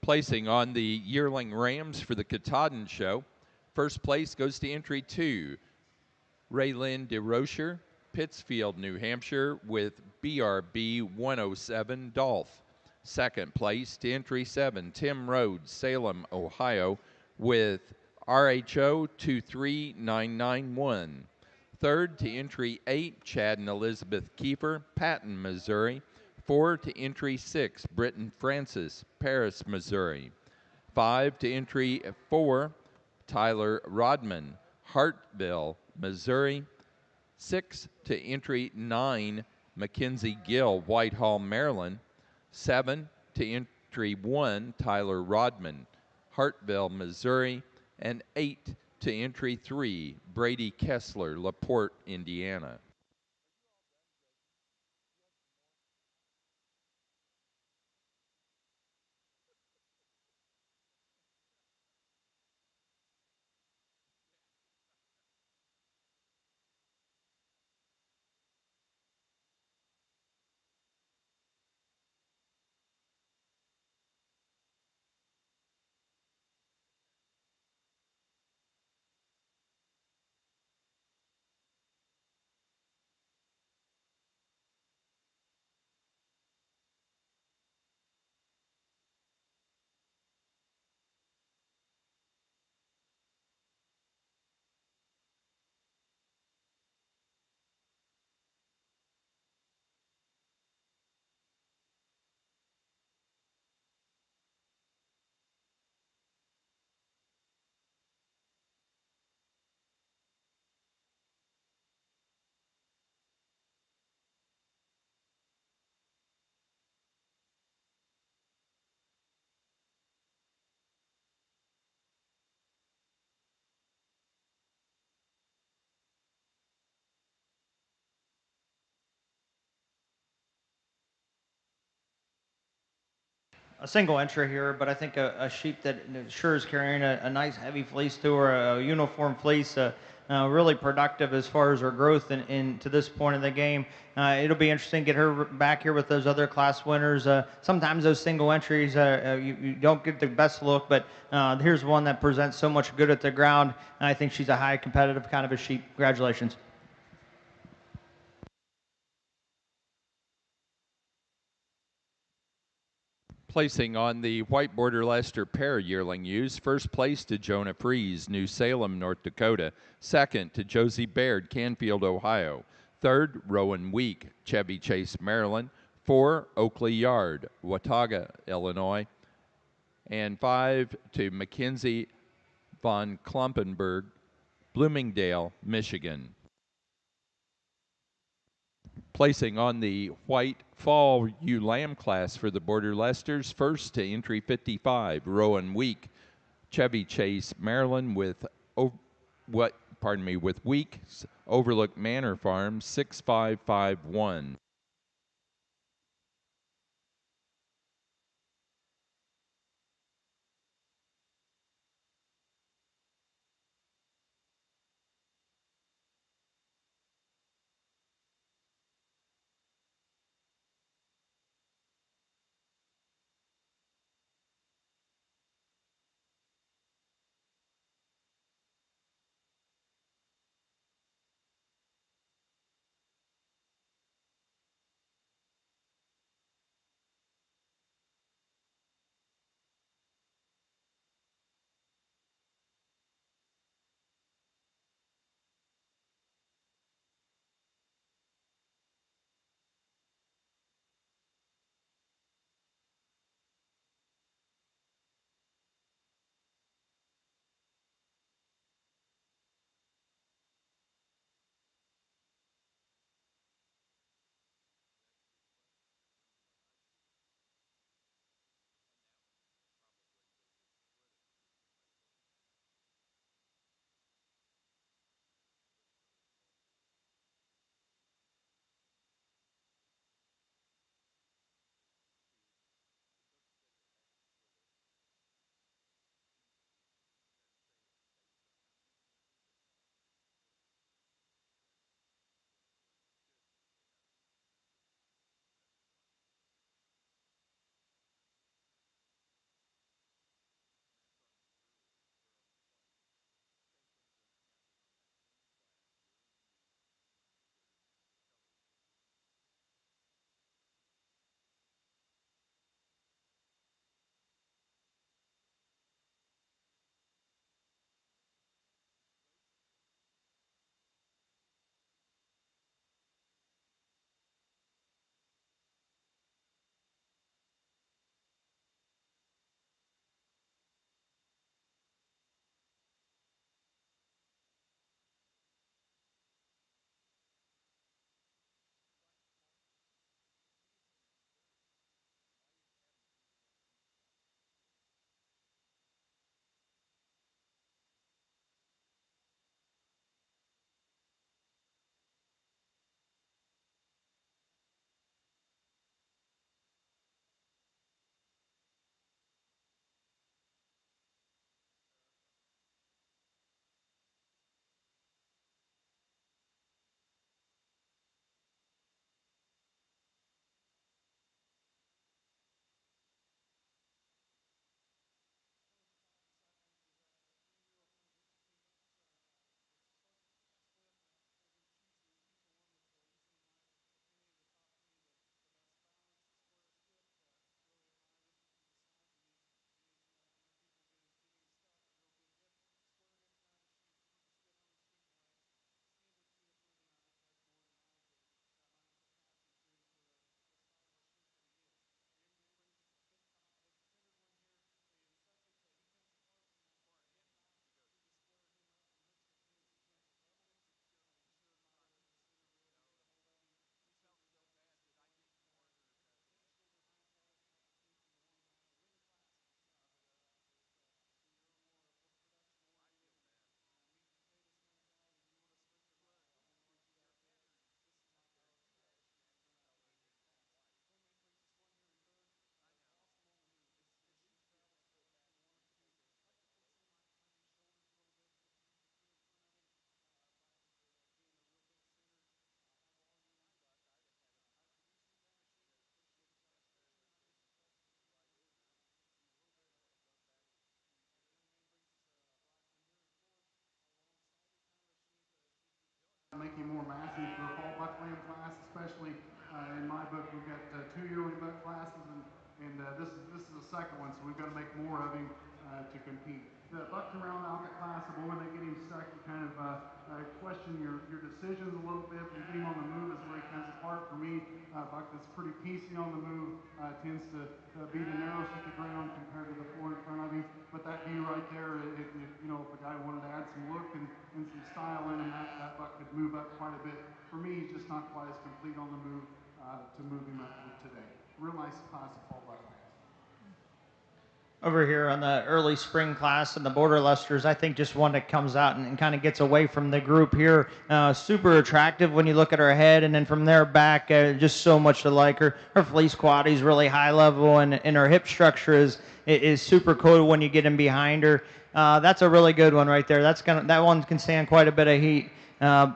Placing on the yearling rams for the Katahdin Show. First place goes to entry 2, Raylyn DeRocher, Pittsfield, New Hampshire, with BRB 107 Dolph. Second place to entry 7, Tim Rhodes, Salem, Ohio, with RHO 23991. Third to entry 8, Chad and Elizabeth Kiefer, Patton, Missouri. 4 to entry 6, Britton Francis, Paris, Missouri. 5 to entry 4, Tyler Rodman, Hartville, Missouri. 6 to entry 9, Mackenzie Gill, Whitehall, Maryland. 7 to entry 1, Tyler Rodman, Hartville, Missouri. And 8 to entry 3, Brady Kessler, LaPorte, Indiana. A single entry here, but I think a sheep that sure is carrying a nice heavy fleece to her, a uniform fleece, really productive as far as her growth in to this point in the game. It'll be interesting to get her back here with those other class winners. Sometimes those single entries, you don't get the best look, but here's one that presents so much good at the ground, and I think she's a high competitive kind of a sheep. Congratulations. Placing on the White Border Leicester pair yearling ewes, first place to Jonah Fries, New Salem, North Dakota. Second to Josie Baird, Canfield, Ohio. Third, Rowan Week, Chevy Chase, Maryland. 4, Oakley Yard, Watauga, Illinois. And 5 to Mackenzie von Klumpenberg, Bloomingdale, Michigan. Placing on the white fall ewe lamb class for the Border Leicesters, first to entry 55, Rowan Week, Chevy Chase, Maryland, with with Weeks, Overlook Manor Farm, 6551. make him more massive for a fall buck lamb class, especially in my book. We've got 2 yearling buck classes, and this is the second one, so we've got to make more of him to compete. The bucks around out the class, the more they get him stuck, you kind of question your decisions a little bit. When you get him on the move is where he comes apart. For me, buck that's pretty piecey on the move tends to be the narrows at the ground compared to the floor in front of him. But that view right there, if a guy wanted to add some look and some style in him, that buck could move up quite a bit. For me, he's just not quite as complete on the move to move him up today. Real nice class of fall buck. Over here on the early spring class and the border lusters, I think just one that comes out and kind of gets away from the group here. Super attractive when you look at her head, and then from there back, just so much to like. Her fleece quality is really high level, and her hip structure is super cool when you get in behind her. That's a really good one right there. That one can stand quite a bit of heat.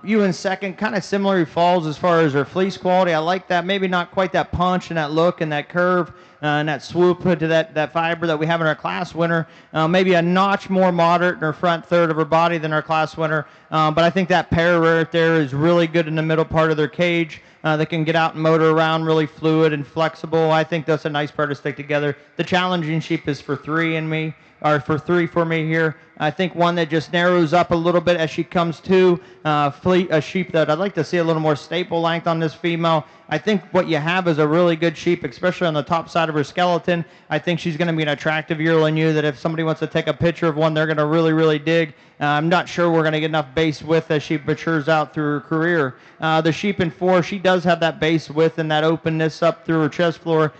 You in second, kind of similar falls as far as her fleece quality. I like that. Maybe not quite that punch and that look and that curve and that swoop to that fiber that we have in our class winner. Maybe a notch more moderate in her front third of her body than our class winner. But I think that pair right there is really good in the middle part of their cage. They can get out and motor around really fluid and flexible. I think that's a nice pair to stick together. The challenging sheep is for 3 in me. Or for 3 for me here. I think one that just narrows up a little bit as she comes to, a sheep that I'd like to see a little more staple length on this female. I think what you have is a really good sheep, especially on the top side of her skeleton. I think she's going to be an attractive yearling ewe that if somebody wants to take a picture of one, they're going to really, really dig. I'm not sure we're going to get enough base width as she matures out through her career. The sheep in 4, she does have that base width and that openness up through her chest floor.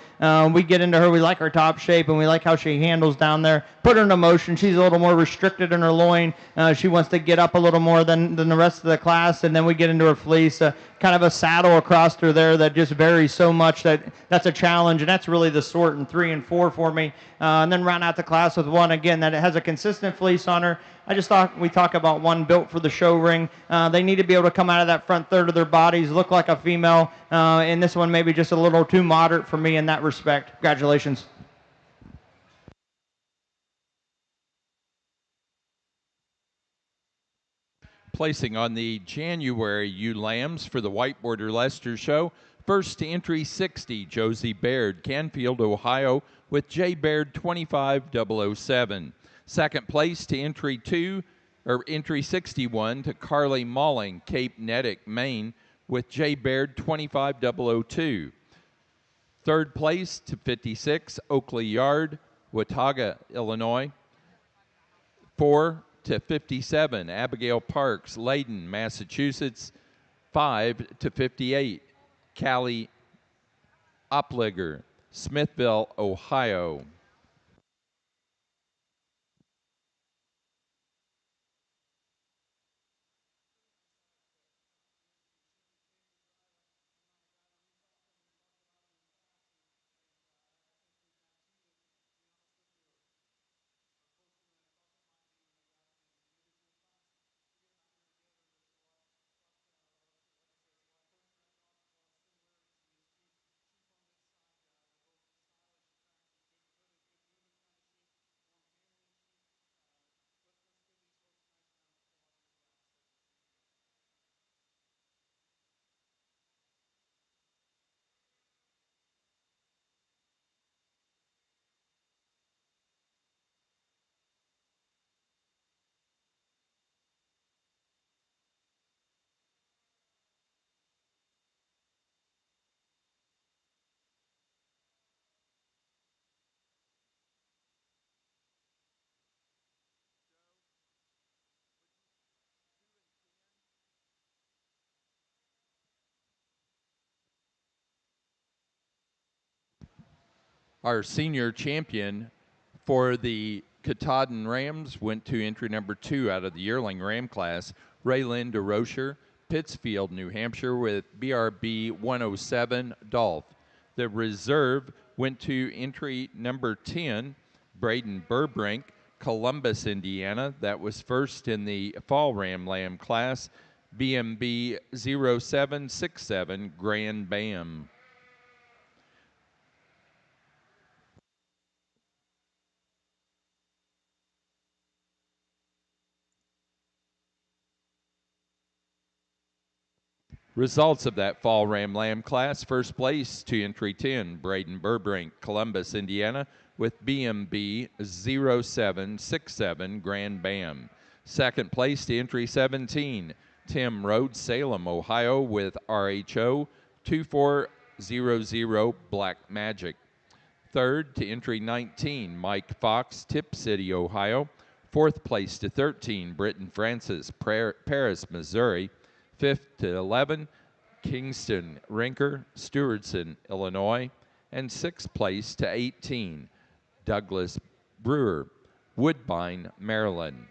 We get into her, we like her top shape, and we like how she handles down there. Put her in motion. She's a little more restricted in her loin. She wants to get up a little more than the rest of the class, and then we get into her fleece. Kind of a saddle across her there that just varies so much that's a challenge, and that's really the sort in 3 and 4 for me. And then round out the class with one, again, that it has a consistent fleece on her. I just thought we talk about one built for the show ring. They need to be able to come out of that front third of their bodies, look like a female, and this one maybe just a little too moderate for me in that respect. Congratulations. Placing on the January ewe lambs for the White Border Leicester Show. First to entry 60, Josie Baird, Canfield, Ohio, with J. Baird 25007. Second place to entry 61 to Carly Malling, Cape Nettic, Maine, with J. Baird 25002. Third place to 56, Oakley Yard, Watauga, Illinois. 4 to 57, Abigail Parks, Leyden, Massachusetts. 5 to 58, Callie Opliger, Smithville, Ohio. Our senior champion for the Katahdin Rams went to entry number 2 out of the yearling ram class, Raylinda DeRocher, Pittsfield, New Hampshire, with BRB 107 Dolph. The reserve went to entry number 10, Braden Burbrink, Columbus, Indiana. That was first in the fall ram lamb class, BMB 0767 Grand Bam. Results of that fall Ram Lamb class: first place to entry 10, Braden Burbrink, Columbus, Indiana, with BMB 0767 Grand Bam. Second place to entry 17, Tim Rhodes, Salem, Ohio, with RHO 2400 Black Magic. Third to entry 19, Mike Fox, Tip City, Ohio. Fourth place to 13, Britton Francis, Paris, Missouri. Fifth to 11, Kingston Rinker, Stewardson, Illinois. And sixth place to 18, Douglas Brewer, Woodbine, Maryland.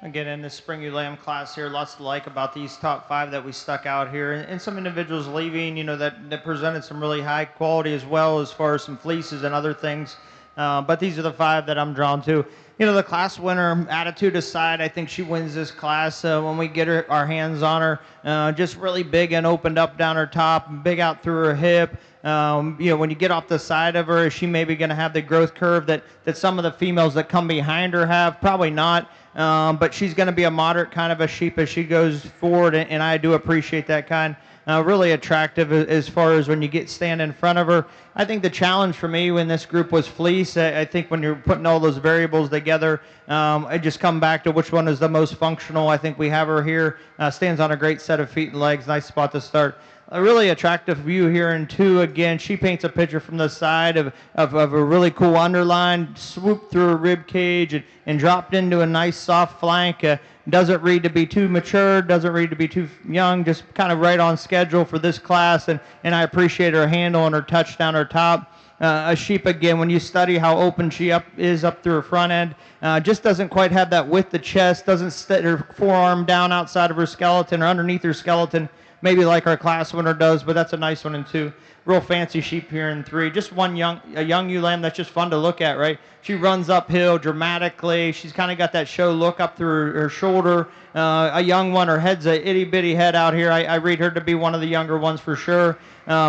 Again, in the spring ewe lamb class here, lots to like about these top 5 that we stuck out here, and some individuals leaving, that presented some really high quality as well as far as some fleeces and other things. But these are the 5 that I'm drawn to. The class winner, attitude aside, I think she wins this class when we get our hands on her. Just really big and opened up down her top, big out through her hip. When you get off the side of her, is she maybe going to have the growth curve that some of the females that come behind her have? Probably not. But she's going to be a moderate kind of a sheep as she goes forward, and I do appreciate that kind. Really attractive as far as when you stand in front of her. I think the challenge for me when this group was fleece, I think when you're putting all those variables together, I just come back to which one is the most functional. I think we have her here, stands on a great set of feet and legs, nice spot to start. A really attractive view here in 2. Again, she paints a picture from the side of a really cool underline, swooped through her rib cage and dropped into a nice soft flank. Doesn't read to be too mature, doesn't read to be too young, just kind of right on schedule for this class, and I appreciate her handle and her touch down her top. A sheep, again, when you study how open she is up through her front end, just doesn't quite have that width of chest, doesn't set her forearm down outside of her skeleton or underneath her skeleton, maybe like our class winner does, but that's a nice one in 2. Real fancy sheep here in 3. Just a young ewe lamb that's just fun to look at, right? She runs uphill dramatically. She's kind of got that show look up through her shoulder. A young one, her head's a itty-bitty head out here. I read her to be one of the younger ones for sure.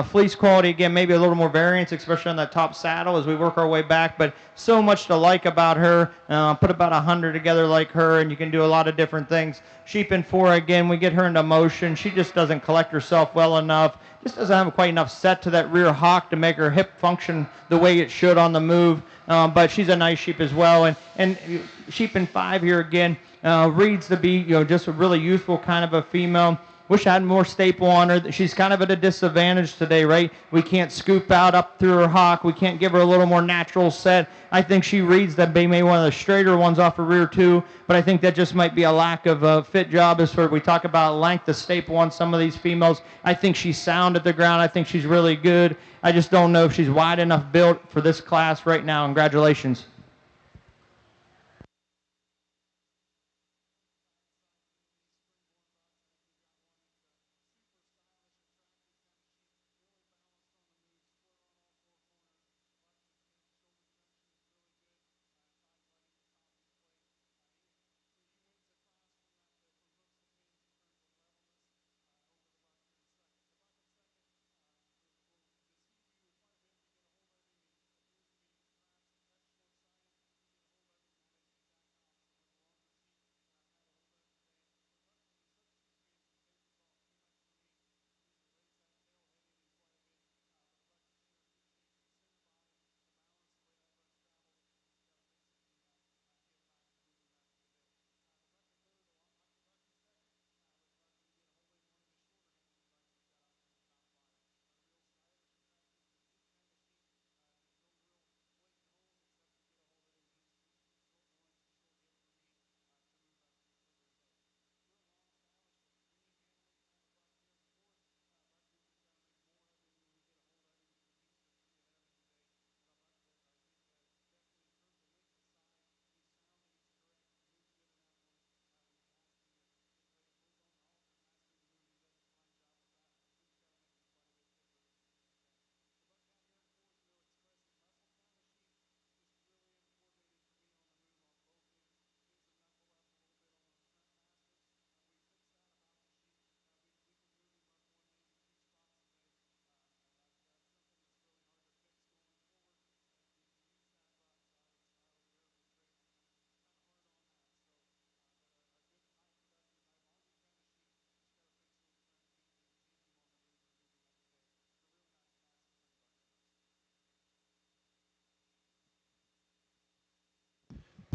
Fleece quality, again, maybe a little more variance, especially on that top saddle as we work our way back, but so much to like about her. Put about 100 together like her, and you can do a lot of different things. Sheep in 4, again, we get her into motion. She just doesn't collect herself well enough. Just doesn't have quite enough set to that rear hock to make her hip function the way it should on the move. But she's a nice sheep as well. And sheep in 5 here again reads to be just a really youthful kind of a female. Wish I had more staple on her. She's kind of at a disadvantage today, right? We can't scoop out up through her hock. We can't give her a little more natural set. I think she reads that be maybe one of the straighter ones off her rear too, but I think that just might be a lack of a fit job as far as we talk about length of staple on some of these females. I think she's sound at the ground. I think she's really good. I just don't know if she's wide enough built for this class right now. Congratulations.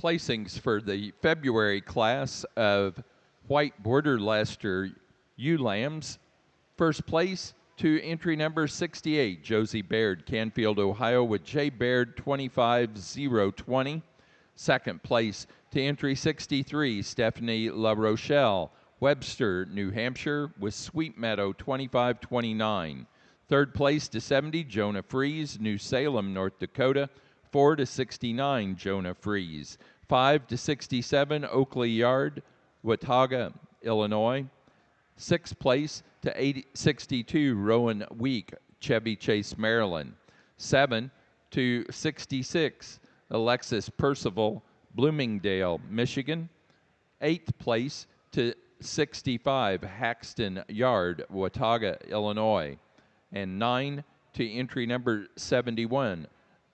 Placings for the February class of white border Leicester ewe lambs. First place to entry number 68, Josie Baird, Canfield, Ohio, with J. Baird 25020. Second place to entry 63, Stephanie La Rochelle, Webster, New Hampshire, with Sweet Meadow 2529. Third place to 70, Jonah Fries, New Salem, North Dakota, 4 to 69, Jonah Fries. 5 to 67, Oakley Yard, Watauga, Illinois. 6th place to 62, Rowan Week, Chevy Chase, Maryland. 7 to 66, Alexis Percival, Bloomingdale, Michigan. 8th place to 65, Haxton Yard, Watauga, Illinois. And 9 to entry number 71,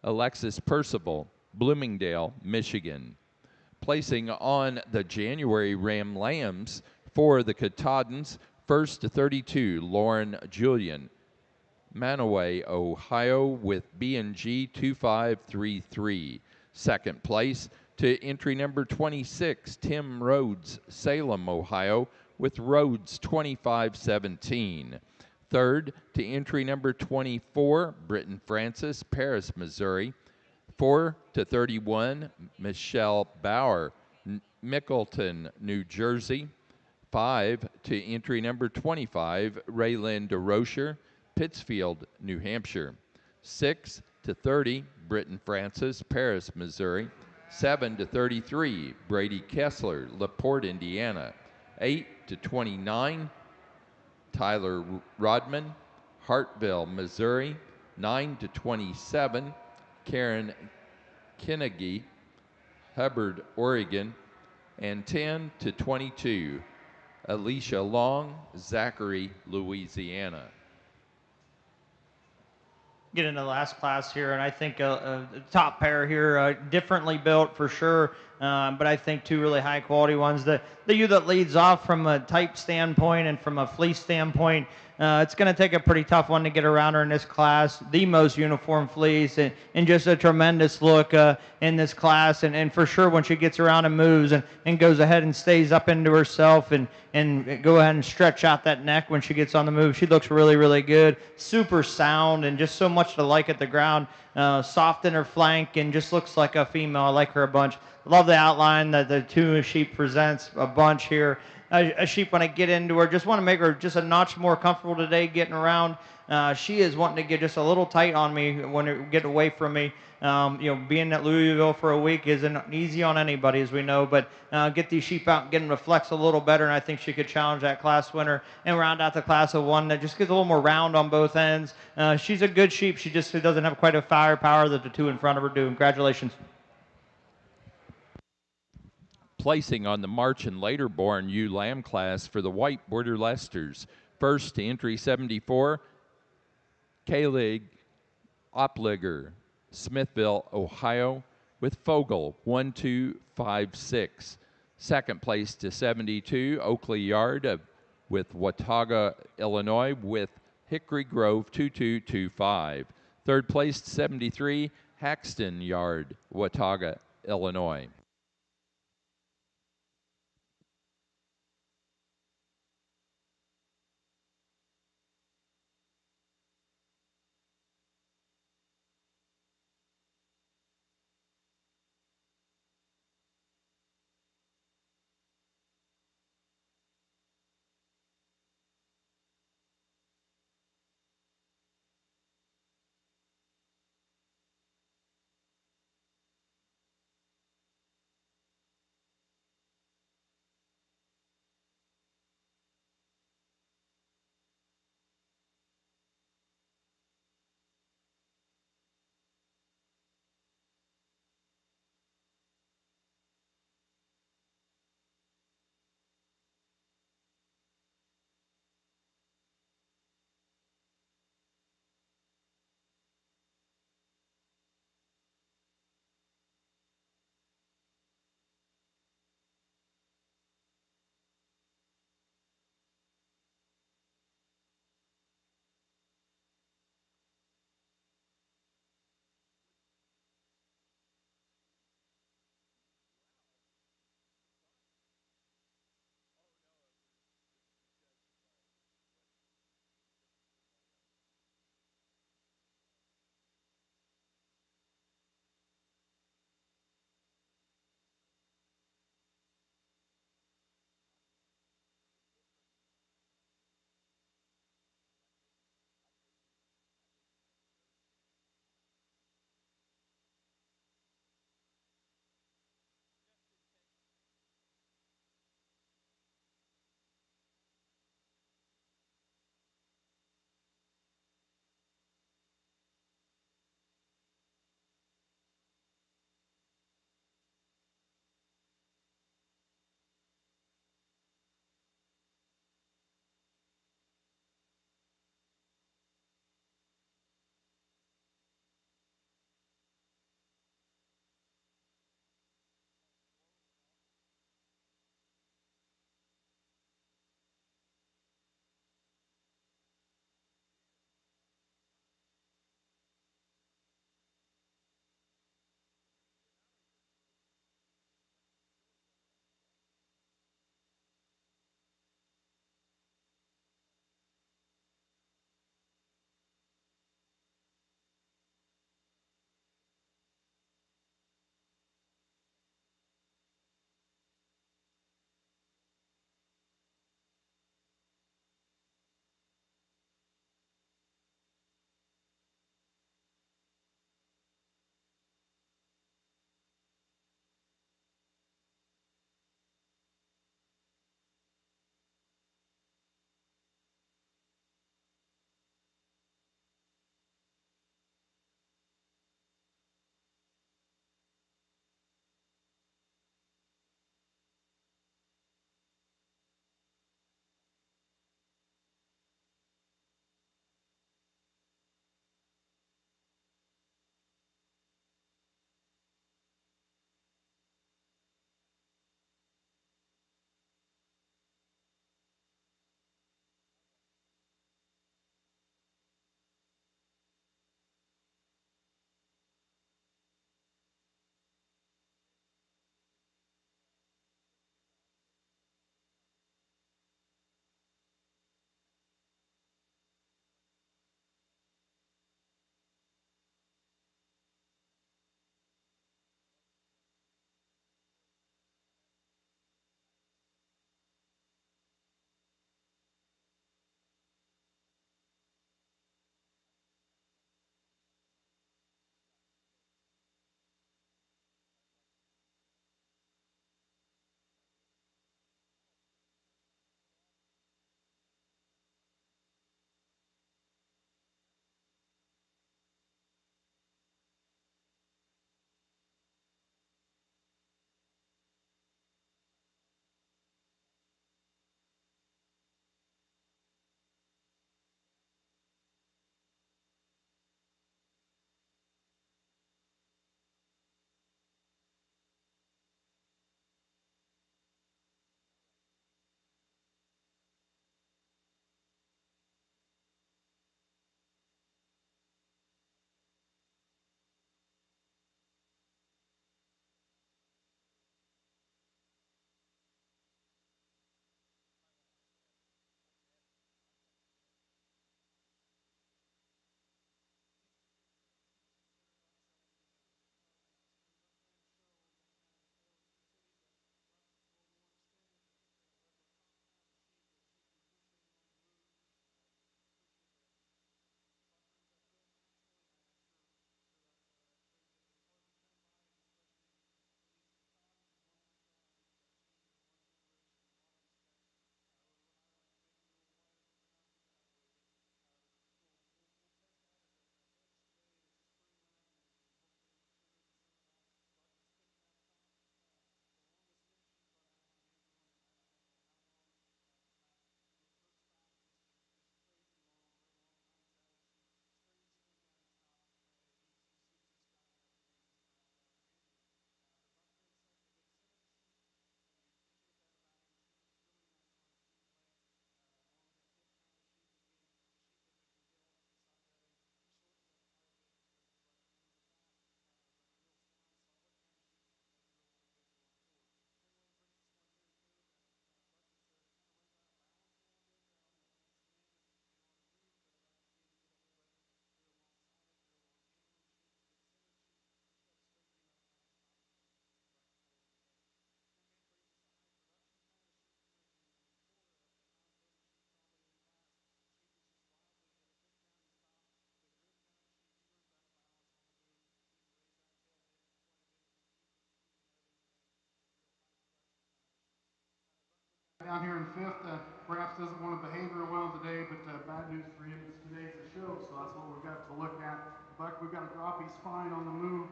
Alexis Percival, Bloomingdale, Michigan. Placing on the January Ram Lambs for the Katahdins, 1st to 32, Lauren Julian, Manaway, Ohio, with B&G 2533. 2nd place to entry number 26, Tim Rhodes, Salem, Ohio, with Rhodes 2517. 3rd to entry number 24, Britton Francis, Paris, Missouri. 4 to 31, Michelle Bauer, Mickleton, New Jersey. 5 to entry number 25, Raylan DeRocher, Pittsfield, New Hampshire. 6 to 30, Britton Francis, Paris, Missouri. 7 to 33, Brady Kessler, LaPorte, Indiana. 8 to 29, Tyler Rodman, Hartville, Missouri. 9 to 27, Karen Kinnegi, Hubbard, Oregon. And 10 to 22, Alicia Long, Zachary, Louisiana. Get into the last class here, and I think the top pair here, differently built for sure, but I think two really high quality ones. The ewe that leads off from a type standpoint and from a fleece standpoint, it's going to take a pretty tough one to get around her in this class. The most uniform fleece and just a tremendous look in this class. And for sure when she gets around and moves and goes ahead and stays up into herself and go ahead and stretch out that neck when she gets on the move, she looks really, really good. Super sound and just so much to like at the ground. Soft in her flank and just looks like a female. I like her a bunch. Love the outline that the two sheep presents a bunch here. A sheep, when I get into her, just want to make her just a notch more comfortable today getting around. She is wanting to get just a little tight on me when it get away from me. Being at Louisville for a week isn't easy on anybody, as we know, but get these sheep out and get them to flex a little better, and I think she could challenge that class winner and round out the class of one that just gets a little more round on both ends. She's a good sheep. She just doesn't have quite a firepower that the two in front of her do. Congratulations. Placing on the March and later born ewe lamb class for the white border Leicesters. 1st to entry 74, Kalig Opliger, Smithville, Ohio, with Fogel 1256. 2nd place to 72, Oakley Yard with Watauga, Illinois, with Hickory Grove 2225. 3rd place to 73, Haxton Yard, Watauga, Illinois. down here in fifth. Perhaps doesn't want to behave real well today, but bad news for him is today's the show, so that's what we've got to look at. Buck, we've got to drop his spine on the move.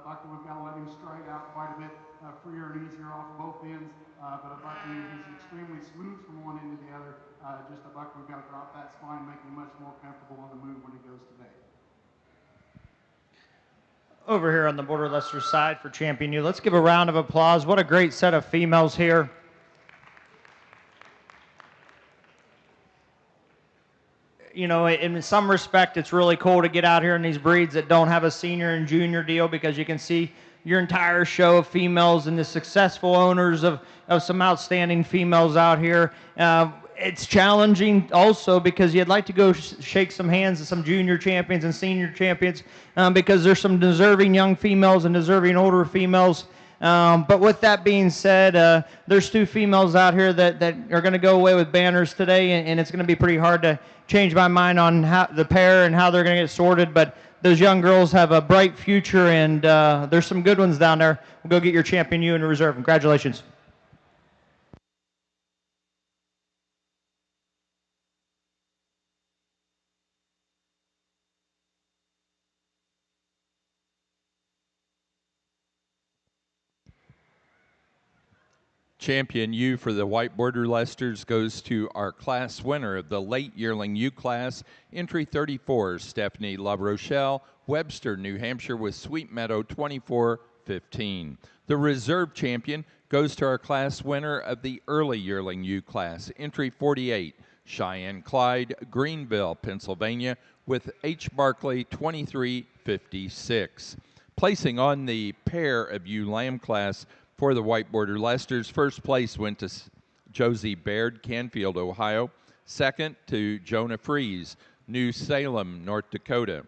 Buck, we've got to let him stride out quite a bit freer and easier off both ends. But a Buck, he's extremely smooth from one end to the other. Just a Buck, we've got to drop that spine, make him much more comfortable on the move when he goes today. Over here on the Border Leicester side for Champion U, let's give a round of applause. What a great set of females here. You know, in some respect, it's really cool to get out here in these breeds that don't have a senior and junior deal, because you can see your entire show of females and the successful owners of some outstanding females out here. It's challenging also because you'd like to go shake some hands of some junior champions and senior champions, because there's some deserving young females and deserving older females. But with that being said, there's two females out here that are going to go away with banners today, and it's going to be pretty hard to change my mind on how the pair and how they're going to get sorted. But those young girls have a bright future, and there's some good ones down there. We'll go get your Champion U in reserve. Congratulations. Champion U for the White Border Leicesters goes to our class winner of the late yearling U class, entry 34, Stephanie La Rochelle, Webster, New Hampshire, with Sweet Meadow 24-15. The reserve champion goes to our class winner of the early yearling U class, entry 48, Cheyenne Clyde, Greenville, Pennsylvania, with H. Barkley 23-56. Placing on the pair of U Lamb class for the White Border Leicesters, first place went to Josie Baird, Canfield, Ohio. Second to Jonah Fries, New Salem, North Dakota.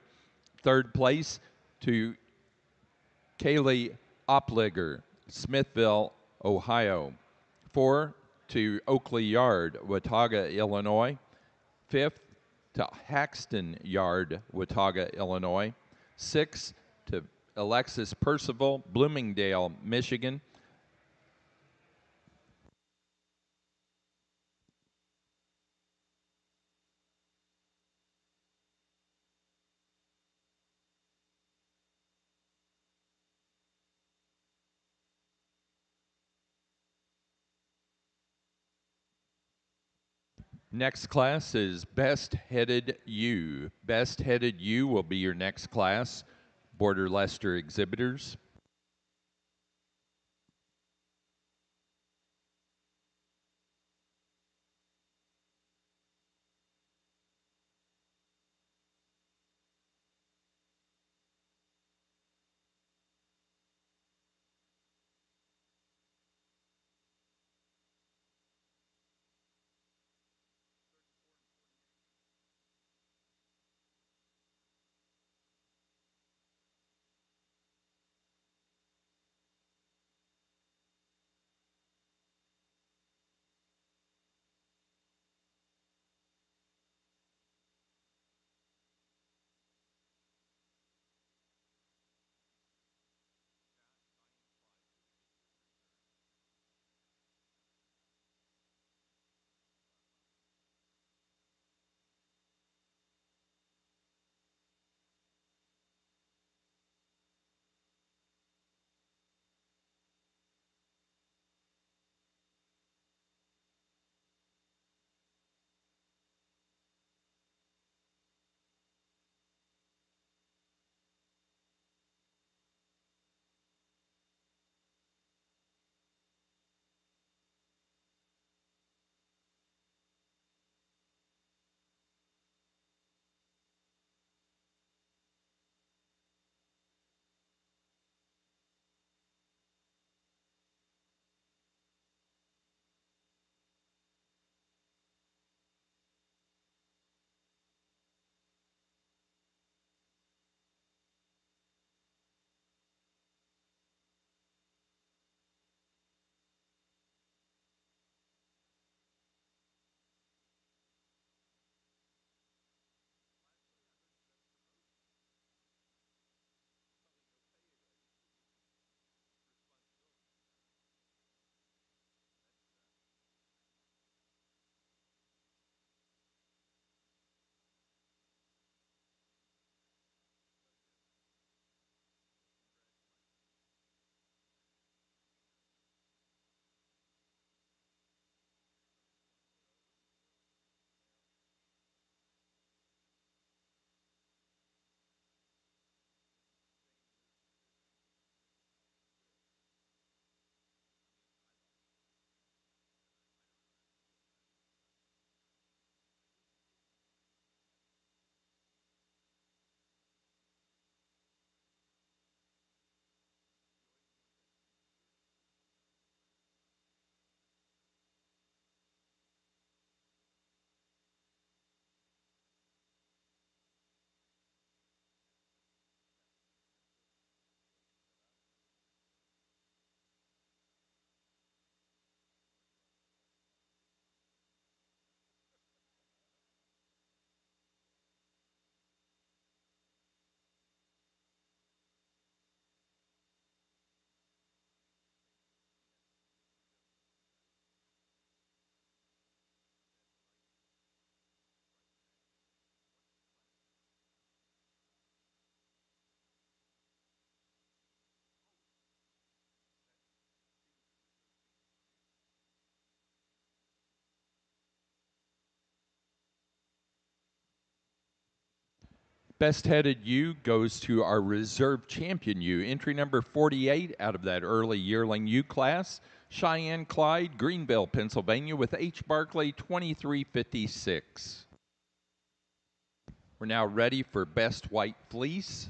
Third place to Kaylee Opliger, Smithville, Ohio. 4 to Oakley Yard, Watauga, Illinois. 5th to Haxton Yard, Watauga, Illinois. 6th to Alexis Percival, Bloomingdale, Michigan. Next class is Best Headed U. Best Headed U will be your next class. Border Leicester exhibitors. Best headed ewe goes to our reserve champion ewe, entry number 48 out of that early yearling ewe class, Cheyenne Clyde, Greenville, Pennsylvania, with H. Barkley 2356. We're now ready for best white fleece.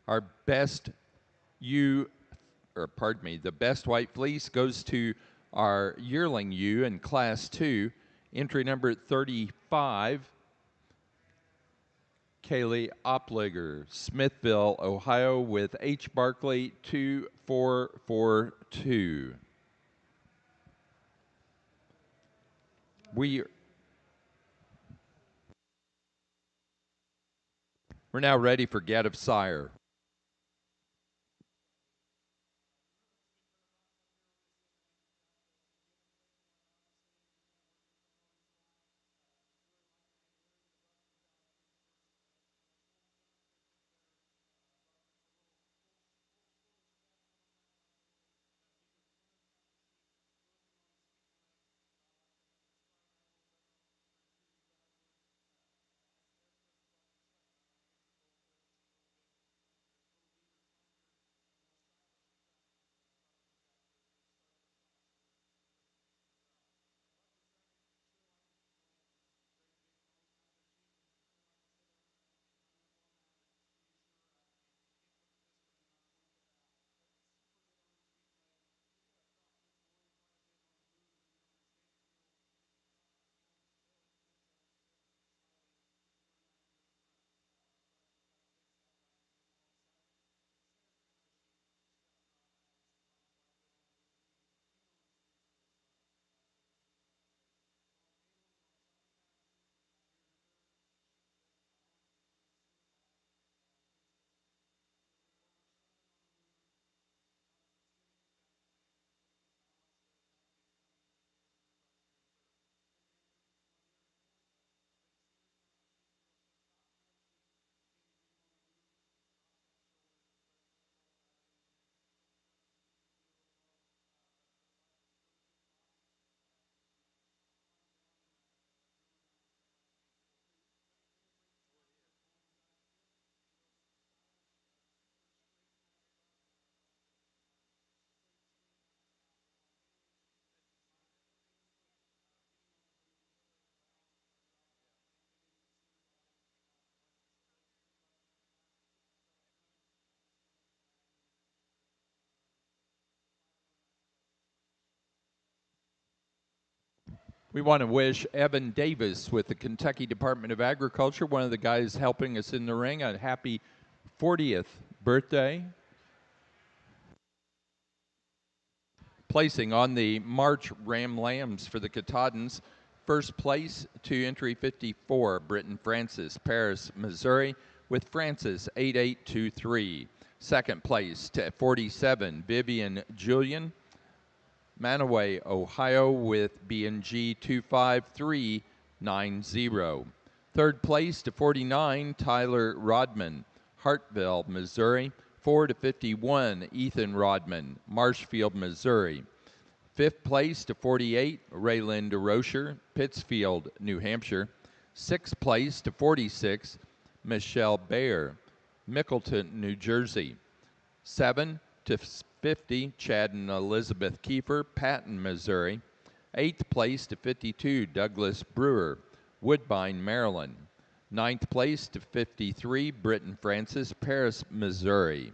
Our best ewe, or pardon me, the best white fleece goes to our yearling ewe in class 2, entry number 35, Kaylee Opliger, Smithville, Ohio, with H. Barkley 2442. We're now ready for Get of Sire. We want to wish Evan Davis with the Kentucky Department of Agriculture, one of the guys helping us in the ring, a happy 40th birthday. Placing on the March Ram Lambs for the Katahdins, first place to entry 54, Britton Francis, Paris, Missouri, with Francis 8823. Second place to 47, Vivian Julian, Manaway, Ohio, with B&G 25390. Third place to 49, Tyler Rodman, Hartville, Missouri. 4 to 51, Ethan Rodman, Marshfield, Missouri. Fifth place to 48, Rayland DeRocher, Pittsfield, New Hampshire. Sixth place to 46, Michelle Bayer, Mickleton, New Jersey. 7 to 50, Chad and Elizabeth Kiefer, Patton, Missouri. Eighth place to 52, Douglas Brewer, Woodbine, Maryland. Ninth place to 53, Britton Francis, Paris, Missouri.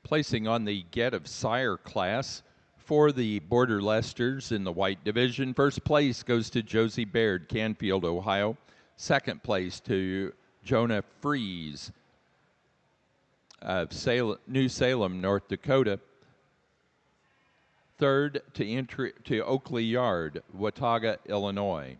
Placing on the Get of Sire class for the Border Leicesters in the white division. First place goes to Josie Baird, Canfield, Ohio. Second place to Jonah Fries of New Salem, North Dakota. Third to Oakley Yard, Watauga, Illinois.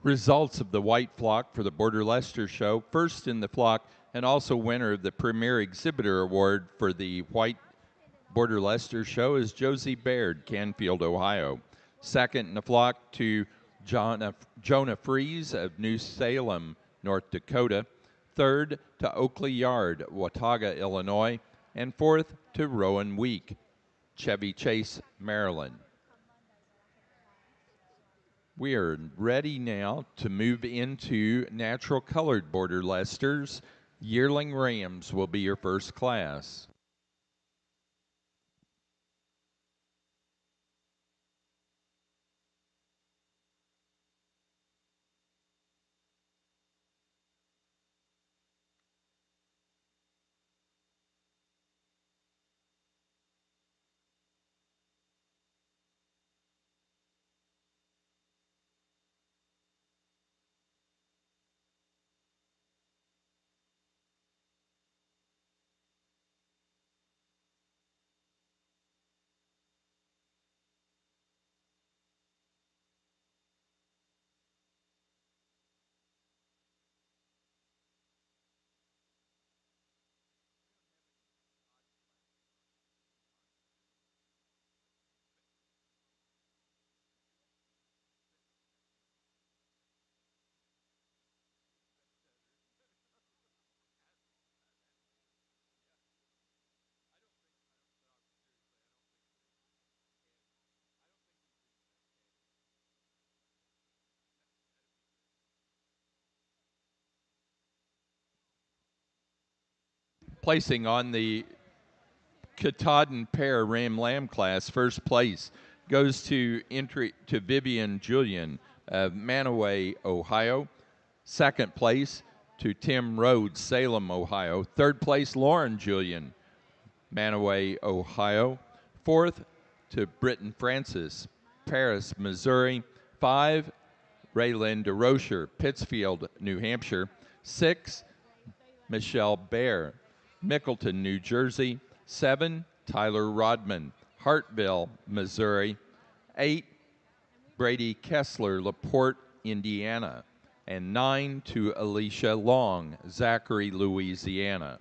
Results of the white flock for the Border Leicester show. First in the flock and also winner of the Premier Exhibitor Award for the white Border Leicester show is Josie Baird, Canfield, Ohio. Second in the flock to Jonah Fries of New Salem, North Dakota. Third to Oakley Yard, Watauga, Illinois. And fourth to Rowan Week, Chevy Chase, Maryland. We are ready now to move into natural colored Border Leicesters. Yearling Rams will be your first class. Placing on the Katahdin pair Ram Lamb class, first place goes to entry to Vivian Julian of Manaway, Ohio. Second place to Tim Rhodes, Salem, Ohio. Third place, Lauren Julian, Manaway, Ohio. Fourth to Britton Francis, Paris, Missouri. 5, Raylan DeRocher, Pittsfield, New Hampshire. 6, Michelle Bear, Mickleton, New Jersey. 7, Tyler Rodman, Hartville, Missouri. 8, Brady Kessler, LaPorte, Indiana. And 9 to Alicia Long, Zachary, Louisiana.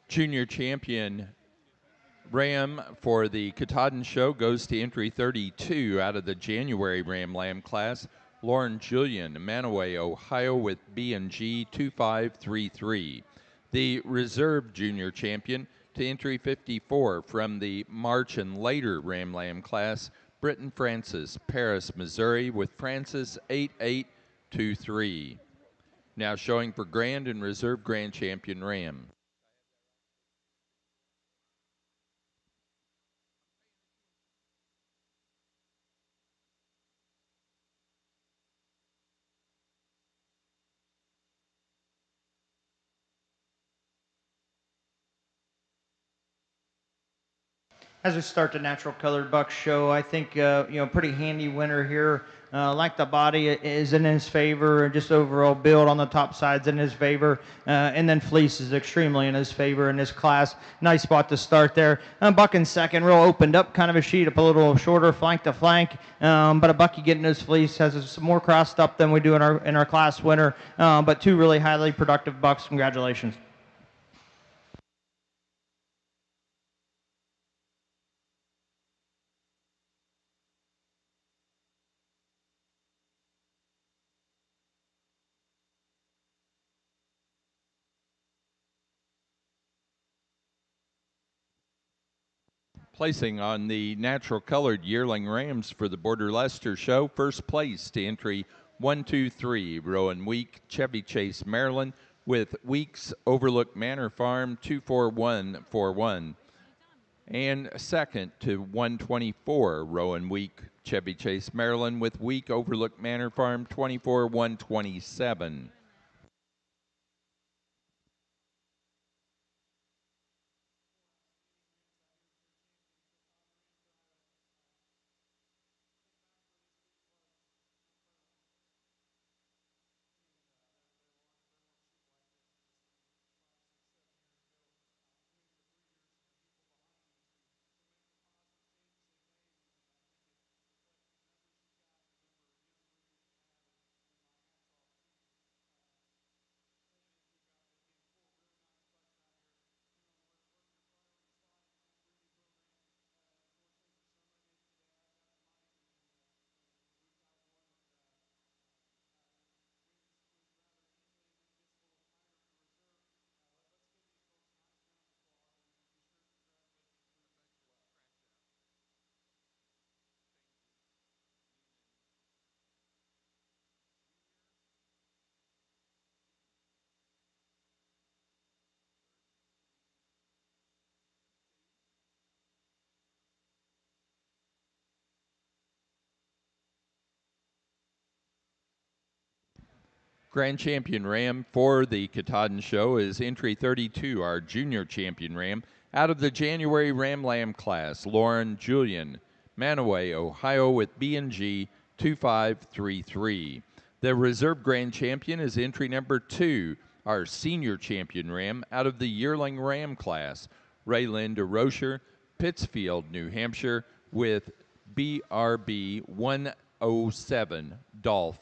Junior champion Ram for the Katahdin show goes to entry 32 out of the January Ram Lamb class. Lauren Julian, Manaway, Ohio with B&G 2533. The reserve junior champion to entry 54 from the March and later Ram Lamb class. Britton Francis, Paris, Missouri with Francis 8823. Now showing for Grand and Reserve Grand Champion Ram. As we start the natural colored buck show, I think pretty handy winner here. Like the body is in his favor, and just overall build on the top side's in his favor, and then fleece is extremely in his favor in this class. Nice spot to start there. Buck in second, real opened up kind of a sheet, up a little shorter flank to flank, but a bucky getting his fleece has some more crossed up than we do in our class winner. But two really highly productive bucks. Congratulations. Placing on the natural colored yearling rams for the Border Leicester show, first place to entry 123, Rowan Week, Chevy Chase, Maryland, with Weeks Overlook Manor Farm 24141. And second to 124, Rowan Week, Chevy Chase, Maryland, with Week Overlook Manor Farm 24127. Grand Champion Ram for the Katahdin Show is entry 32, our Junior Champion Ram, out of the January Ram Lamb class, Lauren Julian, Manaway, Ohio, with B&G 2533. The Reserve Grand Champion is entry number 2, our Senior Champion Ram, out of the Yearling Ram class, Raylinda DeRocher, Pittsfield, New Hampshire, with BRB 107, Dolph.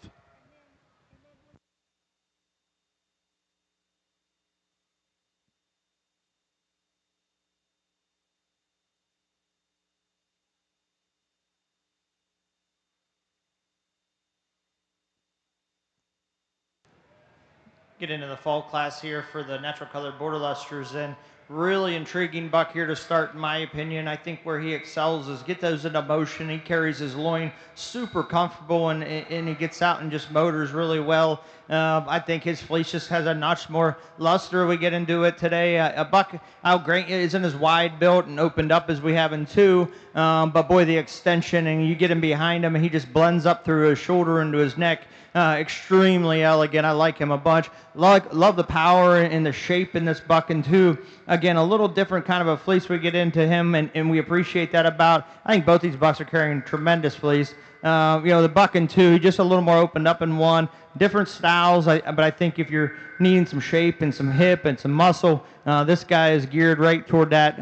Get into the fall class here for the natural colored border lusters, and really intriguing buck here to start, in my opinion. I think where he excels is get those into motion. He carries his loin super comfortable, and he gets out and just motors really well. I think his fleece just has a notch more luster. We get into it today. A buck out great isn't as wide built and opened up as we have in 2, but boy, the extension, and you get him behind him, and he just blends up through his shoulder into his neck. Extremely elegant. I like him a bunch. Love the power and the shape in this buck in 2. Again, a little different kind of a fleece we get into him, and we appreciate that about. I think both these bucks are carrying tremendous fleece. The buck in 2, just a little more opened up in 1. Different styles, but I think if you're needing some shape and some hip and some muscle, this guy is geared right toward that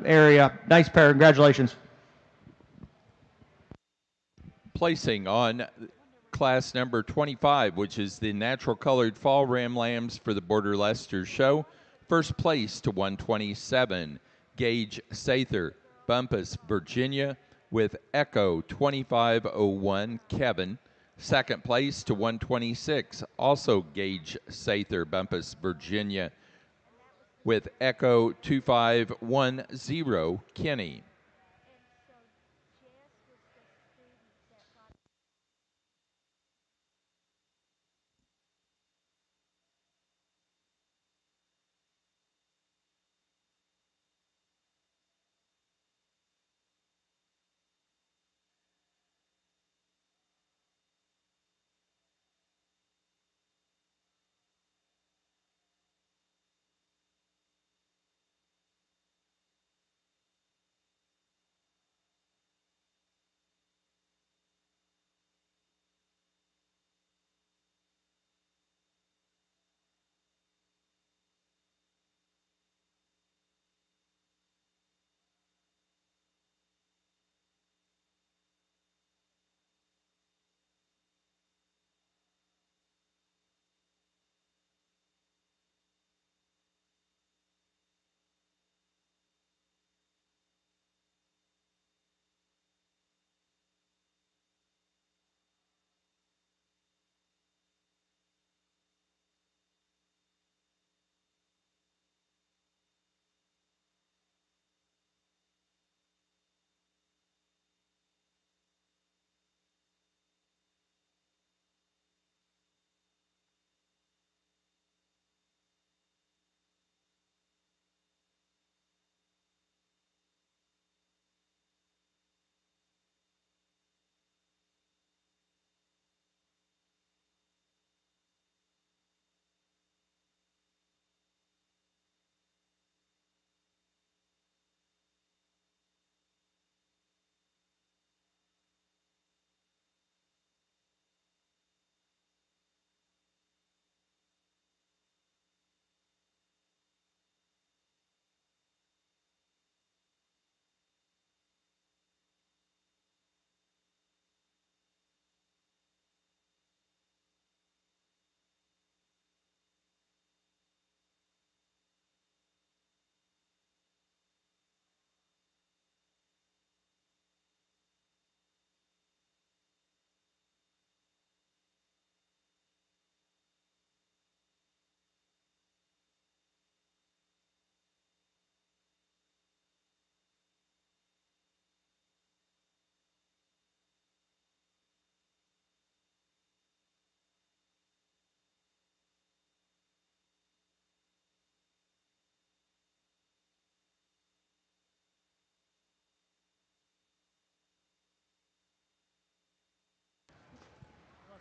area. Nice pair. Congratulations. Placing on class number 25, which is the natural colored fall ram lambs for the Border Leicester Show. First place to 127, Gage Sather, Bumpus, Virginia, with Echo 2501, Kevin. Second place to 126, also Gage Sather, Bumpus, Virginia, with Echo 2510, Kenny.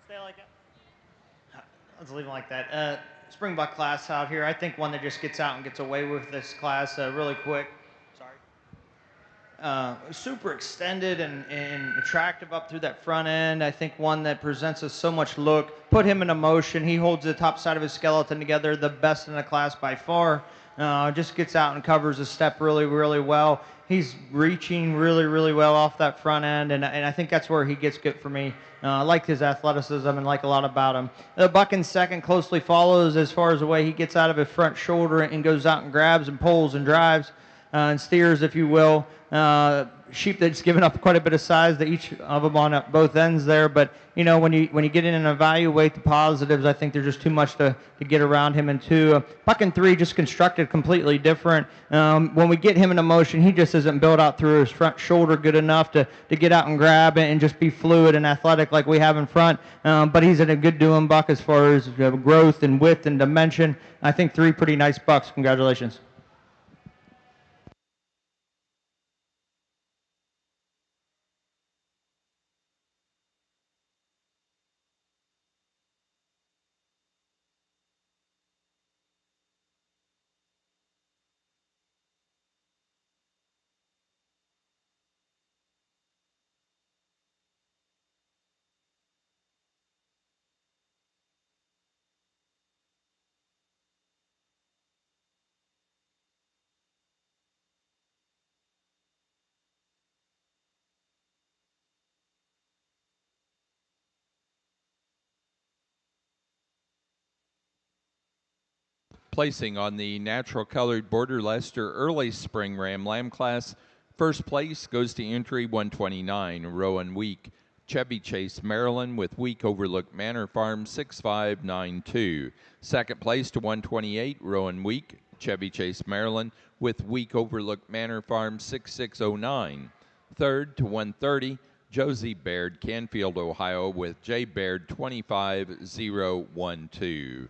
Stay like that. Let's leave it like that. Springbuck class out here. I think one that just gets out and gets away with this class really quick. Sorry. Super extended and attractive up through that front end. I think one that presents us so much look. Put him in a motion. He holds the top side of his skeleton together, the best in the class by far. Just gets out and covers the step really, really well. He's reaching really, really well off that front end, and I think that's where he gets good for me. I like his athleticism and like a lot about him. The buck in second closely follows as far as the way he gets out of his front shoulder and goes out and grabs and pulls and drives and steers, if you will. Sheep that's given up quite a bit of size to each of them on both ends there. But you know, when you get in and evaluate the positives, I think there's just too much to get around him. And two, buck and three just constructed completely different. When we get him in a motion, he just isn't built out through his front shoulder good enough to get out and grab and just be fluid and athletic like we have in front. But he's in a good doing buck as far as growth and width and dimension. I think three pretty nice bucks. Congratulations. Placing on the natural colored border Leicester early spring lamb class, first place goes to entry 129, Rowan Week, Chevy Chase, Maryland, with Week Overlook Manor Farm 6592. Second place to 128, Rowan Week, Chevy Chase, Maryland, with Week Overlook Manor Farm 6609. Third to 130, Josie Baird, Canfield, Ohio, with J. Baird 25012.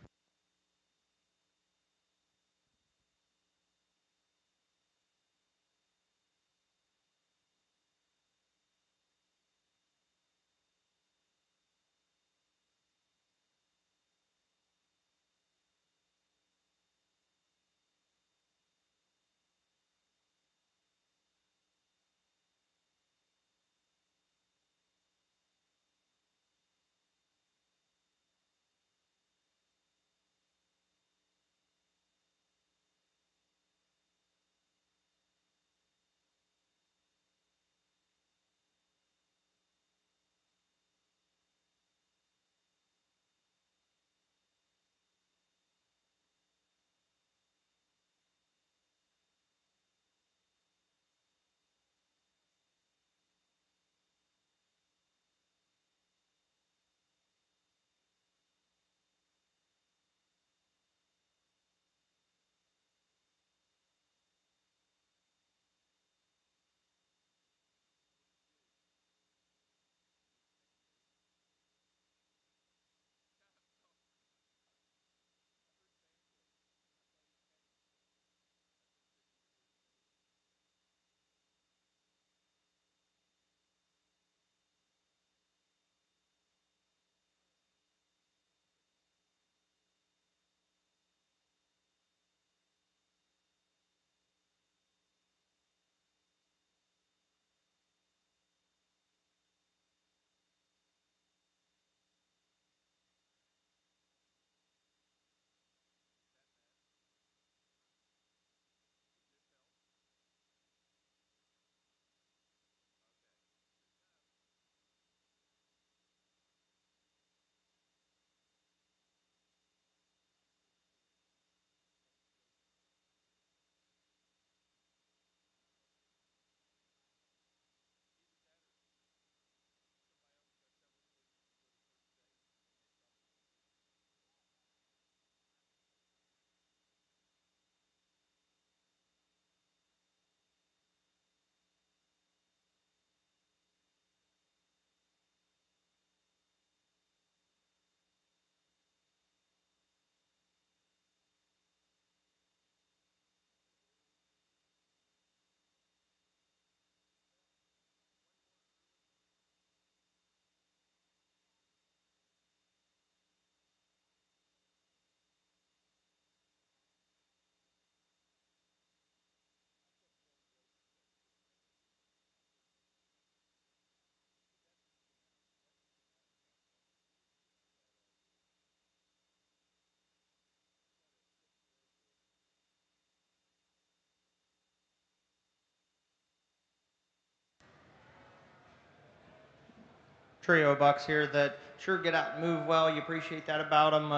trio of bucks here that sure get out and move well. You appreciate that about them.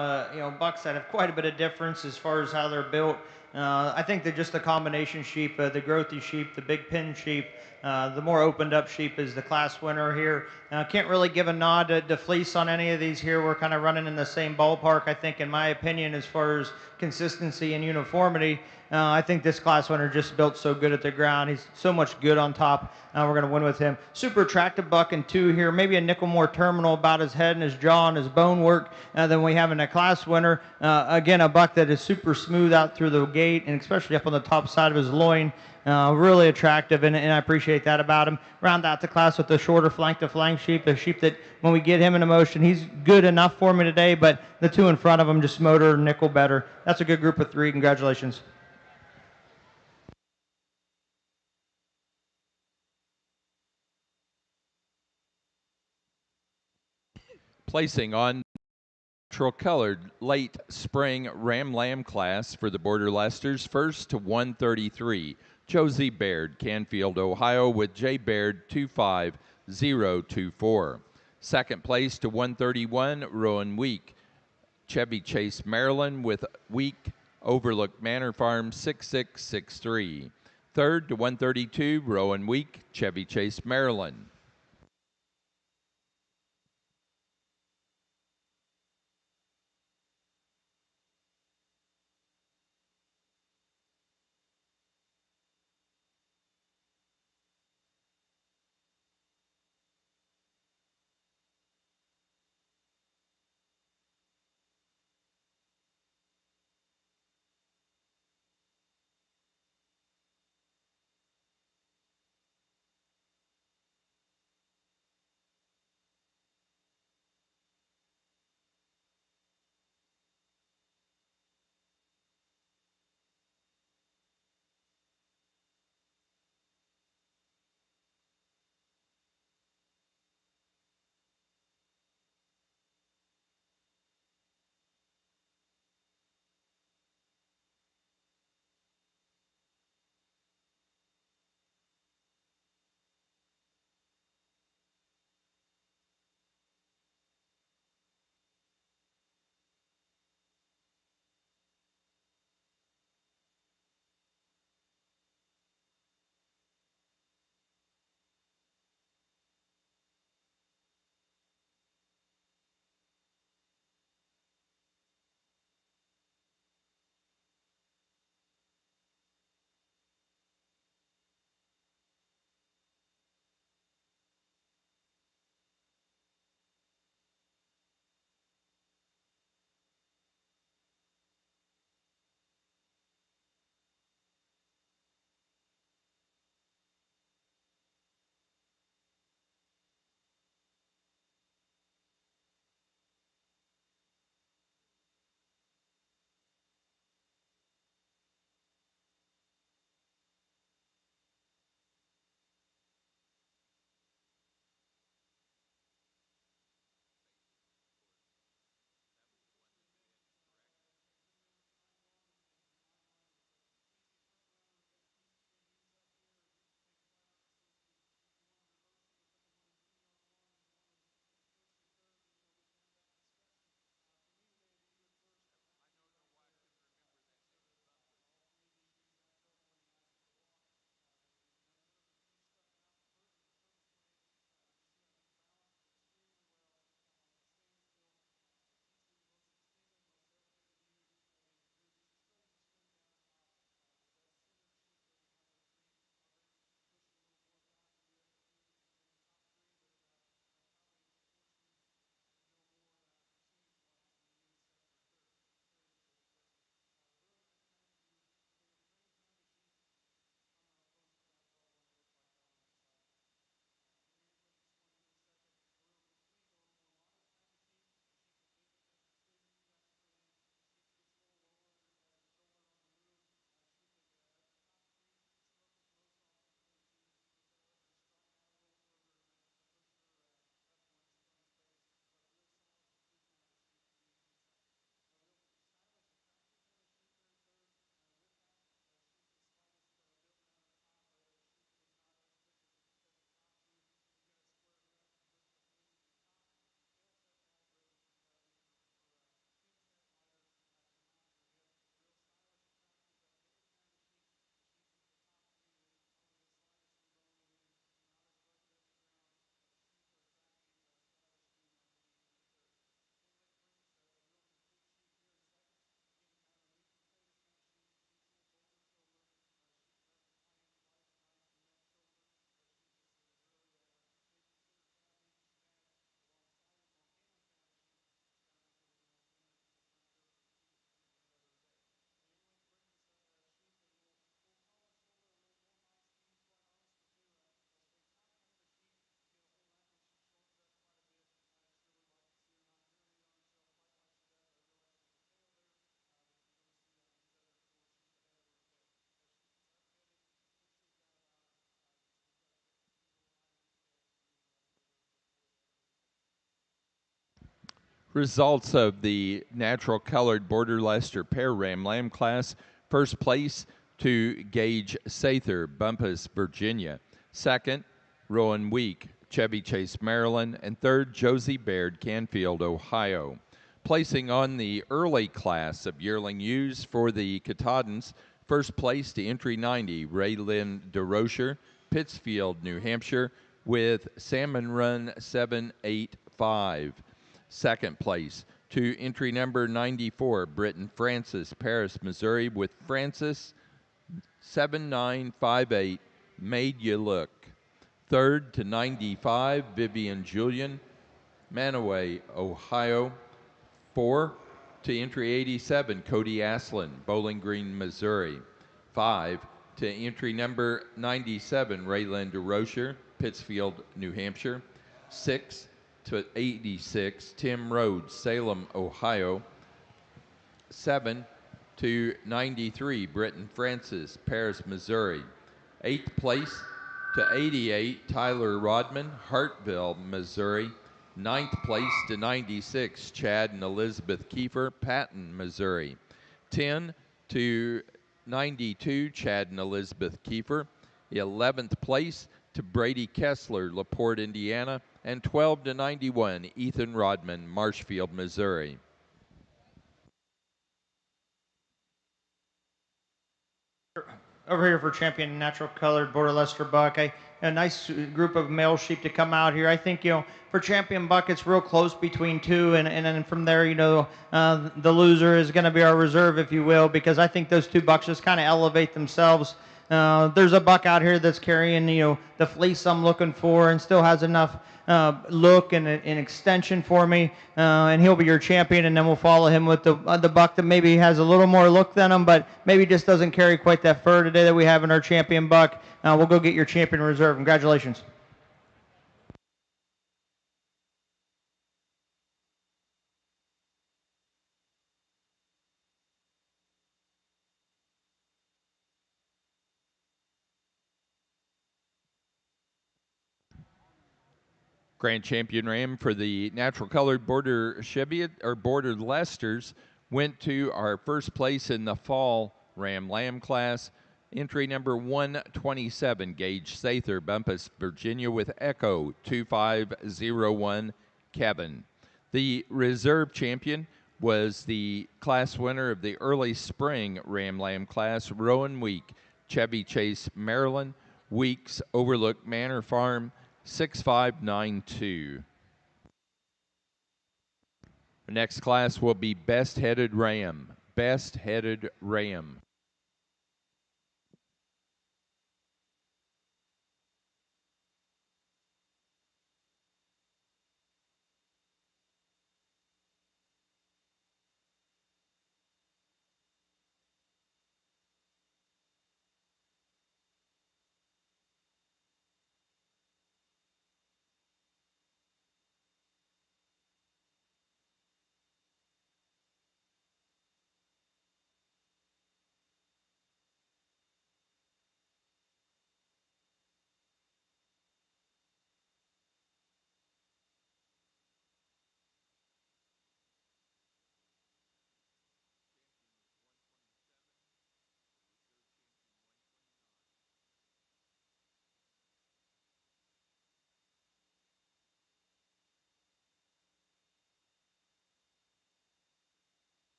Bucks that have quite a bit of difference as far as how they're built. I think they're just a combination sheep, the growthy sheep, the big pin sheep. The more opened up sheep is the class winner here. Can't really give a nod to fleece on any of these here. We're kind of running in the same ballpark, I think, in my opinion, as far as consistency and uniformity. I think this class winner just built so good at the ground. He's so much good on top. We're going to win with him. Super attractive buck in 2 here. Maybe a nickel more terminal about his head and his jaw and his bone work than we have in a class winner. Again, a buck that is super smooth out through the gate and especially up on the top side of his loin. Really attractive, and I appreciate that about him. Round out the class with the shorter flank-to-flank sheep, a sheep that when we get him in motion, he's good enough for me today, but the 2 in front of him just motor nickel better. That's a good group of 3. Congratulations. Placing on natural colored late spring Ram Lamb class for the Border Leicesters, first to 133, Josie Baird, Canfield, Ohio, with J. Baird 25024. Second place to 131, Rowan Week, Chevy Chase, Maryland, with Week, Overlook Manor Farm 6663. Third to 132, Rowan Week, Chevy Chase, Maryland. Results of the natural colored border Leicester pair ram lamb class. First place to Gage Sather, Bumpus, Virginia. Second, Rowan Week, Chevy Chase, Maryland. And third, Josie Baird, Canfield, Ohio. Placing on the early class of yearling ewes for the Katahdins. First place to entry 90, Raylyn DeRocher, Pittsfield, New Hampshire, with Salmon Run 785. Second place to entry number 94, Britton Francis, Paris, Missouri, with Francis 7958, Made You Look. Third to 95, Vivian Julian, Manaway, Ohio. 4 to entry 87, Cody Aslin, Bowling Green, Missouri. 5 to entry number 97, Rayland DeRocher, Pittsfield, New Hampshire. 6 to 86, Tim Rhodes, Salem, Ohio. 7 to 93, Britton Francis, Paris, Missouri. 8th place to 88, Tyler Rodman, Hartville, Missouri. 9th place to 96, Chad and Elizabeth Kiefer, Patton, Missouri. 10 to 92, Chad and Elizabeth Kiefer. 11th place to Brady Kessler, LaPorte, Indiana. And 12 to 91, Ethan Rodman, Marshfield, Missouri. Over here for champion natural colored border Leicester buck. A nice group of male sheep to come out here. I think, for champion buck, it's real close between two, and then from there, the loser is going to be our reserve, if you will, because I think those two bucks just kind of elevate themselves. There's a buck out here that's carrying, the fleece I'm looking for and still has enough look and an extension for me, and he'll be your champion, and then we'll follow him with the buck that maybe has a little more look than him, but maybe just doesn't carry quite that fur today that we have in our champion buck. We'll go get your champion reserve. Congratulations. Grand champion ram for the natural colored border Cheviot or border Leicesters went to our first place in the fall ram lamb class. Entry number 127, Gage Sather, Bumpus, Virginia, with Echo 2501, Kevin. The reserve champion was the class winner of the early spring ram lamb class, Rowan Week, Chevy Chase, Maryland. Weeks, Overlook Manor Farm, 6592. The next class will be Best Headed Ram. Best Headed Ram.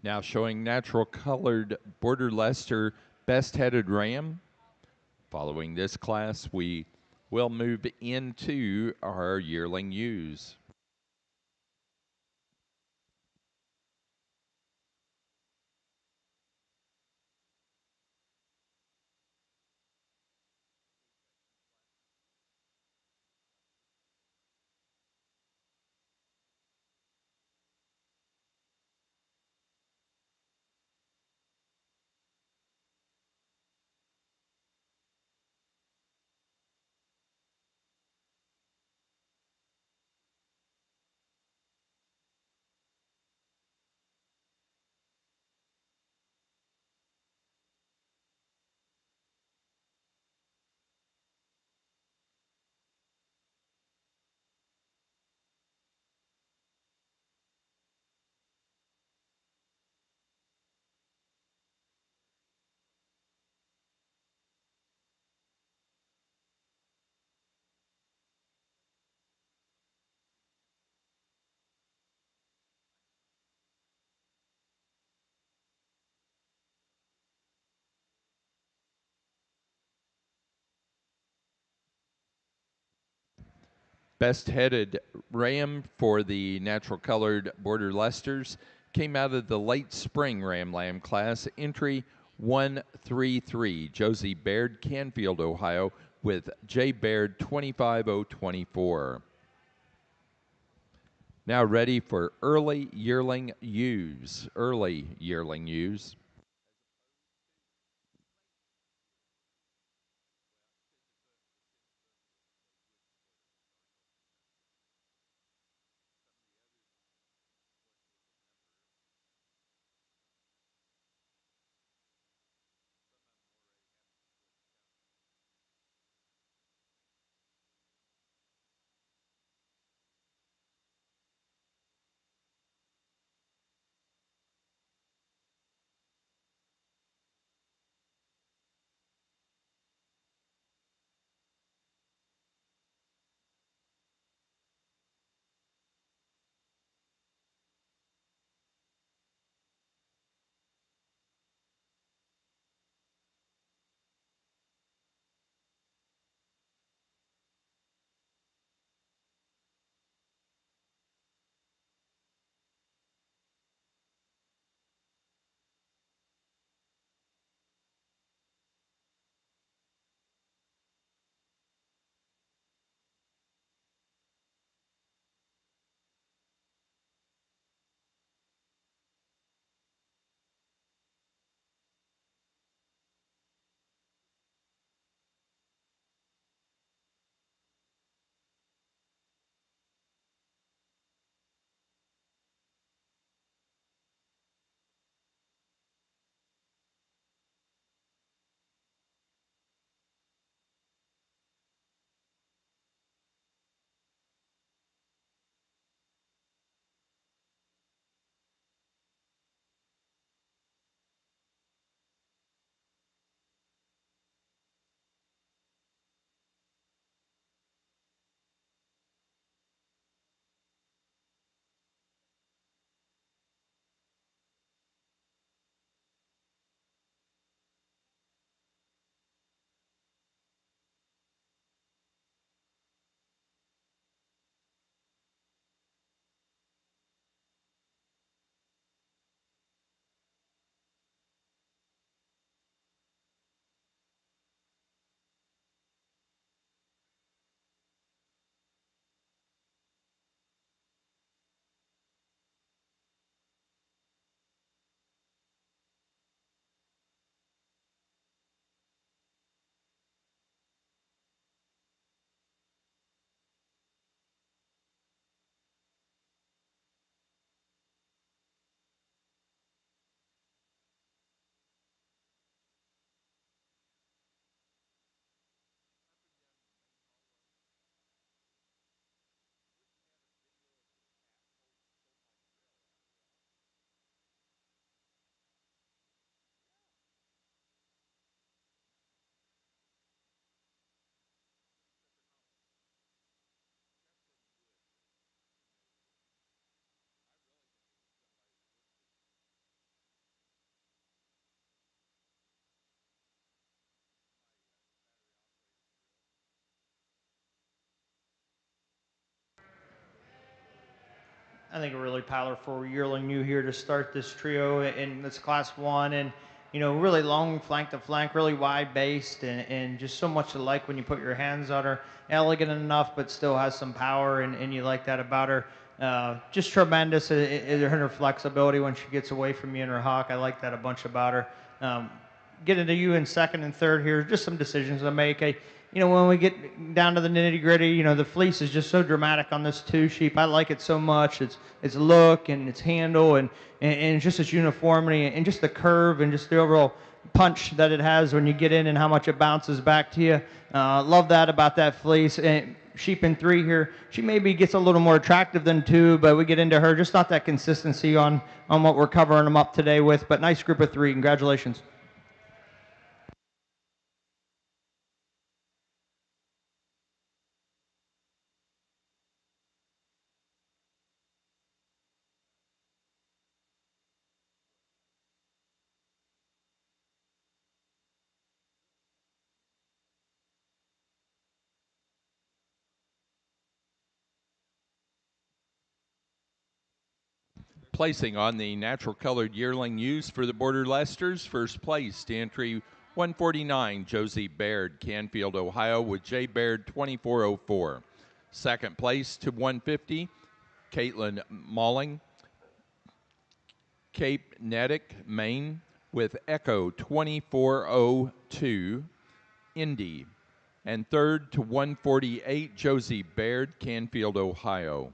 Now showing natural colored border Leicester best headed ram. Following this class, we will move into our yearling ewes. Best headed ram for the natural colored border Leicesters came out of the late spring ram lamb class, entry 133. Josie Baird, Canfield, Ohio, with J. Baird 25024. Now ready for early yearling ewes. Early yearling ewes. I think a really powerful yearling new here to start this trio in this class 1, and really long flank to flank, really wide based, and just so much to like when you put your hands on her. Elegant enough, but still has some power, and you like that about her. Just tremendous in her flexibility when she gets away from you in her hawk. I like that a bunch about her. Getting to you in second and third here, just some decisions to make. When we get down to the nitty gritty, the fleece is just so dramatic on this 2 sheep. I like it so much. Its look and its handle and just its uniformity and just the curve and just the overall punch that it has when you get in and how much it bounces back to you. Love that about that fleece. And sheep in 3 here, she maybe gets a little more attractive than 2, but we get into her, just not that consistency on what we're covering them up today with. But nice group of 3. Congratulations. Placing on the natural colored yearling ewes for the Border Leicesters, first place to entry 149, Josie Baird, Canfield, Ohio, with J. Baird 2404. Second place to 150, Caitlin Malling, Cape Natick, Maine, with Echo 2402, Indy. And third to 148, Josie Baird, Canfield, Ohio.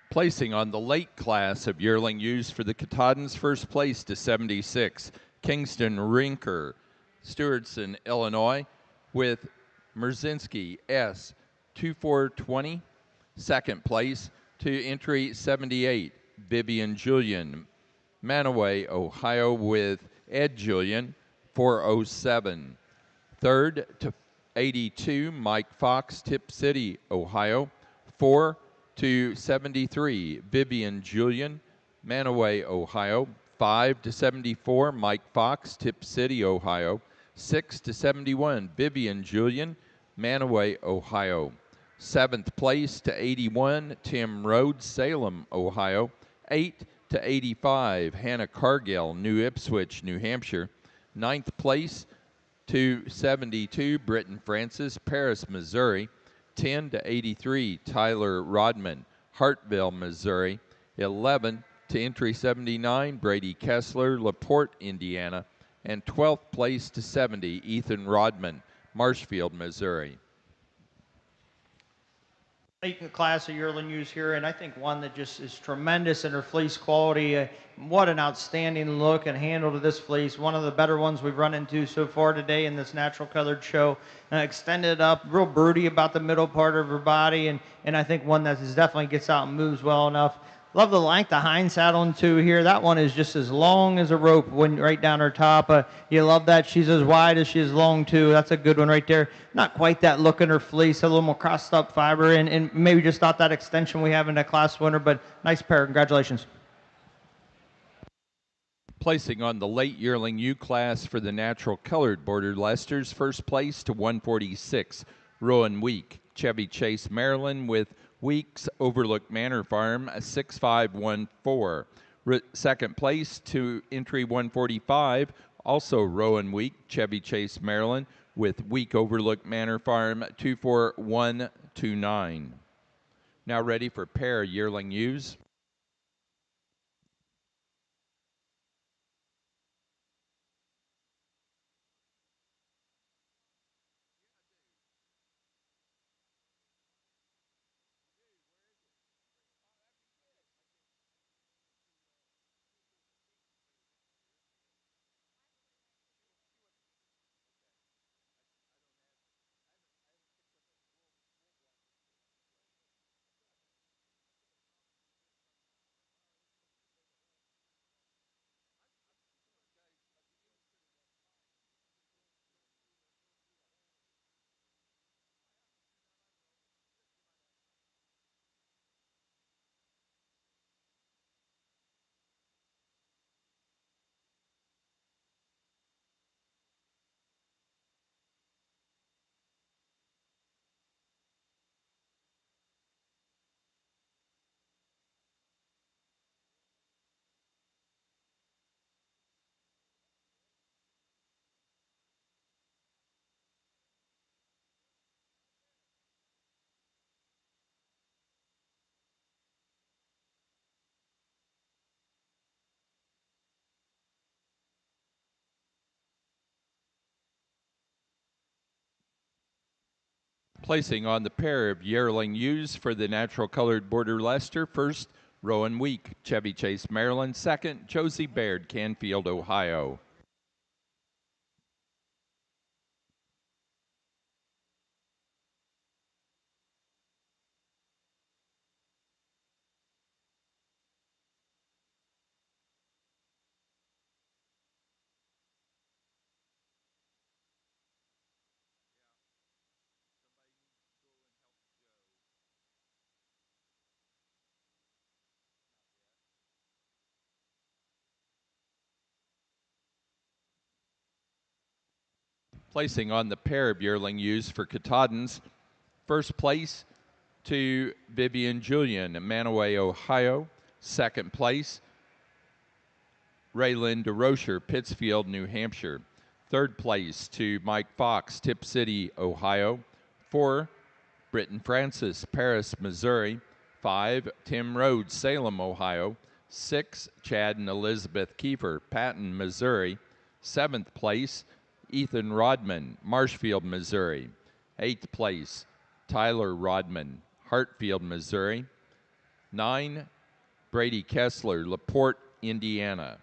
Placing on the late class of yearling ewes for the Katahdins, first place to 76, Kingston Rinker, Stewartson, Illinois, with Merzinski S. 2420. Second place to entry 78, Vivian Julian, Manaway, Ohio, with Ed Julian 407. Third to 82, Mike Fox, Tip City, Ohio. 4 to 73, Vivian Julian, Manaway, Ohio. 5 to 74, Mike Fox, Tip City, Ohio. 6 to 71, Vivian Julian, Manaway, Ohio. 7th place to 81, Tim Rhodes, Salem, Ohio. 8 to 85, Hannah Cargill, New Ipswich, New Hampshire. 9th place to 72, Britton Francis, Paris, Missouri. 10 to 83, Tyler Rodman, Hartville, Missouri. 11 to entry 79, Brady Kessler, LaPorte, Indiana. And 12th place to 70, Ethan Rodman, Marshfield, Missouri. Late class of yearling ewes here, and I think one that just is tremendous in her fleece quality. What an outstanding look and handle to this fleece. One of the better ones we've run into so far today in this natural colored show. Extended up, real broody about the middle part of her body, and I think one that is definitely gets out and moves well enough. Love the length of hind saddle too here. That one is just as long as a rope when right down her top. You love that. She's as wide as she is long too. That's a good one right there. Not quite that look in her fleece, a little more crossed up fiber, and maybe just not that extension we have in that class winner, but nice pair. Congratulations. Placing on the late yearling ewe class for the natural colored border Leicesters, first place to 146, Rowan Week, Chevy Chase, Maryland, with Weeks Overlook Manor Farm, a 6514. Second place to entry 145, also Rowan Week, Chevy Chase, Maryland, with Week Overlook Manor Farm, 24129. Now ready for pair yearling ewes. Placing on the pair of yearling ewes for the natural colored border Leicester, first, Rowan Week, Chevy Chase, Maryland. Second, Josie Baird, Canfield, Ohio. Placing on the pair of yearling ewes for Katahdins, first place to Vivian Julian, Manaway, Ohio. Second place, Raylan DeRocher, Pittsfield, New Hampshire. Third place to Mike Fox, Tip City, Ohio. 4, Britton Francis, Paris, Missouri. 5, Tim Rhodes, Salem, Ohio. 6, Chad and Elizabeth Kiefer, Patton, Missouri. 7th place, Ethan Rodman, Marshfield, Missouri. 8th place, Tyler Rodman, Hartfield, Missouri. 9, Brady Kessler, LaPorte, Indiana.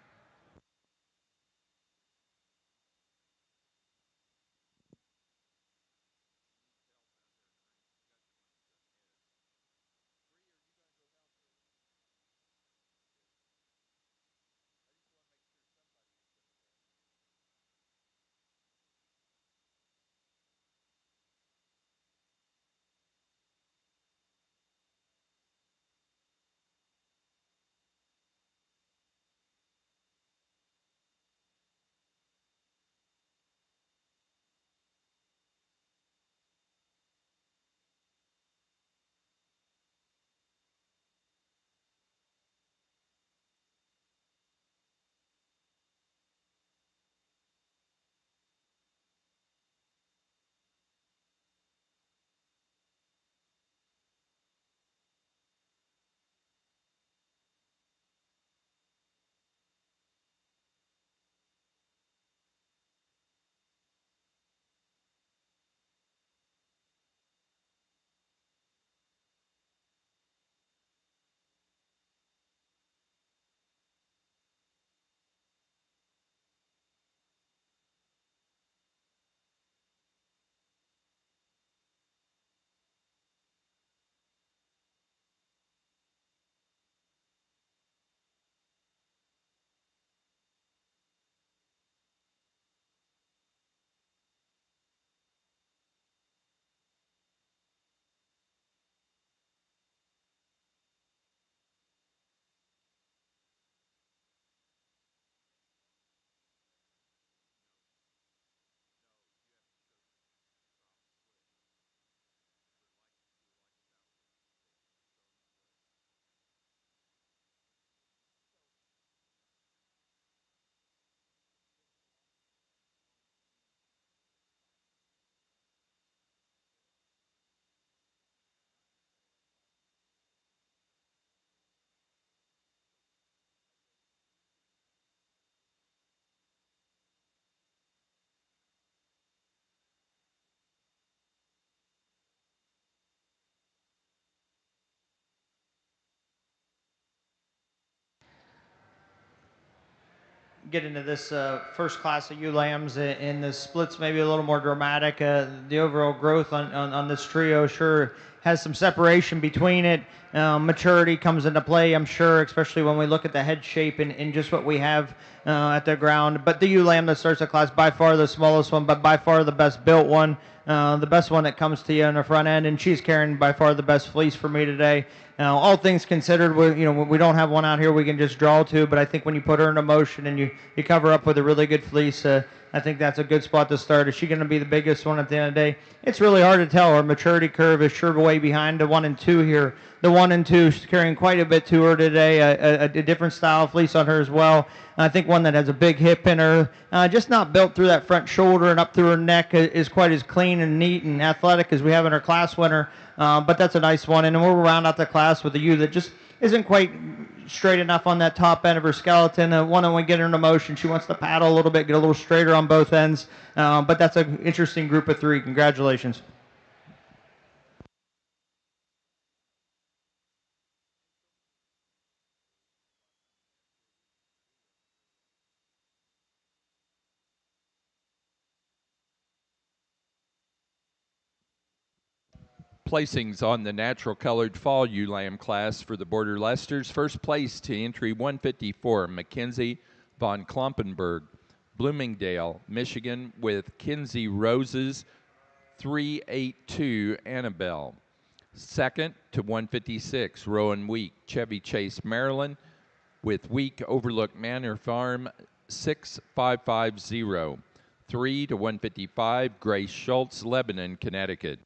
get into this first class of ewe lambs, and the splits maybe a little more dramatic. The overall growth on this trio sure has some separation between it. Maturity comes into play, I'm sure, especially when we look at the head shape and just what we have at the ground. But the ewe lamb that starts the class, by far the smallest one, but by far the best built one. The best one that comes to you on the front end, and she's carrying by far the best fleece for me today. All things considered, we don't have one out here we can just draw to, but I think when you put her into motion and you cover up with a really good fleece, I think that's a good spot to start. Is she going to be the biggest one at the end of the day? It's really hard to tell. Her maturity curve is sure way behind the 1 and 2 here. The 1 and 2 is carrying quite a bit to her today, a different style of fleece on her as well. I think one that has a big hip in her, just not built through that front shoulder and up through her neck is quite as clean and neat and athletic as we have in our class winner. But that's a nice one. And then we'll round out the class with a ewe that just isn't quite straight enough on that top end of her skeleton. One when we get her into motion, she wants to paddle a little bit, get a little straighter on both ends. But that's an interesting group of 3. Congratulations. Placings on the natural colored fall ewe lamb class for the Border Leicesters. First place to entry 154, Mackenzie von Klompenberg, Bloomingdale, Michigan, with Kinsey Roses 382 Annabelle. Second to 156, Rowan Week, Chevy Chase, Maryland, with Week Overlook Manor Farm 6550. 3 to 155, Grace Schultz, Lebanon, Connecticut.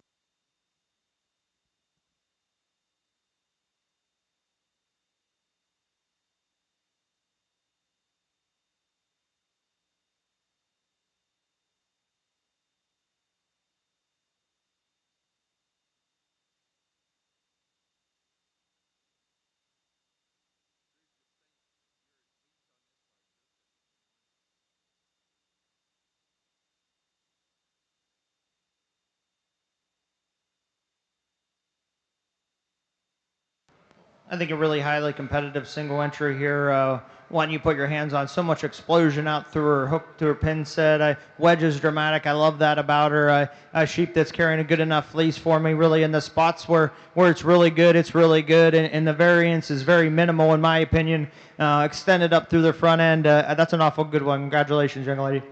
I think a really highly competitive single entry here. One you put your hands on, so much explosion out through her hook, through her pin set. Wedge is dramatic. I love that about her. A sheep that's carrying a good enough fleece for me. Really in the spots where it's really good, it's really good, and the variance is very minimal in my opinion. Extended up through the front end. That's an awful good one. Congratulations, young lady.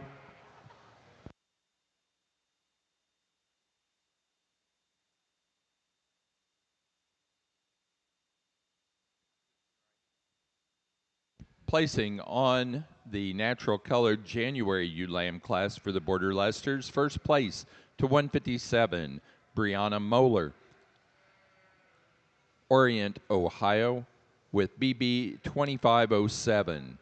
Placing on the natural colored January ewe lamb class for the Border Leicesters. First place to 157, Brianna Moeller, Orient, Ohio, with BB 2507.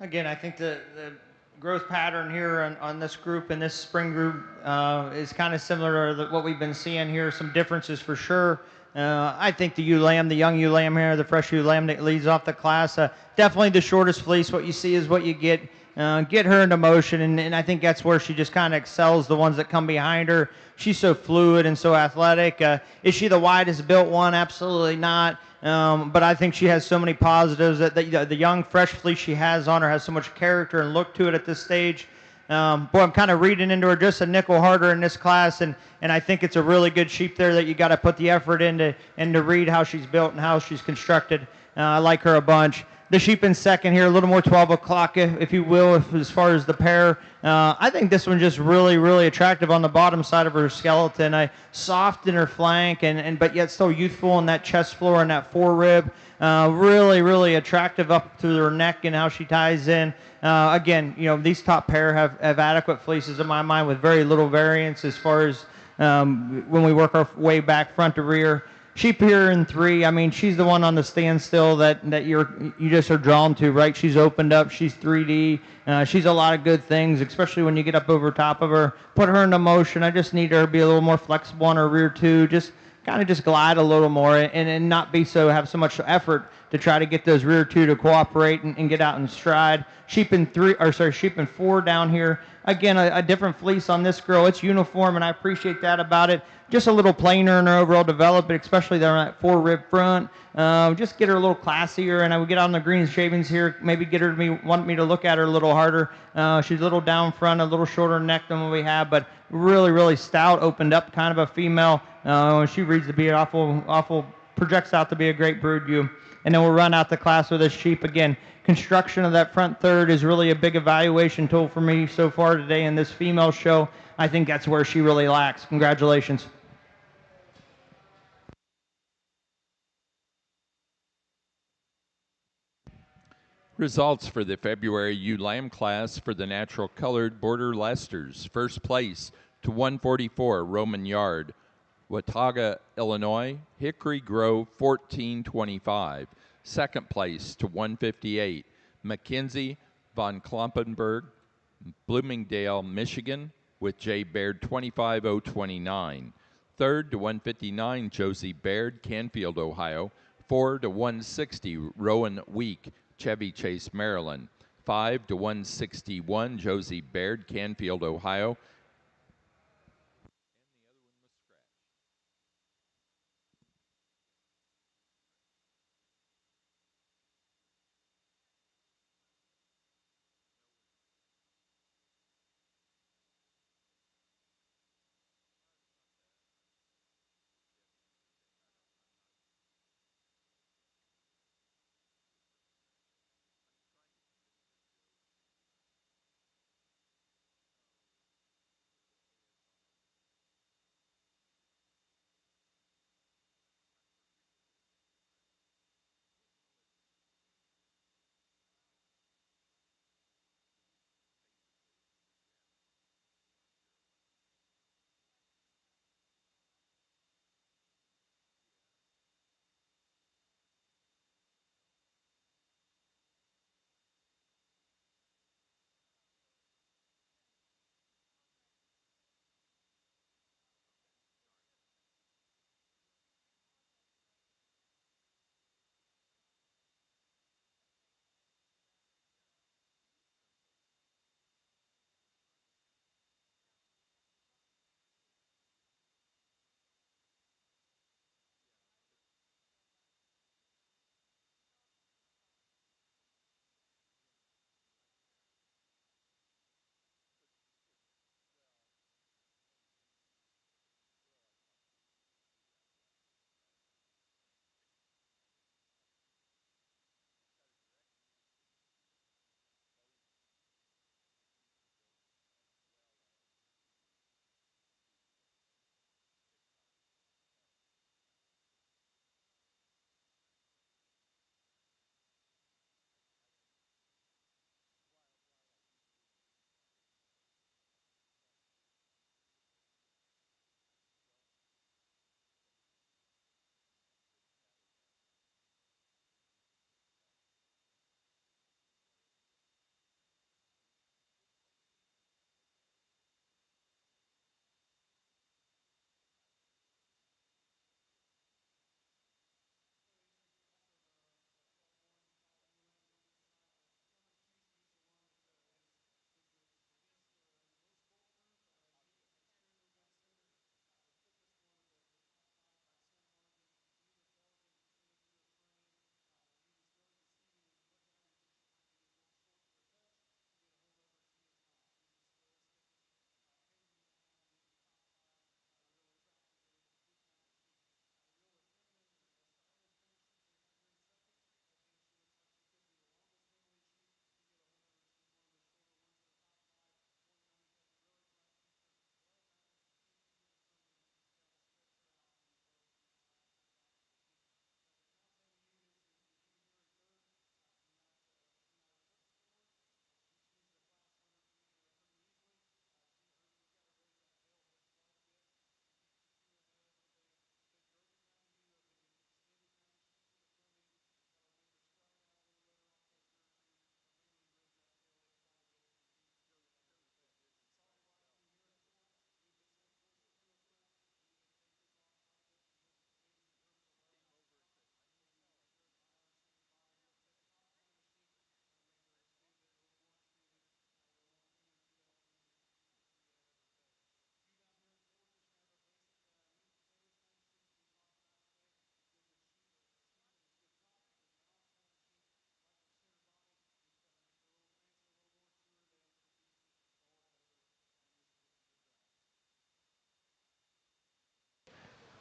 Again, I think the growth pattern here on this group and this spring group is kind of similar to what we've been seeing here. Some differences for sure. I think the ewe lamb, the young ewe lamb here, the fresh ewe lamb that leads off the class, definitely the shortest fleece. What you see is what you get. Get her into motion, and I think that's where she just kind of excels the ones that come behind her. She's so fluid and so athletic. Is she the widest built one? Absolutely not. But I think she has so many positives that the young, fresh fleece she has on her has so much character and look to it at this stage. Boy, I'm kind of reading into her just a nickel harder in this class, and I think it's a really good sheep there that you got to put the effort into and to read how she's built and how she's constructed. I like her a bunch. The sheep in second here, a little more 12 o'clock, if you will, as far as the pair. I think this one just really, really attractive on the bottom side of her skeleton. Soft in her flank, but yet still youthful in that chest floor and that forerib. Really, really attractive up to her neck and how she ties in. Again, these top pair have adequate fleeces in my mind with very little variance as far as when we work our way back front to rear. Sheep here in 3, I mean, she's the one on the standstill that you just are drawn to, right? She's opened up, she's 3D, she's a lot of good things, especially when you get up over top of her. Put her into motion. I just need her to be a little more flexible on her rear too. Just kind of just glide a little more and not be have so much effort to try to get those rear two to cooperate and get out in stride. Sheep in 4 down here. Again, a different fleece on this girl. It's uniform, and I appreciate that about it. Just a little plainer in her overall development, especially there on that 4-rib front. Just get her a little classier, and I would get on the green shavings here. Maybe get her to want me to look at her a little harder. She's a little down front, a little shorter neck than what we have, but really, really stout, opened up, kind of a female. She reads to be an awful, projects out to be a great brood ewe. And then we'll run out the class with this sheep again. Construction of that front third is really a big evaluation tool for me so far today in this female show. I think that's where she really lacks. Congratulations. Results for the February ewe lamb class for the natural colored border Leicesters. First place to 144 Roman Yard, Watauga, Illinois, Hickory Grove 1425. Second place to 158 Mackenzie von Klompenberg, Bloomingdale, Michigan, with J. Baird 25029. Third to 159 Josie Baird, Canfield, Ohio. 4 to 160 Rowan Week, Chevy Chase, Maryland. 5 to 161 Josie Baird, Canfield, Ohio.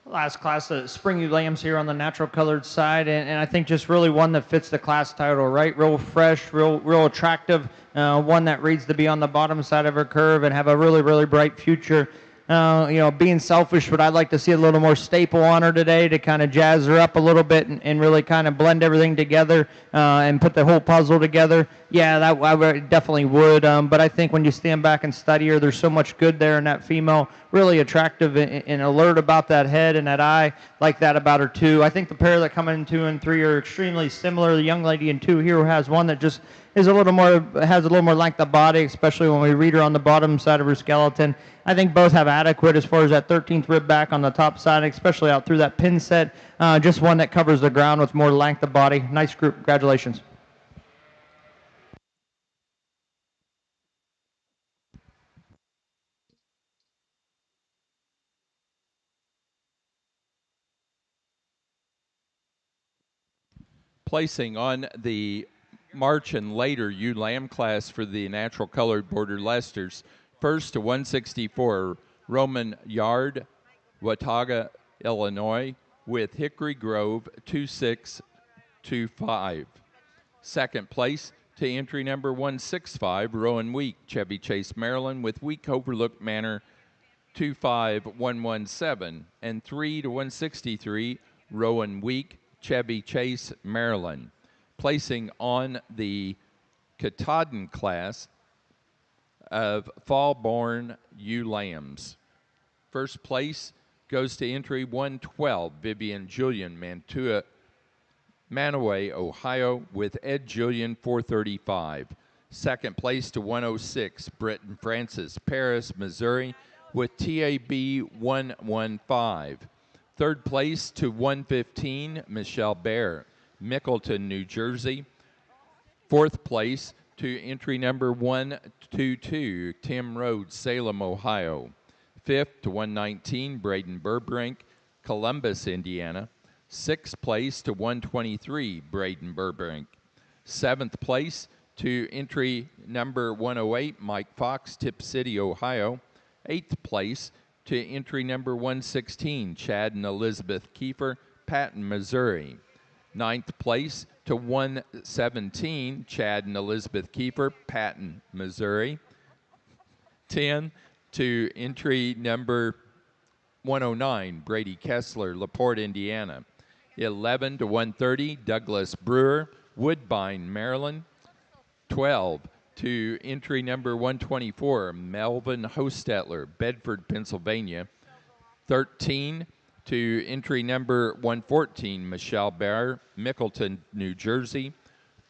Last class, the spring ewe lambs here on the natural colored side, and I think just really one that fits the class title, right? Real fresh, real attractive, one that reads to be on the bottom side of her curve and have a really bright future. Being selfish, but I'd like to see a little more staple on her today to kind of jazz her up a little bit and really kind of blend everything together and put the whole puzzle together. Yeah, definitely would. But I think when you stand back and study her, there's so much good there in that female. Really attractive and alert about that head and that eye, like that about her too. I think the pair that come in 2 and 3 are extremely similar. The young lady in 2 here has one that just has a little more length of body, especially when we read her on the bottom side of her skeleton. I think both have adequate as far as that 13th rib back on the top side, especially out through that pin set. Just one that covers the ground with more length of body. Nice group. Congratulations. Placing on the March and later ewe lamb class for the natural colored border Leicesters, first to 164, Roman Yard, Watauga, Illinois, with Hickory Grove 2625. Second place to entry number 165, Rowan Week, Chevy Chase, Maryland, with Week Overlook Manor 25117. And 3 to 163, Rowan Week, Chevy Chase, Maryland. Placing on the Katahdin class of fall-born ewe lambs. First place goes to entry 112, Vivian Julian, Manaway, Ohio, with Ed Julian 435. Second place to 106, Britton Francis, Paris, Missouri, with TAB 115. Third place to 115, Michelle Bear, Mickleton, New Jersey. Fourth place to entry number 122, Tim Rhodes, Salem, Ohio. Fifth to 119, Braden Burbrink, Columbus, Indiana. Sixth place to 123, Braden Burbrink. Seventh place to entry number 108, Mike Fox, Tip City, Ohio. Eighth place to entry number 116, Chad and Elizabeth Kiefer, Patton, Missouri. Ninth place to 117, Chad and Elizabeth Kiefer, Patton, Missouri. 10 to entry number 109, Brady Kessler, LaPorte, Indiana. 11 to 130, Douglas Brewer, Woodbine, Maryland. 12 to entry number 124, Melvin Hostetler, Bedford, Pennsylvania. 13 to entry number 114, Michelle Bear, Mickleton, New Jersey.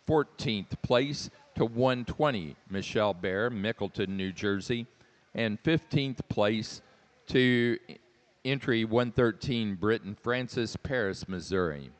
14th place to 120, Michelle Bear, Mickleton, New Jersey. And 15th place to entry 113, Britton Francis, Paris, Missouri.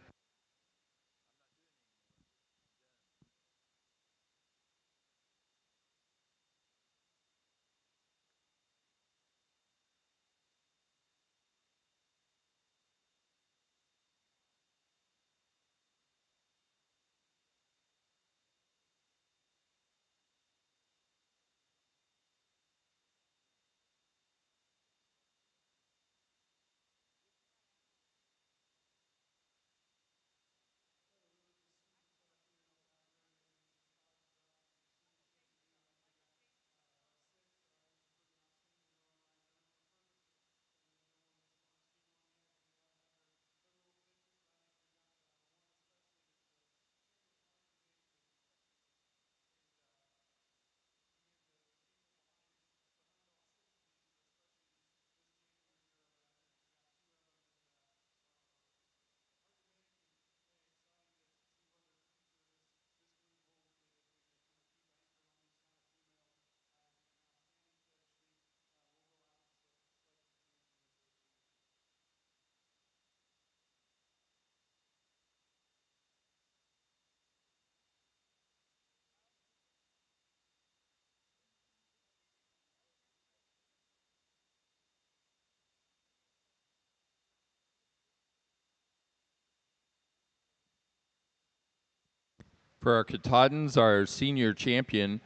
For our Katahdins, our senior champion,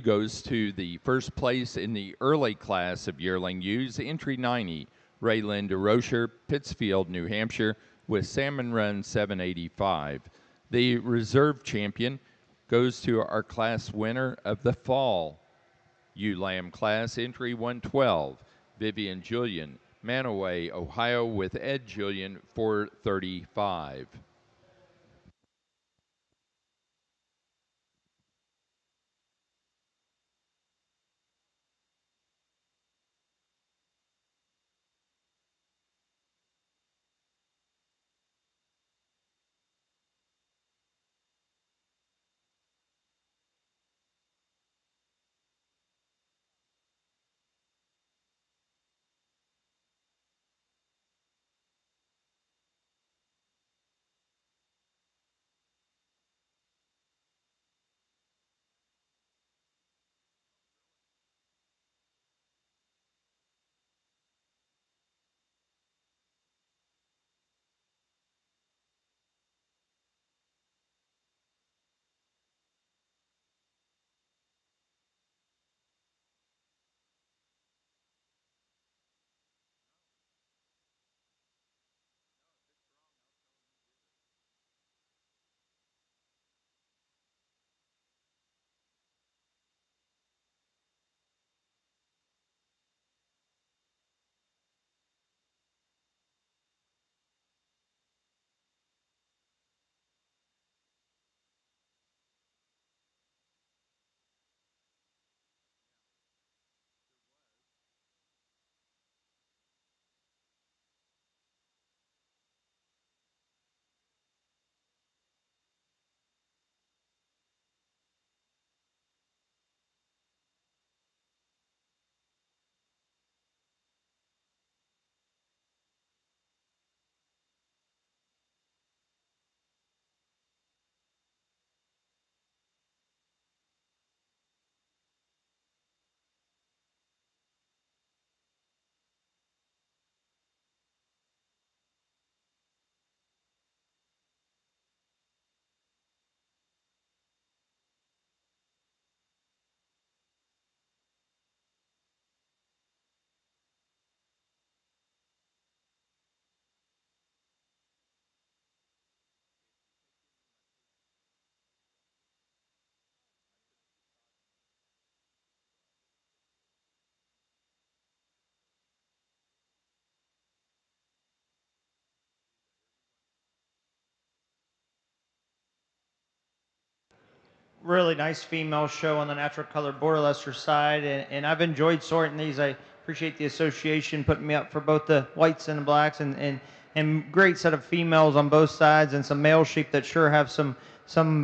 goes to the first place in the early class of yearling ewes, entry 90, Raylan DeRocher, Pittsfield, New Hampshire, with Salmon Run 785. The reserve champion goes to our class winner of the fall ULAM class, entry 112, Vivian Julian, Manaway, Ohio, with Ed Julian, 435. Really nice female show on the natural colored border Leicester side, and I've enjoyed sorting these. I appreciate the association putting me up for both the whites and the blacks, and great set of females on both sides, and some male sheep that sure have some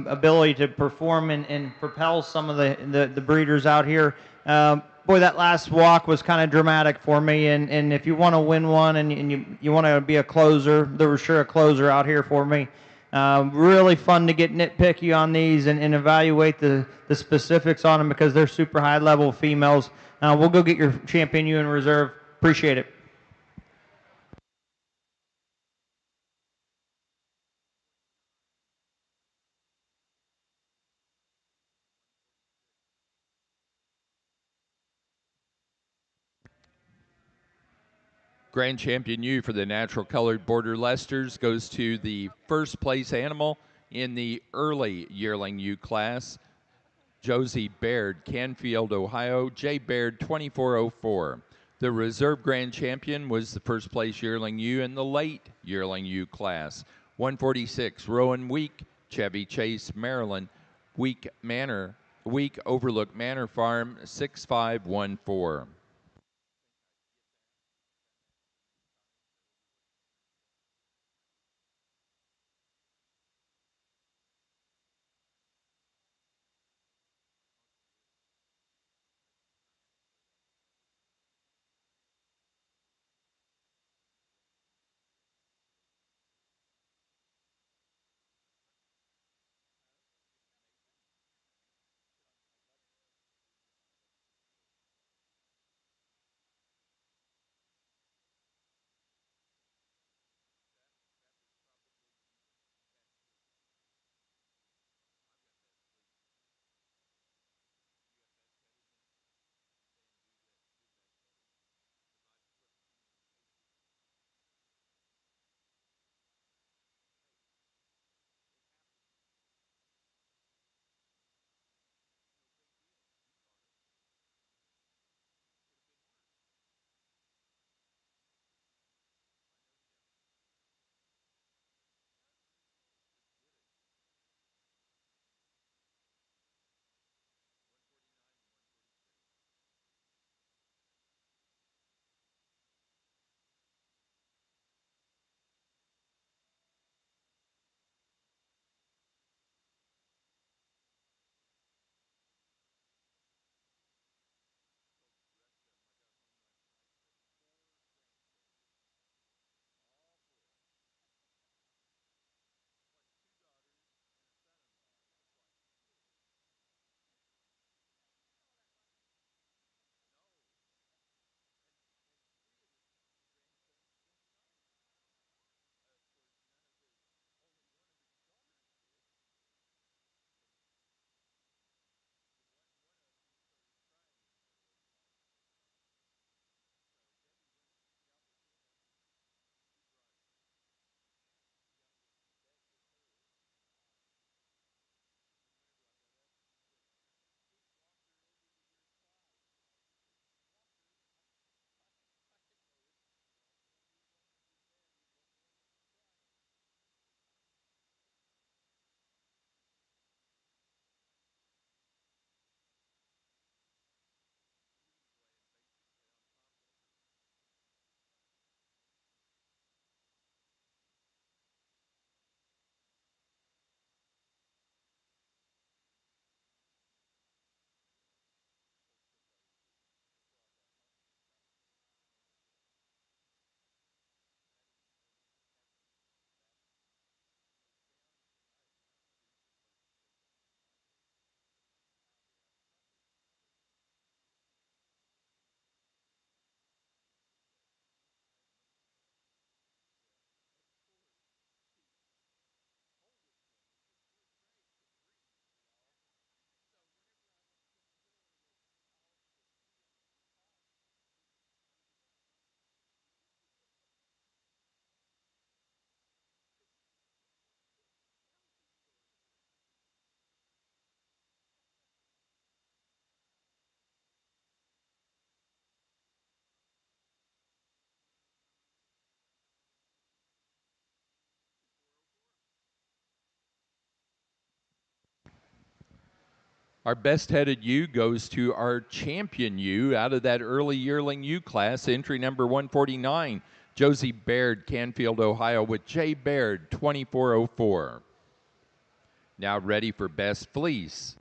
ability to perform and propel some of the breeders out here. Boy, that last walk was kind of dramatic for me, and if you want to win one and you want to be a closer, there was sure a closer out here for me. Really fun to get nitpicky on these and evaluate the specifics on them because they're super high level females. We'll go get your champion you in reserve. Appreciate it. Grand Champion U for the natural colored border Leicesters goes to the first place animal in the early yearling U class, Josie Baird, Canfield, Ohio, J. Baird 2404. The reserve grand champion was the first place yearling U in the late yearling U class, 146, Rowan Week, Chevy Chase, Maryland, Week Overlook Manor Farm, 6514. Our best headed ewe goes to our champion ewe out of that early yearling ewe class, entry number 149, Josie Baird, Canfield, Ohio, with J. Baird, 2404. Now ready for best fleece.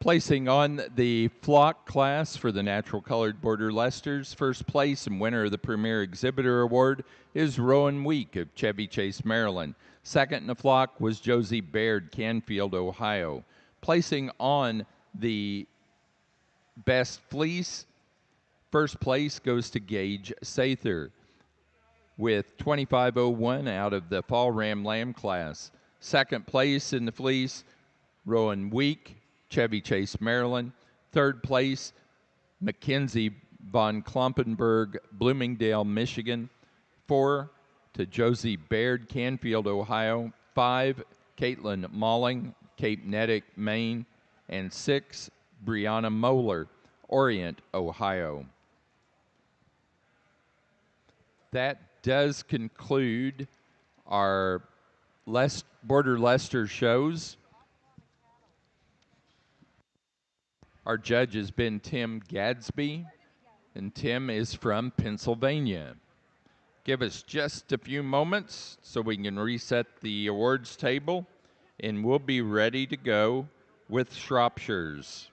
Placing on the flock class for the natural colored border Leicesters, first place and winner of the Premier Exhibitor Award is Rowan Week of Chevy Chase, Maryland. Second in the flock was Josie Baird, Canfield, Ohio. Placing on the best fleece, first place goes to Gage Sather with 2501 out of the Fall Ram Lamb class. Second place in the fleece, Rowan Week, Chevy Chase, Maryland. Third place, Mackenzie von Klompenberg, Bloomingdale, Michigan. 4 to Josie Baird, Canfield, Ohio. 5, Caitlin Malling, Cape Nettic, Maine. And 6, Brianna Moeller, Orient, Ohio. That does conclude our Border Leicester shows. Our judge has been Tim Gadsby, and Tim is from Pennsylvania. Give us just a few moments so we can reset the awards table, and we'll be ready to go with Shropshires.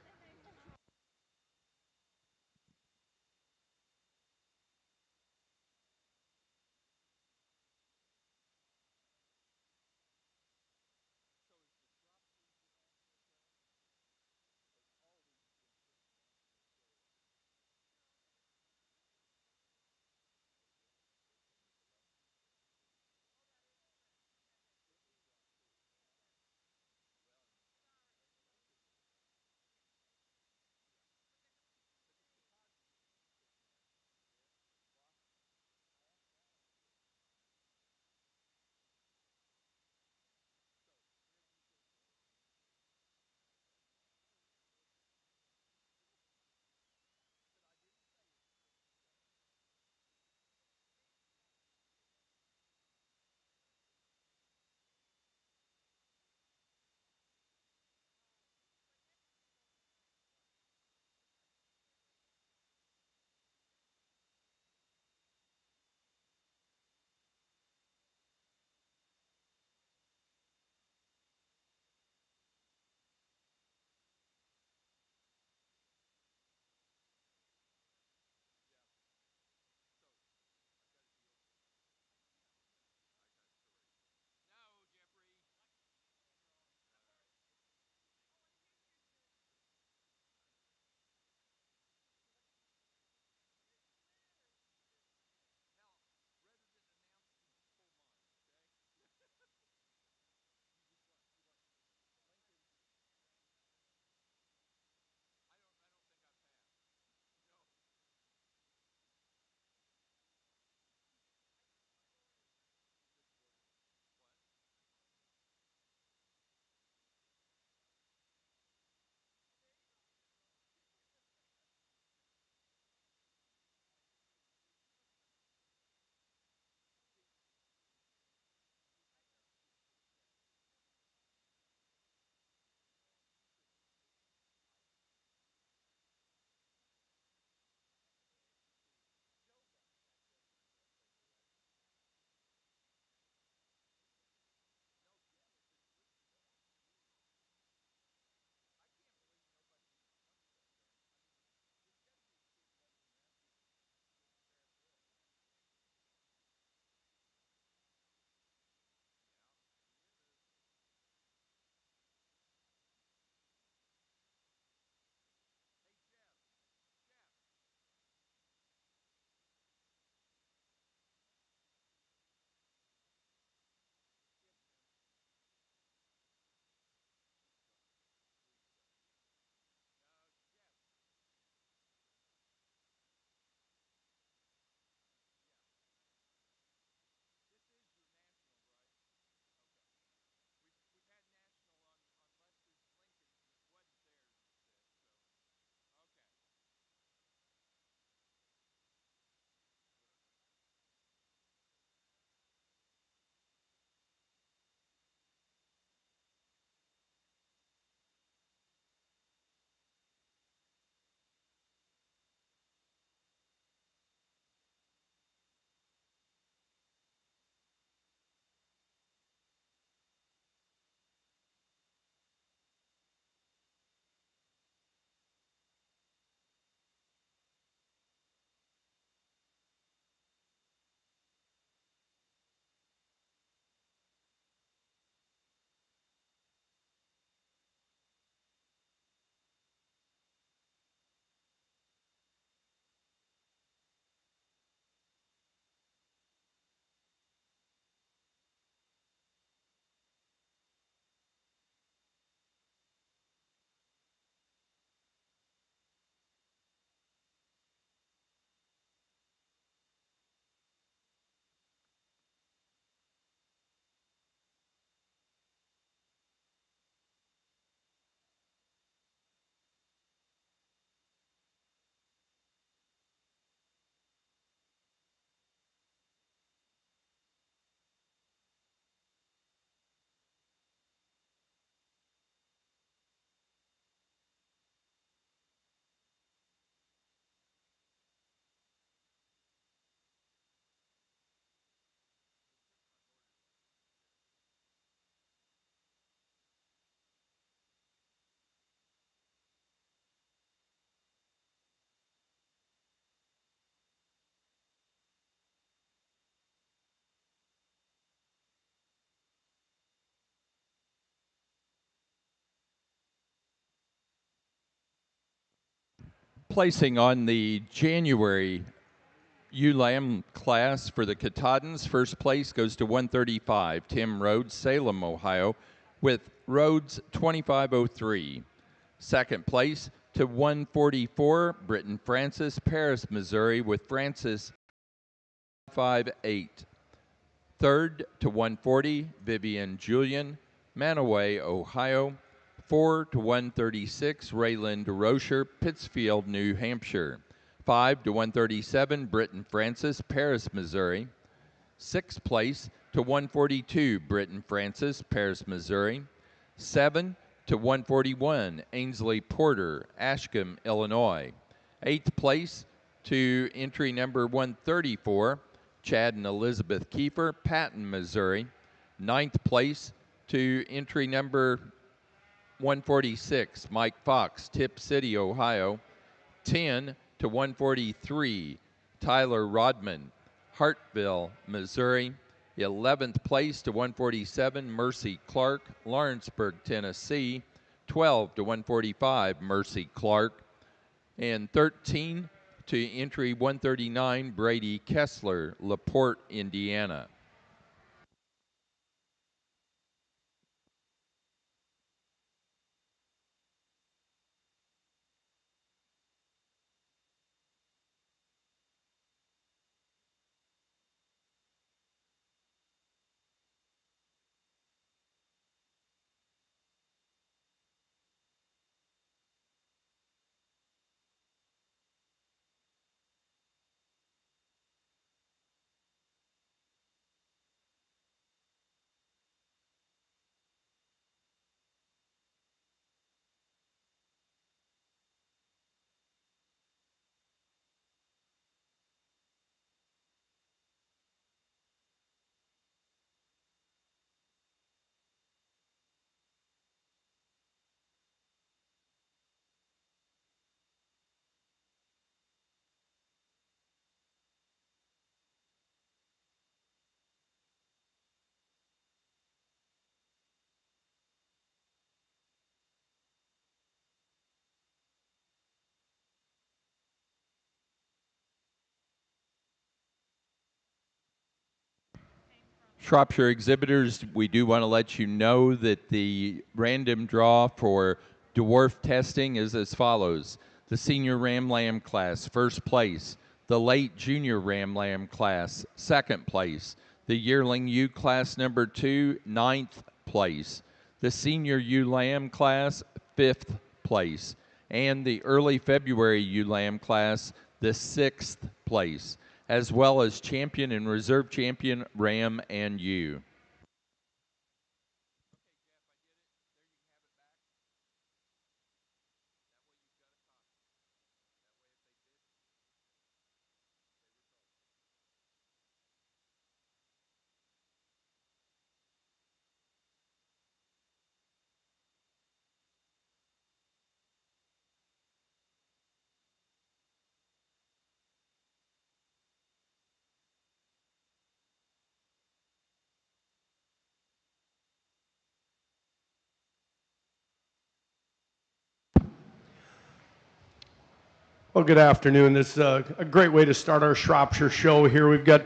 Placing on the January ULAM class for the Katahdins, first place goes to 135, Tim Rhodes, Salem, Ohio, with Rhodes 2503. Second place to 144, Britton Francis, Paris, Missouri, with Francis 58. Third to 140, Vivian Julian, Manaway, Ohio. 4 to 136, Rayland Rocher, Pittsfield, New Hampshire. 5 to 137, Britton Francis, Paris, Missouri. Sixth place to 142, Britton Francis, Paris, Missouri. 7 to 141, Ainsley Porter, Ashcombe, Illinois. Eighth place to entry number 134, Chad and Elizabeth Kiefer, Patton, Missouri. Ninth place to entry number 146, Mike Fox, Tip City, Ohio. 10 to 143, Tyler Rodman, Hartville, Missouri. 11th place to 147, Mercy Clark, Lawrenceburg, Tennessee. 12 to 145, Mercy Clark. And 13 to entry 139, Brady Kessler, LaPorte, Indiana. Shropshire exhibitors, we do want to let you know that the random draw for dwarf testing is as follows. The senior Ram Lamb class, first place. The late junior Ram Lamb class, second place. The yearling U class number 2, ninth place. The senior U Lamb class, fifth place. And the early February U Lamb class, the sixth place, as well as champion and reserve champion Ram and U. Well, good afternoon. This is a great way to start our Shropshire show here. We've got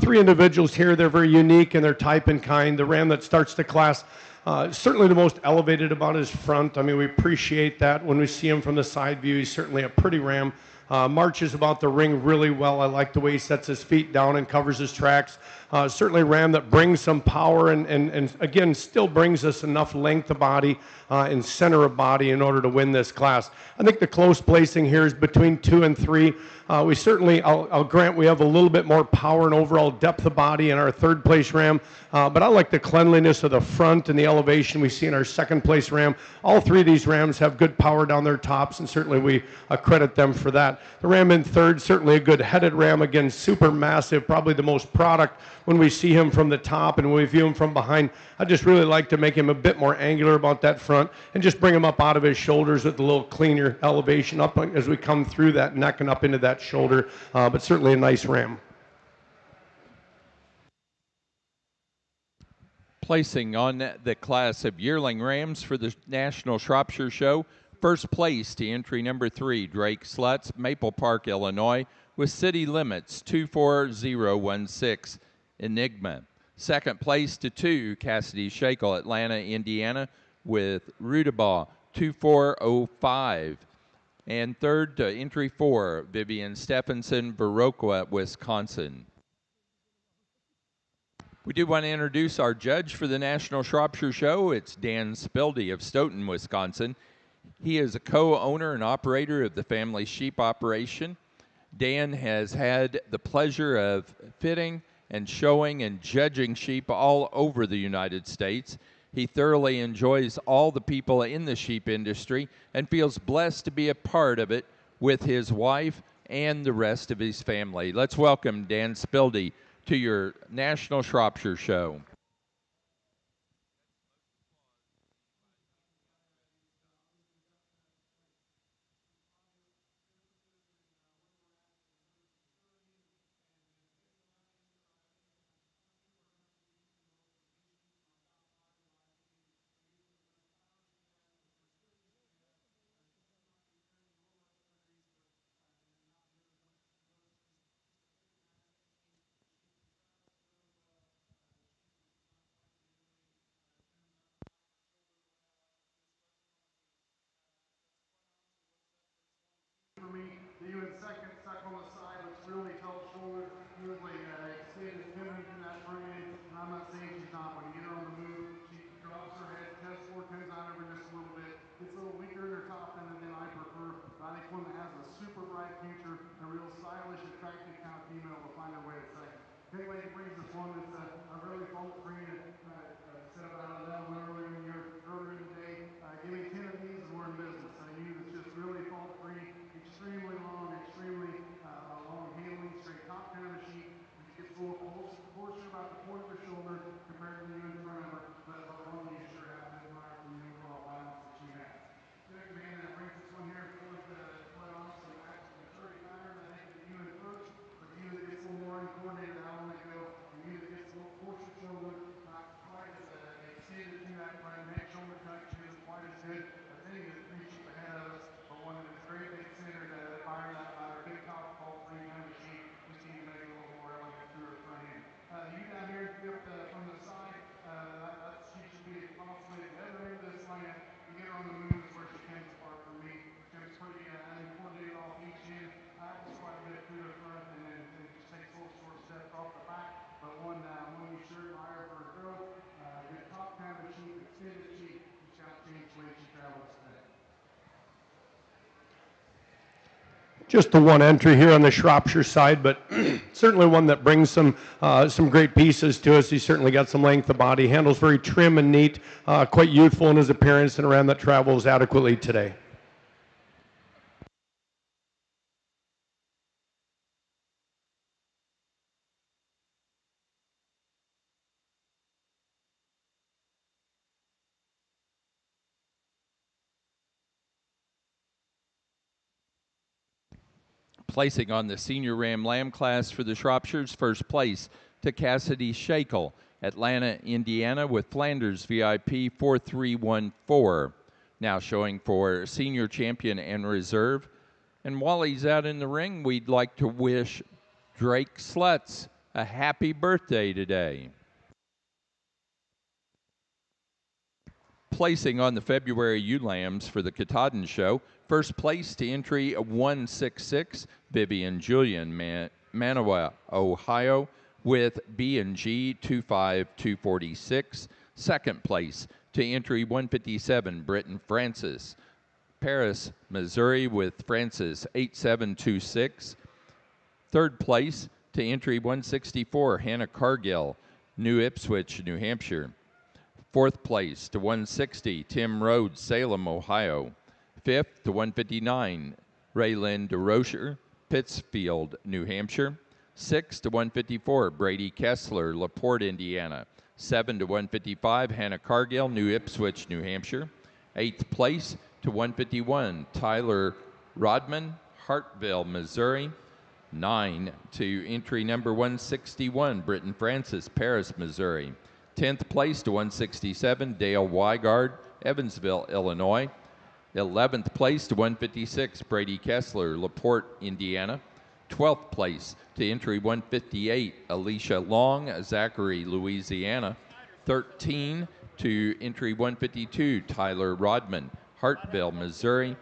three individuals here. They're very unique in their type and kind. The ram that starts the class, certainly the most elevated about his front. I mean, we appreciate that when we see him from the side view. He's certainly a pretty ram. Marches about the ring really well. I like the way he sets his feet down and covers his tracks. Certainly a ram that brings some power and again, still brings us enough length of body and center of body in order to win this class. I think the close placing here is between 2 and 3. We certainly, I'll grant we have a little bit more power and overall depth of body in our third place ram, but I like the cleanliness of the front and the elevation we see in our second place ram. All three of these rams have good power down their tops, and certainly we credit them for that. The ram in third, certainly a good headed ram, again, super massive, probably the most product when we see him from the top and when we view him from behind. I just really like to make him a bit more angular about that front and just bring him up out of his shoulders with a little cleaner elevation up as we come through that neck and up into that shoulder, but certainly a nice ram. Placing on the class of yearling rams for the National Shropshire Show, First place to entry number 3, Drake Slutz, Maple Park, Illinois, with City Limits 24016, Enigma. Second place to 2, Cassidy Shakel, Atlanta, Indiana, with Rudabaugh 2405. And third to entry 4, Vivian Stephenson, Viroqua, Wisconsin. We do want to introduce our judge for the National Shropshire Show. It's Dan Spildy of Stoughton, Wisconsin. He is a co-owner and operator of the family sheep operation. Dan has had the pleasure of fitting and showing and judging sheep all over the United States. He thoroughly enjoys all the people in the sheep industry and feels blessed to be a part of it with his wife and the rest of his family. Let's welcome Dan Spildy to your National Shropshire Show. For me, the even second stuck on the side, looks really tall shoulder, usually extended feminine in that front end. And I'm not saying she's not. When you get her on the move, she drops her head, chest forward, comes out over just a little bit. Gets a little weaker in her top end than I prefer. But I think one that has a super bright future, a real stylish, attractive kind of female will find her way to second. Big lady brings us one that's a really fault-free. Said about that one earlier in the day. Give me 10 of these and we're in business. You that's just really fault-free, extremely long handling, straight top kind of sheep. She gets a little closer about the point of her shoulder compared to the in front of her, but one you sure have to admire from the overall balance that she has. Next man that brings this one here forward, quite honestly, maturity pattern. I think the unit first, but the unit gets a little more uncoordinated out on the go. The unit gets a little closer shoulder, not quite as extended to that front neck shoulder cut. She isn't quite as good as any of the 3 sheep ahead of us, but one that is very big centered, admire that by her big top fault free kind of sheep. Just need to make it a little more elegant through her front end. You down here from the side, she should be possibly at the other end of this land. You get her on the move is where she comes apart from me. Comes pretty uncoordinated off each end. Apples quite a bit through the front, and then just takes little short steps off the back. But one you sure admire for her growth. Good top kind of sheep, extended sheep. She's got to change the way she travels today. Just the one entry here on the Shropshire side, but certainly one that brings some great pieces to us. He's certainly got some length of body, handles very trim and neat, quite youthful in his appearance, and a ram that travels adequately today. Placing on the senior ram lamb class for the Shropshires, first place to Cassidy Shakel, Atlanta, Indiana, with Flanders VIP 4314. Now showing for senior champion and reserve. And while he's out in the ring, we'd like to wish Drake Slutz a happy birthday today. Placing on the February ewe lambs for the Katahdin Show, first place to entry 166, Vivian Julian, Manawa, Ohio, with B&G 25246. Second place to entry 157, Britton Francis, Paris, Missouri, with Francis 8726. Third place to entry 164, Hannah Cargill, New Ipswich, New Hampshire. Fourth place to 160, Tim Rhodes, Salem, Ohio. Fifth to 159, Raylyn DeRocher, Pittsfield, New Hampshire. Sixth to 154, Brady Kessler, LaPorte, Indiana. 7 to 155, Hannah Cargill, New Ipswich, New Hampshire. Eighth place to 151, Tyler Rodman, Hartville, Missouri. 9 to entry number 161, Britton Francis, Paris, Missouri. 10th place to 167, Dale Wygard, Evansville, Illinois. 11th place to 156, Brady Kessler, LaPorte, Indiana. 12th place to entry 158, Alicia Long, Zachary, Louisiana. 13 to entry 152, Tyler Rodman, Hartville, Missouri.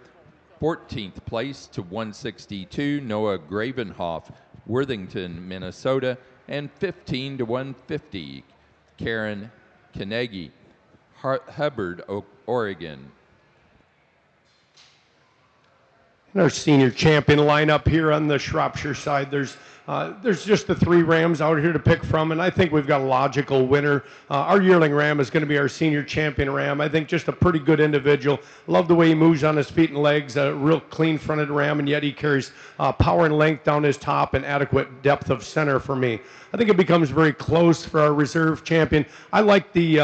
14th place to 162, Noah Gravenhoff, Worthington, Minnesota. And 15 to 150, Karen Kanegi, Hubbard, Oregon. And our senior champion lineup here on the Shropshire side, there's just the three Rams out here to pick from, and I think we've got a logical winner. Our yearling Ram is going to be our senior champion Ram. I think just a pretty good individual. Love the way he moves on his feet and legs, a real clean-fronted Ram, and yet he carries power and length down his top and adequate depth of center for me. I think it becomes very close for our reserve champion. I like the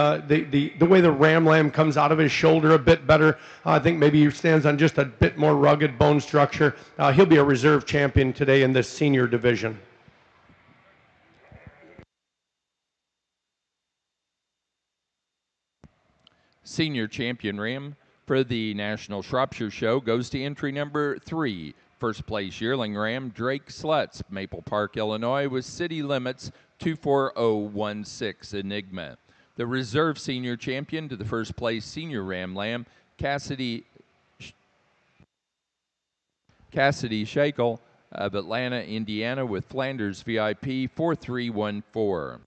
way the Ram Lamb comes out of his shoulder a bit better. I think maybe he stands on just a bit more rugged bone structure. He'll be a reserve champion today in this senior division. Senior champion Ram for the National Shropshire Show goes to entry number 3. First place yearling Ram, Drake Slutz, Maple Park, Illinois, with city limits 24016 Enigma. The reserve senior champion to the first place senior Ram Lamb, Cassidy Shakel of Atlanta, Indiana, with Flanders VIP 4314.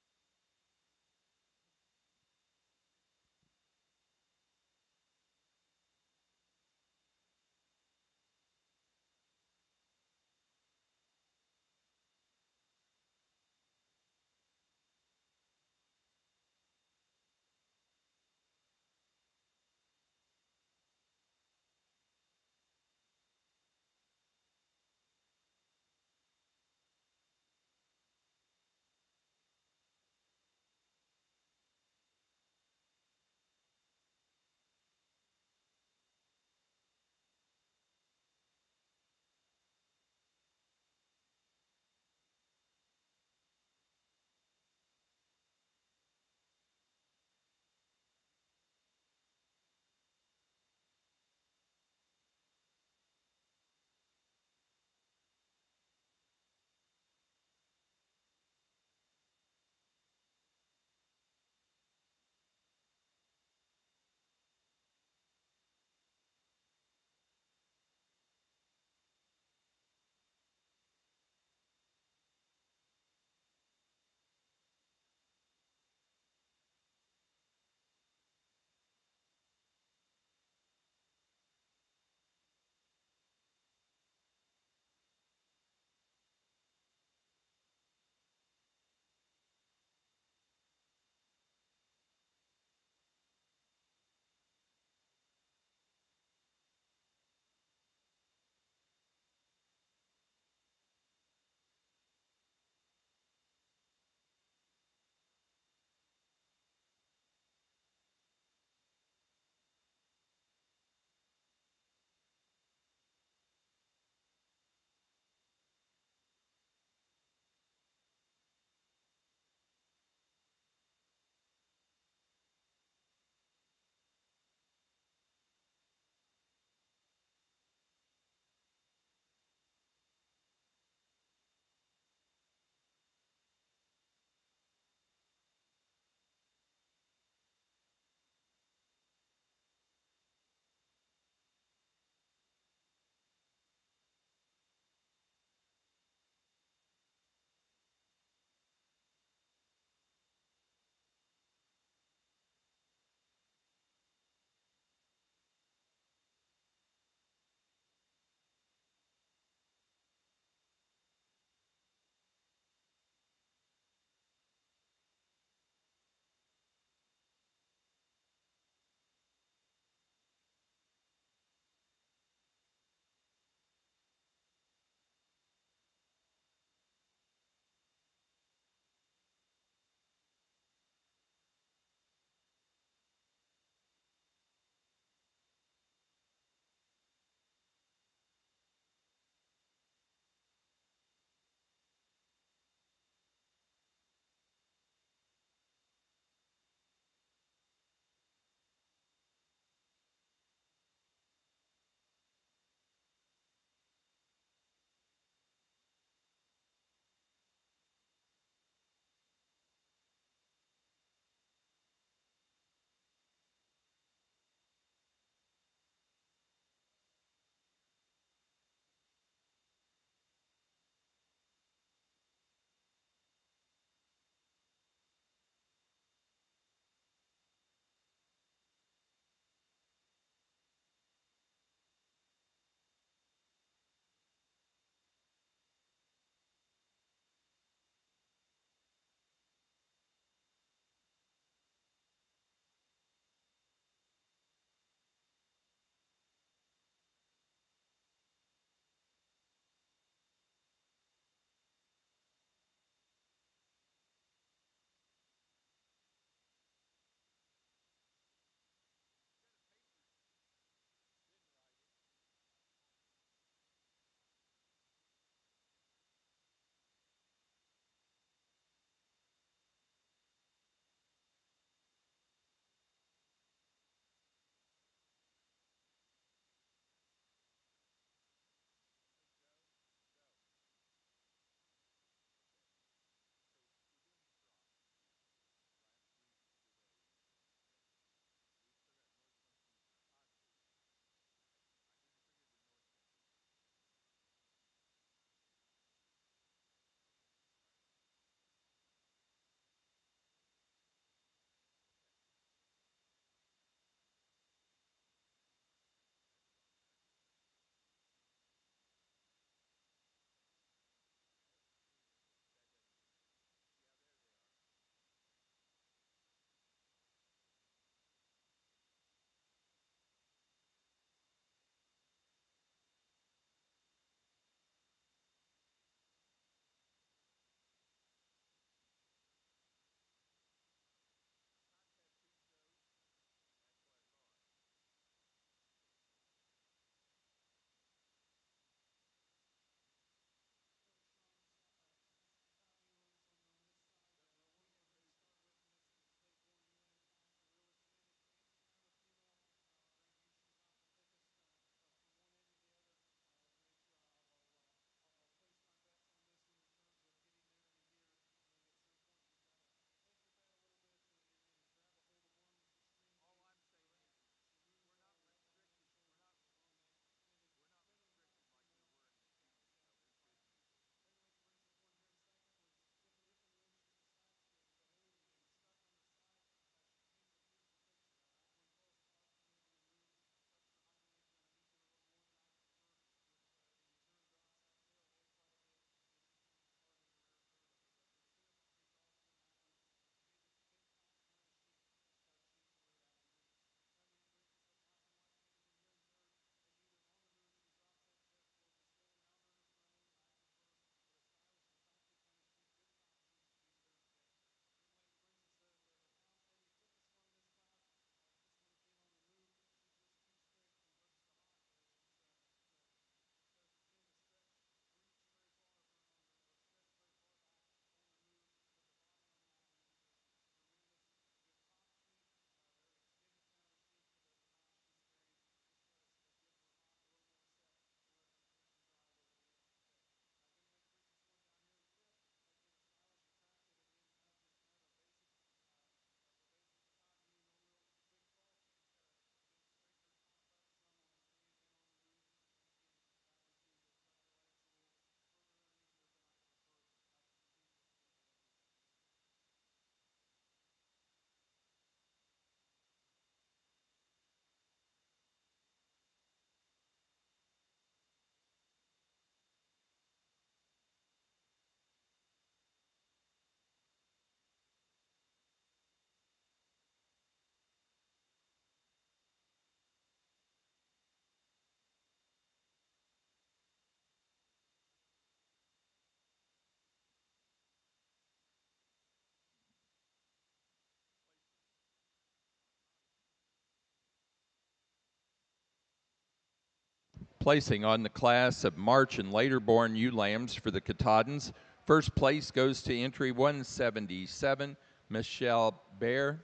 Placing on the class of March and later born ewe lambs for the Katahdins, first place goes to entry 177, Michelle Bear,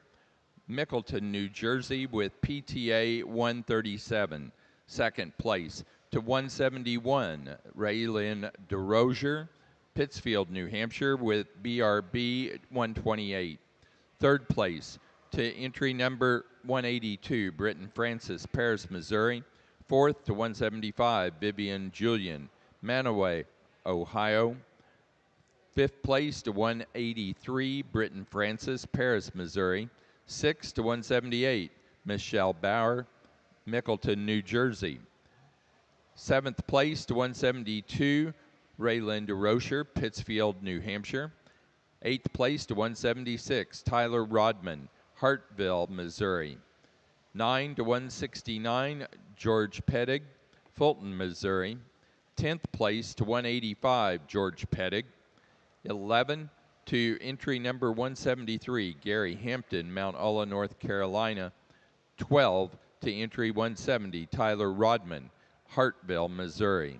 Mickleton, New Jersey, with PTA 137. Second place to 171, Raylyn DeRozier, Pittsfield, New Hampshire, with BRB 128. Third place to entry number 182, Britton Francis, Paris, Missouri. Fourth to 175, Vivian Julian, Manaway, Ohio. Fifth place to 183, Britton Francis, Paris, Missouri. Sixth to 178, Michelle Bauer, Mickleton, New Jersey. Seventh place to 172, Raylyn DeRozier, Pittsfield, New Hampshire. Eighth place to 176, Tyler Rodman, Hartville, Missouri. 9 to 169, George Pedig, Fulton, Missouri. 10th place to 185, George Pedig. 11 to entry number 173, Gary Hampton, Mount Ulla, North Carolina. 12 to entry 170, Tyler Rodman, Hartville, Missouri.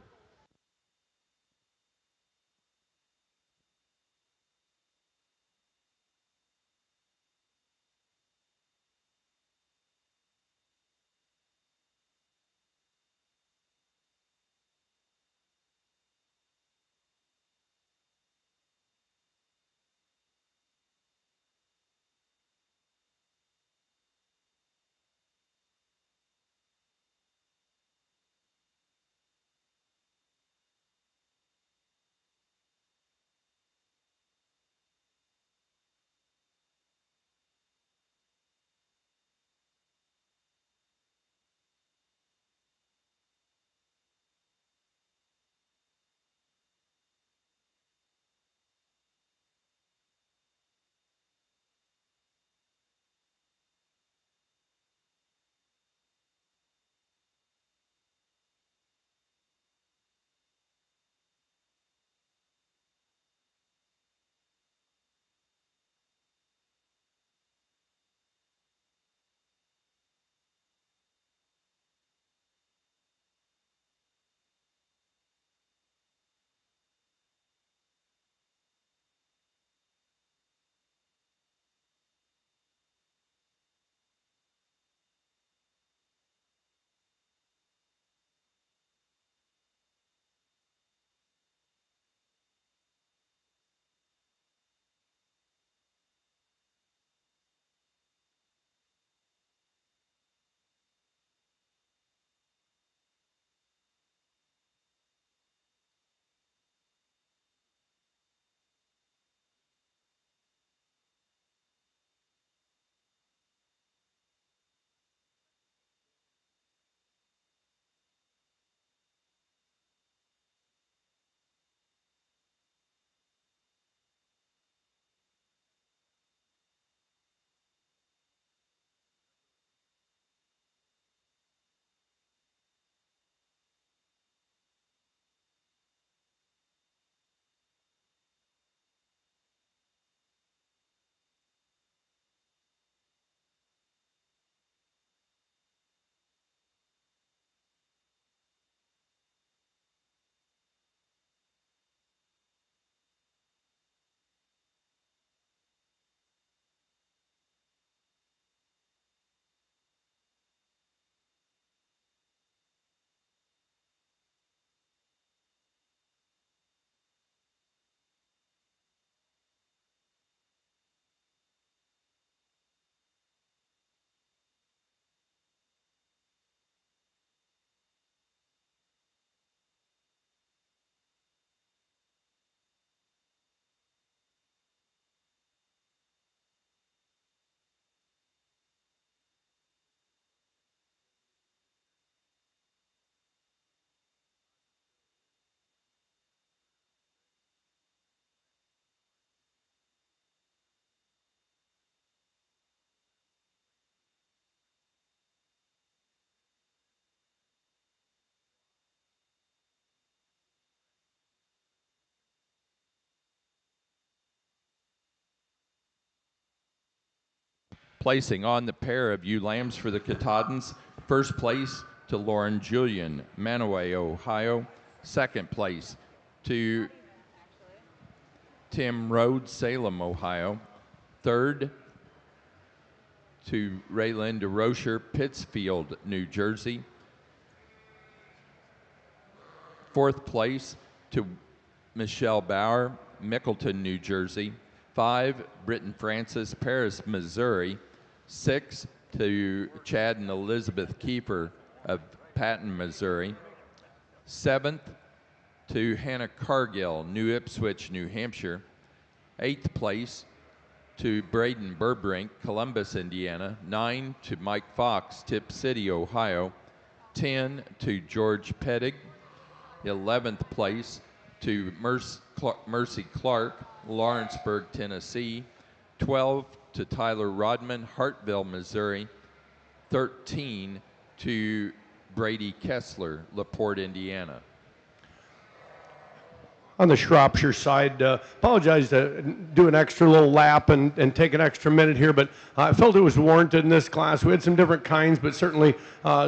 Placing on the pair of ewe lambs for the Katahdins, first place to Lauren Julian, Manaway, Ohio. Second place to Tim Rhodes, Salem, Ohio. Third to Raylinda Rocher, Pittsfield, New Jersey. Fourth place to Michelle Bauer, Mickleton, New Jersey. 5, Britton Francis, Paris, Missouri. 6 to Chad and Elizabeth Kiefer of Patton, Missouri. 7th to Hannah Cargill, New Ipswich, New Hampshire. 8th place to Braden Burbrink, Columbus, Indiana. 9 to Mike Fox, Tip City, Ohio. 10 to George Pedig. 11th place to Mercy Clark, Lawrenceburg, Tennessee. 12 to Tyler Rodman, Hartville, Missouri. 13 to Brady Kessler, LaPorte, Indiana. On the Shropshire side, apologize to do an extra little lap and take an extra minute here, but I felt it was warranted in this class. We had some different kinds, but certainly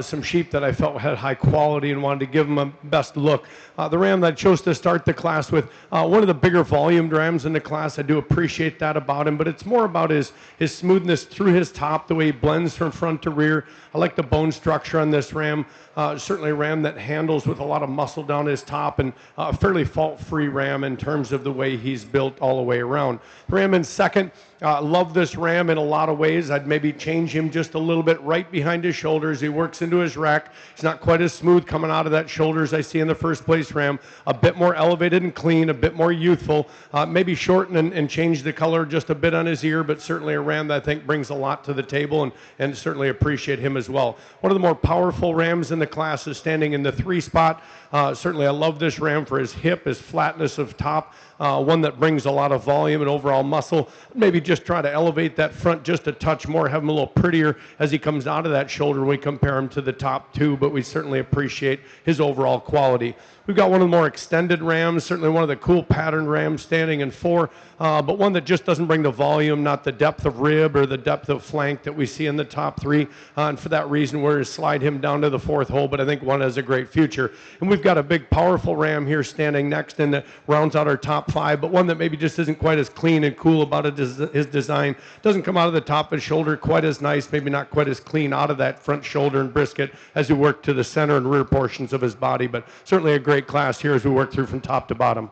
some sheep that I felt had high quality and wanted to give them a best look. The ram that I chose to start the class with, one of the bigger volumed rams in the class. I do appreciate that about him, but it's more about his smoothness through his top, the way he blends from front to rear. I like the bone structure on this ram. Certainly a ram that handles with a lot of muscle down his top, and a fairly fault-free ram in terms of the way he's built all the way around. The ram in second, love this ram in a lot of ways. I'd maybe change him just a little bit right behind his shoulders. He works into his rack. He's not quite as smooth coming out of that shoulder as I see in the first place ram. A bit more elevated and clean, a bit more youthful. Maybe shorten and change the color just a bit on his ear, but certainly a ram that I think brings a lot to the table, and certainly appreciate him as well. One of the more powerful rams in the class is standing in the 3 spot. Certainly I love this ram for his hip, his flatness of top. One that brings a lot of volume and overall muscle. Maybe just try to elevate that front just a touch more, have him a little prettier as he comes out of that shoulder when we compare him to the top 2, but we certainly appreciate his overall quality. We've got one of the more extended rams, certainly one of the cool pattern rams standing in 4, but one that just doesn't bring the volume, not the depth of rib or the depth of flank that we see in the top 3. And for that reason, we're going to slide him down to the 4th hole, but I think one has a great future. And we've got a big, powerful ram here standing next and that rounds out our top 5, but one that maybe just isn't quite as clean and cool about his design. Doesn't come out of the top of his shoulder quite as nice, maybe not quite as clean out of that front shoulder and brisket as we work to the center and rear portions of his body, but certainly a great class here as we work through from top to bottom.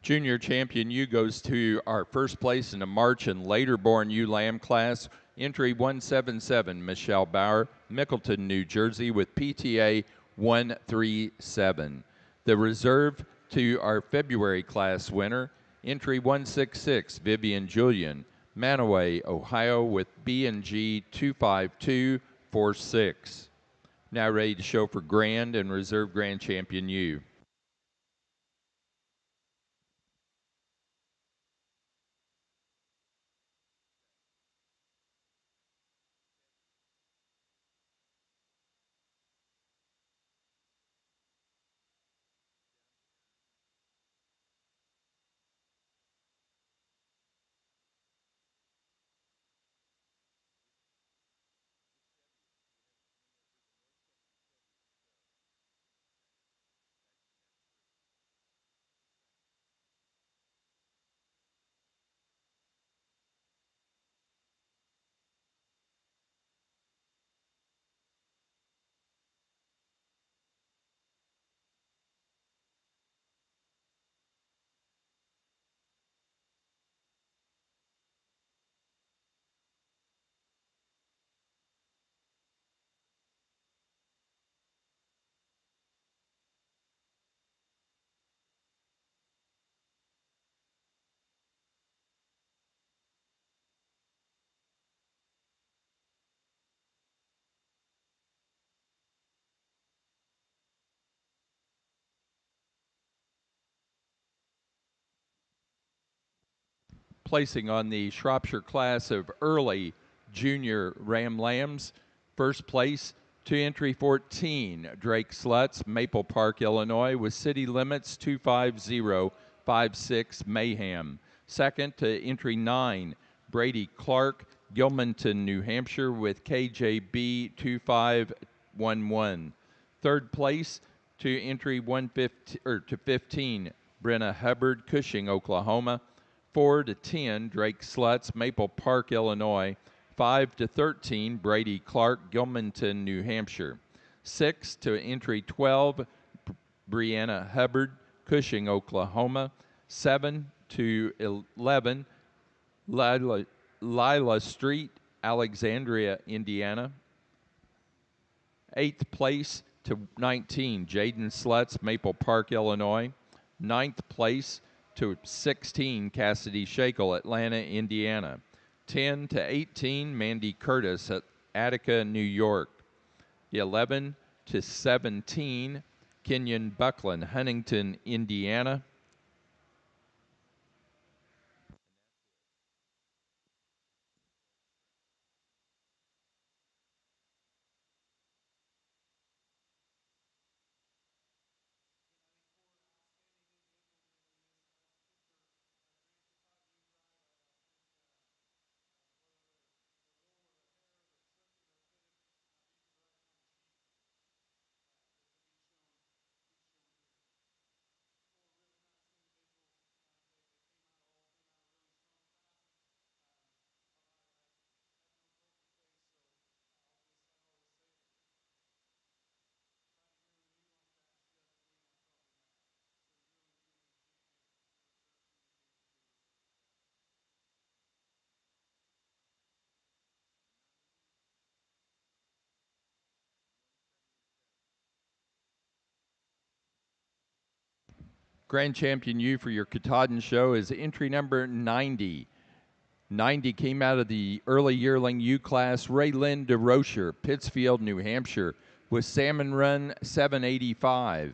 Junior Champion U goes to our first place in the March and later born ewe lamb class. Entry 177, Michelle Bauer, Mickleton, New Jersey, with PTA 137. The reserve to our February class winner, entry 166, Vivian Julian, Manaway, Ohio, with B&G 25246. Now ready to show for Grand and Reserve Grand Champion U. placing on the Shropshire class of early junior Ram Lambs. First place to entry 14, Drake Slutz, Maple Park, Illinois, with city limits 25056 Mayhem. Second to entry 9, Brady Clark, Gilmanton, New Hampshire, with KJB 2511. Third place to entry 15, Brenna Hubbard, Cushing, Oklahoma. 4 to 10, Drake Slutz, Maple Park, Illinois. 5 to 13, Brady Clark, Gilmanton, New Hampshire. 6 to entry 12, Brianna Hubbard, Cushing, Oklahoma. 7 to 11, Lila Street, Alexandria, Indiana. 8th place to 19, Jaden Slutz, Maple Park, Illinois. 9th place to 16, Cassidy Shakel, Atlanta, Indiana. 10 to 18, Mandy Curtis at Attica, New York. 11 to 17, Kenyon Buckland, Huntington, Indiana. Grand Champion U for your Katahdin show is entry number 90. 90 came out of the early yearling U class, Raylyn DeRocher, Pittsfield, New Hampshire, with Salmon Run 785.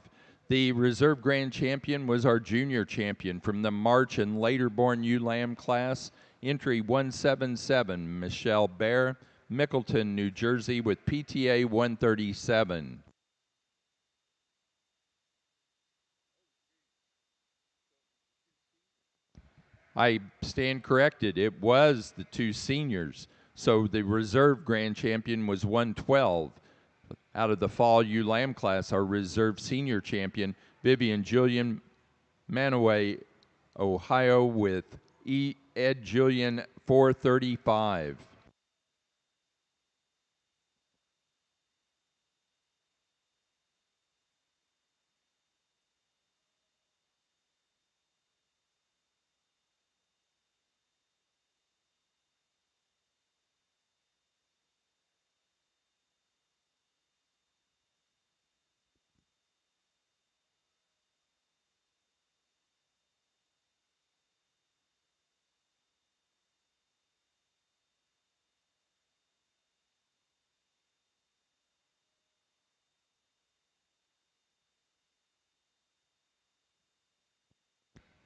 The reserve grand champion was our junior champion from the March and later born U Lamb class, entry 177, Michelle Bear, Mickleton, New Jersey, with PTA 137. I stand corrected. It was the two seniors. So the reserve grand champion was 112. Out of the fall U Lamb class, our reserve senior champion, Vivian Julian, Manaway, Ohio, with Ed Julian 435.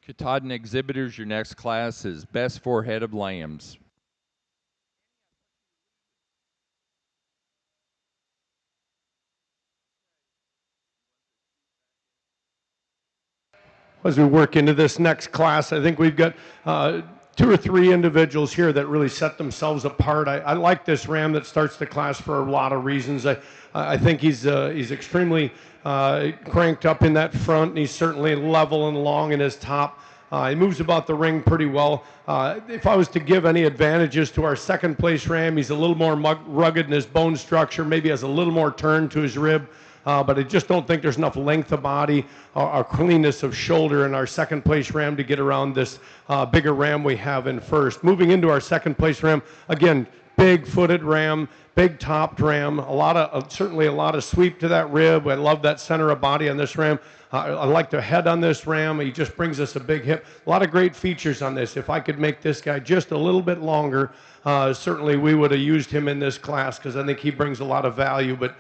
Katahdin exhibitors, your next class is best four head of lambs. As we work into this next class, I think we've got two or three individuals here that really set themselves apart. I like this ram that starts the class for a lot of reasons. I think he's extremely cranked up in that front, and he's certainly level and long in his top. He moves about the ring pretty well. If I was to give any advantages to our second place ram, he's a little more rugged in his bone structure, maybe has a little more turn to his rib. But I just don't think there's enough length of body or cleanness of shoulder in our second place ram to get around this bigger ram we have in first. Moving into our second place ram, again, big footed ram, big topped ram, certainly a lot of sweep to that rib. I love that center of body on this ram. I like the head on this ram. He just brings us a big hip. A lot of great features on this. If I could make this guy just a little bit longer, certainly we would have used him in this class because I think he brings a lot of value. But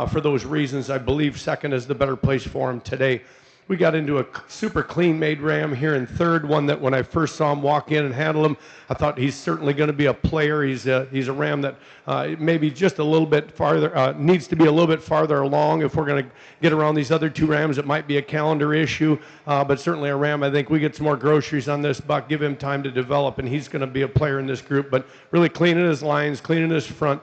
for those reasons, I believe second is the better place for him today. We got into a super clean made ram here in third, one that when I first saw him walk in and handle him, I thought he's certainly going to be a player. He's a ram that maybe just a little bit farther, needs to be a little bit farther along. If we're going to get around these other two rams, it might be a calendar issue, but certainly a ram. I think we get some more groceries on this buck, give him time to develop, and he's going to be a player in this group. But really cleaning his lines, cleaning his front,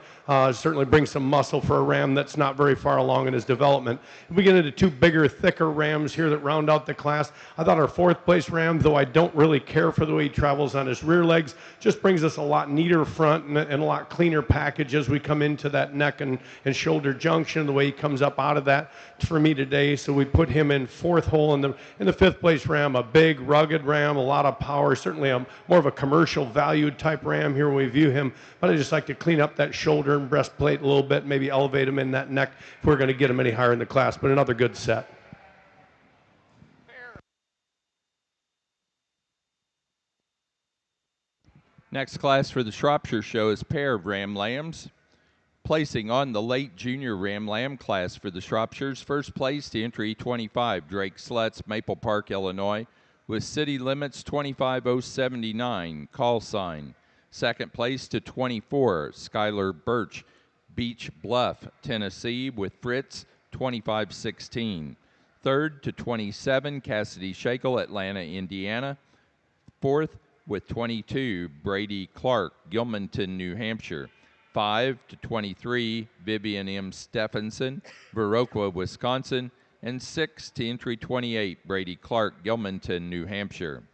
certainly brings some muscle for a ram that's not very far along in his development. If we get into two bigger, thicker rams here that round out the class, I thought our fourth place ram, though I don't really care for the way he travels on his rear legs, just brings us a lot neater front and a lot cleaner package as we come into that neck and shoulder junction, the way he comes up out of that for me today. So we put him in fourth hole in the fifth place ram, a big, rugged ram, a lot of power, certainly more of a commercial valued type ram here when we view him. But I just like to clean up that shoulder and breastplate a little bit, maybe elevate him in that neck if we're going to get him any higher in the class. But another good set. Next class for the Shropshire Show is pair of Ram Lambs. Placing on the late junior Ram Lamb class for the Shropshires, first place to entry 25, Drake Slutz, Maple Park, Illinois, with city limits 25079, call sign. Second place to 24, Skylar Birch, Beach Bluff, Tennessee, with Fritz 2516. Third to 27, Cassidy Shakel, Atlanta, Indiana. Fourth with 22, Brady Clark, Gilmanton, New Hampshire. 5 to 23, Vivian M. Stephenson, Viroqua, Wisconsin. And 6 to entry 28, Brady Clark, Gilmanton, New Hampshire.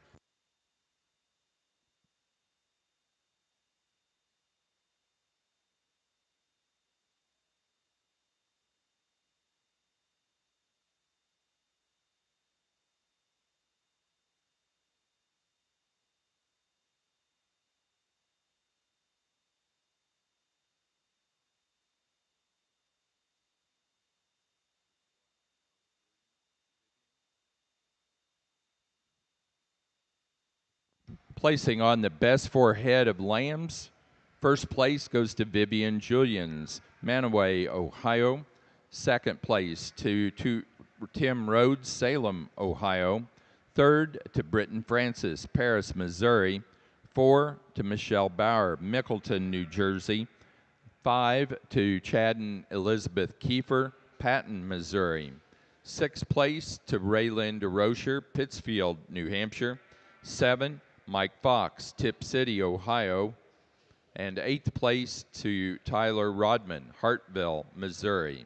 Placing on the best four head of lambs, first place goes to Vivian Julians, Manaway, Ohio. Second place to Tim Rhodes, Salem, Ohio. Third to Britton Francis, Paris, Missouri. 4 to Michelle Bauer, Mickleton, New Jersey. 5 to Chadden Elizabeth Kiefer, Patton, Missouri. Sixth place to Rayland DeRocher, Pittsfield, New Hampshire. 7, Mike Fox, Tip City, Ohio. And eighth place to Tyler Rodman, Hartville, Missouri.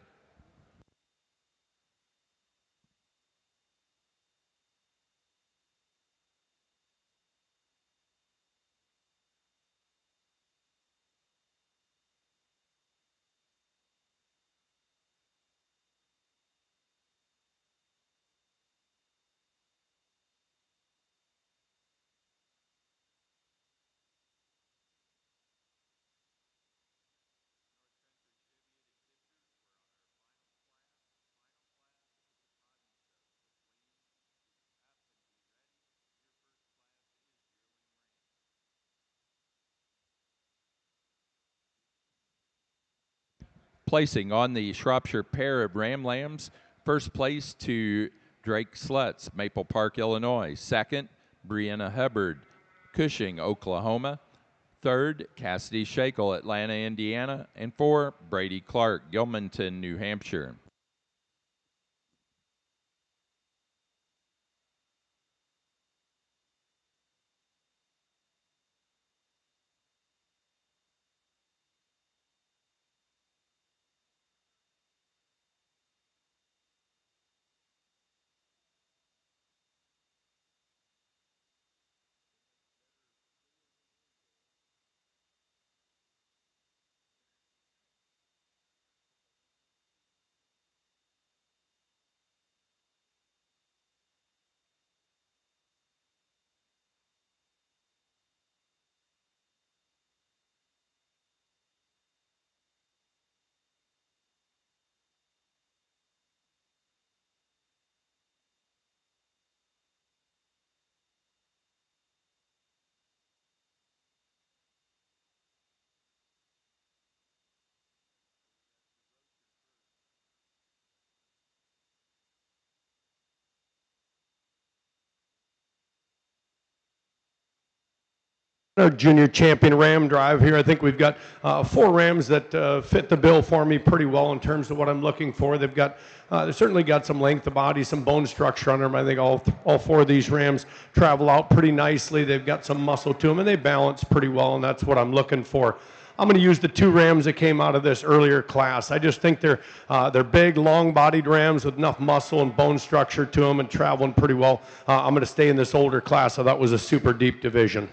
Placing on the Shropshire pair of Ram Lambs, first place to Drake Slutz, Maple Park, Illinois. Second, Brianna Hubbard, Cushing, Oklahoma. Third, Cassidy Shakel, Atlanta, Indiana. And 4, Brady Clark, Gilmanton, New Hampshire. Our junior champion ram drive here. I think we've got 4 rams that fit the bill for me pretty well in terms of what I'm looking for. They've certainly got some length of body, some bone structure on them. I think all 4 of these rams travel out pretty nicely. They've got some muscle to them, and they balance pretty well, and that's what I'm looking for. I'm going to use the 2 rams that came out of this earlier class. I just think they're big, long-bodied rams with enough muscle and bone structure to them and traveling pretty well. I'm going to stay in this older class. I thought was a super deep division.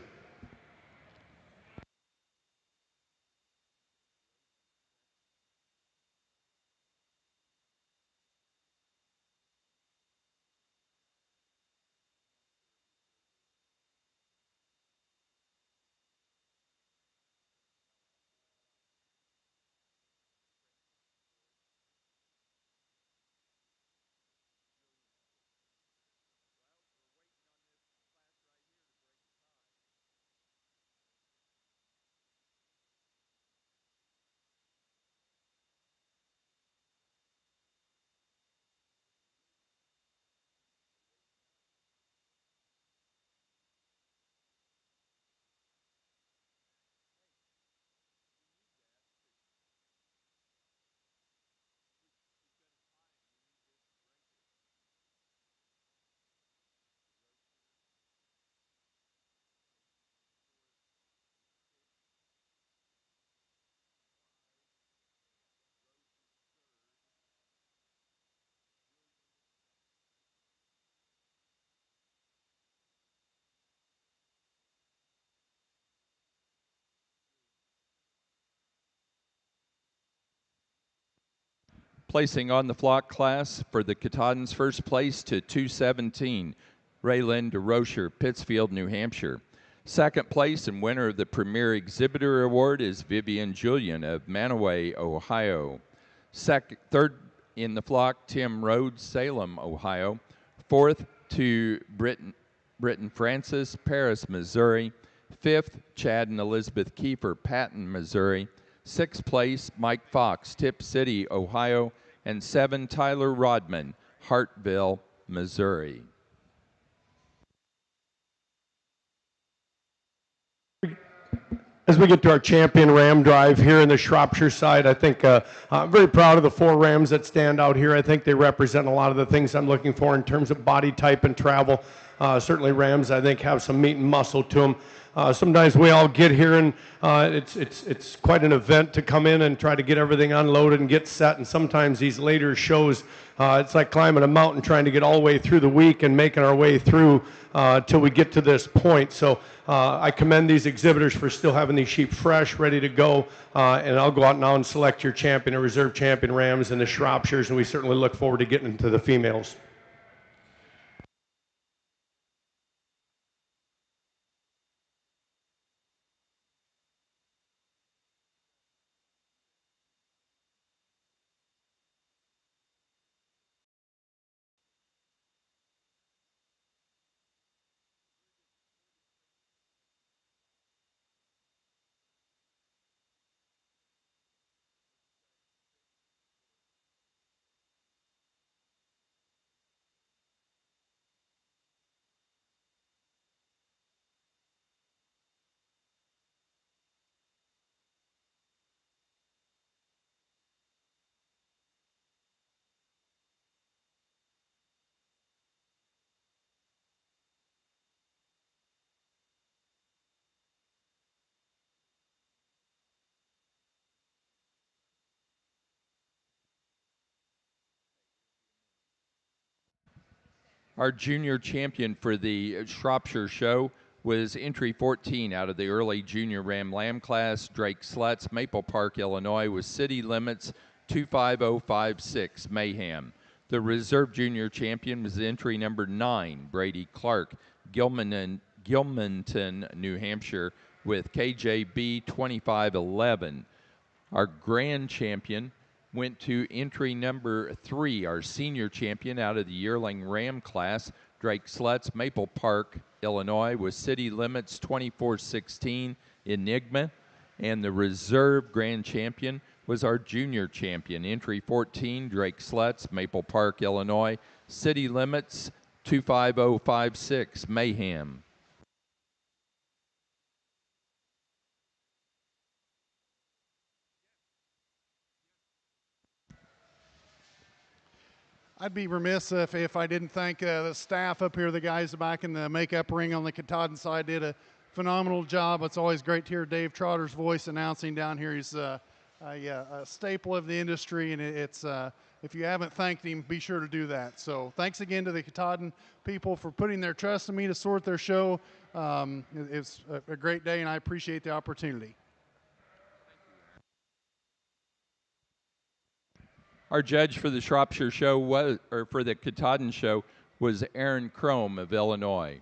Placing on the flock class for the Katahdins, first place to 217, Raylan DeRocher, Pittsfield, New Hampshire. Second place and winner of the Premier Exhibitor Award is Vivian Julian of Manaway, Ohio. Third in the flock, Tim Rhodes, Salem, Ohio. Fourth to Britton Francis, Paris, Missouri. Fifth, Chad and Elizabeth Kiefer, Patton, Missouri. Sixth place, Mike Fox, Tip City, Ohio. And 7, Tyler Rodman, Hartville, Missouri. As we get to our champion ram drive here in the Shropshire side, I think I'm very proud of the 4 rams that stand out here. I think they represent a lot of the things I'm looking for in terms of body type and travel. Certainly rams, I think, have some meat and muscle to them. Sometimes we all get here and it's quite an event to come in and try to get everything unloaded and get set. And sometimes these later shows, it's like climbing a mountain trying to get all the way through the week and making our way through till we get to this point. So I commend these exhibitors for still having these sheep fresh, ready to go. And I'll go out now and select your champion or reserve champion rams in the Shropshires, and we certainly look forward to getting into the females. Our junior champion for the Shropshire show was entry 14 out of the early junior Ram Lamb class, Drake Slutz, Maple Park, Illinois, with city limits 25056, Mayhem. The reserve junior champion was entry number 9, Brady Clark, Gilmanton, New Hampshire, with KJB 2511. Our grand champion went to entry number 3, our senior champion out of the yearling Ram class, Drake Slutz, Maple Park, Illinois, with city limits 2416, Enigma. And the reserve grand champion was our junior champion, entry 14, Drake Slutz, Maple Park, Illinois, city limits 25056, Mayhem. I'd be remiss if I didn't thank the staff up here, the guys back in the makeup ring on the Katahdin side did a phenomenal job. It's always great to hear Dave Trotter's voice announcing down here. He's a staple of the industry, and it's if you haven't thanked him, be sure to do that. So thanks again to the Katahdin people for putting their trust in me to sort their show. It's a great day, and I appreciate the opportunity. Our judge for the Shropshire show was, or for the Katahdin show, was Aaron Crome of Illinois.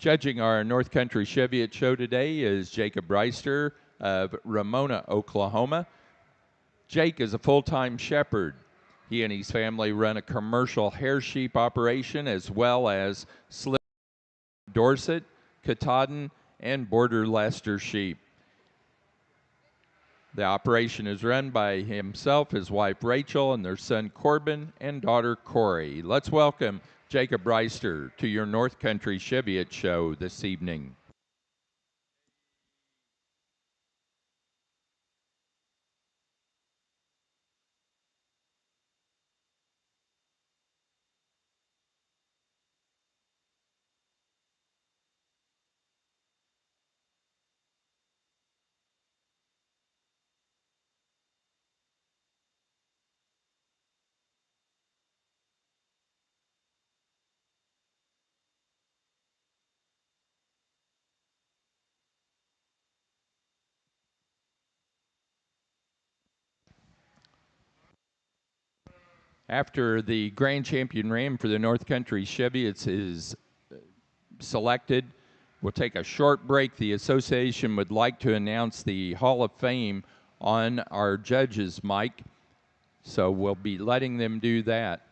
Judging our North Country Cheviot show today is Jacob Reister of Ramona, Oklahoma. Jake is a full-time shepherd. He and his family run a commercial hair sheep operation as well as Dorset, Katahdin, and Border Leicester sheep. The operation is run by himself, his wife Rachel, and their son Corbin and daughter Corey. Let's welcome Jacob Reister to your North Country Cheviot show this evening. After the grand champion ram for the North Country Cheviots is selected, we'll take a short break. The association would like to announce the Hall of Fame on our judges' mic, so we'll be letting them do that.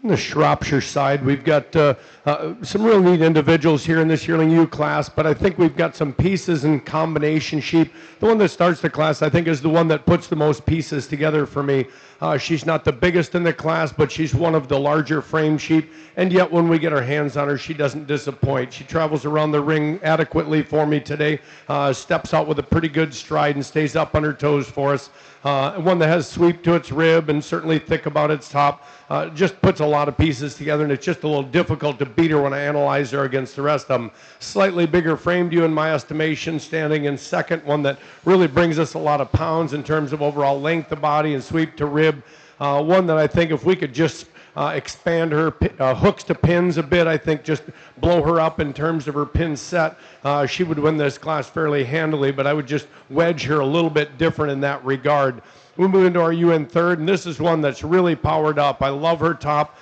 On the Shropshire side, we've got some real neat individuals here in this yearling U class, but I think we've got some pieces and combination sheep. The one that starts the class, I think, is the one that puts the most pieces together for me. She's not the biggest in the class, but she's one of the larger frame sheep, and yet when we get our hands on her, she doesn't disappoint. She travels around the ring adequately for me today, steps out with a pretty good stride and stays up on her toes for us. One that has sweep to its rib and certainly thick about its top. Just puts a lot of pieces together, and it's just a little difficult to beat her when I analyze her against the rest of them. Slightly bigger frame view in my estimation, standing in second, one that really brings us a lot of pounds in terms of overall length of body and sweep to rib. One that I think if we could just expand her hooks to pins a bit, I think just blow her up in terms of her pin set, she would win this class fairly handily, but I would just wedge her a little bit different in that regard. We move into our UN third, and this is one that's really powered up. I love her top.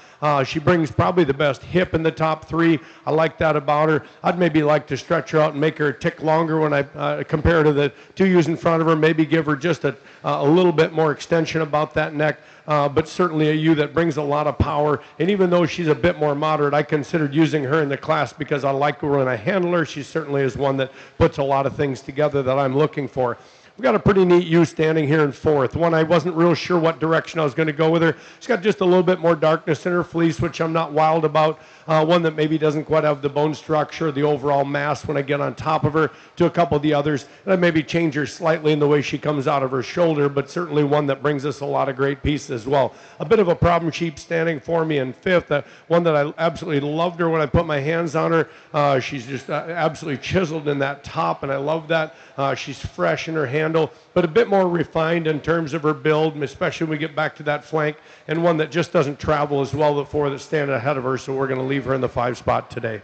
She brings probably the best hip in the top three. I like that about her. I'd maybe like to stretch her out and make her a tick longer when I compare to the two ewes in front of her, maybe give her just a little bit more extension about that neck. But certainly a ewe that brings a lot of power. And even though she's a bit more moderate, I considered using her in the class because I like her when I handle her. She certainly is one that puts a lot of things together that I'm looking for. We've got a pretty neat ewe standing here in fourth. One I wasn't real sure what direction I was going to go with her. She's got just a little bit more darkness in her fleece, which I'm not wild about. One that maybe doesn't quite have the bone structure, the overall mass when I get on top of her to a couple of the others. And I maybe change her slightly in the way she comes out of her shoulder, but certainly one that brings us a lot of great pieces as well. A bit of a problem sheep standing for me in fifth. One that I absolutely loved her when I put my hands on her. She's just absolutely chiseled in that top, and I love that. She's fresh in her handle, but a bit more refined in terms of her build, especially when we get back to that flank, and one that just doesn't travel as well the four that stand ahead of her, so we're going to leave her in the 5 spot today.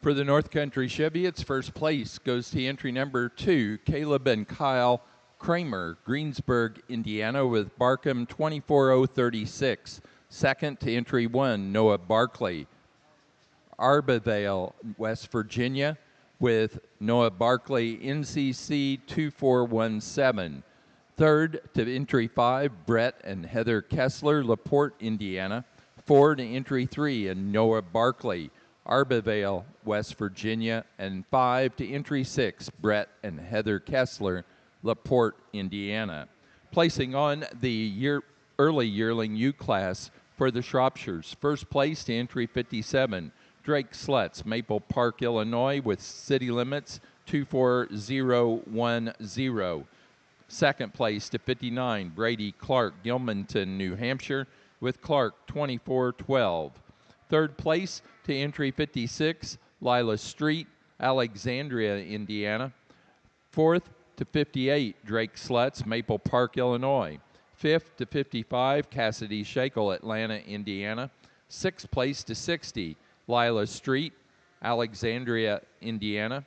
For the North Country Chevy, first place goes to entry number 2, Caleb and Kyle Kramer, Greensburg, Indiana, with Barkham 24036. Second to entry 1, Noah Barkley, Arbavale, West Virginia, with Noah Barkley, NCC 2417. Third to entry 5, Brett and Heather Kessler, LaPorte, Indiana. 4 to entry 3, and Noah Barkley, Arbavale, West Virginia. And 5 to entry 6, Brett and Heather Kessler, LaPorte, Indiana. Placing on the early yearling U class for the Shropshires. First place to entry 57, Drake Slutz, Maple Park, Illinois, with city limits 24010. Second place to 59, Brady Clark, Gilmanton, New Hampshire, with Clark 2412. Third place to entry 56, Lila Street, Alexandria, Indiana. Fourth to 58, Drake Slutz, Maple Park, Illinois. Fifth to 55, Cassidy Shakel, Atlanta, Indiana. Sixth place to 60, Lila Street, Alexandria, Indiana.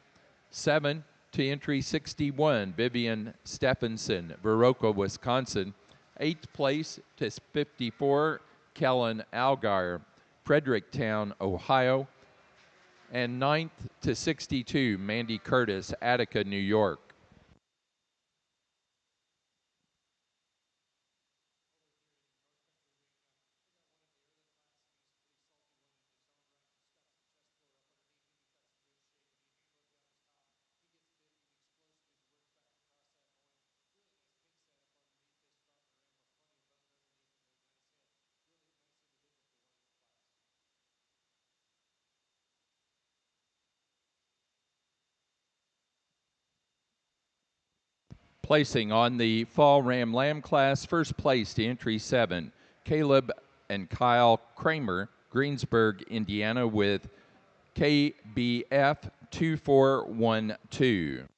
7 to entry 61, Vivian Stephenson, Viroqua, Wisconsin. 8th place to 54, Kellen Algar, Fredericktown, Ohio. And 9th to 62, Mandy Curtis, Attica, New York. Placing on the Fall Ram Lamb class, first place to entry 7, Caleb and Kyle Kramer, Greensburg, Indiana, with KBF 2412.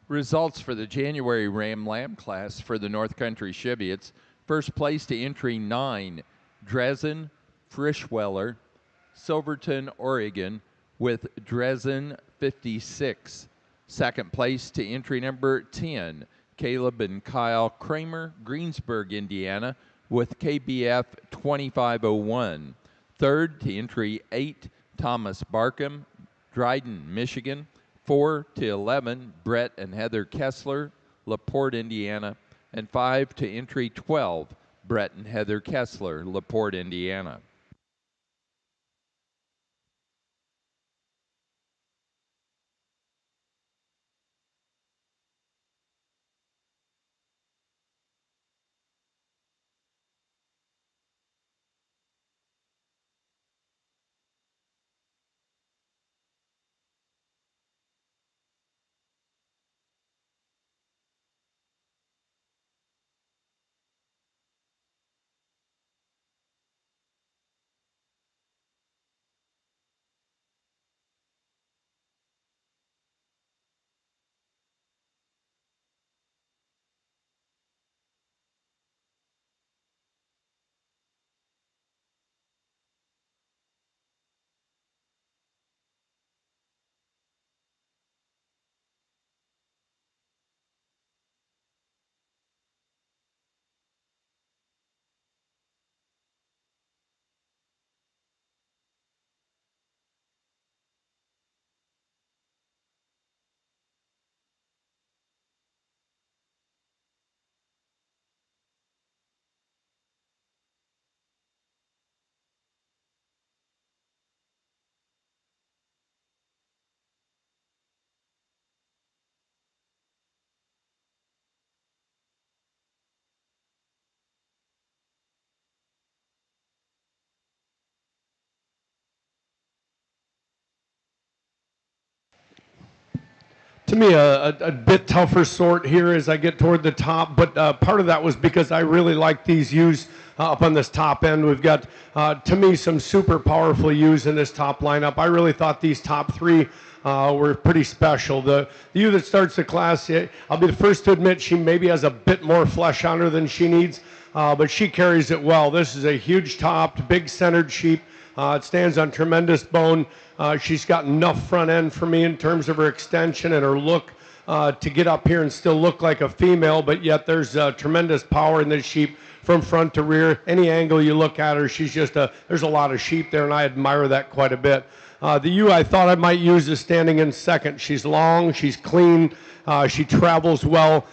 Results for the January Ram Lamb class for the North Country Cheviots. First place to entry 9, Dresden Frischweller, Silverton, Oregon, with Dresden 56. Second place to entry number 10, Caleb and Kyle Kramer, Greensburg, Indiana, with KBF 2501. Third to entry 8, Thomas Barkham, Dryden, Michigan. 4 to 11, Brett and Heather Kessler, LaPorte, Indiana. And 5 to entry 12, Brett and Heather Kessler, LaPorte, Indiana. To me, a bit tougher sort here as I get toward the top, but part of that was because I really like these ewes up on this top end. We've got, to me, some super powerful ewes in this top lineup. I really thought these top 3 were pretty special. The ewe that starts the class, I'll be the first to admit she maybe has a bit more flesh on her than she needs, but she carries it well. This is a huge topped, big centered sheep. It stands on tremendous bone. She's got enough front end for me in terms of her extension and her look to get up here and still look like a female, but yet there's tremendous power in this sheep from front to rear. Any angle you look at her, there's a lot of sheep there, and I admire that quite a bit. The ewe I thought I might use is standing in second. She's long, she's clean, she travels well.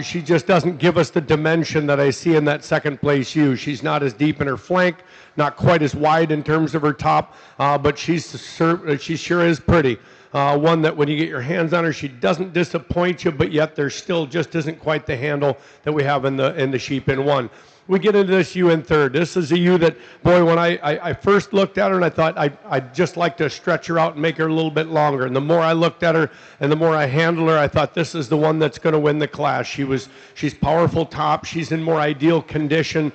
She just doesn't give us the dimension that I see in that second place ewe. She's not as deep in her flank, not quite as wide in terms of her top, but she sure is pretty. One that when you get your hands on her, she doesn't disappoint you, but yet there still just isn't quite the handle that we have in the sheep in one. We get into this ewe in third. This is a ewe that, boy, when I first looked at her and I thought I'd just like to stretch her out and make her a little bit longer. And the more I looked at her and the more I handled her, I thought this is the one that's going to win the class. She's powerful top. She's in more ideal condition.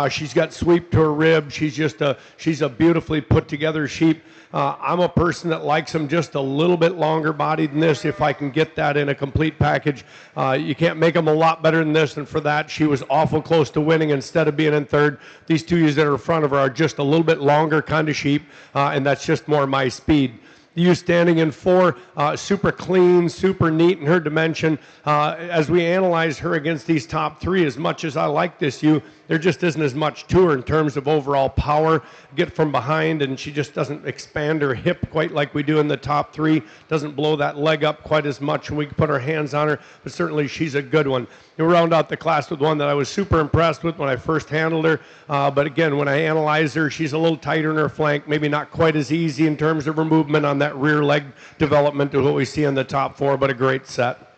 She's got sweep to her rib. She's a beautifully put together sheep. I'm a person that likes them just a little bit longer bodied than this if I can get that in a complete package. You can't make them a lot better than this, and for that, she was awful close to winning instead of being in third. These 2 ewes that are in front of her are just a little bit longer kind of sheep, and that's just more my speed. The ewe standing in 4, super clean, super neat in her dimension. As we analyze her against these top 3, as much as I like this ewe, there just isn't as much to her in terms of overall power. Get from behind, and she just doesn't expand her hip quite like we do in the top 3. Doesn't blow that leg up quite as much when we put our hands on her, but certainly she's a good one. We round out the class with one that I was super impressed with when I first handled her, but again, when I analyze her, she's a little tighter in her flank, maybe not quite as easy in terms of her movement on that rear leg development to what we see in the top 4, but a great set.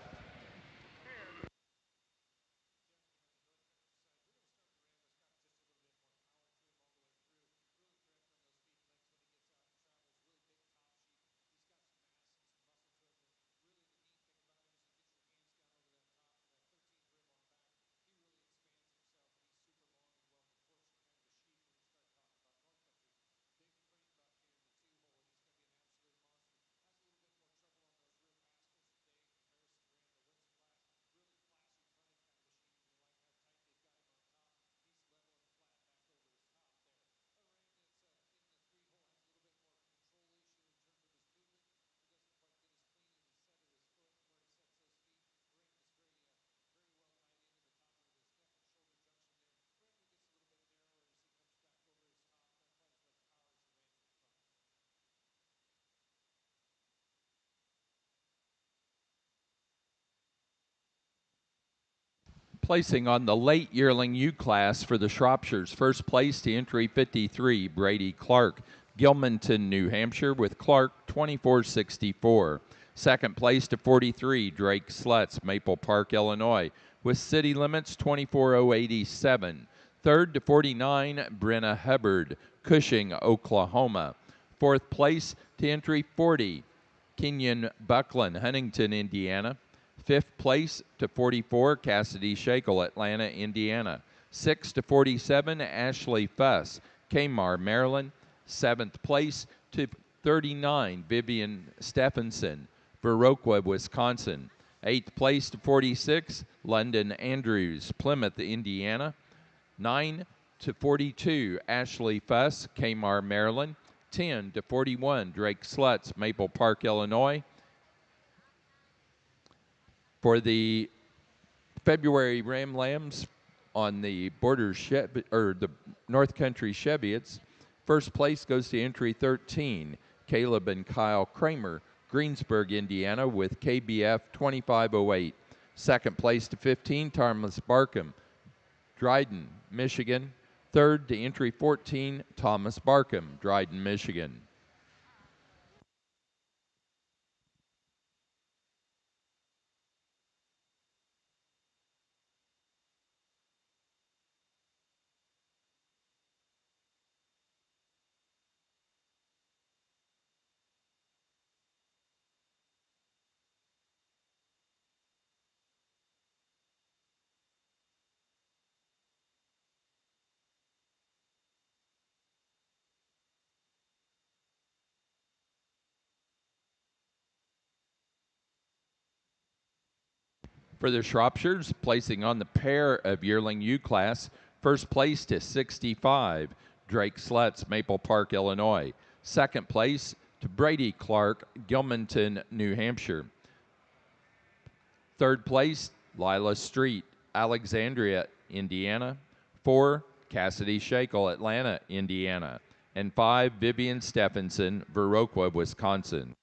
Placing on the late yearling U class for the Shropshires, first place to entry 53, Brady Clark, Gilmanton, New Hampshire, with Clark 2464. Second place to 43, Drake Slutz, Maple Park, Illinois, with City Limits 24087. Third to 49, Brenna Hubbard, Cushing, Oklahoma. Fourth place to entry 40, Kenyon Buckland, Huntington, Indiana. Fifth place to 44, Cassidy Shakel, Atlanta, Indiana. Sixth to 47, Ashley Fuss, Kmar, Maryland. Seventh place to 39, Vivian Stephenson, Viroqua, Wisconsin. Eighth place to 46, London Andrews, Plymouth, Indiana. 9 to 42, Ashley Fuss, Kmar, Maryland. 10 to 41, Drake Slutz, Maple Park, Illinois. For the February Ram Lambs on the the North Country Chevyettes, first place goes to entry 13, Caleb and Kyle Kramer, Greensburg, Indiana, with KBF 2508. Second place to 15, Thomas Barkham, Dryden, Michigan. Third to entry 14, Thomas Barkham, Dryden, Michigan. For the Shropshires, placing on the pair of yearling U class, first place to 65, Drake Slutz, Maple Park, Illinois. Second place to Brady Clark, Gilmanton, New Hampshire. Third place, Lila Street, Alexandria, Indiana. 4, Cassidy Shakel, Atlanta, Indiana. And 5, Vivian Stephenson, Viroqua, Wisconsin.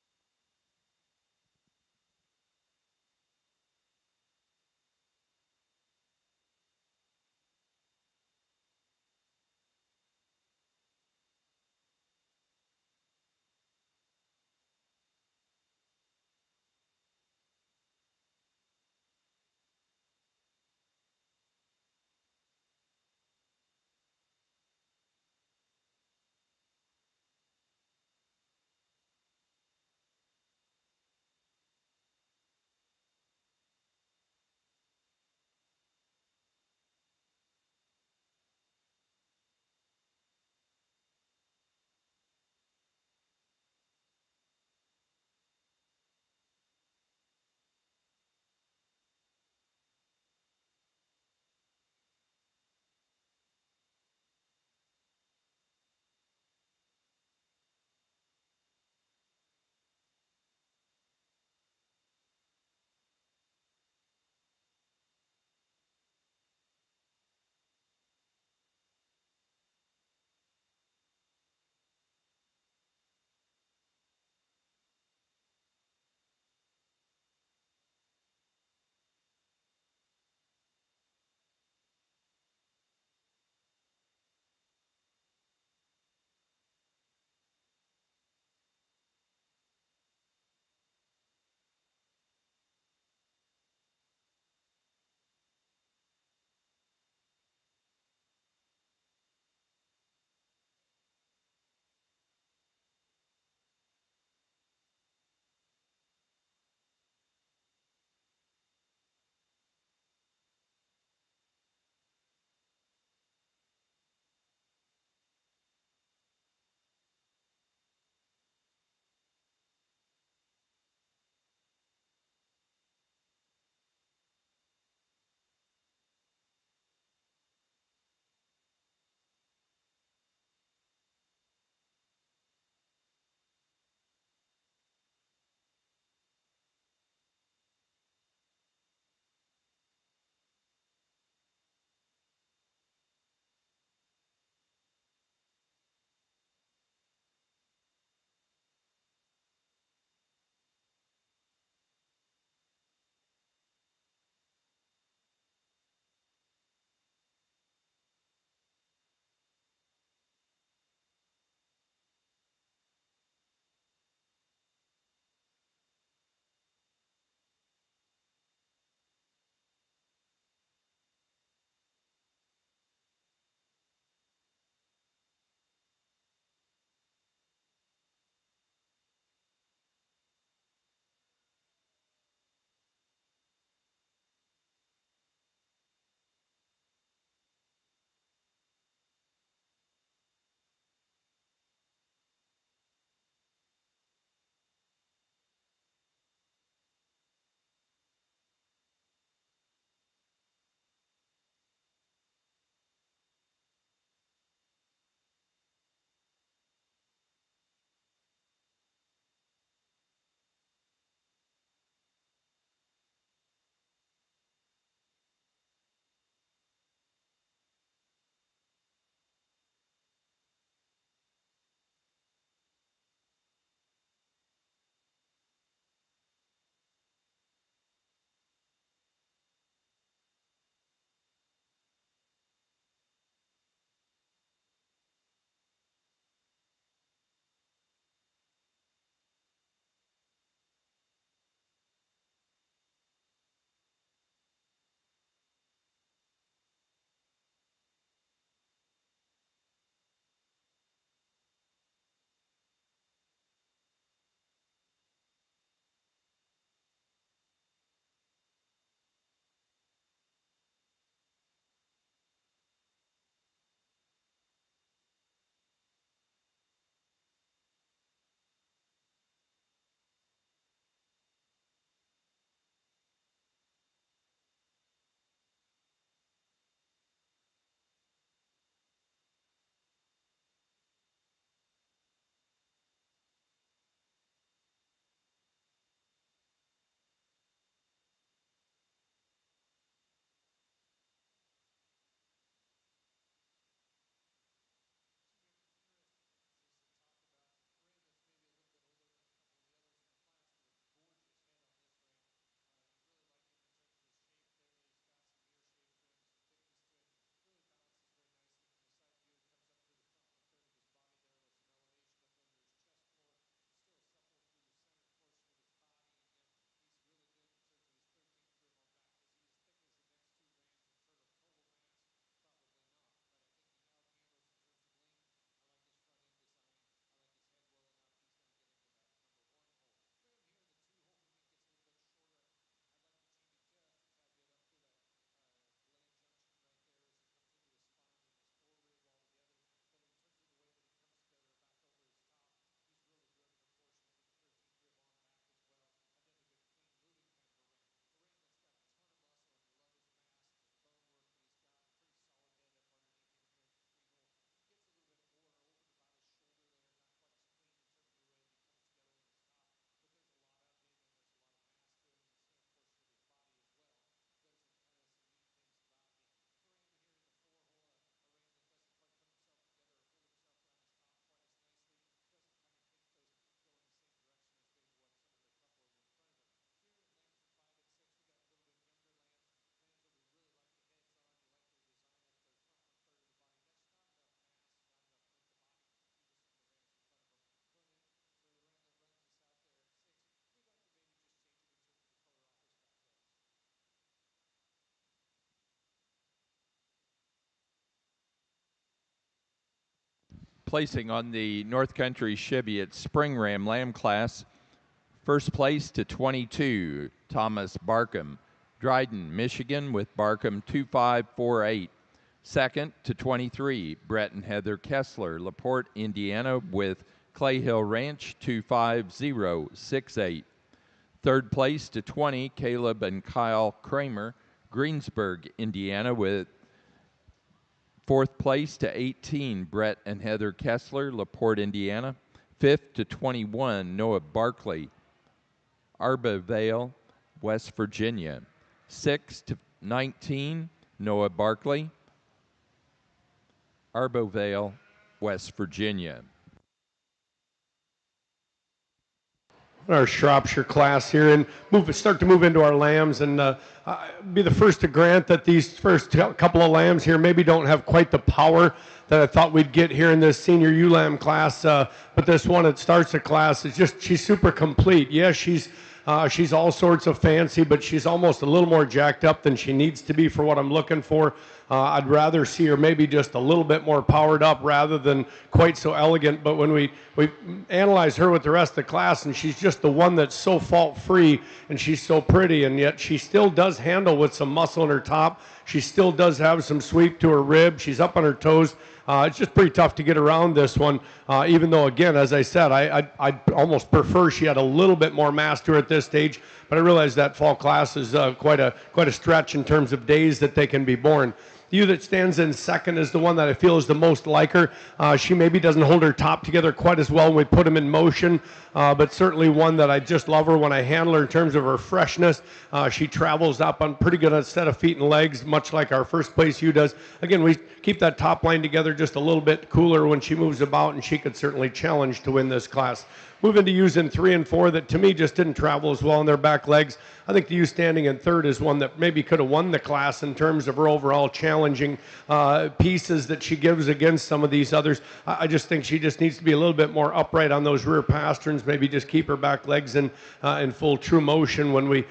Placing on the North Country Cheviot Spring Ram Lamb class, first place to 22, Thomas Barkham, Dryden, Michigan, with Barkham 2548. Second to 23, Brett and Heather Kessler, LaPorte, Indiana, with Clay Hill Ranch 25068. Third place to 20, Caleb and Kyle Kramer, Greensburg, Indiana, with fourth place to 18, Brett and Heather Kessler, LaPorte, Indiana. Fifth to 21, Noah Barkley, Arbavale, West Virginia. Sixth to 19, Noah Barkley, Arbavale, West Virginia. Our Shropshire class here and start to move into our lambs and be the first to grant that these first couple of lambs here maybe don't have quite the power that I thought we'd get here in this senior ewe lamb class, but this one that starts the class is just, she's super complete. Yes, she's all sorts of fancy, but she's almost a little more jacked up than she needs to be for what I'm looking for. I'd rather see her maybe just a little bit more powered up rather than quite so elegant. But when we analyze her with the rest of the class, and she's just the one that's so fault-free, and she's so pretty, and yet she still does handle with some muscle in her top. She still does have some sweep to her rib. She's up on her toes. It's just pretty tough to get around this one, even though, again, as I said, I'd almost prefer she had a little bit more mass to her at this stage, but I realize that fall class is quite a stretch in terms of days that they can be born. The ewe that stands in second is the one that I feel is the most like her. She maybe doesn't hold her top together quite as well when we put them in motion, but certainly one that I just love her when I handle her in terms of her freshness. She travels up on pretty good set of feet and legs, much like our first place ewe does. Again, we keep that top line together just a little bit cooler when she moves about, and she could certainly challenge to win this class. Moving to ewes in 3 and 4 that to me just didn't travel as well in their back legs. I think the ewe standing in third is one that maybe could have won the class in terms of her overall challenging pieces that she gives against some of these others. I just think she just needs to be a little bit more upright on those rear pasterns, maybe just keep her back legs in full true motion when we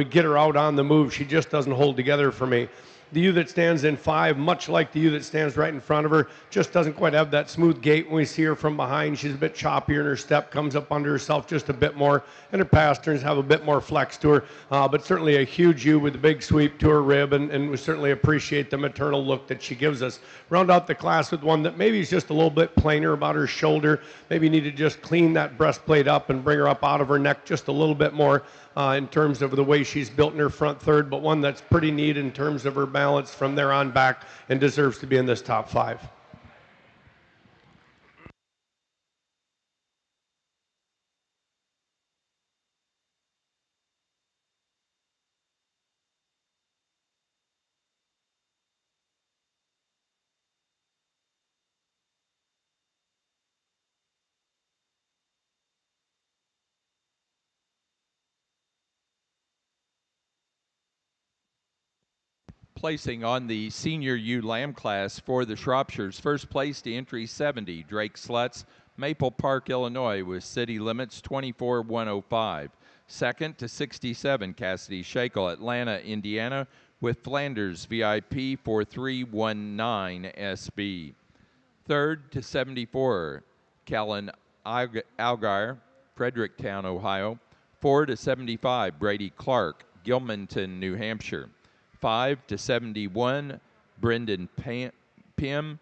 get her out on the move. She just doesn't hold together for me. The ewe that stands in 5, much like the ewe that stands right in front of her, just doesn't quite have that smooth gait when we see her from behind. She's a bit choppier in her step, comes up under herself just a bit more, and her pasterns have a bit more flex to her, but certainly a huge ewe with a big sweep to her rib, and we certainly appreciate the maternal look that she gives us. Round out the class with one that maybe is just a little bit plainer about her shoulder, maybe need to just clean that breastplate up and bring her up out of her neck just a little bit more. In terms of the way she's built in her front third, but one that's pretty neat in terms of her balance from there on back and deserves to be in this top 5. Placing on the senior ewe lamb class for the Shropshires, first place to entry 70, Drake Slutz, Maple Park, Illinois, with city limits 24105. Second to 67, Cassidy Shakel, Atlanta, Indiana, with Flanders VIP 4319 SB. Third to 74, Callan Algar, Fredericktown, Ohio. 4 to 75, Brady Clark, Gilmanton, New Hampshire. 5 to 71, Brendan Pym,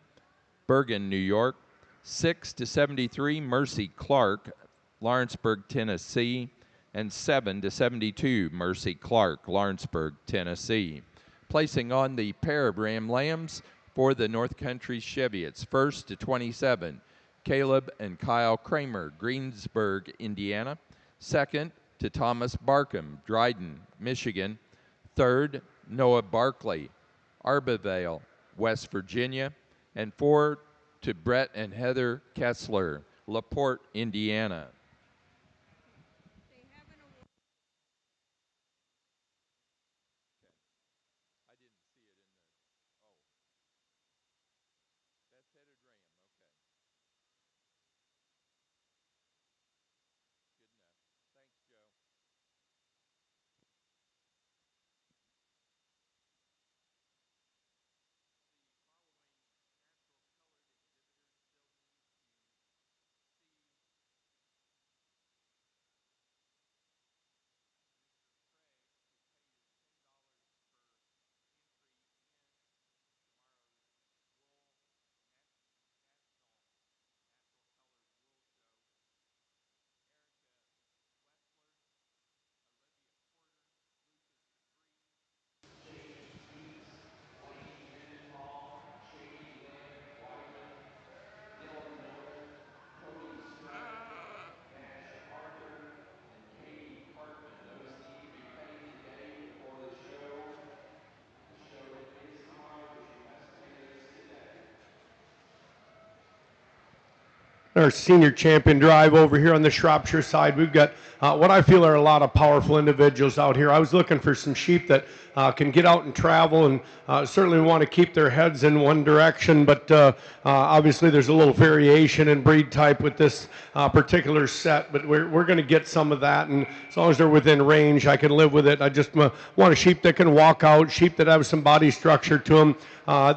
Bergen, New York. 6 to 73, Mercy Clark, Lawrenceburg, Tennessee. And 7 to 72, Mercy Clark, Lawrenceburg, Tennessee. Placing on the pair of ram lambs for the North Country Cheviots, first to 27, Caleb and Kyle Kramer, Greensburg, Indiana. Second to Thomas Barkham, Dryden, Michigan. Third, Noah Barkley, Arbavale, West Virginia. And 4 to Brett and Heather Kessler, LaPorte, Indiana. our senior champion drive over here on the Shropshire side. We've got what I feel are a lot of powerful individuals out here. I was looking for some sheep that can get out and travel, and certainly want to keep their heads in one direction, but obviously there's a little variation in breed type with this particular set, but we're going to get some of that, and as long as they're within range, I can live with it. I just want a sheep that can walk out, sheep that have some body structure to them.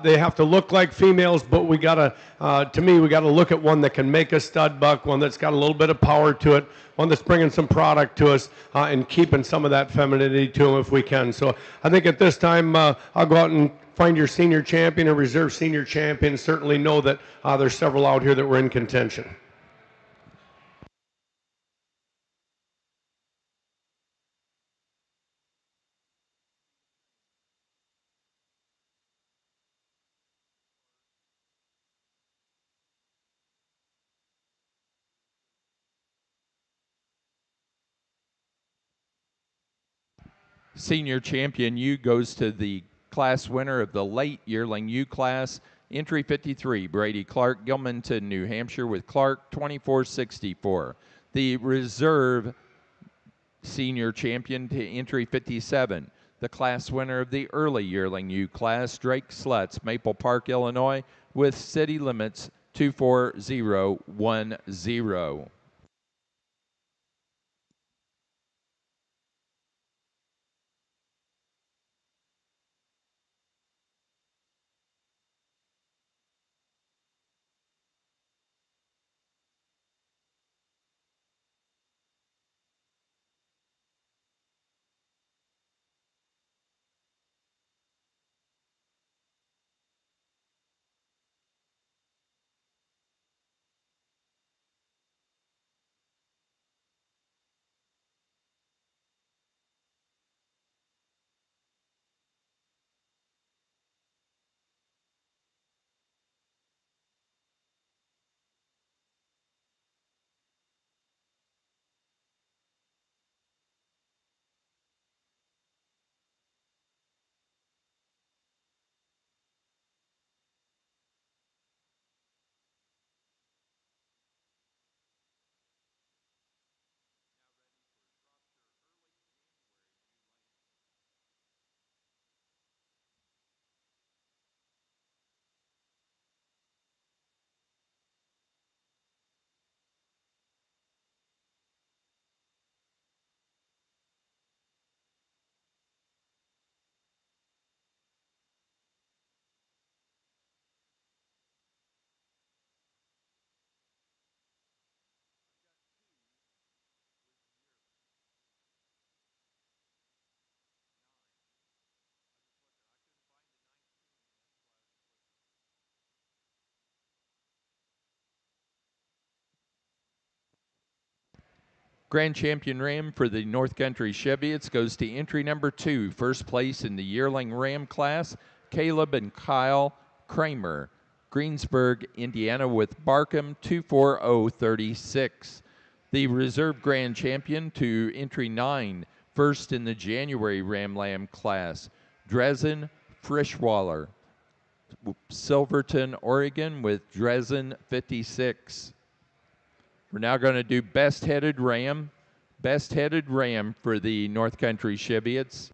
They have to look like females, but we gotta, to me, we gotta look at one that can make a stud buck, one that's got a little bit of power to it, one that's bringing some product to us, and keeping some of that femininity to them if we can. So I think at this time, I'll go out and find your senior champion or reserve senior champion. Certainly know that there's several out here that were in contention. Senior champion U goes to the class winner of the late yearling U class, entry 53, Brady Clark, Gilmanton, New Hampshire, with Clark 2464. The reserve senior champion to entry 57, the class winner of the early yearling U class, Drake Slutz, Maple Park, Illinois, with city limits 24010. Grand Champion Ram for the North Country Cheviots goes to entry number 2, first place in the yearling Ram class, Caleb and Kyle Kramer, Greensburg, Indiana, with Barkham 24036. The reserve Grand Champion to entry 9, first in the January Ram Lamb class, Dresden Frischwaller, Silverton, Oregon, with Dresden 56. We're now going to do best headed ram. Best headed ram for the North Country Cheviots.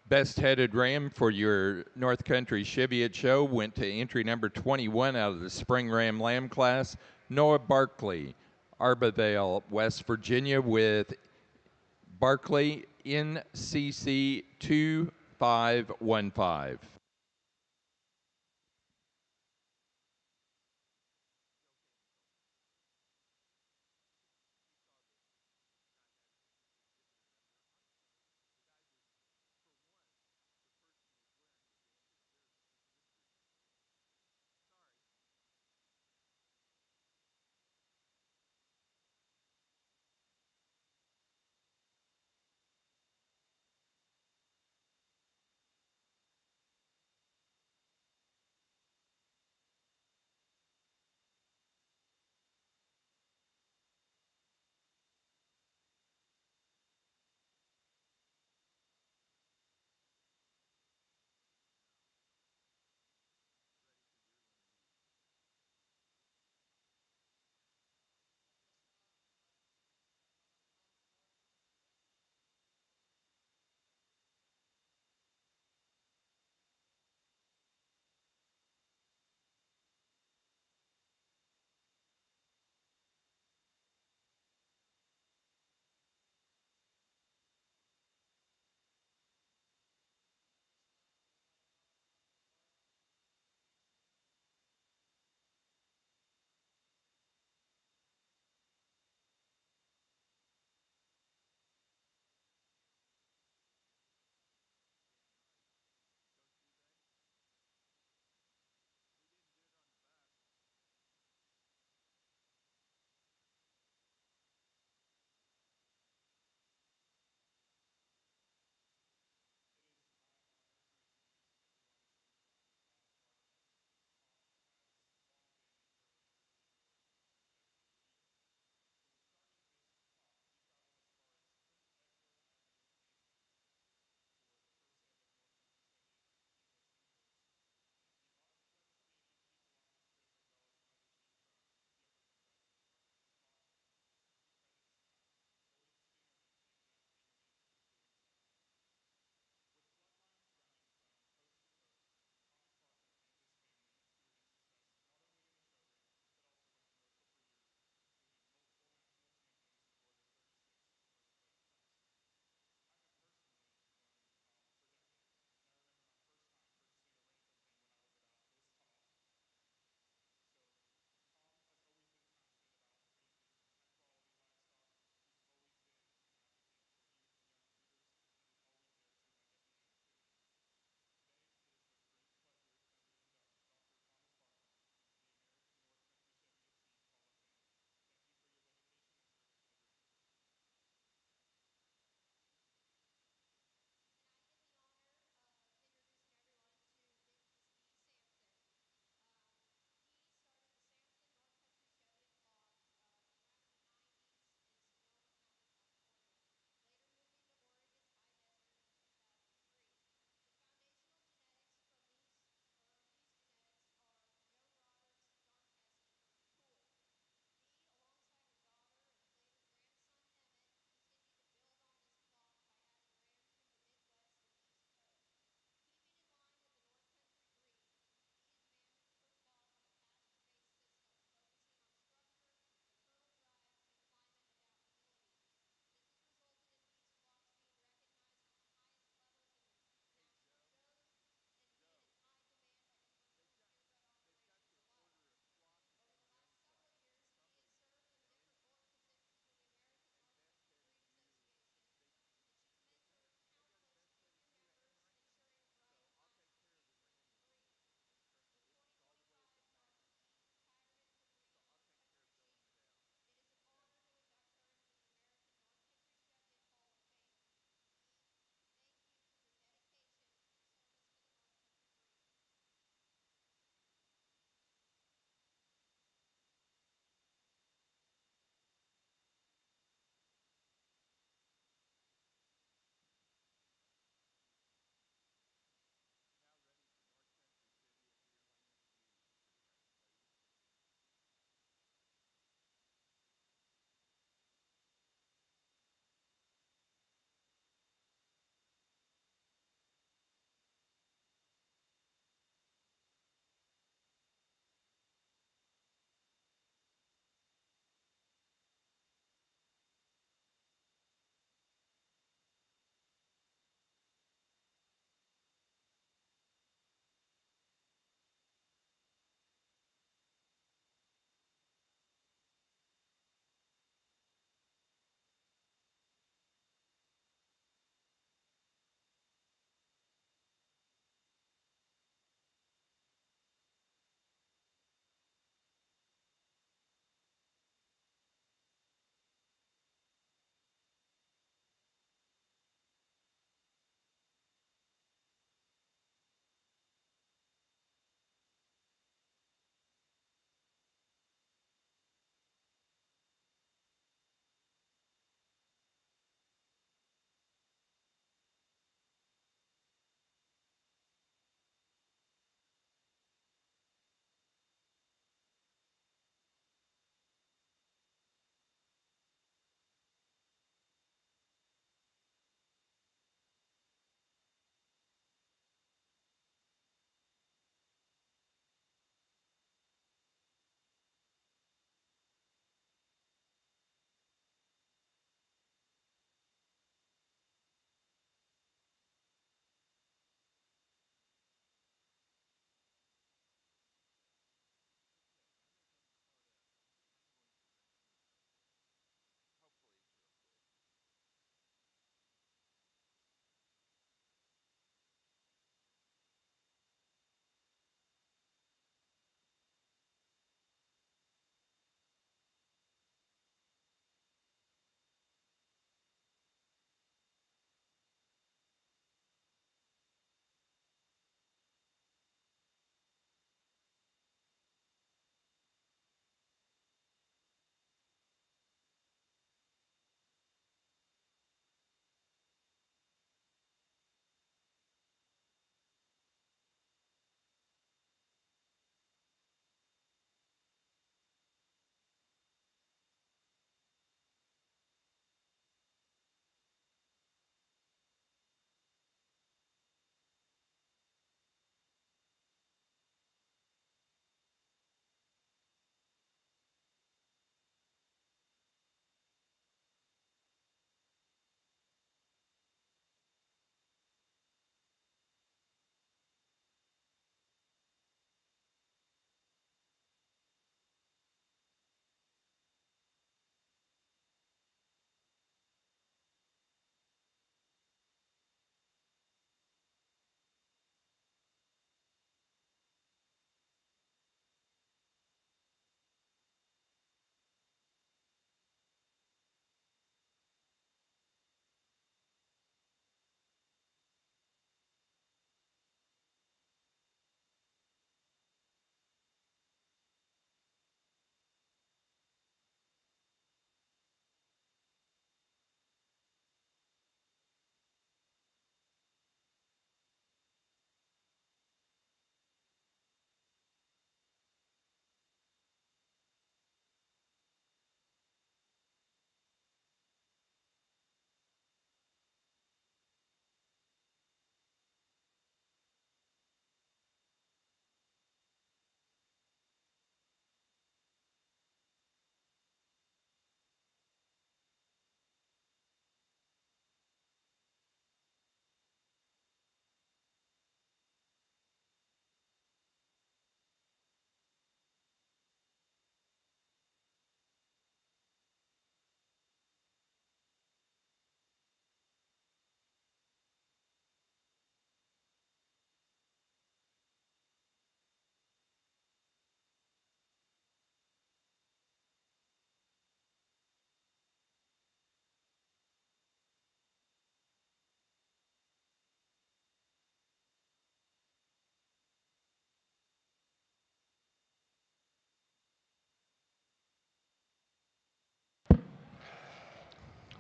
Best headed ram for your North Country Cheviot show went to entry number 21 out of the Spring Ram Lamb class, Noah Barkley, Arbavale, West Virginia, with Barkley NCC 2515.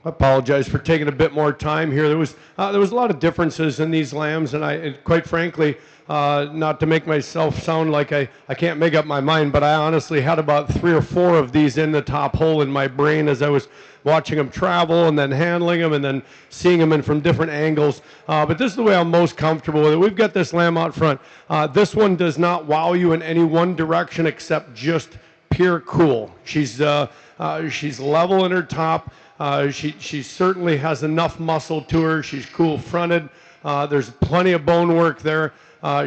apologize for taking a bit more time here. There was a lot of differences in these lambs, and quite frankly, not to make myself sound like I can't make up my mind, but I honestly had about 3 or 4 of these in the top hole in my brain as I was watching them travel and then handling them and then seeing them in from different angles. But this is the way I'm most comfortable with it. We've got this lamb out front. This one does not wow you in any one direction except just pure cool. She's level in her top. She certainly has enough muscle to her. She's cool fronted. There's plenty of bone work there.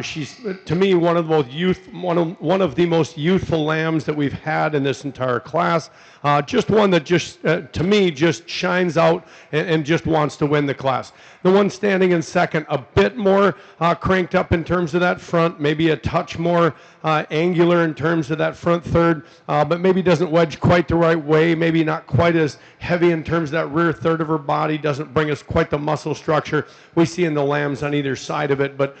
She's, to me, one of the most youthful lambs that we've had in this entire class. Just one that just, to me, just shines out and just wants to win the class. The one standing in second, a bit more cranked up in terms of that front, maybe a touch more angular in terms of that front third, but maybe doesn't wedge quite the right way, maybe not quite as heavy in terms of that rear third of her body, doesn't bring us quite the muscle structure we see in the lambs on either side of it, but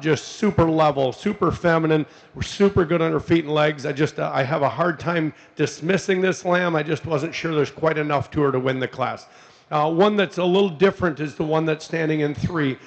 just super level, super feminine. We're super good on her feet and legs. I have a hard time dismissing this lamb. I just wasn't sure there's quite enough to her to win the class. One that's a little different is the one that's standing in 3.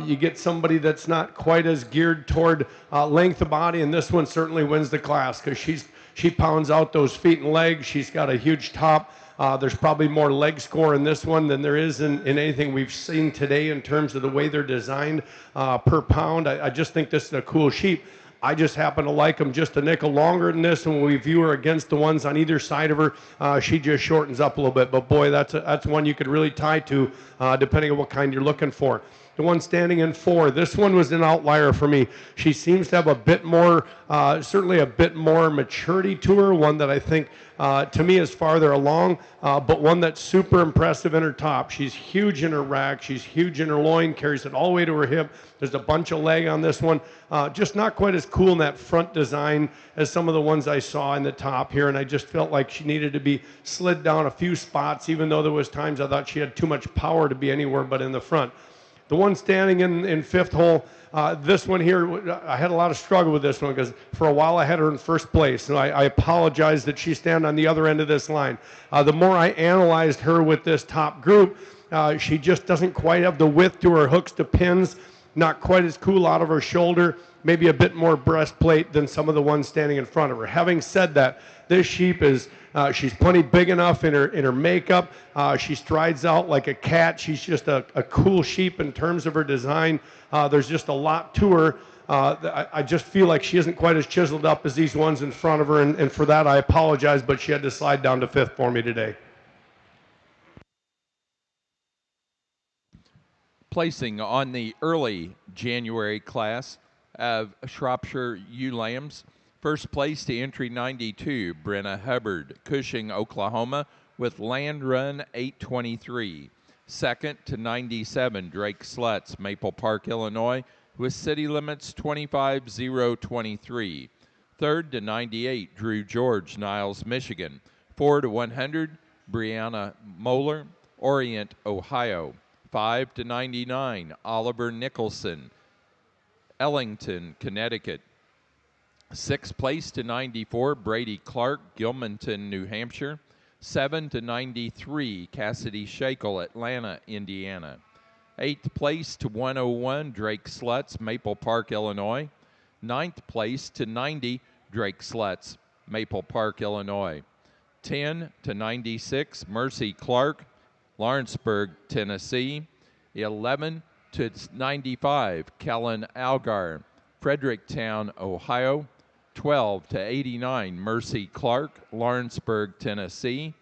You get somebody that's not quite as geared toward length of body, and this one certainly wins the class because she pounds out those feet and legs. She's got a huge top. There's probably more leg score in this one than there is in anything we've seen today in terms of the way they're designed per pound. I just think this is a cool sheep. I just happen to like them just a nickel longer than this, and when we view her against the ones on either side of her, she just shortens up a little bit. But boy, that's one you could really tie to, depending on what kind you're looking for. The one standing in 4, this one was an outlier for me. She seems to have a bit more, certainly a bit more maturity to her, one that I think, to me, is farther along, but one that's super impressive in her top. She's huge in her rack. She's huge in her loin, carries it all the way to her hip. There's a bunch of leg on this one. Just not quite as cool in that front design as some of the ones I saw in the top here, and I just felt like she needed to be slid down a few spots, even though there was times I thought she had too much power to be anywhere but in the front. The one standing in 5th hole, this one here, I had a lot of struggle with this one because for a while I had her in first place. And I apologize that she stand on the other end of this line. The more I analyzed her with this top group, she just doesn't quite have the width to her hooks to pins, not quite as cool out of her shoulder, maybe a bit more breastplate than some of the ones standing in front of her. Having said that, this sheep is, she's plenty big enough in her makeup. She strides out like a cat. She's just a cool sheep in terms of her design. There's just a lot to her. I just feel like she isn't quite as chiseled up as these ones in front of her, and for that I apologize, but she had to slide down to 5th for me today. Placing on the early January class of Shropshire ewe lambs. First place to entry 92, Brenna Hubbard, Cushing, Oklahoma, with Land Run 823. Second to 97, Drake Slutz, Maple Park, Illinois, with City Limits 25023. Third to 98, Drew George, Niles, Michigan. 4 to 100, Brianna Moeller, Orient, Ohio. 5 to 99, Oliver Nicholson, Ellington, Connecticut. 6th place to 94, Brady Clark, Gilmanton, New Hampshire. 7 to 93, Cassidy Shakel, Atlanta, Indiana. 8th place to 101, Drake Slutz, Maple Park, Illinois. 9th place to 90, Drake Slutz, Maple Park, Illinois. 10 to 96, Mercy Clark, Lawrenceburg, Tennessee. 11 to 95, Kellen Algar, Fredericktown, Ohio. 12 to 89, Mercy Clark, Lawrenceburg, Tennessee.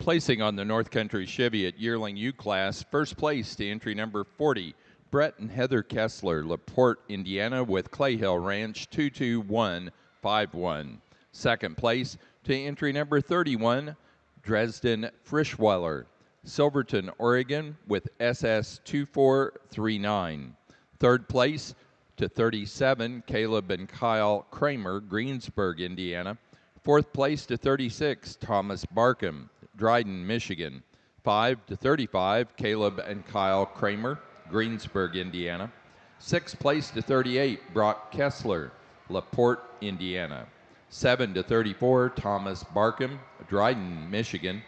Placing on the North Country Cheviot Yearling U class, first place to entry number 40, Brett and Heather Kessler, LaPorte, Indiana, with Clay Hill Ranch 22151. Second place to entry number 31, Dresden Frischweiler, Silverton, Oregon, with SS 2439. Third place to 37, Caleb and Kyle Kramer, Greensburg, Indiana. Fourth place to 36, Thomas Barkham, Dryden, Michigan. 5 to 35, Caleb and Kyle Kramer, Greensburg, Indiana. Sixth place to 38, Brock Kessler, LaPorte, Indiana. 7 to 34, Thomas Barkham, Dryden, Michigan.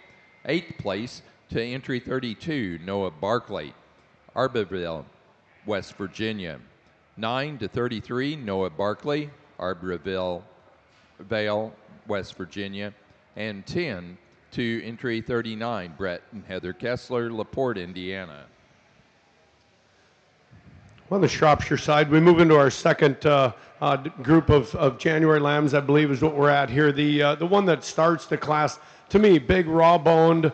Eighth place to entry 32, Noah Barclay, Arborville, West Virginia. 9 to 33, Noah Barclay, Arborville, Vale, West Virginia. And 10 to entry 39, Brett and Heather Kessler, LaPorte, Indiana. On the Shropshire side, we move into our second group of January lambs, I believe is what we're at here. The one that starts the class, to me, big raw-boned,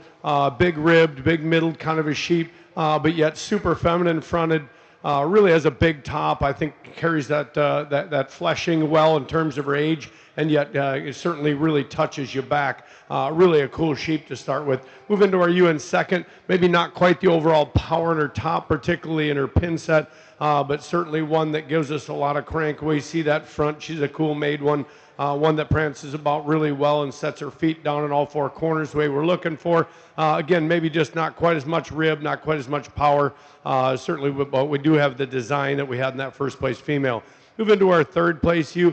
big ribbed, big middled kind of a sheep, but yet super feminine fronted, really has a big top. I think carries that fleshing well in terms of her age, and yet it certainly really touches you back. Really a cool sheep to start with. Move into our ewe in second, maybe not quite the overall power in her top, particularly in her pin set, but certainly one that gives us a lot of crank. We see that front. She's a cool made one. One that prances about really well and sets her feet down in all four corners the way we're looking for. Again, maybe just not quite as much rib, not quite as much power. Certainly, but we do have the design that we had in that first place female. Move into our third place ewe.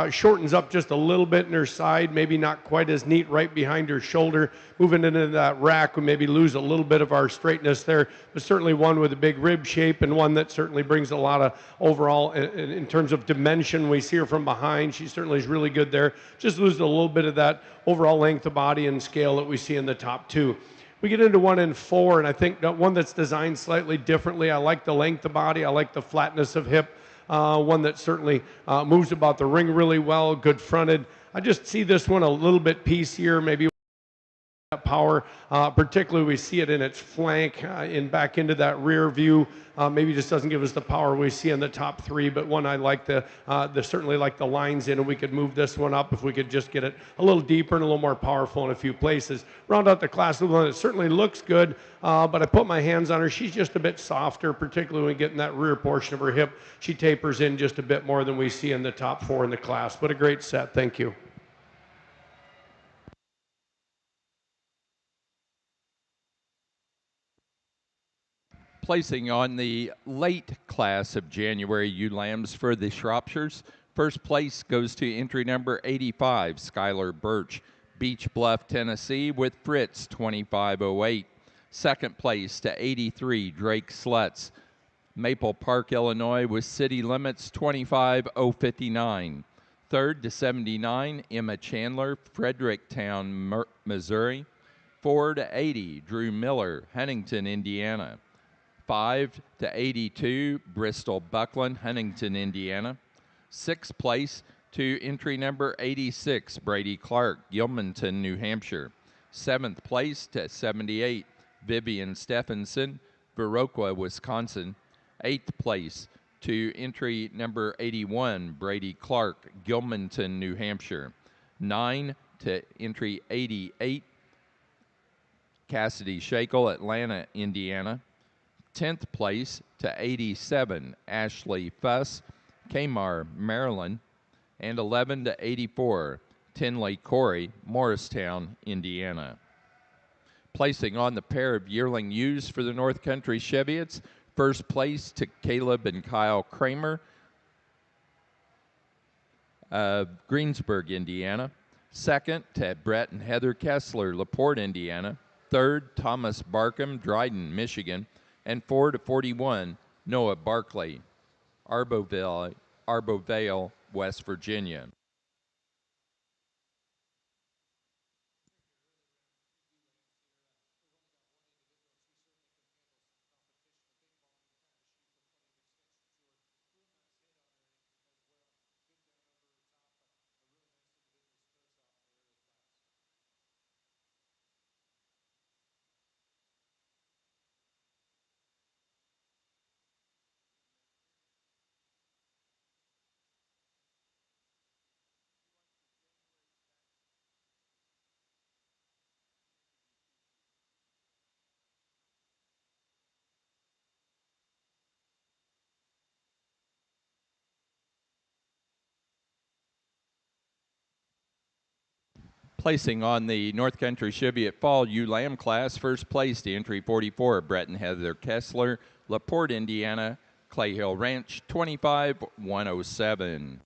Shortens up just a little bit in her side, maybe not quite as neat right behind her shoulder. Moving into that rack, we maybe lose a little bit of our straightness there, but certainly one with a big rib shape and one that certainly brings a lot of overall, in terms of dimension. We see her from behind. She certainly is really good there. Just loses a little bit of that overall length of body and scale that we see in the top two. We get into 1 and 4, and I think one that's designed slightly differently. I like the length of body. I like the flatness of hip. One that certainly moves about the ring really well, good fronted. I just see this one a little bit piecier, maybe power, particularly we see it in its flank, in back into that rear view. Maybe just doesn't give us the power we see in the top three, but one I like certainly like the lines in, and we could move this one up if we could just get it a little deeper and a little more powerful in a few places. Round out the class with one that certainly looks good, but I put my hands on her. She's just a bit softer, particularly when we get in that rear portion of her hip. She tapers in just a bit more than we see in the top four in the class, but a great set. Thank you. Placing on the late class of January ewe lambs for the Shropshires, first place goes to entry number 85, Skylar Birch, Beach Bluff, Tennessee, with Fritz 2508. Second place to 83, Drake Slutz, Maple Park, Illinois, with City Limits 25059. Third to 79, Emma Chandler, Fredericktown, Missouri. 4 to 80, Drew Miller, Huntington, Indiana. 5 to 82, Bristol Buckland, Huntington, Indiana. Sixth place to entry number 86, Brady Clark, Gilmanton, New Hampshire. Seventh place to 78, Vivian Stephenson, Viroqua, Wisconsin. Eighth place to entry number 81, Brady Clark, Gilmanton, New Hampshire. 9 to entry 88, Cassidy Shakel, Atlanta, Indiana. 10th place to 87, Ashley Fuss, Kmar, Maryland. And 11 to 84, Tinley Corey, Morristown, Indiana. Placing on the pair of yearling ewes for the North Country Cheviots, first place to Caleb and Kyle Kramer of Greensburg, Indiana. Second to Brett and Heather Kessler, LaPorte, Indiana. Third, Thomas Barkham, Dryden, Michigan. And 4 to 41, Noah Barclay, Arbovale, West Virginia. Placing on the North Country Cheviot Fall ewe lamb class, first place to entry 44, Brett and Heather Kessler, LaPorte, Indiana, Clay Hill Ranch, 25-107.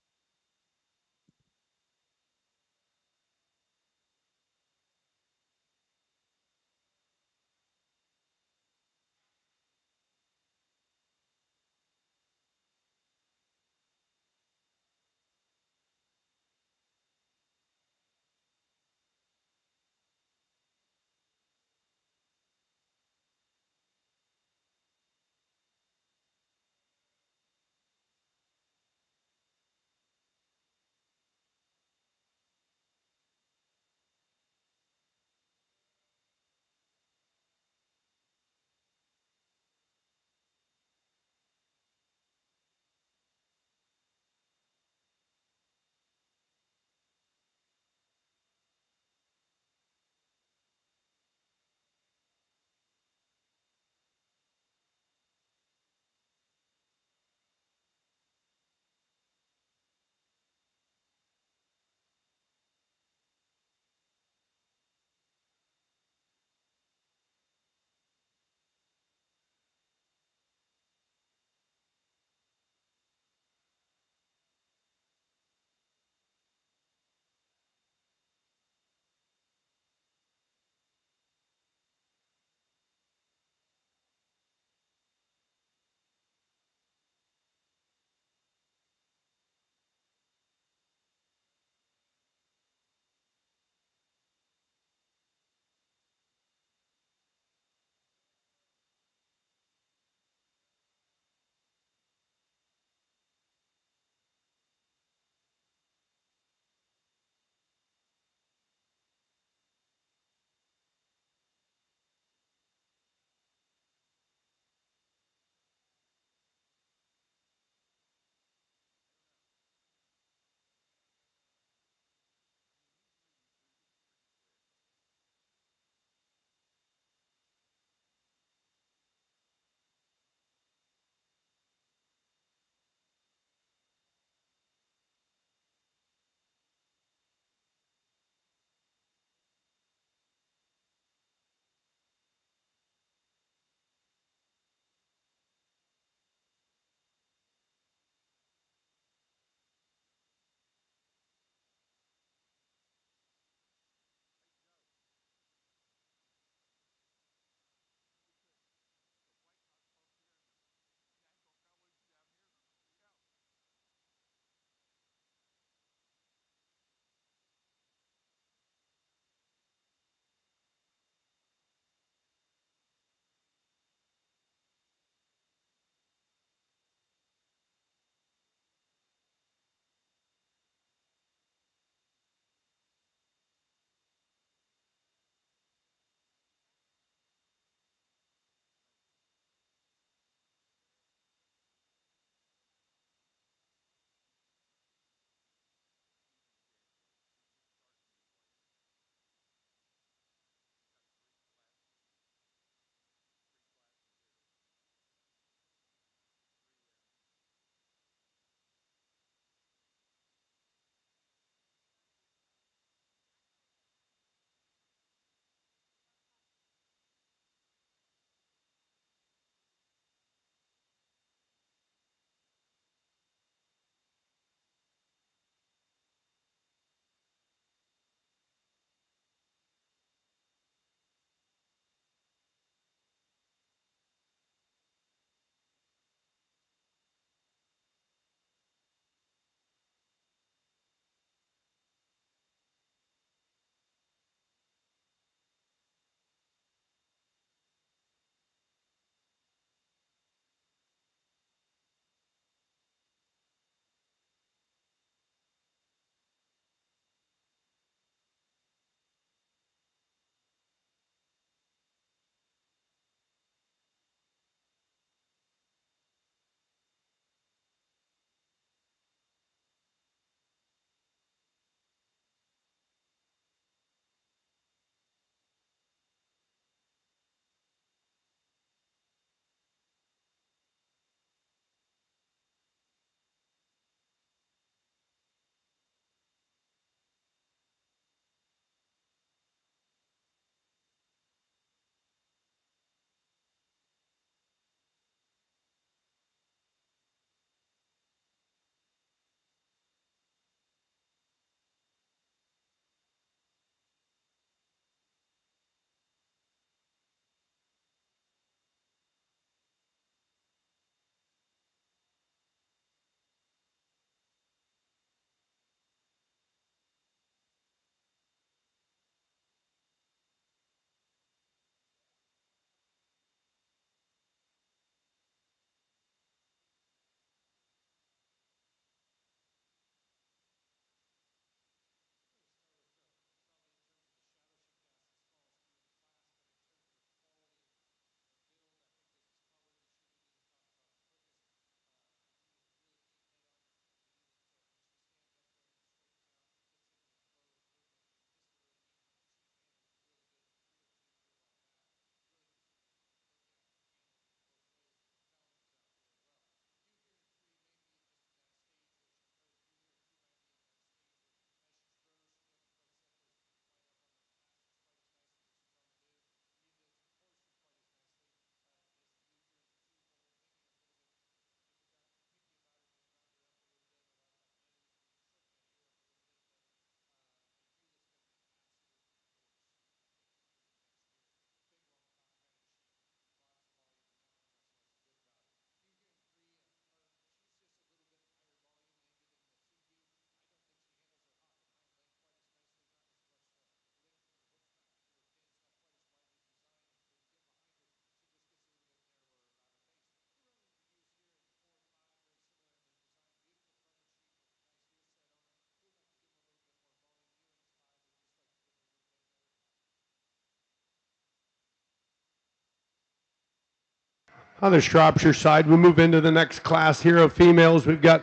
on the Shropshire side. We move into the next class here of females. We've got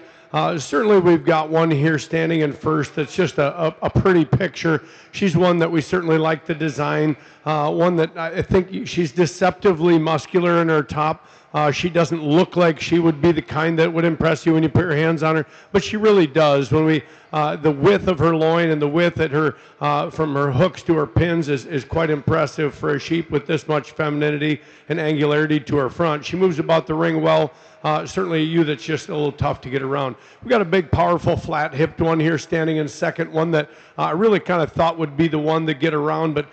certainly we've got one here standing in first that's just a pretty picture. She's one that we certainly like the design, one that I think she's deceptively muscular in her top. She doesn't look like she would be the kind that would impress you when you put your hands on her, but she really does. When we, the width of her loin and the width at her, from her hooks to her pins is quite impressive for a sheep with this much femininity and angularity to her front. She moves about the ring well. Certainly a ewe that's just a little tough to get around. We've got a big, powerful, flat-hipped one here standing in second, one that I really kind of thought would be the one to get around, but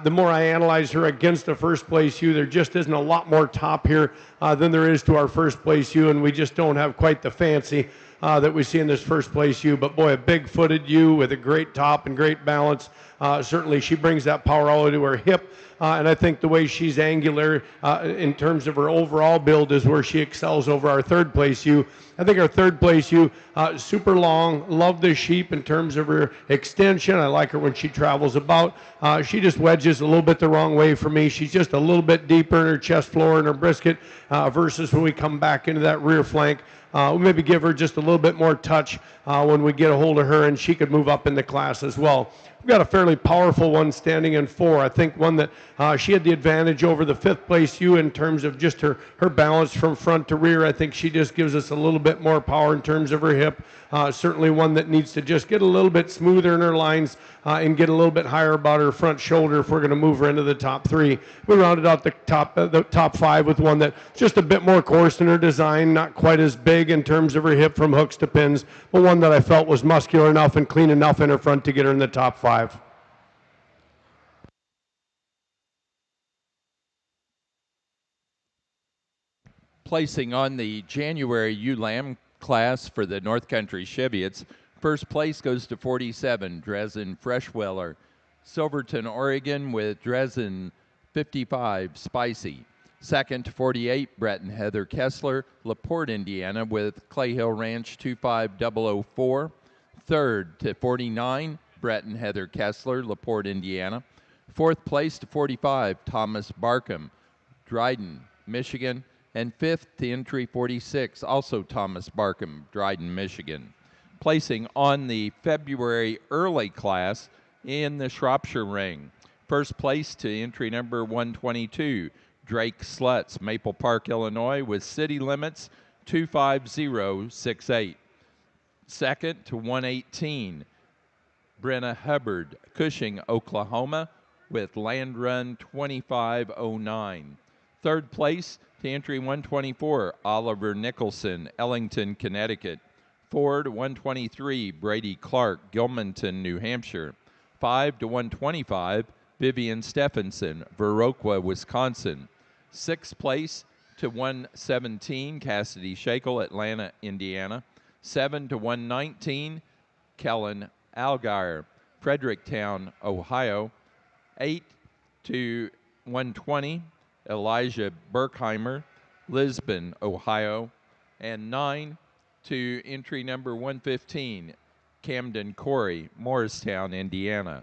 the more I analyze her against the first place ewe, there just isn't a lot more top here than there is to our first place ewe, and we just don't have quite the fancy that we see in this first place ewe. But boy, a big-footed ewe with a great top and great balance. Certainly she brings that power all the way to her hip. And I think the way she's angular in terms of her overall build is where she excels over our third place ewe. I think our third place ewe, super long. Love this sheep in terms of her extension. I like her when she travels about. She just wedges a little bit the wrong way for me. She's just a little bit deeper in her chest floor and her brisket versus when we come back into that rear flank. We'll maybe give her just a little bit more touch when we get a hold of her, and she could move up in the class as well. We've got a fairly powerful one standing in 4. I think one that she had the advantage over the 5th place ewe in terms of just her balance from front to rear. I think she just gives us a little bit more power in terms of her hip. Certainly one that needs to just get a little bit smoother in her lines and get a little bit higher about her front shoulder if we're going to move her into the top 3. We rounded out the top 5 with one that's just a bit more coarse in her design, not quite as big in terms of her hip from hooks to pins, but one that I felt was muscular enough and clean enough in her front to get her in the top 5. Placing on the January ewe lamb class for the North Country Cheviots, first place goes to 47, Dresden Freshweller, Silverton, Oregon, with Dresden 55, Spicy. Second to 48, Brett and Heather Kessler, LaPorte, Indiana, with Clay Hill Ranch 25004. Third to 49, Brett and Heather Kessler, LaPorte, Indiana. Fourth place to 45, Thomas Barkham, Dryden, Michigan. And fifth to entry 46, also Thomas Barkham, Dryden, Michigan. Placing on the February early class in the Shropshire ring. First place to entry number 122, Drake Slutz, Maple Park, Illinois, with city limits 25068. Second to 118, Brenna Hubbard, Cushing, Oklahoma, with land run 2509. Third place to entry 124, Oliver Nicholson, Ellington, Connecticut. 4 to 123, Brady Clark, Gilmanton, New Hampshire. 5 to 125, Vivian Stephenson, Viroqua, Wisconsin. Sixth place to 117, Cassidy Shakel, Atlanta, Indiana. 7 to 119, Kellen Algar, Fredericktown, Ohio. 8 to 120, Elijah Berkheimer, Lisbon, Ohio. And 9 to entry number 115, Camden Corey, Morristown, Indiana.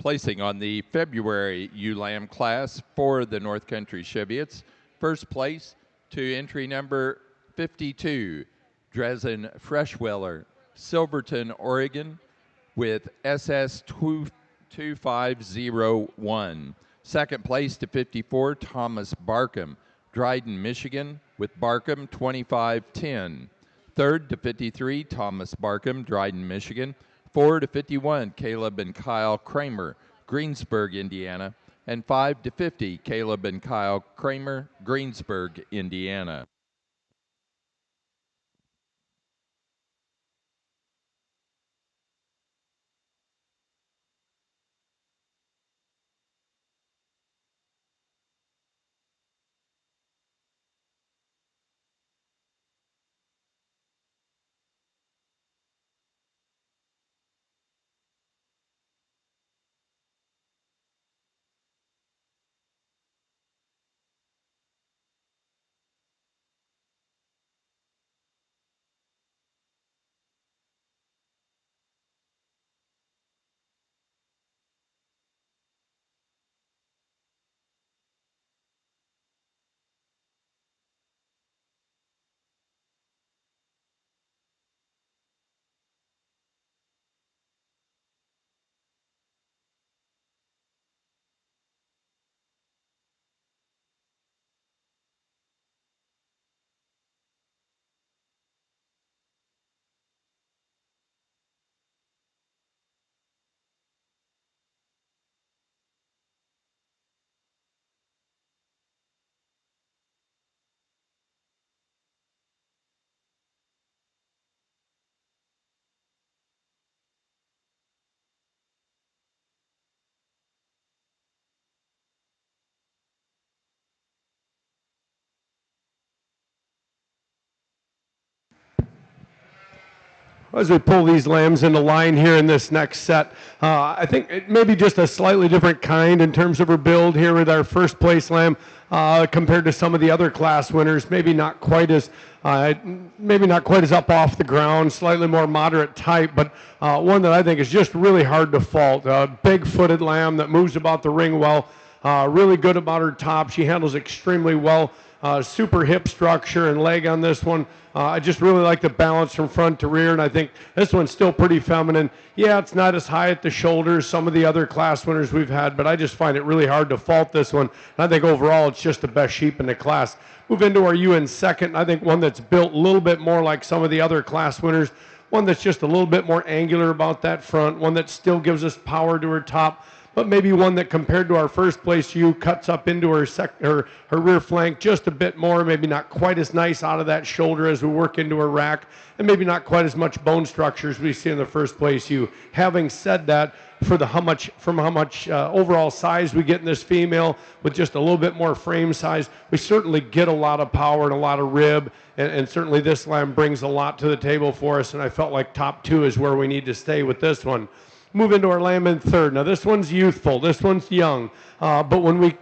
Placing on the February ULAM class for the North Country Cheviots, first place to entry number 52, Dresden Freshweller, Silverton, Oregon, with SS 2501. Second place to 54, Thomas Barkham, Dryden, Michigan, with Barkham 2510. Third to 53, Thomas Barkham, Dryden, Michigan. 4 to 51, Caleb and Kyle Kramer, Greensburg, Indiana. And 5 to 50, Caleb and Kyle Kramer, Greensburg, Indiana. As we pull these lambs into line here in this next set, I think it may be just a slightly different kind in terms of her build here with our first place lamb compared to some of the other class winners. Maybe not quite as up off the ground, slightly more moderate type, but one that I think is just really hard to fault. A big-footed lamb that moves about the ring well, really good about her top. She handles extremely well. Super hip structure and leg on this one. I just really like the balance from front to rear, and I think this one's still pretty feminine. Yeah, it's not as high at the shoulders, some of the other class winners we've had, but I just find it really hard to fault this one. And I think overall it's just the best sheep in the class. Move into our UN second. I think one that's built a little bit more like some of the other class winners, one that's just a little bit more angular about that front, one that still gives us power to her top, but maybe one that compared to our first place ewe cuts up into her rear flank just a bit more, maybe not quite as nice out of that shoulder as we work into her rack, and maybe not quite as much bone structure as we see in the first place ewe. Having said that, how much overall size we get in this female with just a little bit more frame size, we certainly get a lot of power and a lot of rib, and certainly this lamb brings a lot to the table for us, and I felt like top two is where we need to stay with this one. Move into our lamb in third. Now this one's youthful, this one's young, but when we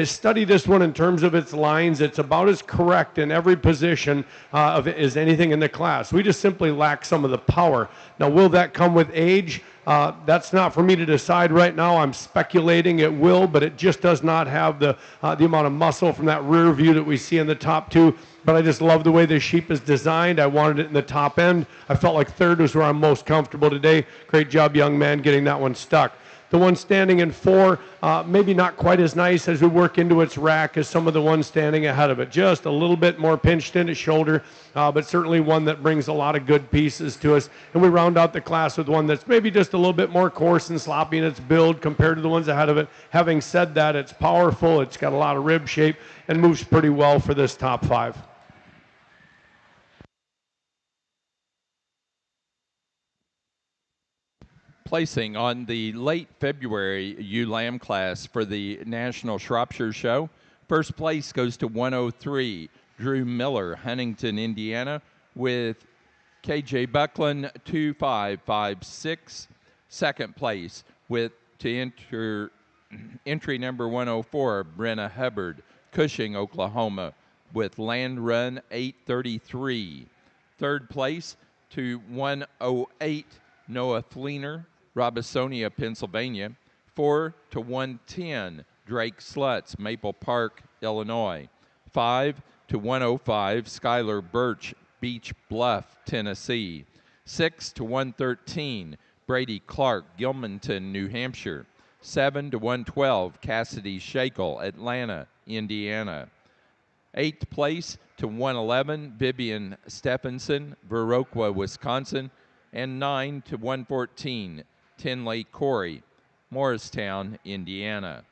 study this one in terms of its lines, it's about as correct in every position as anything in the class. We just simply lack some of the power. Now will that come with age? That's not for me to decide right now. I'm speculating it will, but it just does not have the amount of muscle from that rear view that we see in the top two. But I just love the way this sheep is designed. I wanted it in the top end. I felt like third was where I'm most comfortable today. Great job, young man, getting that one stuck. The one standing in four, maybe not quite as nice as we work into its rack as some of the ones standing ahead of it. Just a little bit more pinched in its shoulder, but certainly one that brings a lot of good pieces to us. And we round out the class with one that's maybe just a little bit more coarse and sloppy in its build compared to the ones ahead of it. Having said that, it's powerful, it's got a lot of rib shape, and moves pretty well for this top five. Placing on the late February ewe lamb class for the National Shropshire Show. First place goes to 103, Drew Miller, Huntington, Indiana, with KJ Buckland 2556. Second place with entry number 104, Brenna Hubbard, Cushing, Oklahoma, with Land Run 833. Third place to 108, Noah Fleener, Robisonia, Pennsylvania. 4 to 110, Drake Slutz, Maple Park, Illinois. 5 to 105, Skylar Birch, Beach Bluff, Tennessee. 6 to 113, Brady Clark, Gilmanton, New Hampshire. 7 to 112, Cassidy Shakel, Atlanta, Indiana. 8th place to 111, Vivian Stephenson, Viroqua, Wisconsin. And 9 to 114, Tinley Corey, Morristown, Indiana.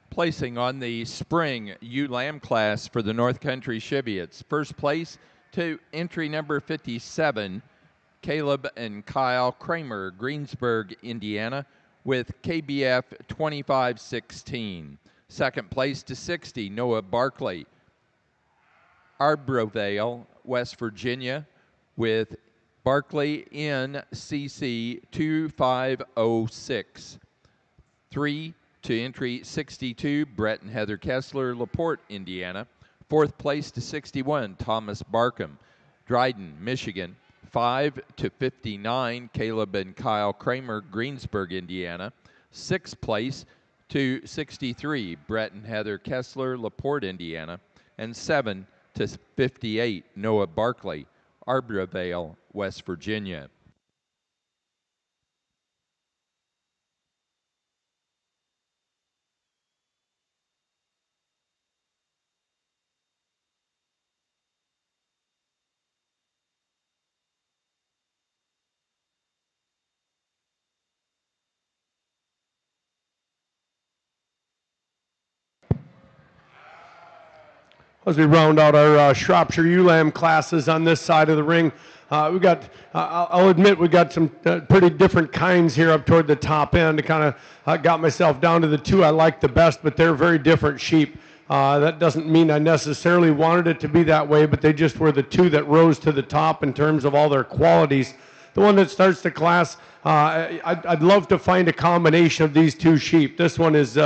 Placing on the spring ewe lamb class for the North Country Cheviots. First place to entry number 57, Caleb and Kyle Kramer, Greensburg, Indiana, with KBF 2516. Second place to 60, Noah Barkley, Arbrovale, West Virginia, with Barkley NCC 2506. 3 to entry 62, Brett and Heather Kessler, LaPorte, Indiana. Fourth place to 61, Thomas Barkham, Dryden, Michigan. 5 to 59, Caleb and Kyle Kramer, Greensburg, Indiana. Sixth place to 63, Brett and Heather Kessler, LaPorte, Indiana. And 7 to 58, Noah Barkley, Arborvale, West Virginia. As we round out our Shropshire ewe-lamb classes on this side of the ring, I'll admit we got some pretty different kinds here up toward the top end. I kind of got myself down to the two I like the best, but they're very different sheep. That doesn't mean I necessarily wanted it to be that way, but they just were the two that rose to the top in terms of all their qualities. The one that starts the class, I'd love to find a combination of these two sheep. This one is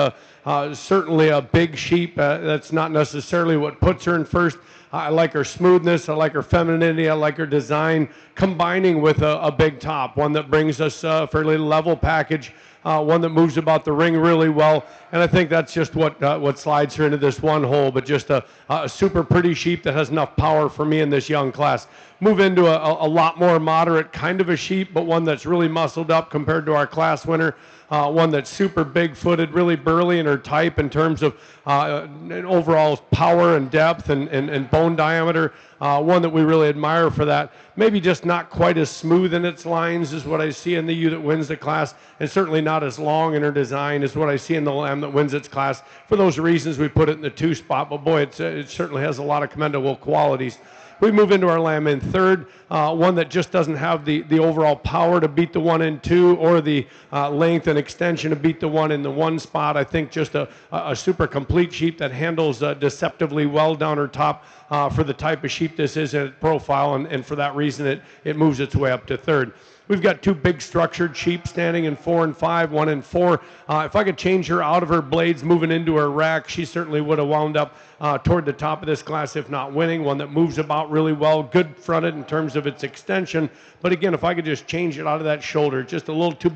certainly a big sheep. That's not necessarily what puts her in first. I like her smoothness. I like her femininity. I like her design, combining with a big top, one that brings us a fairly level package, one that moves about the ring really well. And I think that's just what slides her into this one hole, but just a super pretty sheep that has enough power for me in this young class. Move into a lot more moderate kind of a sheep, but one that's really muscled up compared to our class winner. One that's super big-footed, really burly in her type in terms of overall power and depth and bone diameter. One that we really admire for that. Maybe just not quite as smooth in its lines as what I see in the ewe that wins the class, and certainly not as long in her design as what I see in the lamb that wins its class. For those reasons, we put it in the 2 spot, but boy, it certainly has a lot of commendable qualities. We move into our lamb in third, one that just doesn't have the overall power to beat the one in 2 or the length and extension to beat the one in the 1 spot. I think just a super complete sheep that handles deceptively well down her top for the type of sheep this is in its profile, and for that reason it moves its way up to third. We've got 2 big structured sheep standing in 4 and 5, 1 and 4. If I could change her out of her blades, moving into her rack, she certainly would have wound up toward the top of this class, if not winning. One that moves about really well, good fronted in terms of its extension. But again, if I could just change it out of that shoulder, just a little too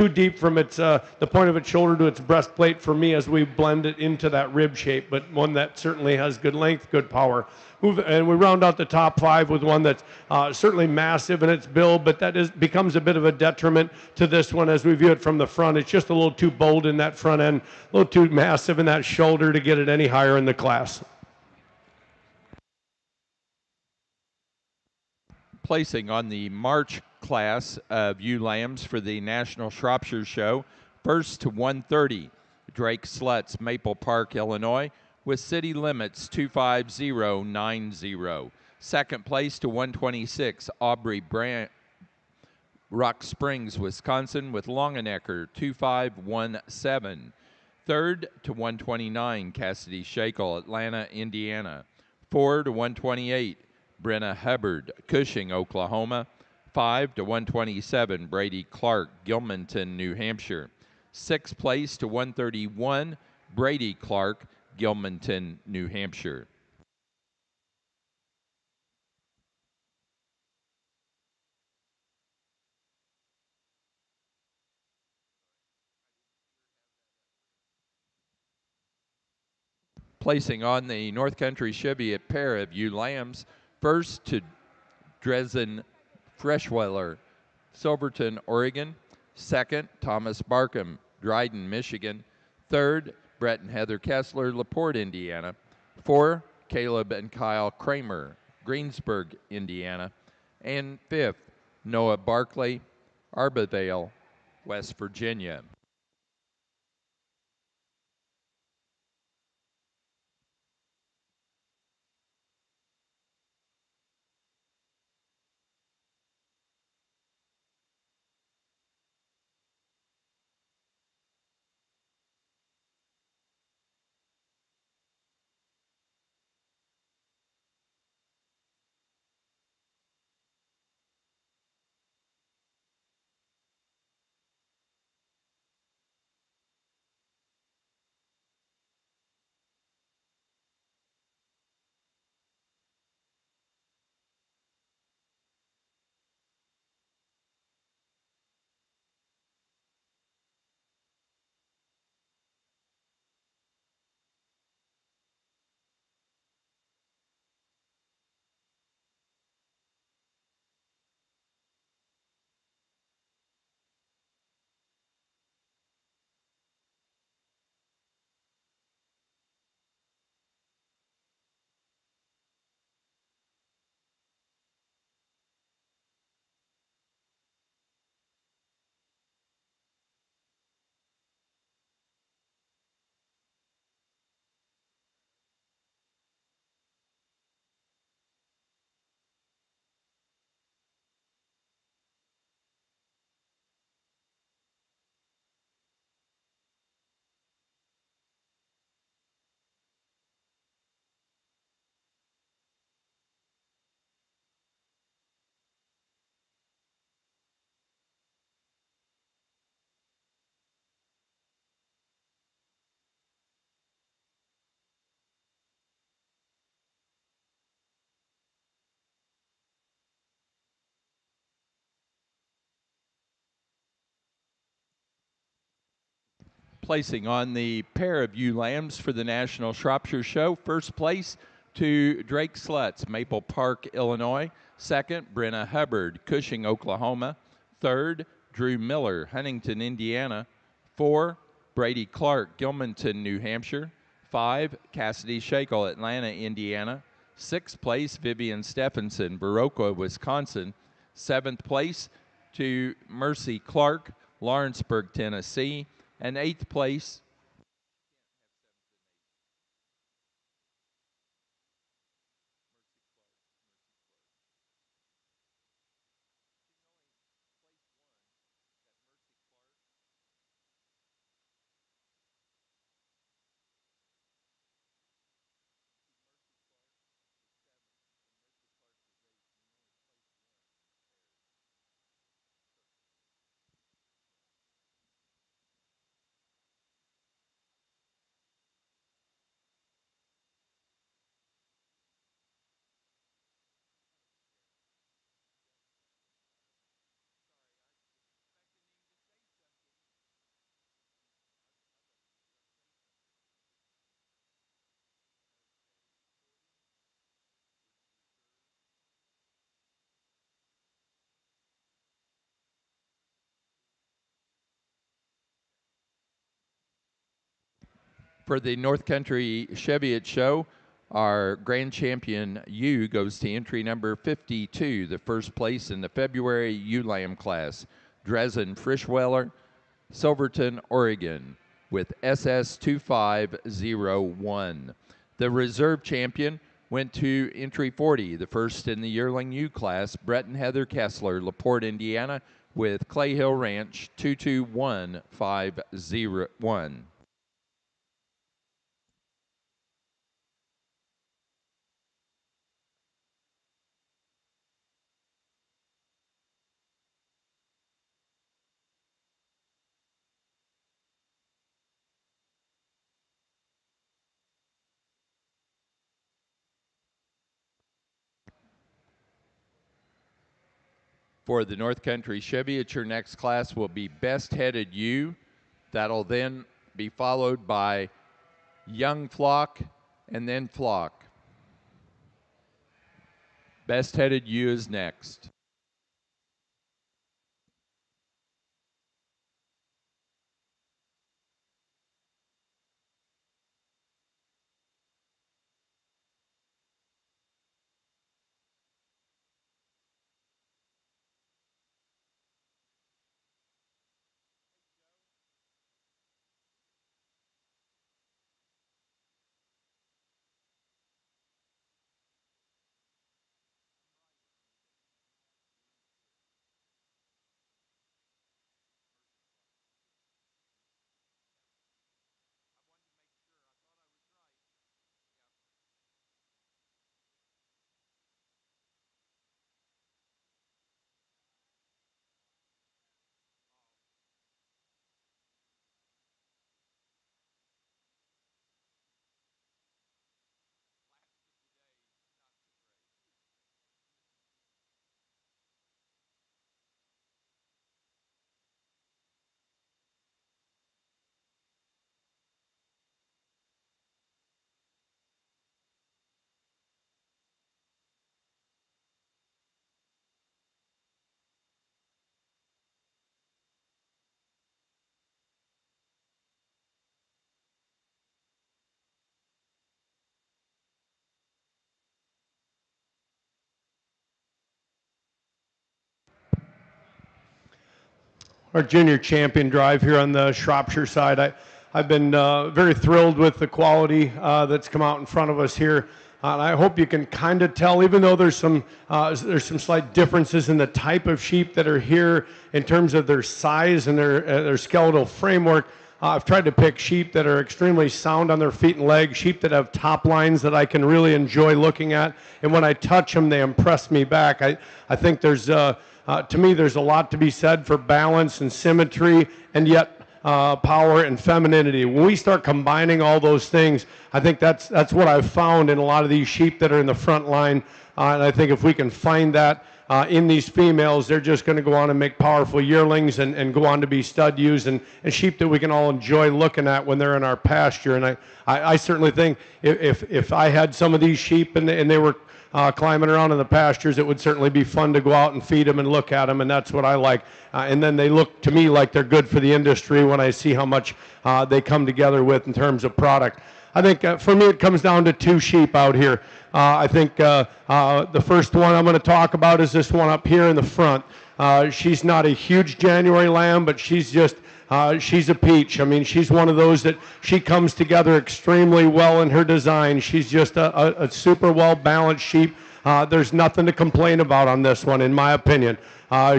deep from its the point of its shoulder to its breastplate for me as we blend it into that rib shape, but one that certainly has good length, good power. And we round out the top 5 with one that's certainly massive in its build, but that becomes a bit of a detriment to this one as we view it from the front. It's just a little too bold in that front end, a little too massive in that shoulder to get it any higher in the class. Placing on the March class of ewe lambs for the National Shropshire Show, first to 130, Drake Sluts, Maple Park, Illinois, with city limits 25090. Second place to 126, Aubrey Brandt, Rock Springs, Wisconsin, with Longenecker 2517. Third to 129, Cassidy Shakel, Atlanta, Indiana. 4 to 128, Brenna Hubbard, Cushing, Oklahoma. 5 to 127, Brady Clark, Gilmanton, New Hampshire. Sixth place to 131, Brady Clark, Gilmanton, New Hampshire. Placing on the North Country Cheviot pair of ewe lambs, first to Dresden Freshweller, Silverton, Oregon. Second, Thomas Barkham, Dryden, Michigan. Third, Brett and Heather Kessler, LaPorte, Indiana. 4, Caleb and Kyle Kramer, Greensburg, Indiana. And 5th, Noah Barkley, Arborvale, West Virginia. Placing on the pair of ewe lambs for the National Shropshire Show, first place to Drake Slutz, Maple Park, Illinois. Second, Brenna Hubbard, Cushing, Oklahoma. Third, Drew Miller, Huntington, Indiana. 4, Brady Clark, Gilmanton, New Hampshire. 5, Cassidy Shakel, Atlanta, Indiana. 6th place, Vivian Stephenson, Viroqua, Wisconsin. 7th place to Mercy Clark, Lawrenceburg, Tennessee. And 8th place for the North Country Cheviot Show. Our grand champion ewe goes to entry number 52, the first place in the February ewe lamb class. Dresden Frischweller, Silverton, Oregon, with SS2501. The reserve champion went to entry 40, the first in the yearling ewe class. Brett and Heather Kessler, LaPorte, Indiana, with Clay Hill Ranch 221501. For the North Country Cheviot, your next class will be Best Headed Ewe. That'll then be followed by Young Flock and then Flock. Best Headed Ewe is next. Our junior champion drive here on the Shropshire side. I've been very thrilled with the quality that's come out in front of us here. And I hope you can kind of tell, even though there's some slight differences in the type of sheep that are here in terms of their size and their skeletal framework. I've tried to pick sheep that are extremely sound on their feet and legs, sheep that have top lines that I can really enjoy looking at. And when I touch them, they impress me back. I think there's, to me, there's a lot to be said for balance and symmetry, and yet power and femininity. When we start combining all those things, I think that's what I've found in a lot of these sheep that are in the front line. And I think if we can find that, in these females, they're just going to go on and make powerful yearlings and go on to be stud ewes and sheep that we can all enjoy looking at when they're in our pasture. And I certainly think if I had some of these sheep and they were climbing around in the pastures, it would certainly be fun to go out and feed them and look at them, and that's what I like. And then they look to me like they're good for the industry when I see how much they come together with in terms of product. I think for me it comes down to two sheep out here. I think the first one I'm going to talk about is this one up here in the front. She's not a huge January lamb, but she's a peach. I mean, she's one of those that she comes together extremely well in her design. She's just a super well balanced sheep. There's nothing to complain about on this one, in my opinion.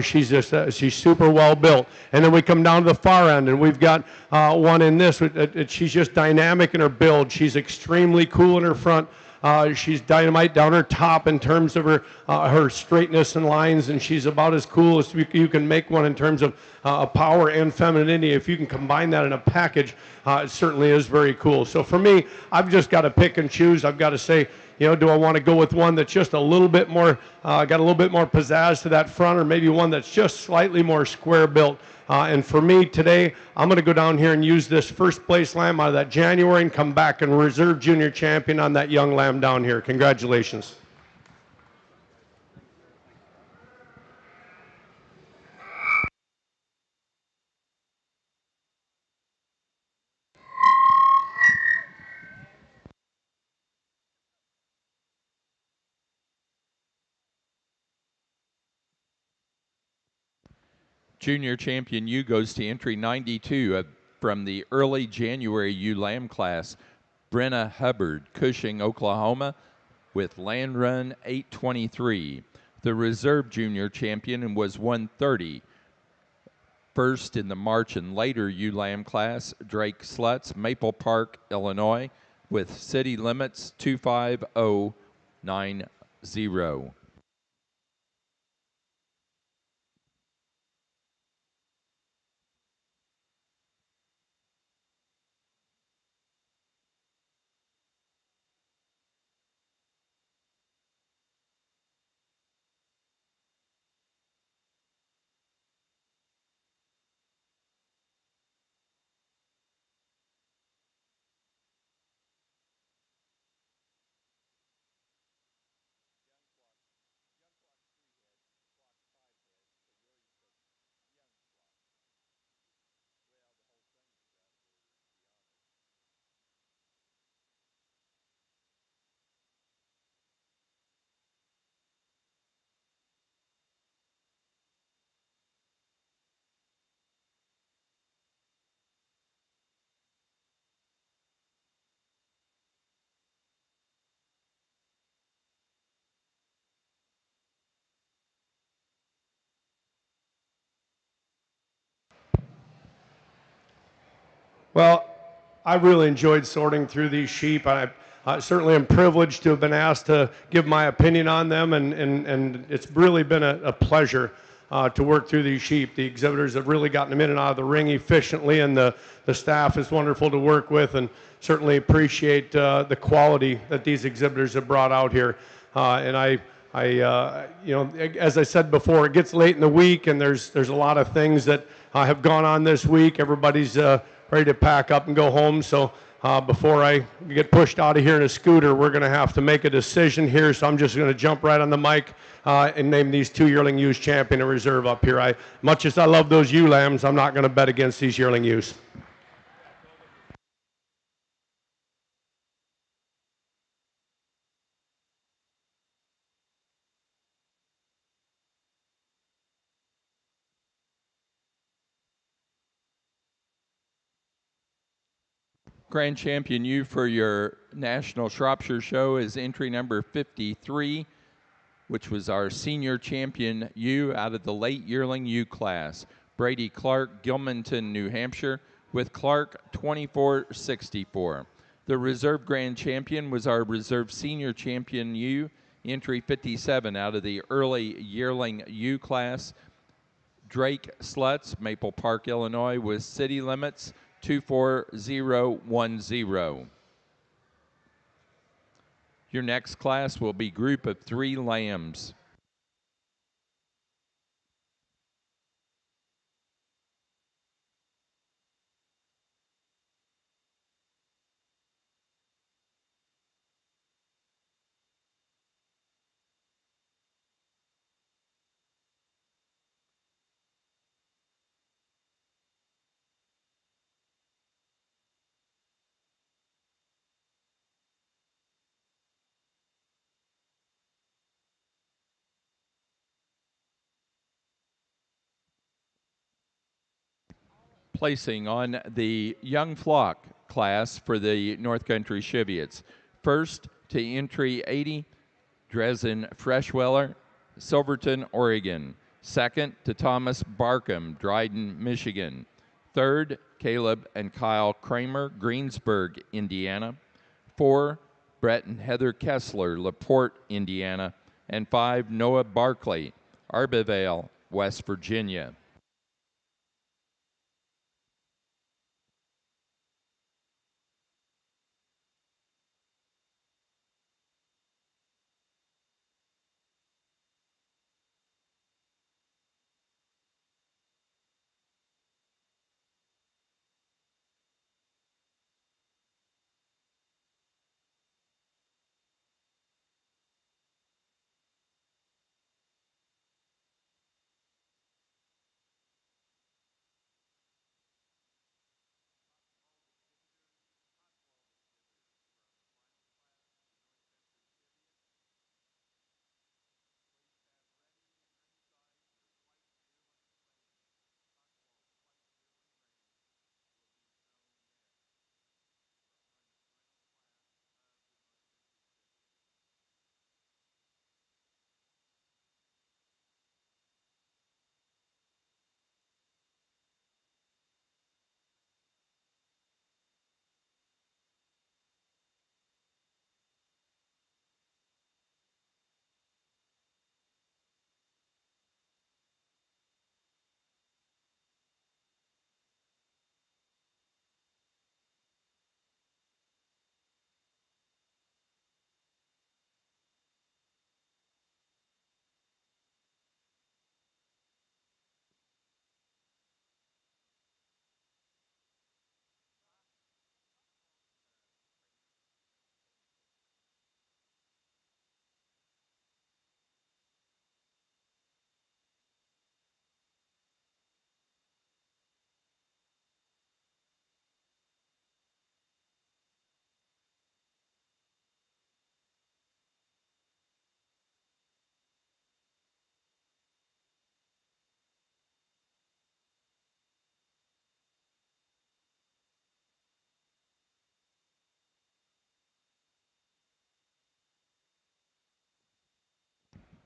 She's super well built. And then we come down to the far end, and we've got one in this. She's just dynamic in her build. She's extremely cool in her front. She's dynamite down her top in terms of her straightness and lines, and she's about as cool as you can make one in terms of power and femininity. If you can combine that in a package, it certainly is very cool. So for me, I've just got to pick and choose. I've got to say, do I want to go with one that's just a little bit more, got a little bit more pizzazz to that front, or maybe one that's just slightly more square built? And for me today, I'm going to go down here and use this first place lamb out of that January and come back and reserve junior champion on that young lamb down here. Congratulations. Junior champion ewe goes to entry 92 from the early January ewe lamb class. Brenna Hubbard, Cushing, Oklahoma, with land run 823. The reserve junior champion was 130. First in the March and later ewe lamb class, Drake Slutz, Maple Park, Illinois, with city limits 25090. Well, I really enjoyed sorting through these sheep. I certainly am privileged to have been asked to give my opinion on them, and it's really been a pleasure to work through these sheep. The exhibitors have really gotten them in and out of the ring efficiently, and the staff is wonderful to work with, and certainly appreciate the quality that these exhibitors have brought out here. And as I said before, it gets late in the week, and there's a lot of things that have gone on this week. Everybody's ready to pack up and go home. So before I get pushed out of here in a scooter, we're going to have to make a decision here. So I'm just going to jump right on the mic and name these two yearling ewes champion and reserve up here. Much as I love those ewe lambs, I'm not going to bet against these yearling ewes. Grand champion ewe for your National Shropshire Show is entry number 53, which was our senior champion ewe out of the late yearling ewe class. Brady Clark, Gilmanton, New Hampshire, with Clark 2464. The reserve grand champion was our reserve senior champion ewe, entry 57 out of the early yearling ewe class. Drake Slutz, Maple Park, Illinois, with city limits 24010. Your next class will be group of 3 lambs. Placing on the young flock class for the North Country Cheviots. First to entry 80, Dresden Freshweller, Silverton, Oregon. Second to Thomas Barkham, Dryden, Michigan. Third, Caleb and Kyle Kramer, Greensburg, Indiana. 4, Brett and Heather Kessler, LaPorte, Indiana. And 5, Noah Barkley, Arbavale, West Virginia.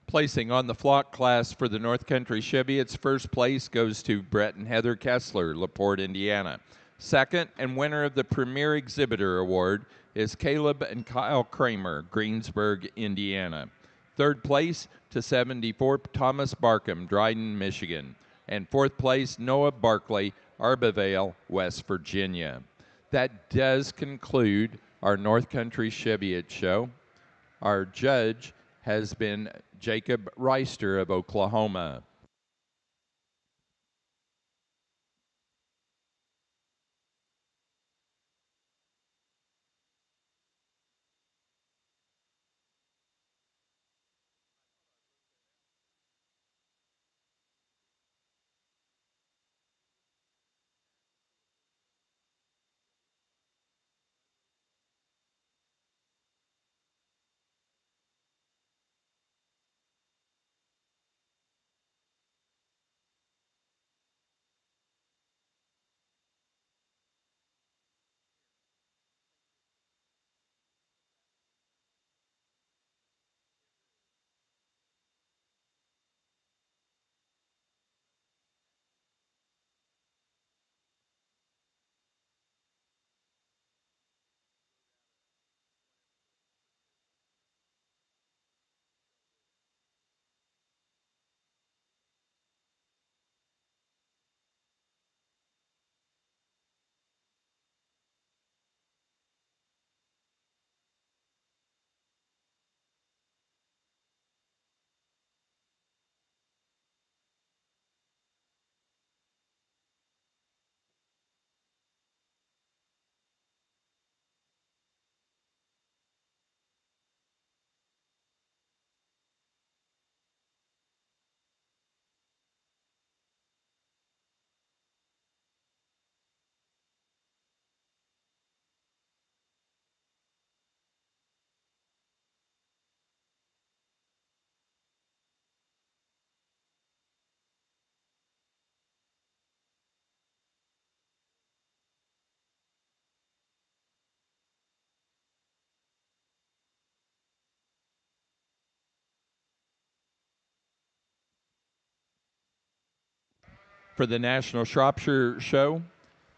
Placing on the flock class for the North Country Cheviots, first place goes to Brett and Heather Kessler, LaPorte, Indiana. Second, and winner of the Premier Exhibitor Award, is Caleb and Kyle Kramer, Greensburg, Indiana. Third place to 74, Thomas Barkham, Dryden, Michigan. And fourth place, Noah Barkley, Arbavale, West Virginia. That does conclude our North Country Cheviot show. Our judge has been Jacob Reister of Oklahoma. For the National Shropshire Show,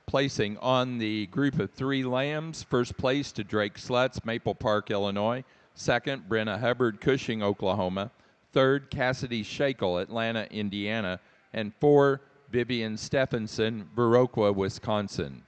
placing on the group of 3 lambs, first place to Drake Slutz, Maple Park, Illinois. Second, Brenna Hubbard, Cushing, Oklahoma. Third, Cassidy Shakel, Atlanta, Indiana. And 4, Vivian Stephenson, Viroqua, Wisconsin.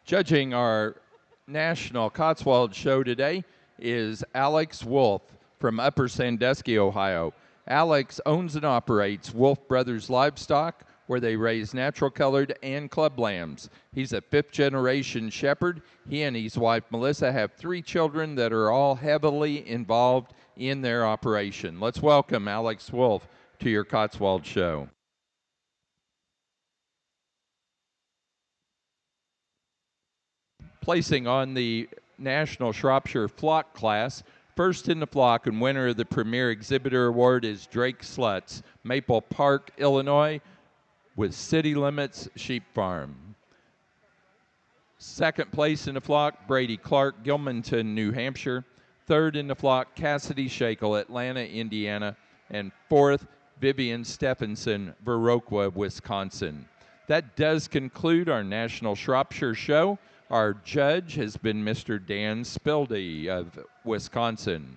Judging our National Cotswold Show today is Alex Wolf from Upper Sandusky, Ohio. Alex owns and operates Wolf Brothers Livestock, where they raise natural colored and club lambs. He's a 5th-generation shepherd. He and his wife, Melissa, have 3 children that are all heavily involved in their operation. Let's welcome Alex Wolf to your Cotswold Show. Placing on the National Shropshire Flock class, first in the flock and winner of the Premier Exhibitor Award is Drake Slutz, Maple Park, Illinois, with City Limits Sheep Farm. Second place in the flock, Brady Clark, Gilmanton, New Hampshire. Third in the flock, Cassidy Shakel, Atlanta, Indiana. And 4th, Vivian Stephenson, Viroqua, Wisconsin. That does conclude our National Shropshire Show. Our judge has been Mr. Dan Spildy of Wisconsin.